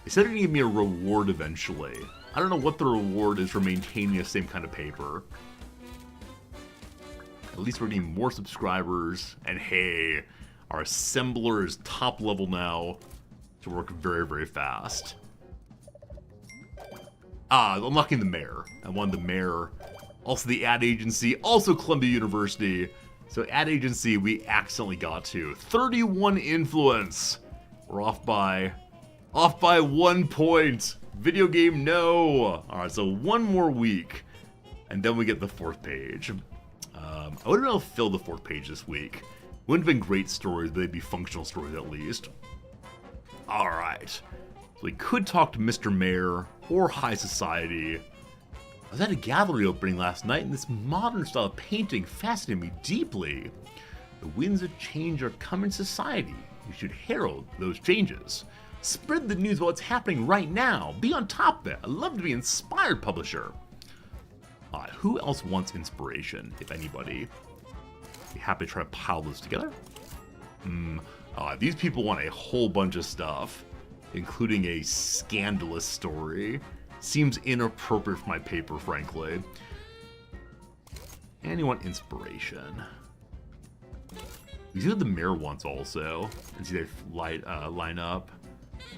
S2: They said they're gonna give me a reward eventually. I don't know what the reward is for maintaining the same kind of paper. At least we're getting more subscribers. And hey, our assembler is top level now to work very, very fast. Unlocking the mayor. I wanted the mayor Also the ad agency, also Columbia University. So ad agency, we accidentally got to 31 influence. We're off by 1 point. Video game, no. All right, so one more week, and then we get the 4th page. I wouldn't be able to fill the 4th page this week. Wouldn't have been great stories, but they'd be functional stories at least. All right, so we could talk to Mr. Mayor or High Society. I was at a gallery opening last night, and this modern style of painting fascinated me deeply. The winds of change are coming in society. We should herald those changes. Spread the news about what's happening right now. Be on top of it. I'd love to be inspired, publisher. Who else wants inspiration, if anybody? Be happy to try to pile this together. These people want a whole bunch of stuff, including a scandalous story. Seems inappropriate for my paper, frankly. And you want inspiration. These are the mayor wants also. And see they line up.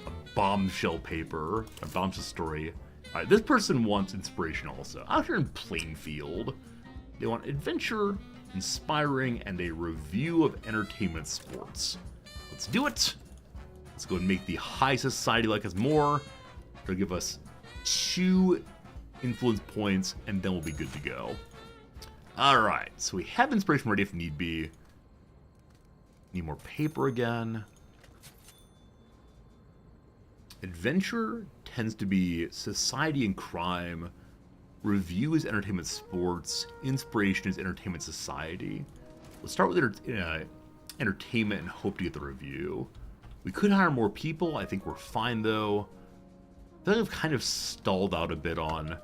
S2: A bombshell paper, a bombshell story. Alright, this person wants inspiration also. Out here in Plainfield, they want adventure, inspiring, and a review of entertainment sports. Let's do it! Let's go and make the High Society like us more. They'll give us 2 influence points, and then we'll be good to go. Alright, so we have inspiration ready if need be. Need more paper again. Adventure tends to be society and crime. Review is entertainment sports. Inspiration is entertainment society. Let's start with entertainment and hope to get the review. We could hire more people. I think we're fine though. I think I've kind of stalled out a bit on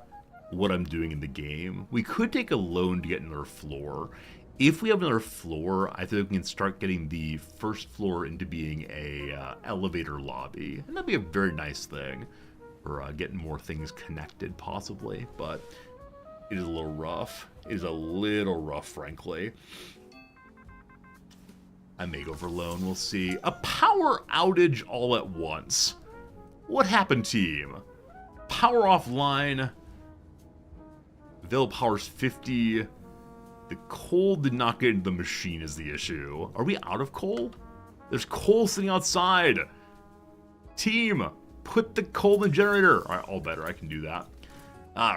S2: what I'm doing in the game. We could take a loan to get another floor. If we have another floor, I think we can start getting the first floor into being a elevator lobby. And that'd be a very nice thing for getting more things connected, possibly. But it is a little rough. It is a little rough, frankly. I may go for loan, we'll see. A power outage all at once. What happened, team? Power offline. Available power's 50. The coal did not get into the machine is the issue. Are we out of coal? There's coal sitting outside. Team, put the coal in the generator. All right, all better. I can do that.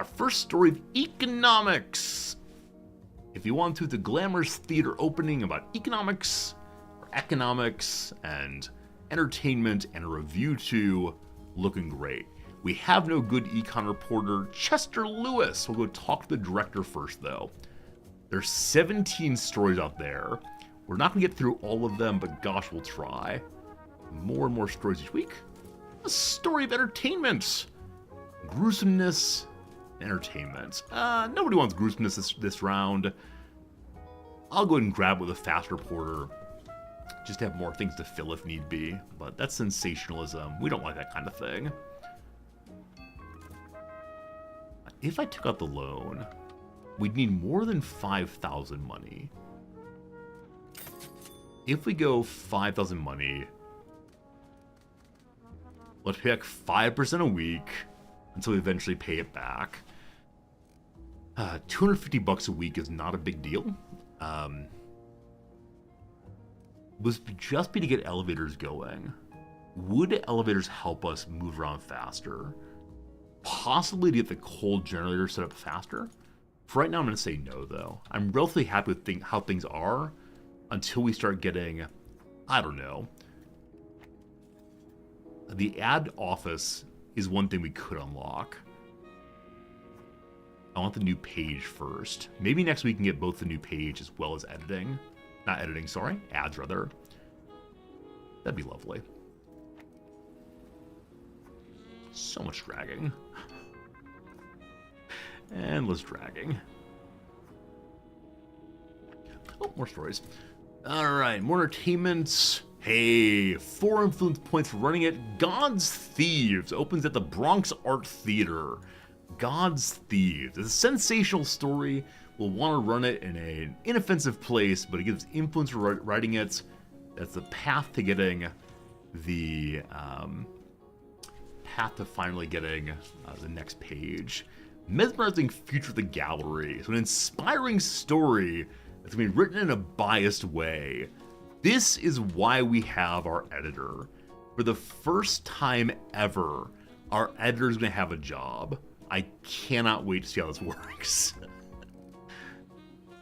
S2: First story of economics. If you want to, the glamorous theater opening about economics and entertainment and a review too, looking great. We have no good econ reporter, Chester Lewis. We'll go talk to the director first though. There's 17 stories out there. We're not going to get through all of them, but gosh, we'll try. More and more stories each week. A story of entertainment. Gruesomeness, entertainment. Nobody wants gruesomeness this round. I'll go ahead and grab with a fast reporter. Just to have more things to fill if need be. But that's sensationalism. We don't like that kind of thing. If I took out the loan, we'd need more than 5,000 money. If we go 5,000 money, let's pay back 5% a week until we eventually pay it back. $250 a week is not a big deal. Was just be to get elevators going. Would elevators help us move around faster? Possibly to get the cold generator set up faster? For right now, I'm going to say no, though. I'm relatively happy with how things are until we start getting, I don't know. The ad office is one thing we could unlock. I want the new page first. Maybe next week we can get both the new page as well as editing. Not editing, sorry. Ads, rather. That'd be lovely. So much dragging. Endless dragging. Oh, more stories. Alright, more entertainment. Hey, 4 influence points for running it. God's Thieves opens at the Bronx Art Theater. God's Thieves. It's a sensational story. We'll want to run it in an inoffensive place, but it gives influence for writing it. That's the path to getting the path to finally getting the next page. mesmerizing future of the gallery. So an inspiring story that's going to be written in a biased way. This is why we have our editor. For the first time ever, our editor is going to have a job. I cannot wait to see how this works.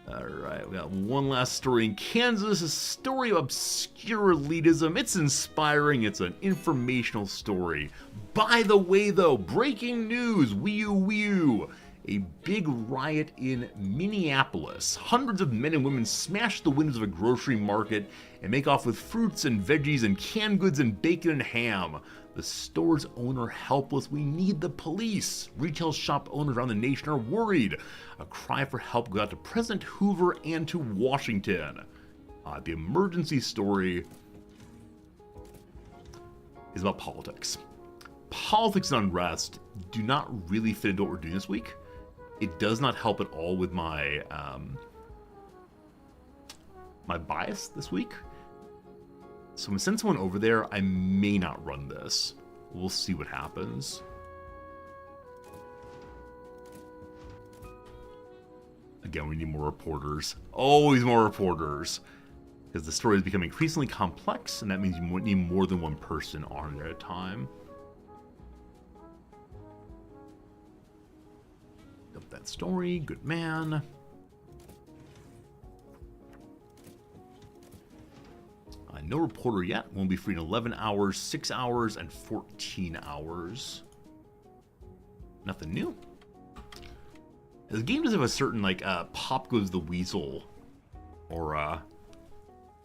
S2: Alright, we got one last story in Kansas, a story of obscure elitism. It's inspiring, it's an informational story. By the way though, breaking news, Wee-oo. A big riot in Minneapolis. Hundreds of men and women smash the windows of a grocery market and make off with fruits and veggies and canned goods and bacon and ham. The store's owner helpless. We need the police. Retail shop owners around the nation are worried. A cry for help goes out to President Hoover and to Washington. The emergency story is about politics. Politics and unrest do not really fit into what we're doing this week. It does not help at all with my my bias this week. So I'm gonna send someone over there. I may not run this. We'll see what happens. Again, we need more reporters. Always more reporters. Because the story has become increasingly complex, and that means you need more than one person on there at a time. Dump that story. Good man. No reporter yet. Won't be free in 11 hours, 6 hours, and 14 hours. Nothing new. The game does have a certain, like, Pop Goes the Weasel. Or,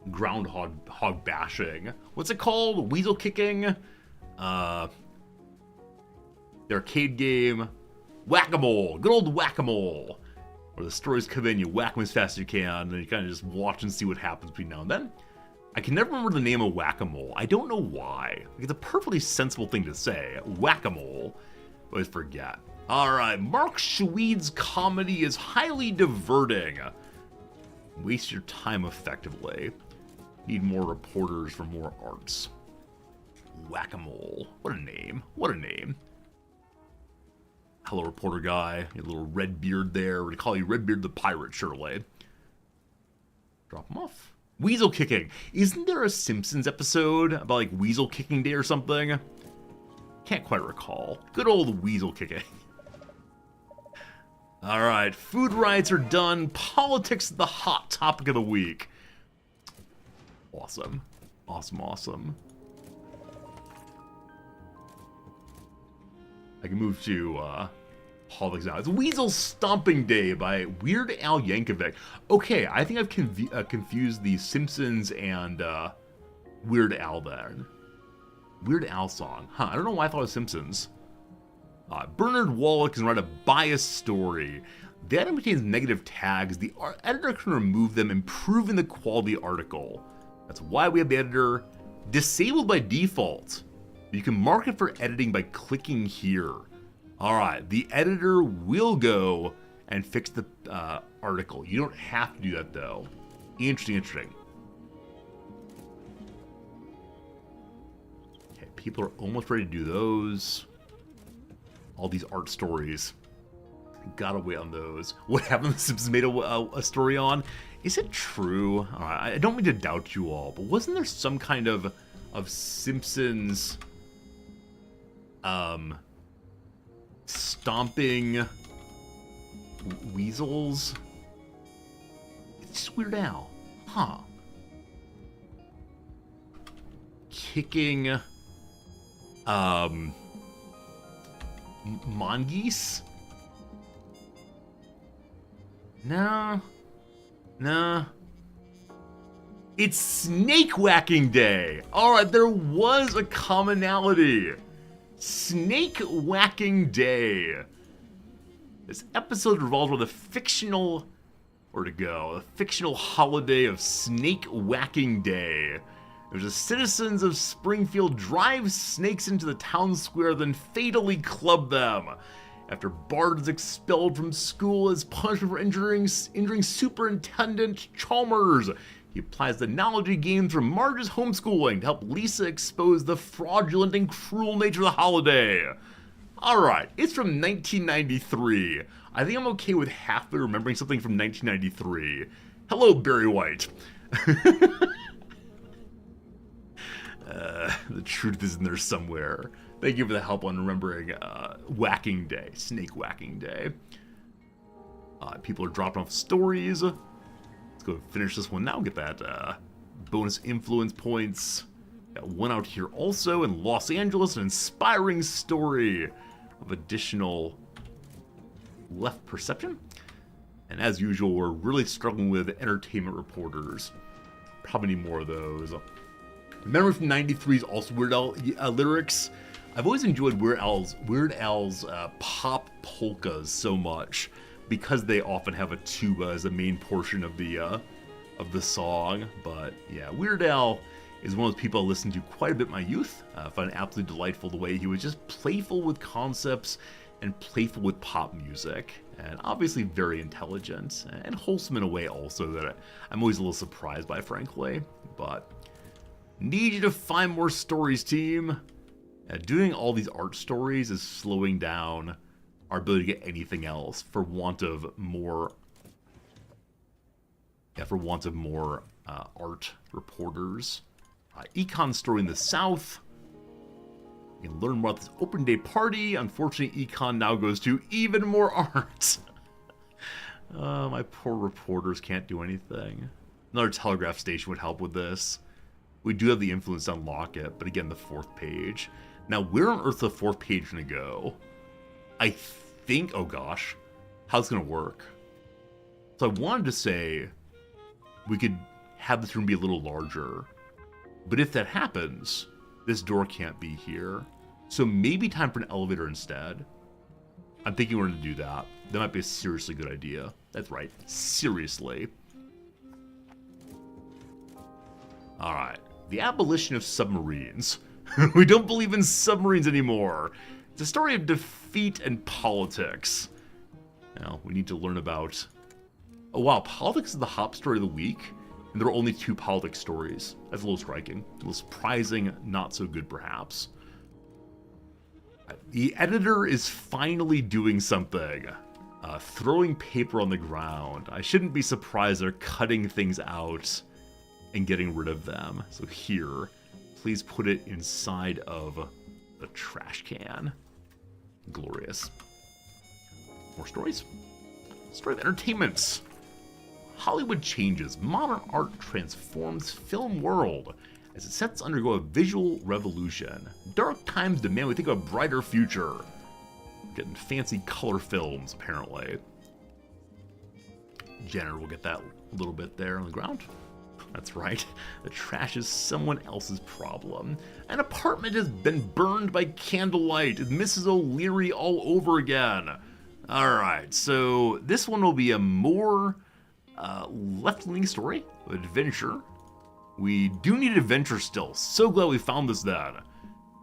S2: groundhog bashing. What's it called? Weasel kicking? The arcade game. Whack-a-mole. Good old whack-a-mole. Where the stories come in, you whack them as fast as you can, and you kind of just watch and see what happens between now and then. I can never remember the name of whack-a-mole. I don't know why. Like, it's a perfectly sensible thing to say. Whack-a-mole. But I forget. Alright, Mark Schweid's comedy is highly diverting. Waste your time effectively. Need more reporters for more arts. Whack-a-mole. What a name. What a name. Hello, reporter guy. Your little red beard there. We're gonna call you Redbeard the Pirate, surely. Drop him off. Weasel kicking. Isn't there a Simpsons episode about like weasel kicking day or something? Can't quite recall. Good old weasel kicking. Alright, food riots are done. Politics is the hot topic of the week. Awesome. Awesome, awesome. I can move to politics now. It's Weasel Stomping Day by Weird Al Yankovic. Okay, I think I've confused the Simpsons and Weird Al then. Weird Al song. Huh, I don't know why I thought it was Simpsons. Bernard Wallach can write a biased story. The item contains negative tags. The editor can remove them, improving the quality of the article. That's why we have the editor disabled by default. You can mark it for editing by clicking here. Alright, the editor will go and fix the article. You don't have to do that though. Interesting, interesting. Okay, people are almost ready to do those. All these art stories. Gotta wait on those. What happened the Simpsons made a story on? Is it true? I don't mean to doubt you all, but wasn't there some kind of Simpsons stomping weasels? It's just Weird Al. Huh. Kicking mongoose? No. No. It's Snake Whacking Day. Alright, there was a commonality. Snake Whacking Day. This episode revolves around the fictional, the fictional holiday of Snake Whacking Day. There's the citizens of Springfield drive snakes into the town square, then fatally club them. After Bard is expelled from school as punishment for injuring Superintendent Chalmers, he applies the knowledge he gained from Marge's homeschooling to help Lisa expose the fraudulent and cruel nature of the holiday. Alright, it's from 1993. I think I'm okay with halfway remembering something from 1993. Hello, Barry White. The truth is in there somewhere. Thank you for the help on remembering Whacking Day, Snake Whacking Day. People are dropping off stories. Let's go finish this one now. Get that bonus influence points. Got one out here also in Los Angeles, an inspiring story of additional left perception. And as usual, we're really struggling with entertainment reporters. Probably need more of those. Memory from 93 is also Weird Al lyrics. I've always enjoyed Weird Al's pop polkas so much because they often have a tuba as a main portion of the song. But yeah, Weird Al is one of those people I listened to quite a bit in my youth. I found it absolutely delightful the way he was just playful with concepts and playful with pop music, and obviously very intelligent and wholesome in a way also that I'm always a little surprised by, frankly. But need you to find more stories, team. Doing all these art stories is slowing down our ability to get anything else for want of more. Art reporters. Econ story in the South. You can learn more about this open day party. Unfortunately, Econ now goes to even more art. My poor reporters can't do anything. Another telegraph station would help with this. We do have the influence to unlock it, but again, the fourth page. Now, where on earth the fourth page gonna go? I think, oh gosh, how's it gonna work? So I wanted to say we could have this room be a little larger, but if that happens, this door can't be here. So maybe time for an elevator instead. I'm thinking we're gonna do that. That might be a seriously good idea. That's right, seriously. Alright, the abolition of submarines. We don't believe in submarines anymore. It's a story of defeat and politics. Now, we need to learn about... Oh wow, politics is the hop story of the week, and there are only 2 politics stories. That's a little striking, a little surprising, not so good perhaps. The editor is finally doing something. Throwing paper on the ground. I shouldn't be surprised they're cutting things out and getting rid of them. So here, please put it inside of the trash can. Glorious. More stories. Story of entertainment. Hollywood changes. Modern art transforms film world as it sets to undergo a visual revolution. Dark times demand we think of a brighter future. Getting fancy color films, apparently. Jenner will get that little bit there on the ground. That's right. The trash is someone else's problem. An apartment has been burned by candlelight. It's Mrs. O'Leary all over again. Alright, so this one will be a more left-leaning story of adventure. We do need adventure still. So glad we found this then.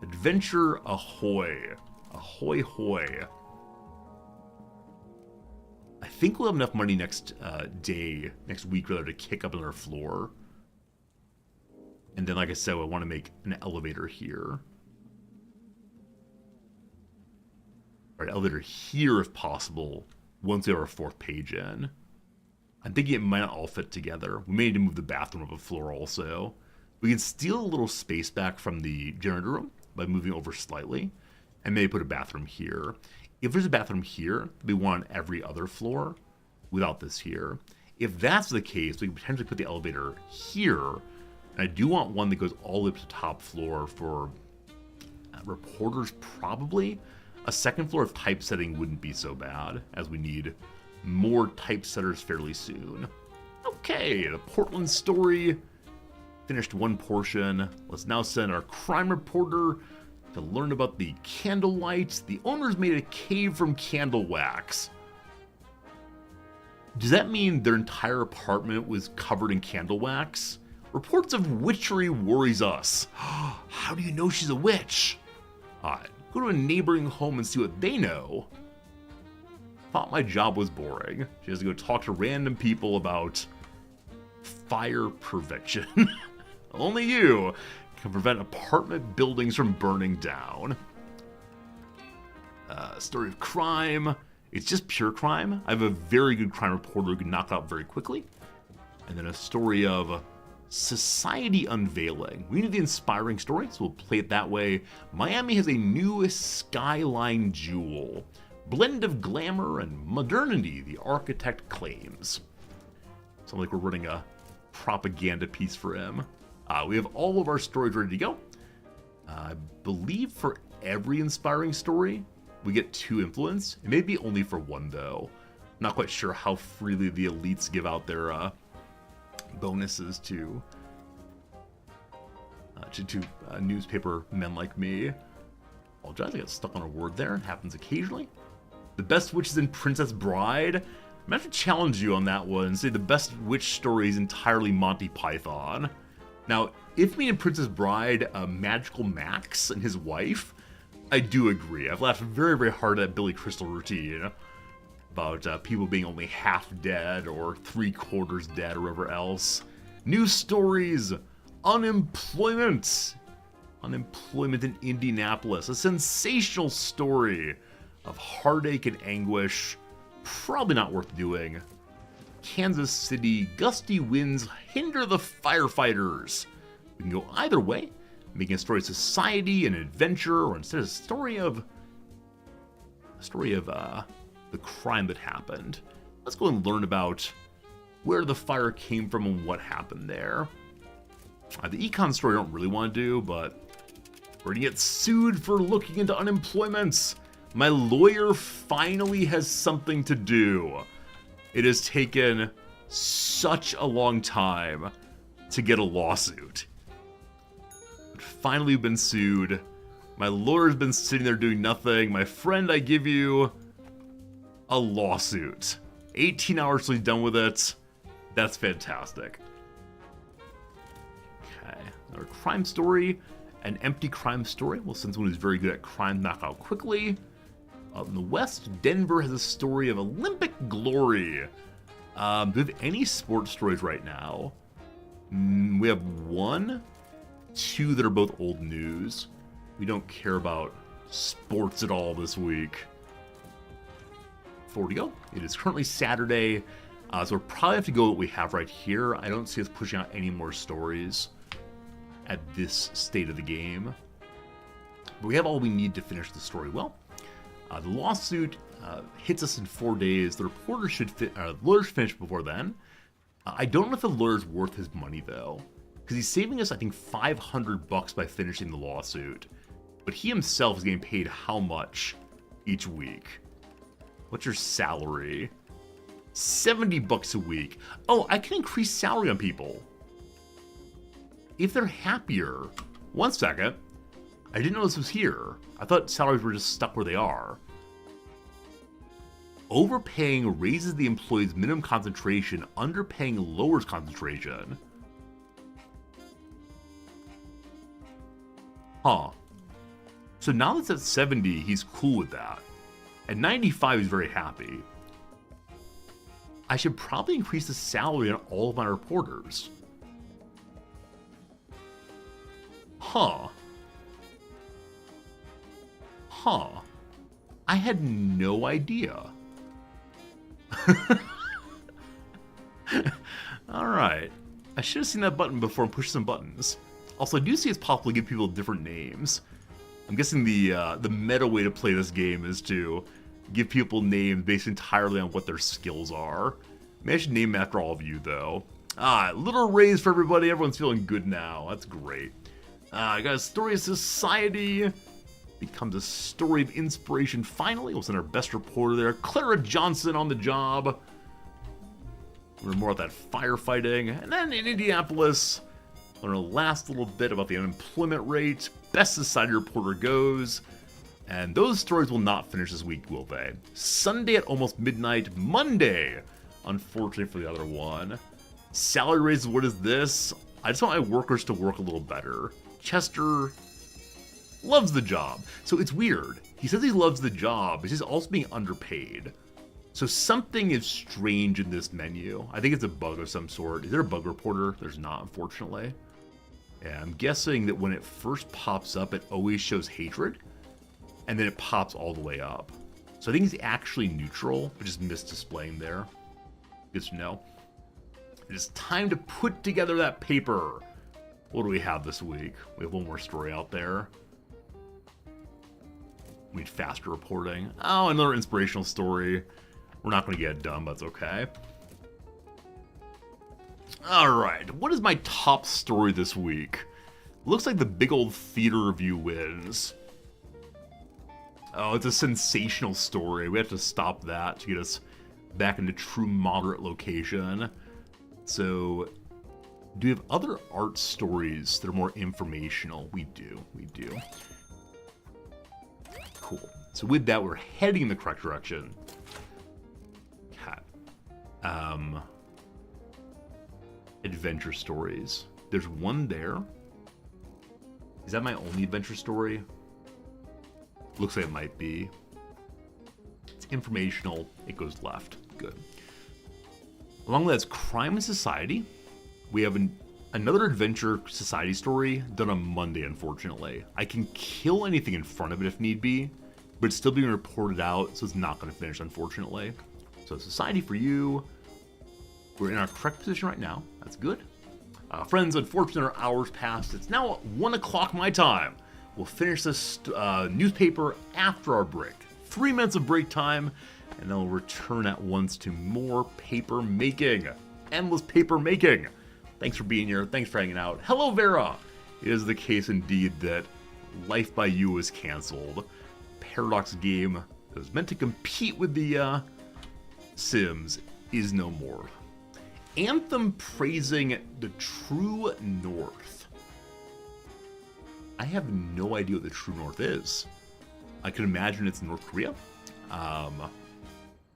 S2: Adventure ahoy. Ahoy hoy. I think we'll have enough money next week rather to kick up another floor. And then, like I said, I want to make an elevator here. Or an elevator here if possible, once we have our 4th page in. I'm thinking it might not all fit together. We may need to move the bathroom up a floor also. We can steal a little space back from the generator room by moving over slightly. And maybe put a bathroom here. If there's a bathroom here, we want on every other floor without this here. If that's the case, we can potentially put the elevator here. And I do want one that goes all the way up to the top floor for reporters, probably. A second floor of typesetting wouldn't be so bad, as we need more typesetters fairly soon. Okay, the Portland story. Finished one portion. Let's now send our crime reporter to learn about the candlelight. The owners made a cave from candle wax. Does that mean their entire apartment was covered in candle wax? Reports of witchery worries us. How do you know she's a witch? Go to a neighboring home and see what they know. Thought my job was boring. She has to go talk to random people about fire prevention. Only you can prevent apartment buildings from burning down. Story of crime. It's just pure crime. I have a very good crime reporter who can knock it out very quickly. And then a story of society unveiling. We need the inspiring story, so we'll play it that way. Miami has a new skyline jewel. Blend of glamour and modernity, the architect claims. Sounds like we're running a propaganda piece for him. We have all of our stories ready to go. I believe for every inspiring story, we get 2 influence. It may be only for 1 though. I'm not quite sure how freely the elites give out their bonuses to newspaper men like me. Apologize, I got stuck on a word there. It happens occasionally. The best witch is in Princess Bride. I'm gonna have to challenge you on that one and say the best witch story is entirely Monty Python. Now, if me and Princess Bride, Magical Max and his wife, I do agree. I've laughed very, very hard at Billy Crystal routine about people being only half dead or 3/4 dead or whatever else. News stories, unemployment in Indianapolis, a sensational story of heartache and anguish, probably not worth doing. Kansas City, gusty winds hinder the firefighters. We can go either way, making a story of society and adventure, or instead a story of the crime that happened. Let's go and learn about where the fire came from and what happened there. The econ story I don't really want to do, but we're gonna get sued for looking into unemployment. My lawyer finally has something to do. It has taken such a long time to get a lawsuit. But finally we've been sued. My lawyer's been sitting there doing nothing. My friend, I give you a lawsuit. 18 hours till he's done with it. That's fantastic. Okay, another crime story. An empty crime story. We'll send someone who's very good at crime knock out quickly. Out in the West, Denver has a story of Olympic glory. Do we have any sports stories right now? We have 1, 2 that are both old news. We don't care about sports at all this week. 4 to go. It is currently Saturday, so we'll probably have to go with what we have right here. I don't see us pushing out any more stories at this state of the game. But we have all we need to finish the story well. The lawsuit hits us in 4 days. The reporter should lawyers finish before then. I don't know if the lawyer's worth his money though, because he's saving us, I think, $500 by finishing the lawsuit. But he himself is getting paid how much each week? What's your salary? $70 a week. Oh, I can increase salary on people if they're happier. 1 second. I didn't know this was here. I thought salaries were just stuck where they are. Overpaying raises the employee's minimum concentration. Underpaying lowers concentration. Huh. So now that's at 70, he's cool with that. At 95, he's very happy. I should probably increase the salary on all of my reporters. Huh. I had no idea. Alright. I should have seen that button before and pushed some buttons. Also, I do see it's possible to give people different names. I'm guessing the meta way to play this game is to give people names based entirely on what their skills are. Maybe I should name after all of you, though. Little raise for everybody. Everyone's feeling good now. That's great. I got a story of society. Becomes a story of inspiration finally. We'll send our best reporter there, Clara Johnson, on the job. Learn more about that firefighting. And then in Indianapolis, learn a last little bit about the unemployment rate. Best society reporter goes. And those stories will not finish this week, will they? Sunday at almost midnight. Monday, unfortunately for the other one. Salary raises, what is this? I just want my workers to work a little better. Chester loves the job. So it's weird. He says he loves the job, but he's also being underpaid. So something is strange in this menu. I think it's a bug of some sort. Is there a bug reporter? There's not, unfortunately. Yeah, I'm guessing that when it first pops up, it always shows hatred. and then it pops all the way up. So I think it's actually neutral, which is misdisplaying there. Good to know. It is time to put together that paper. What do we have this week? We have one more story out there. We need faster reporting. Oh, another inspirational story. We're not going to get it done, but it's okay. Alright, what is my top story this week? Looks like the big old theater review wins. Oh, it's a sensational story. We have to stop that to get us back into true moderate location. So, do we have other art stories that are more informational? We do. Cool. So with that, we're heading in the correct direction. Adventure stories. There's one there. Is that my only adventure story? Looks like it might be. It's informational. It goes left. Good. Along with that's Crime and Society. We have another Adventure Society story done on Monday, unfortunately. I can kill anything in front of it if need be, but it's still being reported out, so it's not going to finish, unfortunately. So Society for you. We're in our correct position right now. That's good. Friends, unfortunately, our hours passed. It's now 1 o'clock my time. We'll finish this newspaper after our break. 3 minutes of break time, and then we'll return at once to more paper making. Endless paper making. Thanks for being here. Thanks for hanging out. Hello, Vera. It is the case indeed that Life by You was canceled. Paradox game that was meant to compete with the Sims is no more. Anthem praising the True North. I have no idea what the True North is. I can imagine it's North Korea. I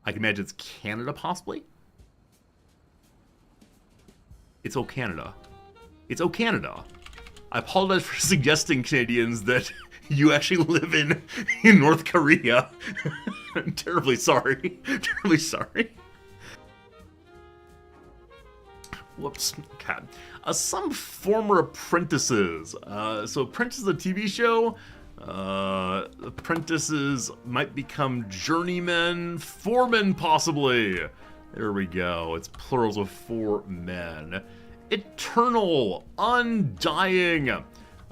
S2: can imagine it's Canada, possibly. It's O Canada. It's O Canada. I apologize for suggesting, Canadians, that you actually live in North Korea. I'm terribly sorry. Terribly sorry. Whoops. God. Some former apprentices. So Apprentice is a TV show. Apprentices might become journeymen, foremen possibly. There we go. It's plurals of 4 men. Eternal, undying.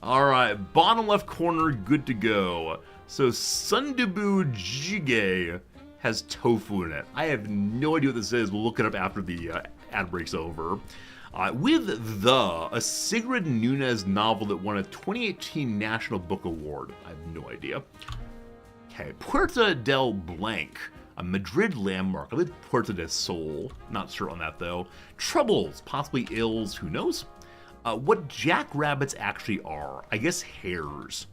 S2: Alright, bottom left corner, good to go. So Sundubu Jjigae has tofu in it. I have no idea what this is. We'll look it up after the ad break's over. With a Sigrid Nunez novel that won a 2018 National Book Award. I have no idea. Okay, Puerta del Blanc, a Madrid landmark. I believe Puerta del Sol. Not sure on that though. Troubles, possibly ills, who knows? What jackrabbits actually are. I guess hares.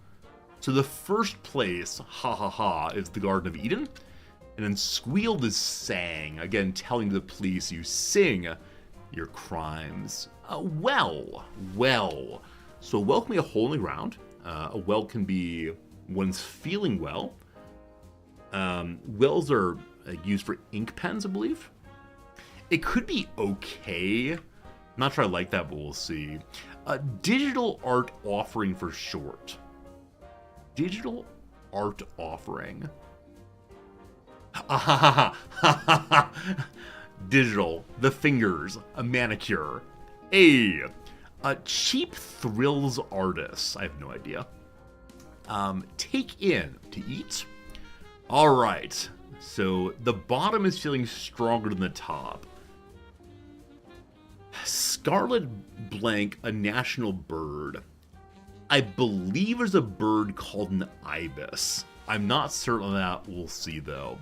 S2: So the first place, ha ha ha, is the Garden of Eden. And then squealed is sang. Again, telling the police you sing your crimes. Well. So a well can be a hole in the ground. A well can be one's feeling well. Wells are used for ink pens, I believe. It could be okay. Not sure I like that, but we'll see. Digital art offering for short. Digital art offering. Digital, the fingers, a manicure. A cheap thrills artist. I have no idea. Take in, to eat. All right, so the bottom is feeling stronger than the top. Scarlet blank, a national bird. I believe there's a bird called an ibis. I'm not certain on that. We'll see though.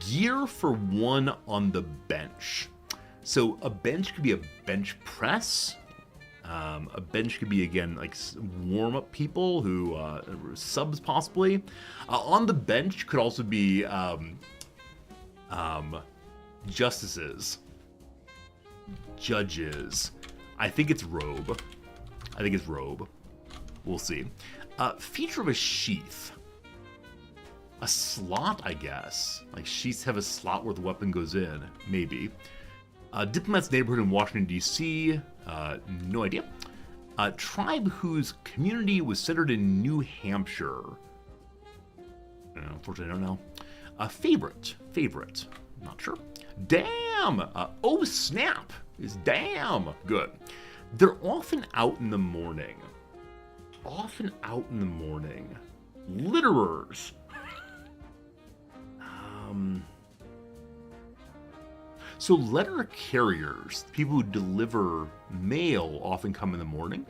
S2: Gear for one on the bench. So a bench could be a bench press. A bench could be, again, like warm-up people who, subs possibly. On the bench could also be justices. Judges. I think it's robe. We'll see. Feature of a sheath. A slot, I guess. Like sheaths have a slot where the weapon goes in. Maybe. Diplomat's neighborhood in Washington, D.C. No idea. Tribe whose community was centered in New Hampshire. Unfortunately, I don't know. Favorite. Not sure. Damn! Oh, snap! Is damn good. They're often out in the morning. Litterers. So letter carriers, people who deliver mail, often come in the morning.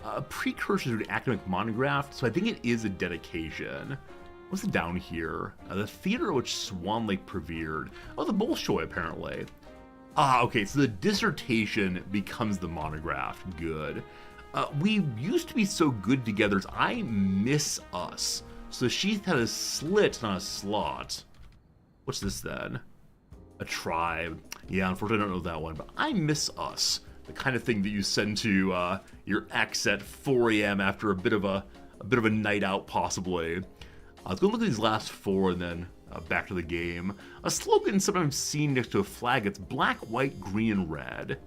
S2: A precursor to an academic monograph, so I think it is a dedication. What's it down here? The theater which Swan Lake prevered. Oh, the Bolshoi, apparently. Okay, so the dissertation becomes the monograph. Good. We used to be so good together. I miss us. So she had a slit, not a slot. What's this then? A tribe. Yeah, unfortunately I don't know that one, but I miss us. The kind of thing that you send to your ex at 4 a.m. after a bit of a night out, possibly. Let's go look at these last four and then back to the game. A slogan sometimes seen next to a flag. It's black, white, green, and red.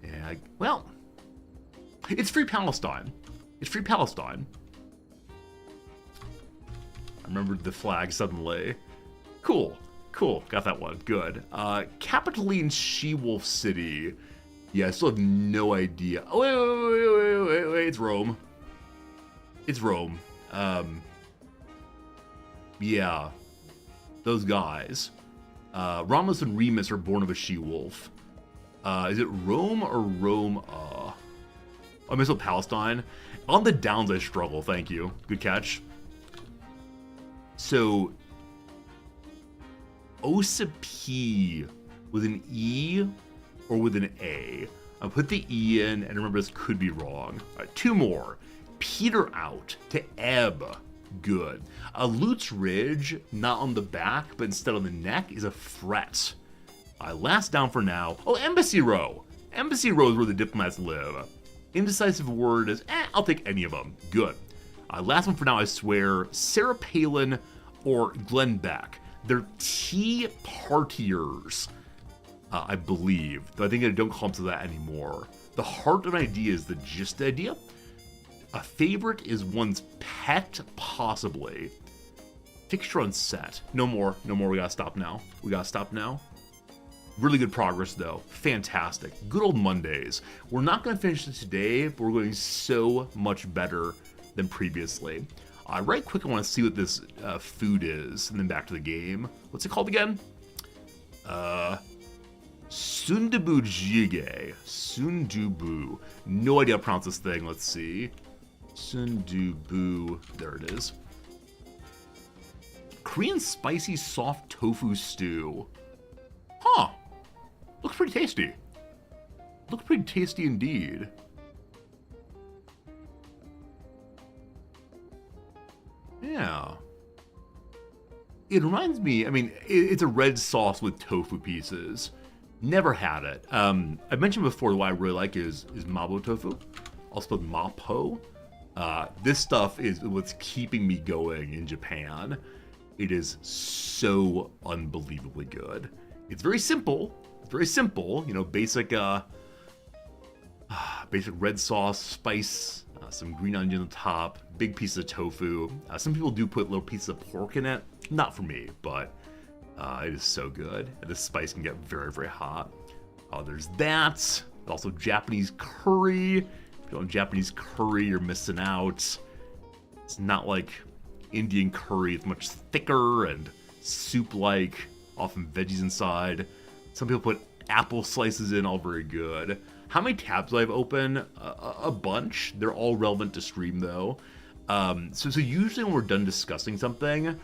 S2: Yeah, well, it's Free Palestine. It's Free Palestine. I remembered the flag suddenly. Cool. Got that one. Good. Capitoline She-Wolf City. Yeah, I still have no idea. Oh, wait. It's Rome. Yeah. Those guys. Romulus and Remus are born of a she-wolf. Is it Rome or Rome? I missed Palestine. On the downs, I struggle. Thank you. Good catch. So, Ossipee with an E or with an A. I'll put the E in, and remember this could be wrong. All right, two more. Peter out to ebb. Good. Lutz Ridge, not on the back, but instead on the neck, is a fret. Last down for now. Oh, Embassy Row. Embassy Row is where the diplomats live. Indecisive word is, I'll take any of them. Good. Last one for now, I swear. Sarah Palin or Glenn Beck. They're tea partiers, I believe. Though I think I don't call them to that anymore. The heart of an idea is the gist idea. A favorite is one's pet, possibly. Fixture on set. No more. We gotta stop now. Really good progress, though. Fantastic. Good old Mondays. We're not gonna finish it today, but we're going so much better than previously. Right quick, I want to see what this food is, and then back to the game. What's it called again? Sundubu Jjigae. Sundubu. No idea how to pronounce this thing. Let's see. Sundubu. There it is. Korean spicy soft tofu stew. Huh. Looks pretty tasty. Looks pretty tasty indeed. Yeah. It reminds me, I mean, it's a red sauce with tofu pieces. Never had it. I mentioned before what I really like is Mabo tofu. Also Mapo. This stuff is what's keeping me going in Japan. It is so unbelievably good. It's very simple. You know, basic red sauce, spice, some green onion on the top, big piece of tofu. Some people do put little pieces of pork in it. Not for me, but it is so good. And the spice can get very, very hot. There's that. Also Japanese curry. If you don't Japanese curry, you're missing out. It's not like Indian curry. It's much thicker and soup-like, often veggies inside. Some people put apple slices in, all very good. How many tabs do I have open? A bunch. They're all relevant to stream, though. So usually when we're done discussing something,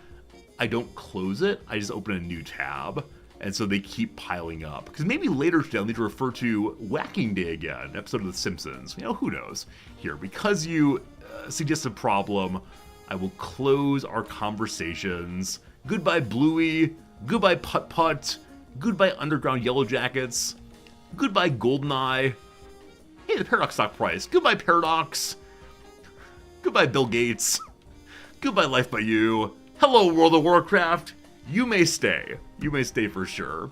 S2: I don't close it. I just open a new tab. And so they keep piling up. Because maybe later today I'll need to refer to Whacking Day again, an episode of The Simpsons. You know, who knows? Here, because you suggest a problem, I will close our conversations. Goodbye, Bluey. Goodbye, Putt Putt. Goodbye, Underground Yellow Jackets. Goodbye, Goldeneye. Hey, the Paradox stock price. Goodbye, Paradox. Goodbye, Bill Gates. Goodbye, Life by You. Hello, World of Warcraft. You may stay. You may stay for sure.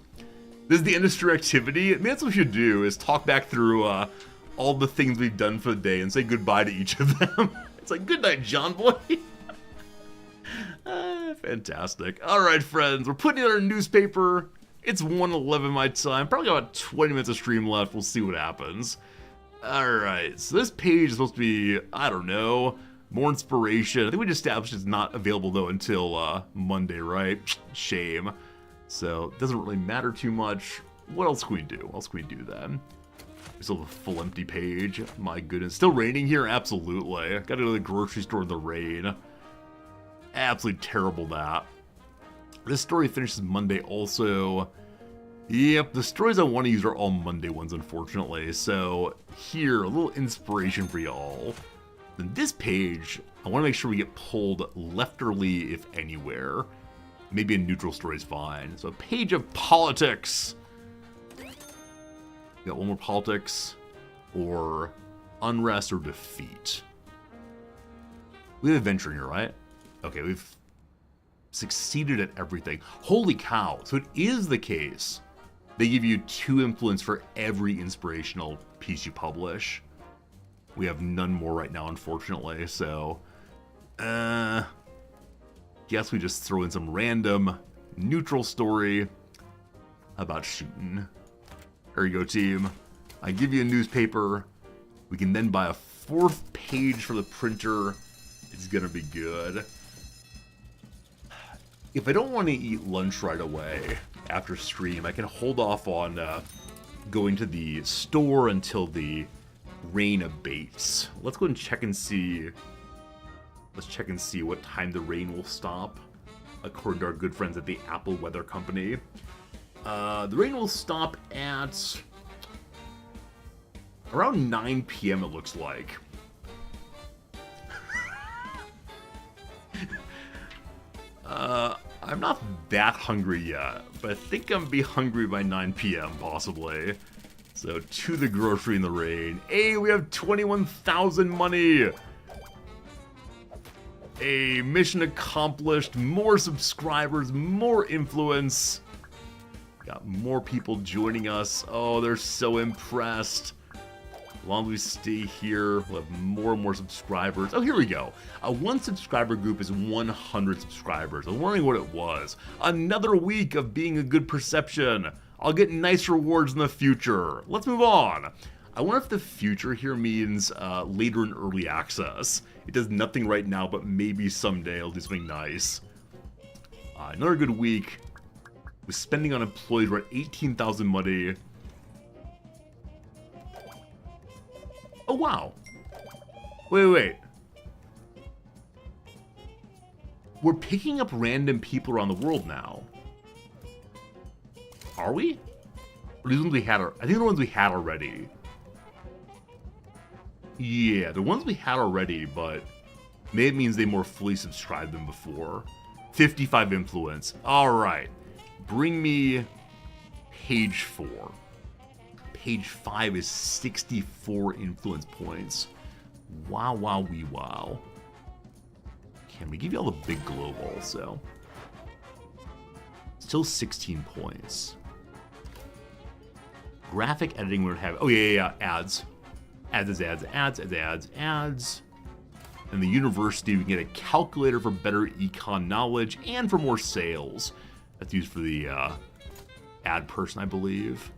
S2: This is the industry activity. Maybe that's what we should do, is talk back through all the things we've done for the day and say goodbye to each of them. It's like, good night, John Boy. Fantastic. All right, friends, we're putting in our newspaper. It's 1:11 my time. Probably about 20 minutes of stream left. We'll see what happens. All right, so this page is supposed to be, I don't know, more inspiration. I think we just established it's not available, though, until Monday, right? Shame. So it doesn't really matter too much. What else can we do? What else can we do then? We still have a full empty page. My goodness. Still raining here? Absolutely. Gotta go to the grocery store in the rain. Absolutely terrible that. This story finishes Monday also. Yep, the stories I want to use are all Monday ones, unfortunately. So here, a little inspiration for y'all. Then this page, I want to make sure we get pulled lefterly, if anywhere. Maybe a neutral story is fine. So a page of politics. Got one more politics, or unrest or defeat. We have adventure here, right? Okay, we've succeeded at everything. Holy cow, so it is the case. They give you 2 influence for every inspirational piece you publish. We have none more right now, unfortunately, so... guess we just throw in some random neutral story. How about shooting? There you go, team. I give you a newspaper. We can then buy a 4th page for the printer. It's gonna be good. If I don't want to eat lunch right away after stream, I can hold off on going to the store until the rain abates. Let's go and check and see. Let's check and see what time the rain will stop, according to our good friends at the Apple Weather Company. The rain will stop at around 9 p.m. it looks like. I'm not that hungry yet, but I think I'm gonna be hungry by 9 p.m. possibly. So to the grocery in the rain. Hey, we have 21,000 money. A mission accomplished, more subscribers, more influence. Got more people joining us. Oh, they're so impressed. As long as we stay here, we'll have more and more subscribers. Oh, here we go. One subscriber group is 100 subscribers. I was wondering what it was. Another week of being a good perception. I'll get nice rewards in the future. Let's move on. I wonder if the future here means later in early access. It does nothing right now, but maybe someday it'll do something nice. Another good week. With spending on employees, we're at 18,000 money. Oh, wow. Wait. We're picking up random people around the world now. Are we? Or these ones we had, I think the ones we had already. Yeah, the ones we had already, but maybe it means they more fully subscribed than before. 55 influence. Alright. Bring me page 4. Page 5 is 64 influence points. Wow, wow, wee, wow. Can we give you all the big globe also? Still 16 points. Graphic editing would have... Oh, yeah. Ads. Ads. And the university, we can get a calculator for better econ knowledge and for more sales. That's used for the ad person, I believe.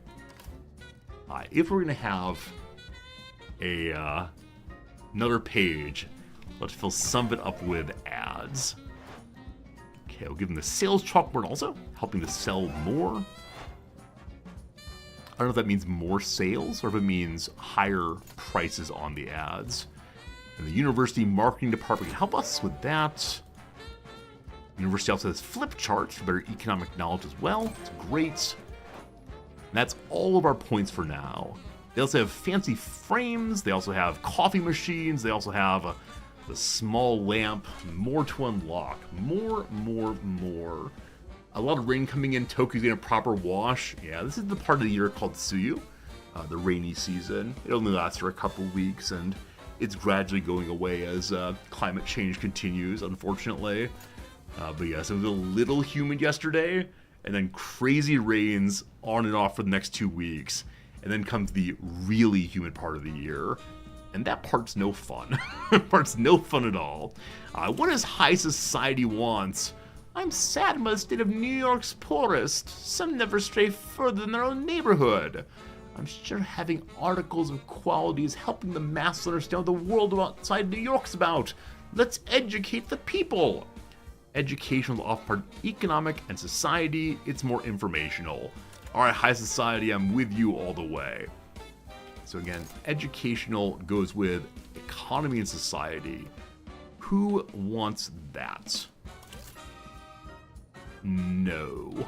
S2: If we're going to have a another page, let's fill some of it up with ads. Okay, we'll give them the sales chalkboard also, helping to sell more. I don't know if that means more sales or if it means higher prices on the ads. And the university marketing department can help us with that. The university also has flip charts for better economic knowledge as well. It's great. And that's all of our points for now. They also have fancy frames. They also have coffee machines. They also have the small lamp. More to unlock. More. A lot of rain coming in. Tokyo's getting a proper wash. Yeah, this is the part of the year called Tsuyu, the rainy season. It only lasts for a couple weeks, and it's gradually going away as climate change continues, unfortunately. But yes, it was a little humid yesterday, and then crazy rains on and off for the next 2 weeks. And then comes the really humid part of the year. And that part's no fun. Part's no fun at all. What does high society want? I'm saddened by the state of New York's poorest. Some never stray further than their own neighborhood. I'm sure having articles of quality is helping the masses understand what the world outside New York's about. Let's educate the people. Educational off part economic and society, it's more informational. Alright, high society, I'm with you all the way. So again, educational goes with economy and society. Who wants that? No.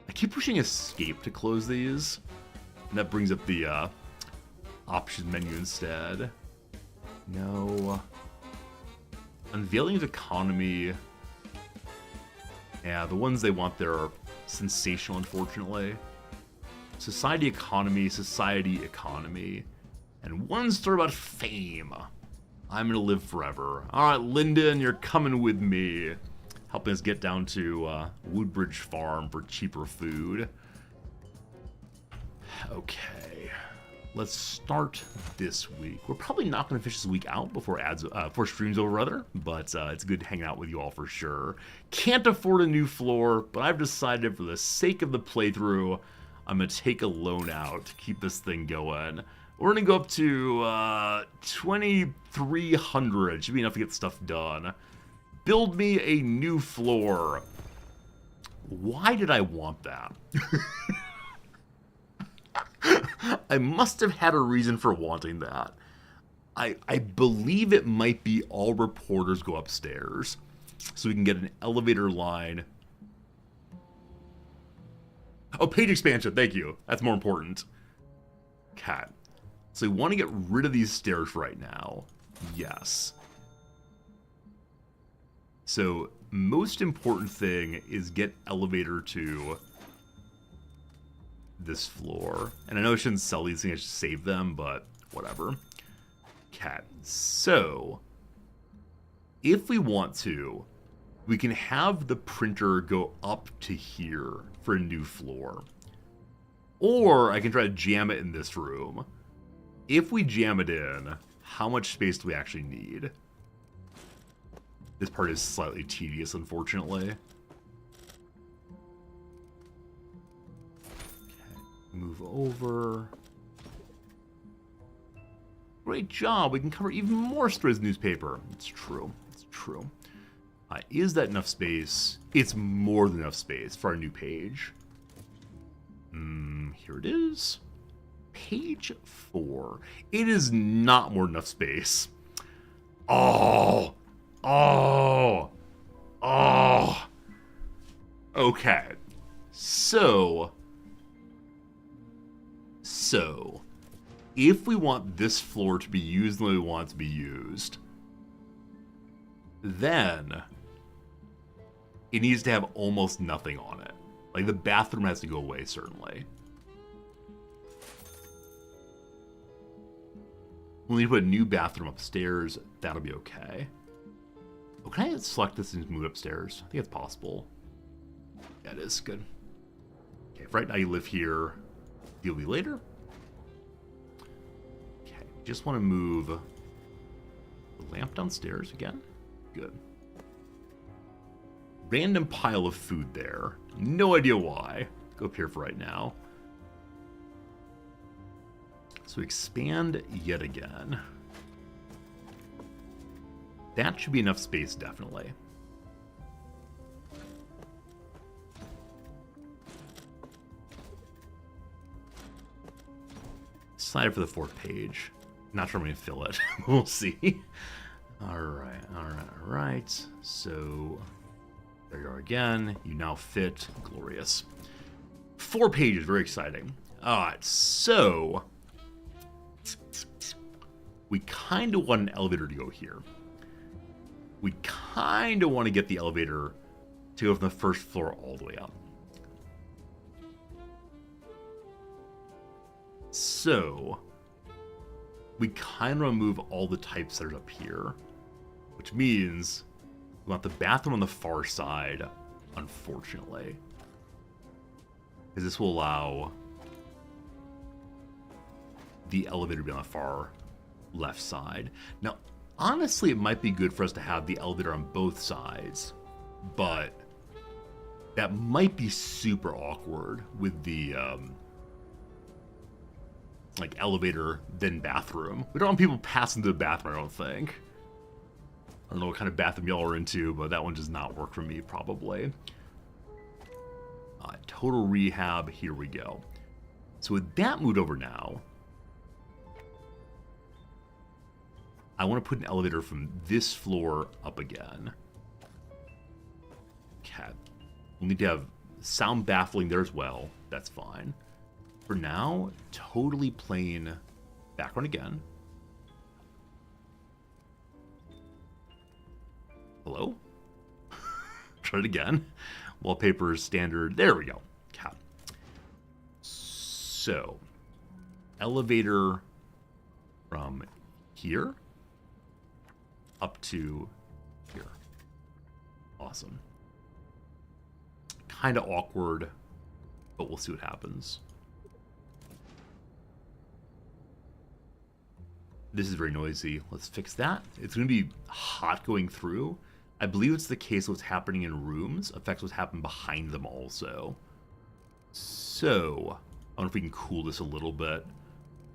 S2: I keep pushing escape to close these. And that brings up the options menu instead. No. Unveiling of economy. Yeah, the ones they want there are sensational, unfortunately. Society economy, and one story about fame. I'm gonna live forever. Alright, Lyndon, you're coming with me. Helping us get down to Woodbridge Farm for cheaper food. Okay. Let's start this week. We're probably not going to finish this week out before stream's over, rather. But it's good hanging out with you all for sure. Can't afford a new floor, but I've decided for the sake of the playthrough, I'm going to take a loan out to keep this thing going. We're going to go up to 2,300. Should be enough to get stuff done. Build me a new floor. Why did I want that? I must have had a reason for wanting that. I believe it might be all reporters go upstairs, so we can get an elevator line. Oh, page expansion, thank you. That's more important. Okay. So we want to get rid of these stairs right now. Yes. So, most important thing is get elevator to this floor. And I know I shouldn't sell these things, I should save them, but whatever. Okay, so if we want to, we can have the printer go up to here for a new floor. Or I can try to jam it in this room. If we jam it in, how much space do we actually need? This part is slightly tedious, unfortunately. Move over. Great job. We can cover even more stories newspaper. It's true. It's true. Is that enough space? It's more than enough space for our new page. Here it is. Page 4. It is not more than enough space. Oh. Oh. Oh. Okay. So, if we want this floor to be used the way we want it to be used, then it needs to have almost nothing on it. Like, the bathroom has to go away, certainly. We'll need to put a new bathroom upstairs. That'll be okay. Oh, can I select this and move upstairs? I think it's possible. Yeah, it is. Good. Okay, if right now you live here, you'll be later. Okay, just want to move the lamp downstairs again. Good. Random pile of food there. No idea why. Go up here for right now. So expand yet again. That should be enough space, definitely. Decided for the 4th page. Not sure I'm going to fill it. We'll see. Alright. So, there you are again. You now fit. Glorious. 4 pages. Very exciting. Alright, so we kind of want an elevator to go here. We kind of want to get the elevator to go from the 1st floor all the way up. So, we kind of want to move all the typesetters up here, which means we want the bathroom on the far side, unfortunately. Because this will allow the elevator be on the far left side. Now, honestly, it might be good for us to have the elevator on both sides, but that might be super awkward with the like elevator then bathroom. We don't want people passing through the bathroom, I don't think. I don't know what kind of bathroom y'all are into, but that one does not work for me, probably. Total rehab, here we go. So with that moved over now, I want to put an elevator from this floor up again. Okay. We'll need to have sound baffling there as well. That's fine. For now, totally plain background again. Hello? Try it again. Wallpaper is standard. There we go. Okay. So, elevator from here up to here. Awesome. Kind of awkward, but we'll see what happens. This is very noisy. Let's fix that. It's going to be hot going through. I believe it's the case what's happening in rooms affects what's happening behind them also. So, I wonder if we can cool this a little bit.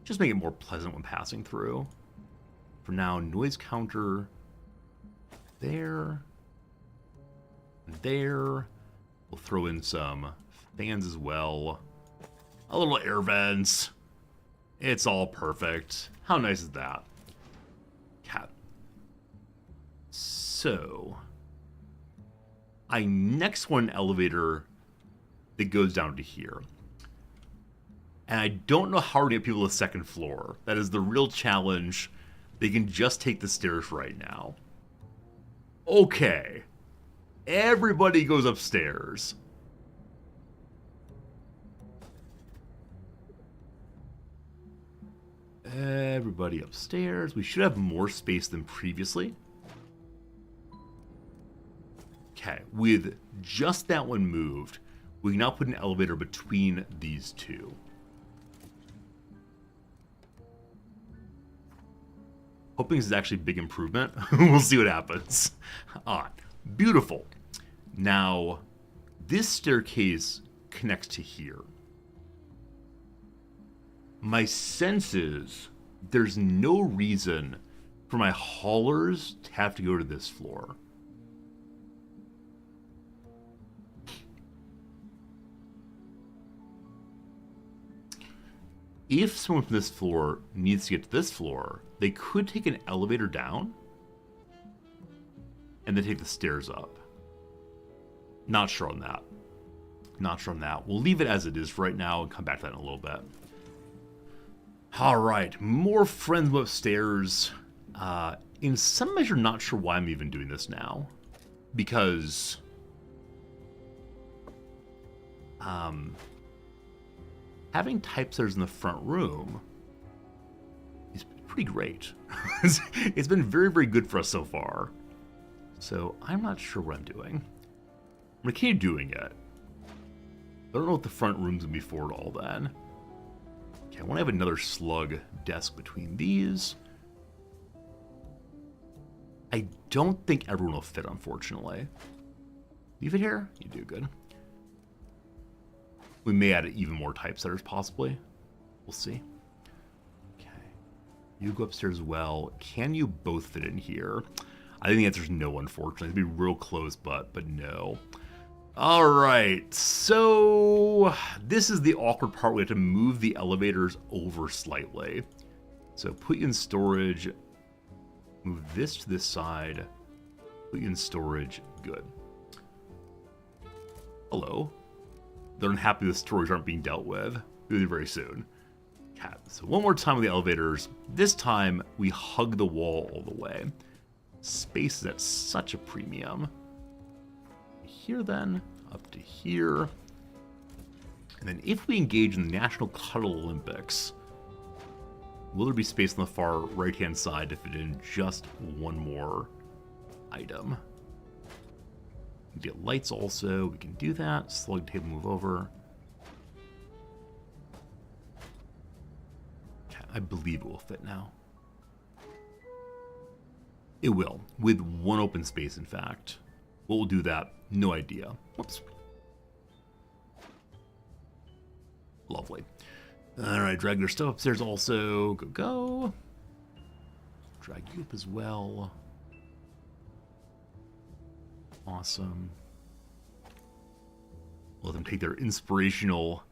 S2: Just make it more pleasant when passing through. For now, noise counter there. There. We'll throw in some fans as well. A little air vents. It's all perfect. How nice is that? Cat. So, I next want an elevator that goes down to here. And I don't know how to get people to the second floor. That is the real challenge. They can just take the stairs right now. Okay. Everybody goes upstairs. Everybody upstairs. We should have more space than previously. Okay, with just that one moved, we can now put an elevator between these two. Hoping this is actually a big improvement. We'll see what happens. Beautiful. Now, this staircase connects to here. My sense is there's no reason for my haulers to have to go to this floor. If someone from this floor needs to get to this floor, they could take an elevator down and then take the stairs up. Not sure on that. Not sure on that. We'll leave it as it is for right now and come back to that in a little bit. Alright, more friends upstairs. In some measure, not sure why I'm even doing this now. Because having typestairs in the front room is pretty great. It's been very, very good for us so far. So I'm not sure what I'm doing. I'm gonna keep doing it. I don't know what the front room's gonna be for at all then. Okay, I want to have another slug desk between these. I don't think everyone will fit, unfortunately. You fit here? You do good. We may add even more typesetters, possibly. We'll see. Okay. You go upstairs as well. Can you both fit in here? I think the answer is no, unfortunately. It'd be real close, but no. All right, so this is the awkward part. We have to move the elevators over slightly. So put you in storage, move this to this side, put you in storage, good. Hello. They're unhappy the storage aren't being dealt with really very soon. Okay, so one more time with the elevators. This time we hug the wall all the way. Space is at such a premium. Here then, up to here. And then if we engage in the National Cuddle Olympics, will there be space on the far right-hand side to fit in just one more item? We can get lights also, we can do that. Slug table move over. Okay, I believe it will fit now. It will, with one open space, in fact. What will do that? No idea. Whoops. Lovely. Alright, drag their stuff upstairs also. Go, go. Drag you up as well. Awesome. Let them take their inspirational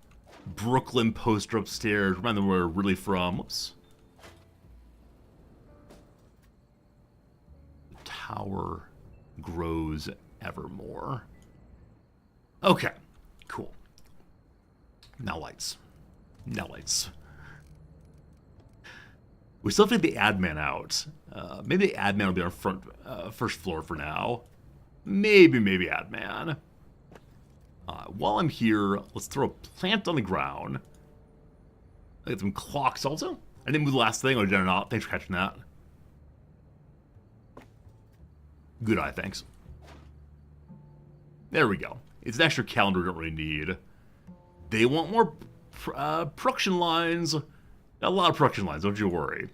S2: Brooklyn poster upstairs. Remind them where we're really from. Whoops. The tower grows evermore. Okay, cool. Now lights. Now lights. We still have to get the ad man out. Maybe the ad man will be on front, first floor for now. Maybe ad man. While I'm here, let's throw a plant on the ground. I get some clocks also. I didn't move the last thing, or did I not? Thanks for catching that. Good eye, thanks. There we go. It's an extra calendar we don't really need. They want more production lines. A lot of production lines, don't you worry.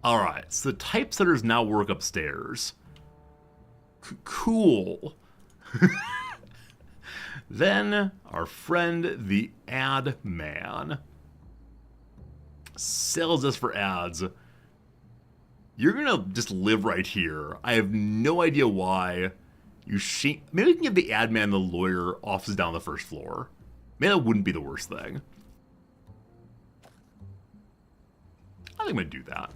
S2: Alright, so the typesetters now work upstairs. Cool. Then, our friend, the ad man, sells us for ads. You're gonna just live right here. I have no idea why. Maybe we can give the ad man the lawyer offices down the first floor. Maybe that wouldn't be the worst thing. I think I'm gonna do that.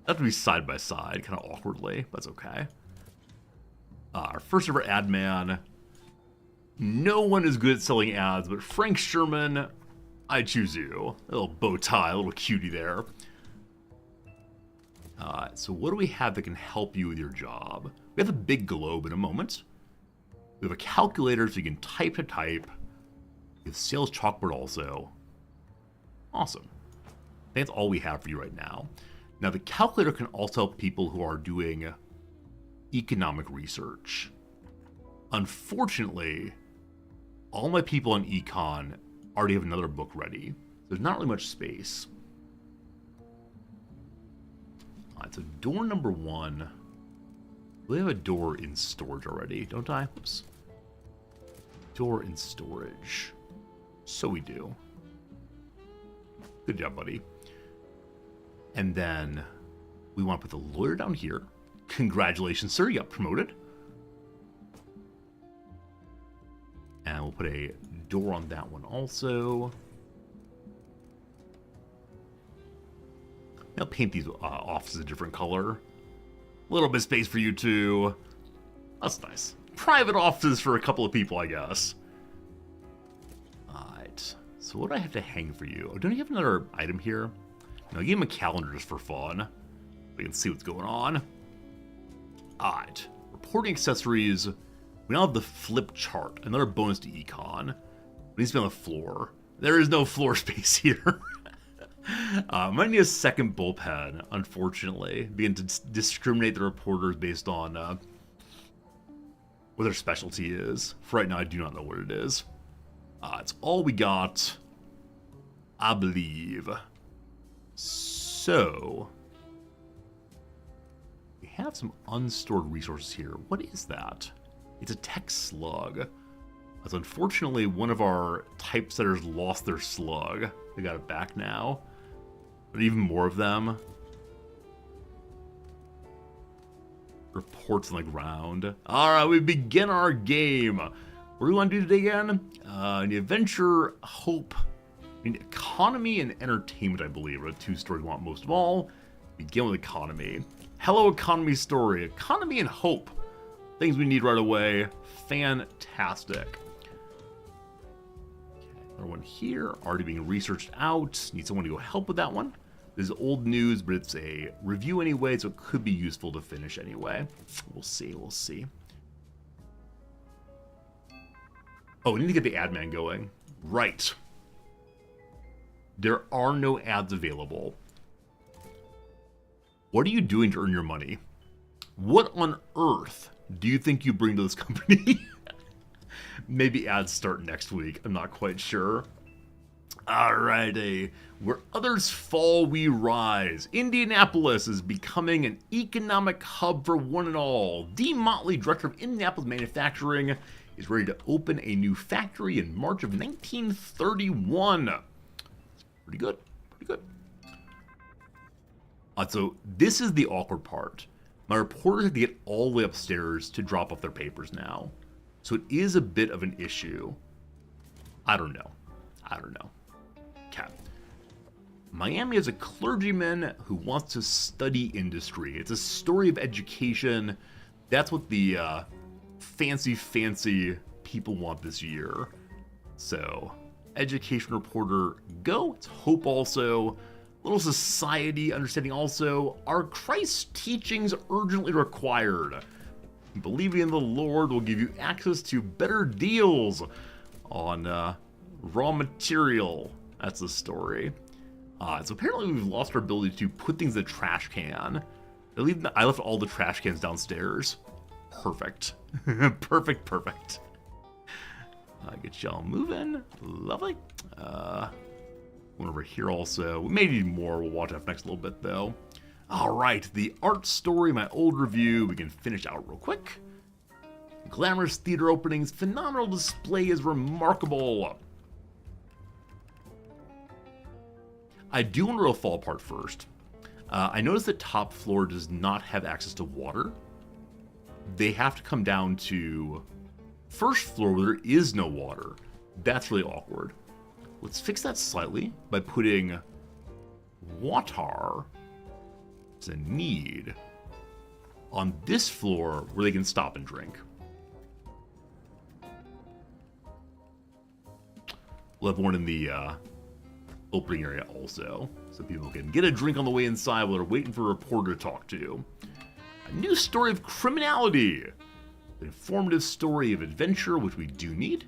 S2: That would be side by side, kind of awkwardly, but that's okay. Our first ever ad man. No one is good at selling ads, but Frank Sherman, I choose you. A little bow tie, a little cutie there. So what do we have that can help you with your job? We have a big globe in a moment. We have a calculator so you can type to type. We have sales chalkboard also. Awesome. I think that's all we have for you right now. Now the calculator can also help people who are doing economic research. Unfortunately, all my people on econ already have another book ready. There's not really much space. Alright, so door number 1. We have a door in storage already, don't I? Oops. Door in storage. So we do. Good job, buddy. And then we want to put the lawyer down here. Congratulations, sir, you got promoted. And we'll put a door on that one also. I'll paint these offices a different color. A little bit of space for you two. That's nice. Private offices for a couple of people, I guess. Alright. So what do I have to hang for you? Oh, don't you have another item here? No, give him a calendar just for fun. We can see what's going on. Alright. Reporting accessories. We now have the flip chart. Another bonus to econ. It needs to be on the floor. There is no floor space here. Might need a second bullpen, unfortunately. Begin to discriminate the reporters based on what their specialty is. For right now, I do not know what it is. It's all we got, I believe. So, we have some unstored resources here. What is that? It's a tech slug. So unfortunately, one of our typesetters lost their slug. They got it back now. But even more of them. Reports on the ground. Alright, we begin our game. What do we want to do today again? The adventure, hope, economy, and entertainment, I believe, are the 2 stories we want most of all. Begin with economy. Hello, economy story. Economy and hope. Things we need right away. Fantastic. Okay, another one here. Already being researched out. Need someone to go help with that one. This is old news, but it's a review anyway, so it could be useful to finish anyway. We'll see, we'll see. Oh, we need to get the ad man going. Right. There are no ads available. What are you doing to earn your money? What on earth do you think you bring to this company? Maybe ads start next week. I'm not quite sure. Alrighty. Where others fall, we rise. Indianapolis is becoming an economic hub for one and all. Dean Motley, director of Indianapolis Manufacturing, is ready to open a new factory in March of 1931. Pretty good. Pretty good. So this is the awkward part. My reporters have to get all the way upstairs to drop off their papers now. So it is a bit of an issue. I don't know. Okay. Miami is a clergyman who wants to study industry. It's a story of education. That's what the fancy people want this year. So, education reporter, go. It's hope also. Little society understanding also. Are Christ's teachings urgently required? Believing in the Lord will give you access to better deals on raw material. That's the story. So apparently we've lost our ability to put things in the trash can. I left all the trash cans downstairs. Perfect. Perfect. Get y'all moving. Lovely. One over here also. We may need more. We'll watch that next little bit though. Alright, the art story, my old review, we can finish out real quick. Glamorous theater openings, phenomenal display is remarkable. I do want to fall apart first. I noticed that top floor does not have access to water. They have to come down to first floor where there is no water. That's really awkward. Let's fix that slightly by putting water as a need on this floor where they can stop and drink. We'll have one in the opening area also, so people can get a drink on the way inside while they're waiting for a reporter to talk to. A new story of criminality. An informative story of adventure, which we do need.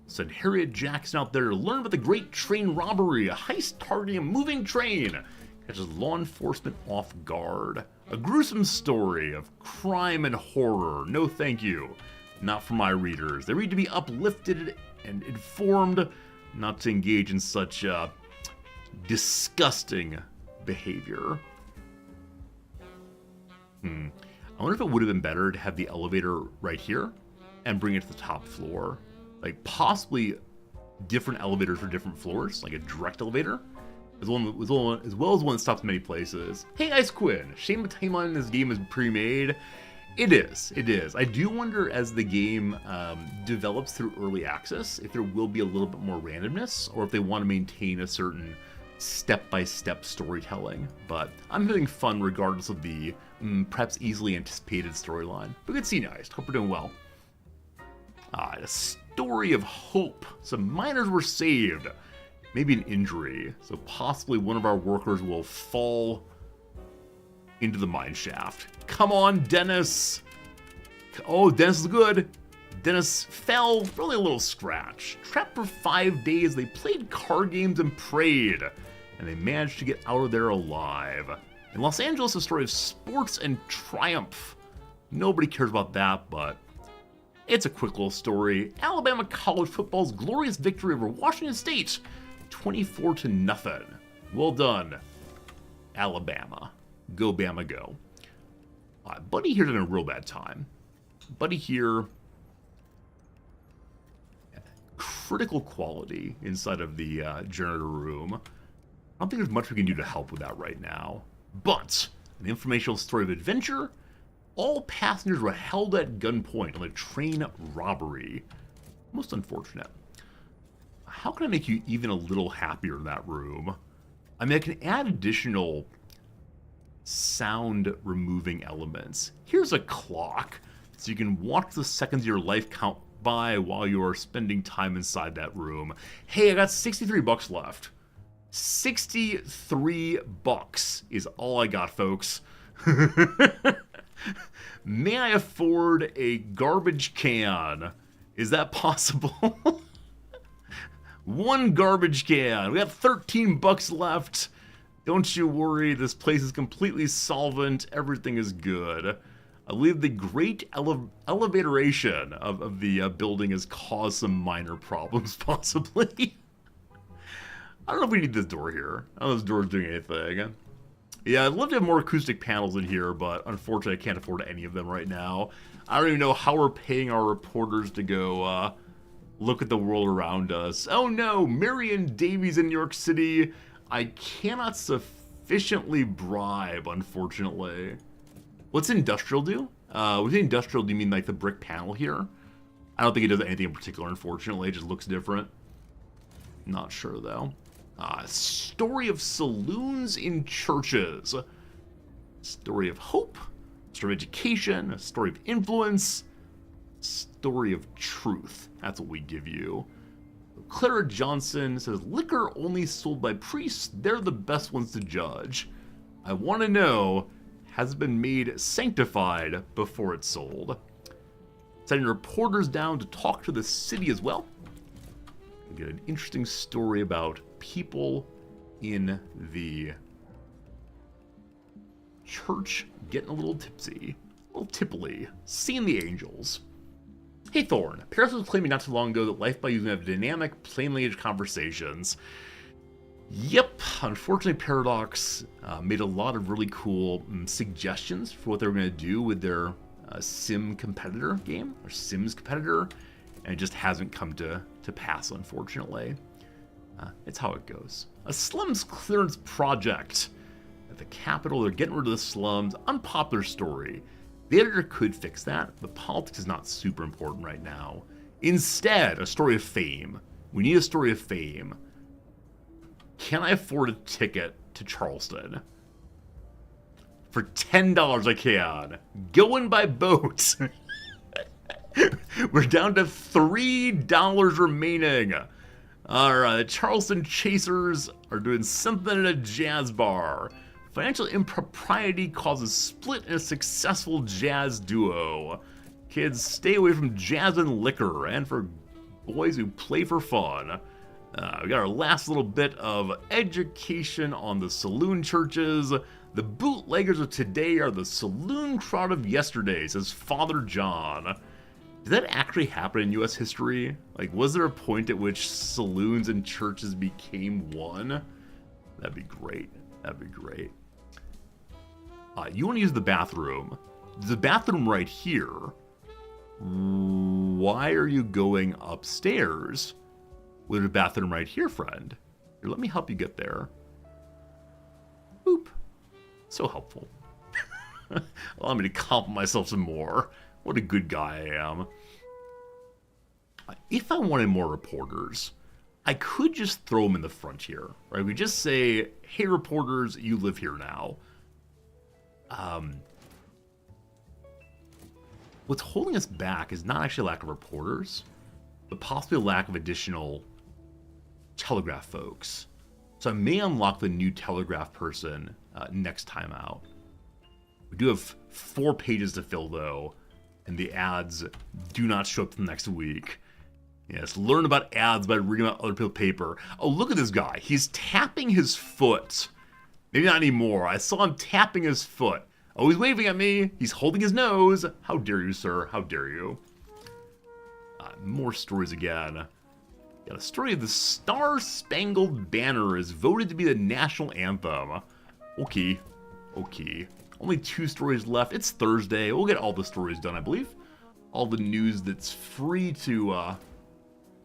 S2: Send Harriet Jackson out there to learn about the great train robbery, a heist targeting a moving train. Catches law enforcement off guard. A gruesome story of crime and horror. No thank you. Not for my readers. They read to be uplifted and informed, not to engage in such disgusting behavior. I wonder if it would have been better to have the elevator right here and bring it to the top floor. Like possibly different elevators for different floors, like a direct elevator, as well as one that stops many places. Hey, Ice Quinn, shame the timeline in this game is pre-made. It is. I do wonder as the game develops through early access if there will be a little bit more randomness or if they want to maintain a certain step-by-step storytelling. But I'm having fun regardless of the perhaps easily anticipated storyline. But good to see you guys. Hope you're doing well. A story of hope. Some miners were saved. Maybe an injury. So possibly one of our workers will fall into the mine shaft. Come on, Dennis. Oh, Dennis is good. Dennis fell, really a little scratch. Trapped for 5 days, they played card games and prayed. And they managed to get out of there alive. In Los Angeles, a story of sports and triumph. Nobody cares about that, but it's a quick little story. Alabama college football's glorious victory over Washington State, 24-0. Well done, Alabama. Go Bama, go. Buddy here's in a real bad time. Buddy here, critical quality inside of the generator room. I don't think there's much we can do to help with that right now. But an informational story of adventure. All passengers were held at gunpoint on a train robbery. Most unfortunate. How can I make you even a little happier in that room? I mean, I can add additional sound removing elements. Here's a clock, so you can watch the seconds of your life count by while you are spending time inside that room. Hey, I got 63 bucks left. 63 bucks is all I got, folks. May I afford a garbage can? Is that possible? One garbage can. We got 13 bucks left. Don't you worry, this place is completely solvent. Everything is good. I believe the great elevatoration of the building has caused some minor problems, possibly. I don't know if we need this door here. I don't know if this door's doing anything. Yeah, I'd love to have more acoustic panels in here, but unfortunately I can't afford any of them right now. I don't even know how we're paying our reporters to go look at the world around us. Oh no, Marion Davies in New York City. I cannot sufficiently bribe, unfortunately. What's industrial do? With industrial, do you mean like the brick panel here? I don't think it does anything in particular, unfortunately. It just looks different. Not sure, though. Story of saloons in churches. Story of hope. Story of education. A story of influence. Story of truth. That's what we give you. Clara Johnson says, liquor only sold by priests. They're the best ones to judge. I want to know, has it been made sanctified before it's sold? Sending reporters down to talk to the city as well. We get an interesting story about people in the church getting a little tipsy, a little tippily, seeing the angels. Hey Thorn, Paris was claiming not too long ago that life by using have dynamic, plain language conversations. Yep, unfortunately Paradox made a lot of really cool suggestions for what they were going to do with their Sim competitor game, or Sims competitor, and it just hasn't come to pass, unfortunately. It's how it goes. A slums clearance project at the capital. They're getting rid of the slums. Unpopular story. The editor could fix that, but politics is not super important right now. Instead, a story of fame. We need a story of fame. Can I afford a ticket to Charleston? For $10 I can. Going by boat. We're down to $3 remaining. Alright, the Charleston Chasers are doing something at a jazz bar. Financial impropriety causes split in a successful jazz duo. Kids, stay away from jazz and liquor, and for boys who play for fun. We got our last little bit of education on the saloon churches. The bootleggers of today are the saloon crowd of yesterday, says Father John. Did that actually happen in U.S. history? Like, was there a point at which saloons and churches became one? That'd be great. That'd be great. You want to use the bathroom. There's a bathroom right here. Why are you going upstairs? There's a bathroom right here, friend. Here, let me help you get there. Boop. So helpful. Allow me to compliment myself some more. What a good guy I am. If I wanted more reporters, I could just throw them in the front here, right? We just say, hey reporters, you live here now. What's holding us back is not actually a lack of reporters, but possibly a lack of additional Telegraph folks. So I may unlock the new Telegraph person next time out. We do have 4 pages to fill, though, and the ads do not show up the next week. Yes, learn about ads by reading about other people's paper. Oh, look at this guy. He's tapping his foot. Maybe not anymore. I saw him tapping his foot. Oh, he's waving at me. He's holding his nose. How dare you, sir? How dare you? More stories again. Got a story of the Star-Spangled Banner is voted to be the national anthem. Okay. Okay. Only 2 stories left. It's Thursday. We'll get all the stories done, I believe. All the news that's free to,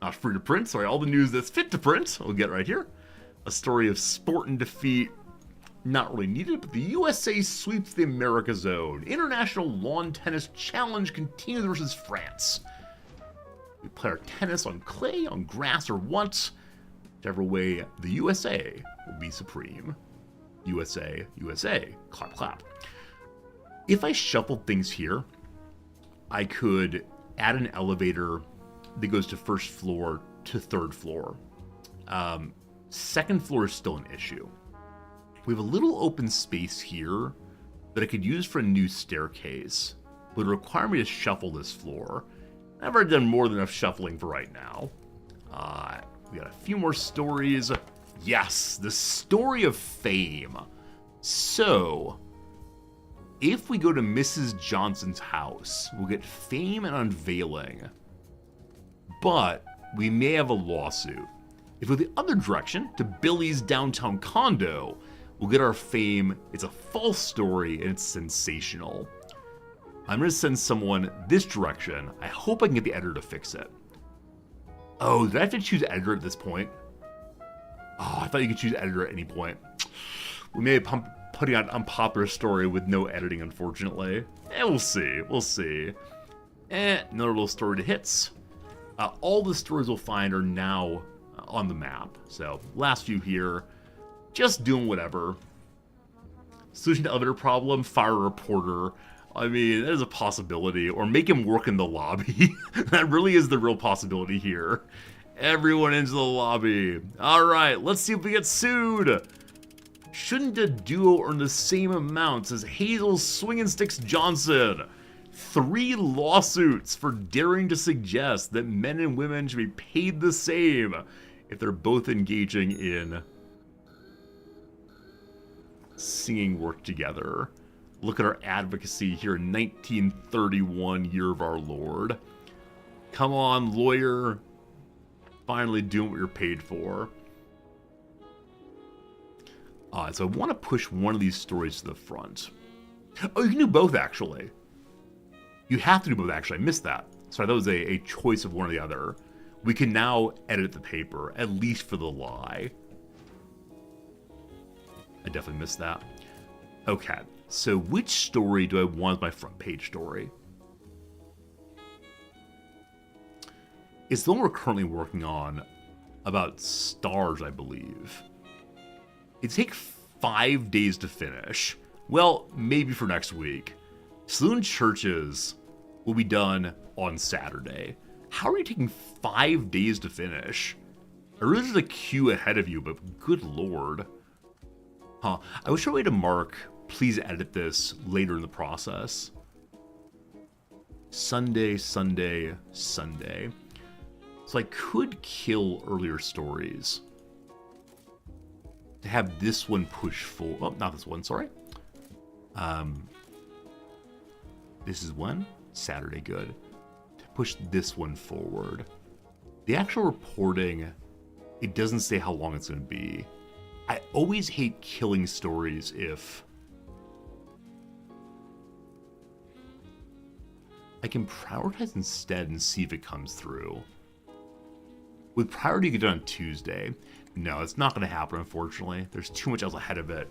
S2: not free to print, sorry. All the news that's fit to print, we'll get right here. A story of sport and defeat. Not really needed, but the USA sweeps the America Zone. International Lawn Tennis Challenge continues versus France. We play our tennis on clay, on grass, or what? Whichever way, the USA will be supreme. USA, USA. Clap, clap. If I shuffled things here, I could add an elevator that goes to 1st floor to 3rd floor. 2nd floor is still an issue. We have a little open space here that I could use for a new staircase, but it would require me to shuffle this floor. I've already done more than enough shuffling for right now. We got a few more stories. Yes, the story of fame. So, if we go to Mrs. Johnson's house, we'll get fame and unveiling. But we may have a lawsuit. If we go the other direction, to Billy's downtown condo, we'll get our fame. It's a false story and it's sensational. I'm going to send someone this direction. I hope I can get the editor to fix it. Oh, did I have to choose editor at this point? Oh, I thought you could choose editor at any point. We may have putting out an unpopular story with no editing, unfortunately. We'll see. We'll see. Another little story to hits. All the stories we'll find are now on the map. So, last few here. Just doing whatever. Solution to elevator problem, fire a reporter. I mean, that is a possibility. Or make him work in the lobby. That really is the real possibility here. Everyone into the lobby. Alright, let's see if we get sued. Shouldn't a duo earn the same amounts as Hazel Swingin' Sticks Johnson? 3 lawsuits for daring to suggest that men and women should be paid the same if they're both engaging in singing work together. Look at our advocacy here in 1931, year of our Lord. Come on, lawyer. Finally doing what you're paid for. So I want to push one of these stories to the front. Oh, you can do both, actually. You have to do both, actually. I missed that. So that was a choice of one or the other. We can now edit the paper, at least for the lie. I definitely missed that. Okay, so which story do I want as my front page story? It's the one we're currently working on about stars, I believe. It'd take 5 days to finish. Well, maybe for next week. Saloon Churches will be done on Saturday. How are you taking 5 days to finish? I realize there's a queue ahead of you, but good lord. I wish I waited to mark, please edit this later in the process. Sunday, Sunday, Sunday. So I could kill earlier stories to have this one push full. Oh, not this one, sorry. This is when? Saturday, good. To push this one forward. The actual reporting, it doesn't say how long it's going to be. I always hate killing stories if I can prioritize instead and see if it comes through. With priority get done on Tuesday. No, it's not going to happen, unfortunately. There's too much else ahead of it.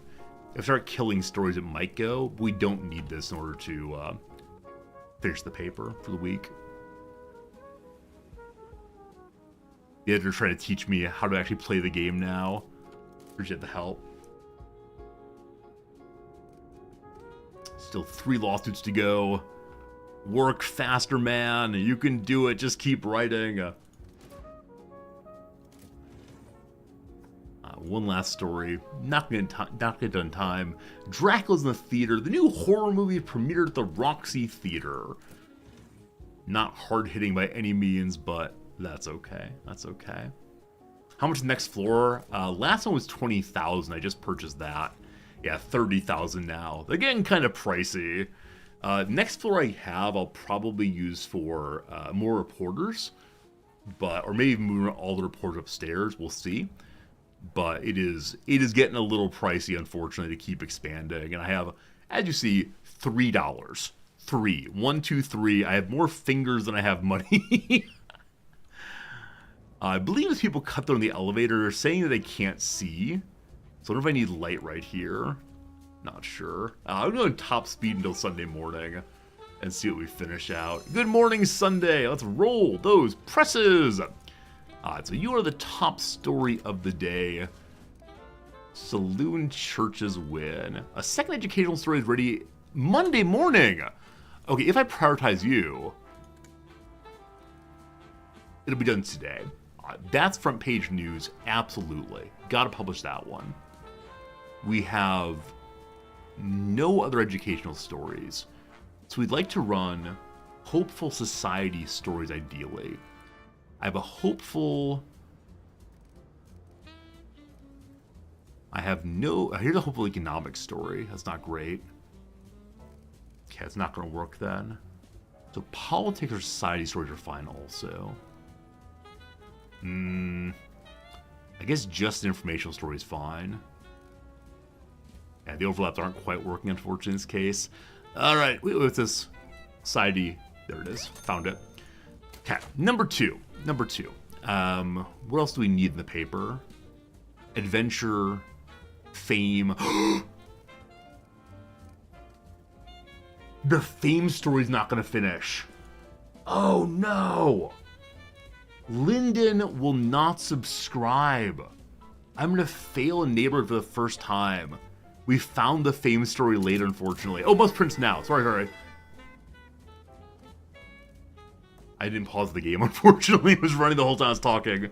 S2: If I start killing stories, it might go, but we don't need this in order to finish the paper for the week. The editor trying to teach me how to actually play the game now. Appreciate the help. Still 3 lawsuits to go. Work faster, man. You can do it. Just keep writing. One last story. Not gonna get done in time. Dracula's in the theater. The new horror movie premiered at the Roxy Theater. Not hard-hitting by any means, but that's okay. That's okay. How much next floor? Last one was 20,000. I just purchased that. Yeah, 30,000 now. Again, kind of pricey. Next floor I have, I'll probably use for more reporters, or maybe moving all the reporters upstairs. We'll see. But it is getting a little pricey, unfortunately, to keep expanding. And I have, as you see, $3. 3. 1, 2, 3. I have more fingers than I have money. I believe as people cut through in the elevator, they're saying that they can't see. So I wonder if I need light right here. Not sure. I'm going top speed until Sunday morning and see what we finish out. Good morning, Sunday. Let's roll those presses. So you are the top story of the day. Saloon Churches win. A second educational story is ready Monday morning. Okay, if I prioritize you, it'll be done today. That's front page news, absolutely. Gotta publish that one. We have no other educational stories. So we'd like to run hopeful society stories ideally. I have a hopeful... Here's a hopeful economic story. That's not great. Okay, it's not going to work then. So politics or society stories are fine also. I guess just an informational story is fine. Yeah, the overlaps aren't quite working, unfortunately, in this case. All right, what's this? Society. There it is. Found it. Okay, number two. What else do we need in the paper? Adventure, fame. The fame story's not going to finish. Oh no! Lyndon will not subscribe. I'm going to fail a neighborhood for the first time. We found the fame story later, unfortunately. Oh, must print now. Sorry. I didn't pause the game, unfortunately. It was running the whole time I was talking.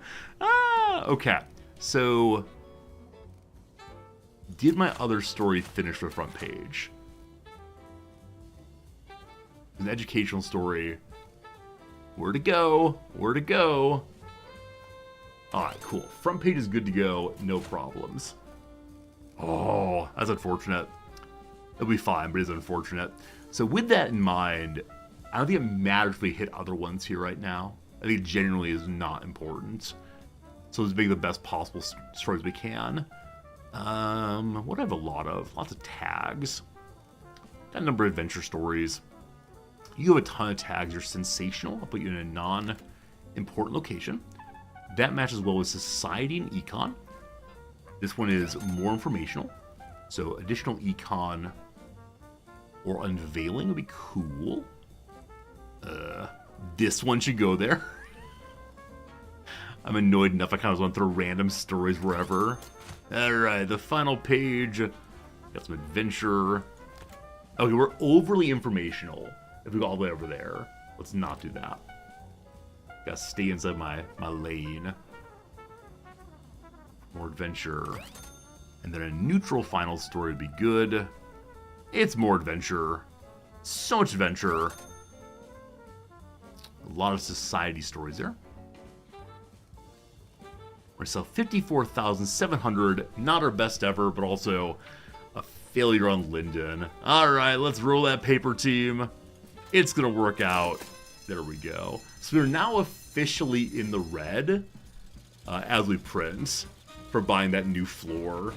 S2: Okay. So, did my other story finish the front page? An educational story. Where to go? Alright, cool. Front page is good to go. No problems. Oh, that's unfortunate. It'll be fine, but it's unfortunate. So with that in mind, I don't think it matters if we hit other ones here right now. I think it genuinely is not important. So let's make the best possible stories we can. What do I have a lot of? Lots of tags. Got a number of adventure stories. You have a ton of tags. You're sensational. I'll put you in a non-important location. That matches well with society and econ. This one is more informational. So additional econ or unveiling would be cool. This one should go there. I'm annoyed enough. I kind of want to throw random stories wherever. Alright, the final page. Got some adventure. Okay, we're overly informational. If we go all the way over there, let's not do that. Gotta stay inside my lane. More adventure. And then a neutral final story would be good. It's more adventure. So much adventure. A lot of society stories there. We're sell 54,700. Not our best ever, but also a failure on Lyndon. Alright, let's roll that paper, team. It's gonna work out. There we go. So we're now officially in the red as we print for buying that new floor.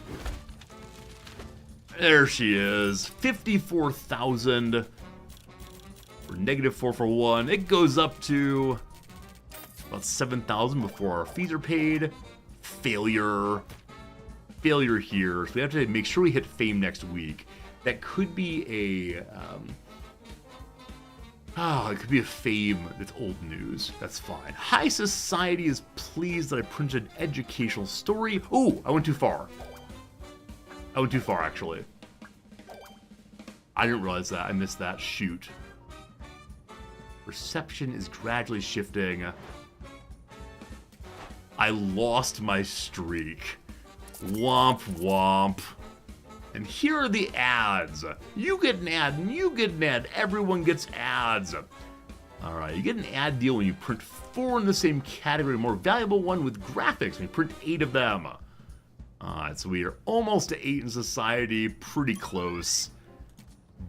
S2: There she is. 54,000. We're negative 441. It goes up to about 7,000 before our fees are paid. Failure here. So we have to make sure we hit fame next week. That could be a it could be a fame that's old news. That's fine. High Society is pleased that I printed an educational story. Oh, I went too far. Actually. I didn't realize that. I missed that. Shoot. Perception is gradually shifting. I lost my streak. Womp womp. And here are the ads. You get an ad, and you get an ad. Everyone gets ads. Alright, you get an ad deal when you print 4 in the same category. A more valuable one with graphics when you print 8 of them. Alright, so we are almost to 8 in society. Pretty close.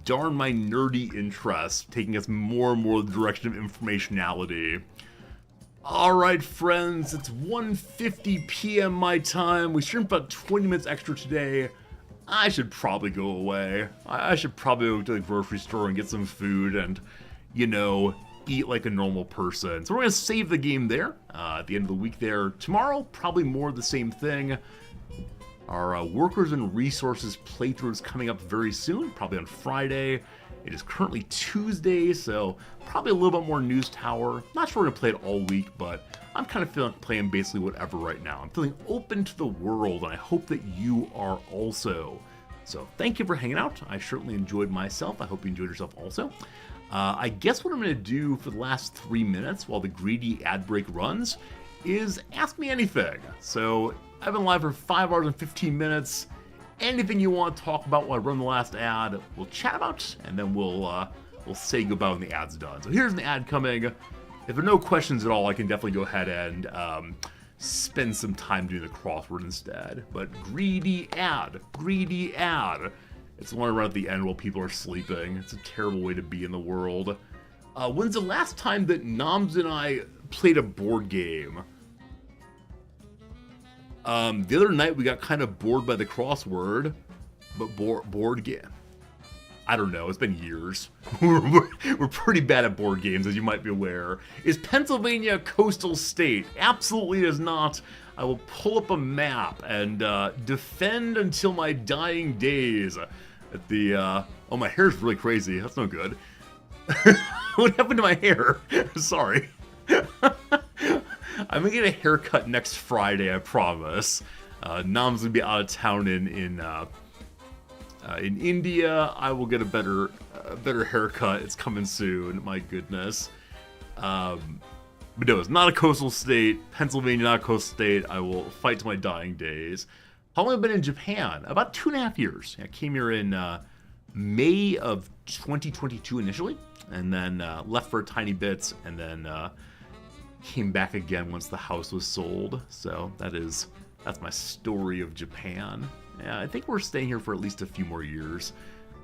S2: Darn my nerdy interests, taking us more and more the direction of informationality. Alright friends, it's 1:50 p.m. my time. We streamed about 20 minutes extra today. I should probably go away. I should probably go to the grocery store and get some food and, you know, eat like a normal person. So we're going to save the game there at the end of the week there. Tomorrow, probably more of the same thing. Our Workers and Resources playthrough is coming up very soon, probably on Friday. It is currently Tuesday, so probably a little bit more News Tower. Not sure we're going to play it all week, but I'm kind of feeling playing basically whatever right now. I'm feeling open to the world, and I hope that you are also. So thank you for hanging out. I certainly enjoyed myself. I hope you enjoyed yourself also. I guess what I'm going to do for the last 3 minutes while the greedy ad break runs is ask me anything. So I've been live for 5 hours and 15 minutes. Anything you want to talk about while I run the last ad, we'll chat about, and then we'll say goodbye when the ad's done. So here's an ad coming. If there are no questions at all, I can definitely go ahead and spend some time doing the crossword instead. But greedy ad. It's the one I run at the end while people are sleeping. It's a terrible way to be in the world. When's the last time that Noms and I played a board game? The other night we got kind of bored by the crossword, but board game. I don't know, it's been years. We're pretty bad at board games, as you might be aware. Is Pennsylvania a coastal state? Absolutely is not. I will pull up a map and defend until my dying days. At the, oh, my hair's really crazy. That's no good. What happened to my hair? Sorry. I'm gonna get a haircut next Friday, I promise. Nam's gonna be out of town in India. I will get a better haircut. It's coming soon. My goodness. But no, it's not a coastal state. Pennsylvania, not a coastal state. I will fight to my dying days. How long have I been in Japan? About 2.5 years. I came here in May of 2022 initially, and then left for a tiny bit, and then came back again once the house was sold. So that's my story of Japan. Yeah, I think we're staying here for at least a few more years.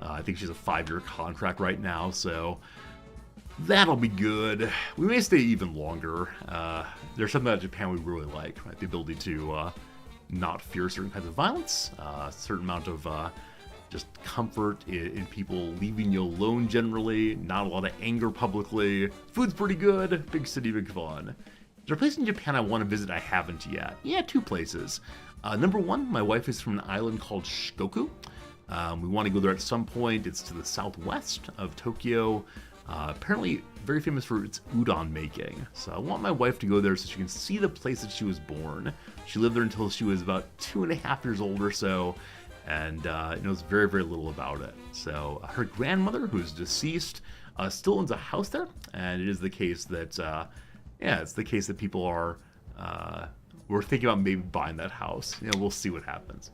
S2: I think she's a 5-year contract right now, so that'll be good. We may stay even longer. There's something about Japan we really like, right? The ability to not fear certain kinds of violence, a certain amount of just comfort in people leaving you alone generally, not a lot of anger publicly. Food's pretty good, big city, big fun. Is there a place in Japan I want to visit I haven't yet? Yeah, 2 places. Number 1, my wife is from an island called Shikoku. We want to go there at some point. It's to the southwest of Tokyo. Apparently very famous for its udon making. So I want my wife to go there so she can see the place that she was born. She lived there until she was about 2.5 years old or so, and knows very, very little about it. So her grandmother, who's deceased, still owns a house there, and it is the case that, it's the case that people are, we're thinking about maybe buying that house. We'll see what happens.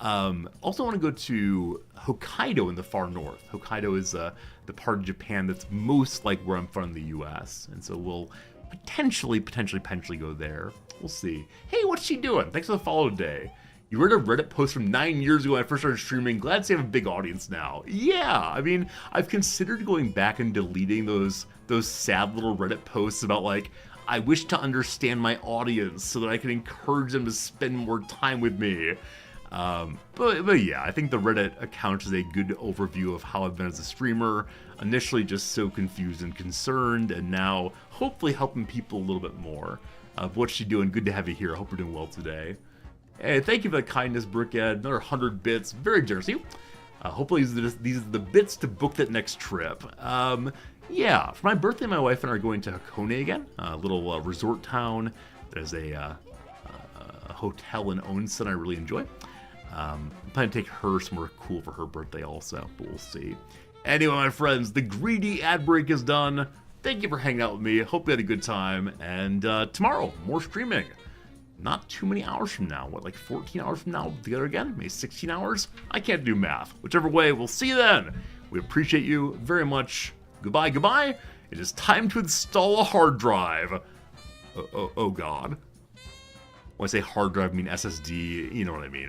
S2: Also want to go to Hokkaido in the far north. Hokkaido is the part of Japan that's most like where I'm from in the U.S., and so we'll potentially go there. We'll see. Hey, what's she doing? Thanks for the follow today. You read a Reddit post from 9 years ago when I first started streaming. Glad to see I have a big audience now. Yeah, I mean, I've considered going back and deleting those sad little Reddit posts about, like, I wish to understand my audience so that I can encourage them to spend more time with me. But yeah, I think the Reddit account is a good overview of how I've been as a streamer. Initially just so confused and concerned, and now hopefully helping people a little bit more. What's she doing? Good to have you here. I hope you're doing well today. Hey, thank you for the kindness, Brickhead. Another 100 bits. Very generous of you. Hopefully these are the bits to book that next trip. Yeah, for my birthday, my wife and I are going to Hakone again, a little resort town that is a hotel in Onsen I really enjoy. I'm planning to take her somewhere cool for her birthday also, but we'll see. Anyway, my friends, the greedy ad break is done. Thank you for hanging out with me. Hope you had a good time. And tomorrow, more streaming. Not too many hours from now. What, like 14 hours from now together again? Maybe 16 hours? I can't do math. Whichever way, we'll see you then. We appreciate you very much. Goodbye, goodbye. It is time to install a hard drive. Oh God. When I say hard drive, I mean SSD. You know what I mean.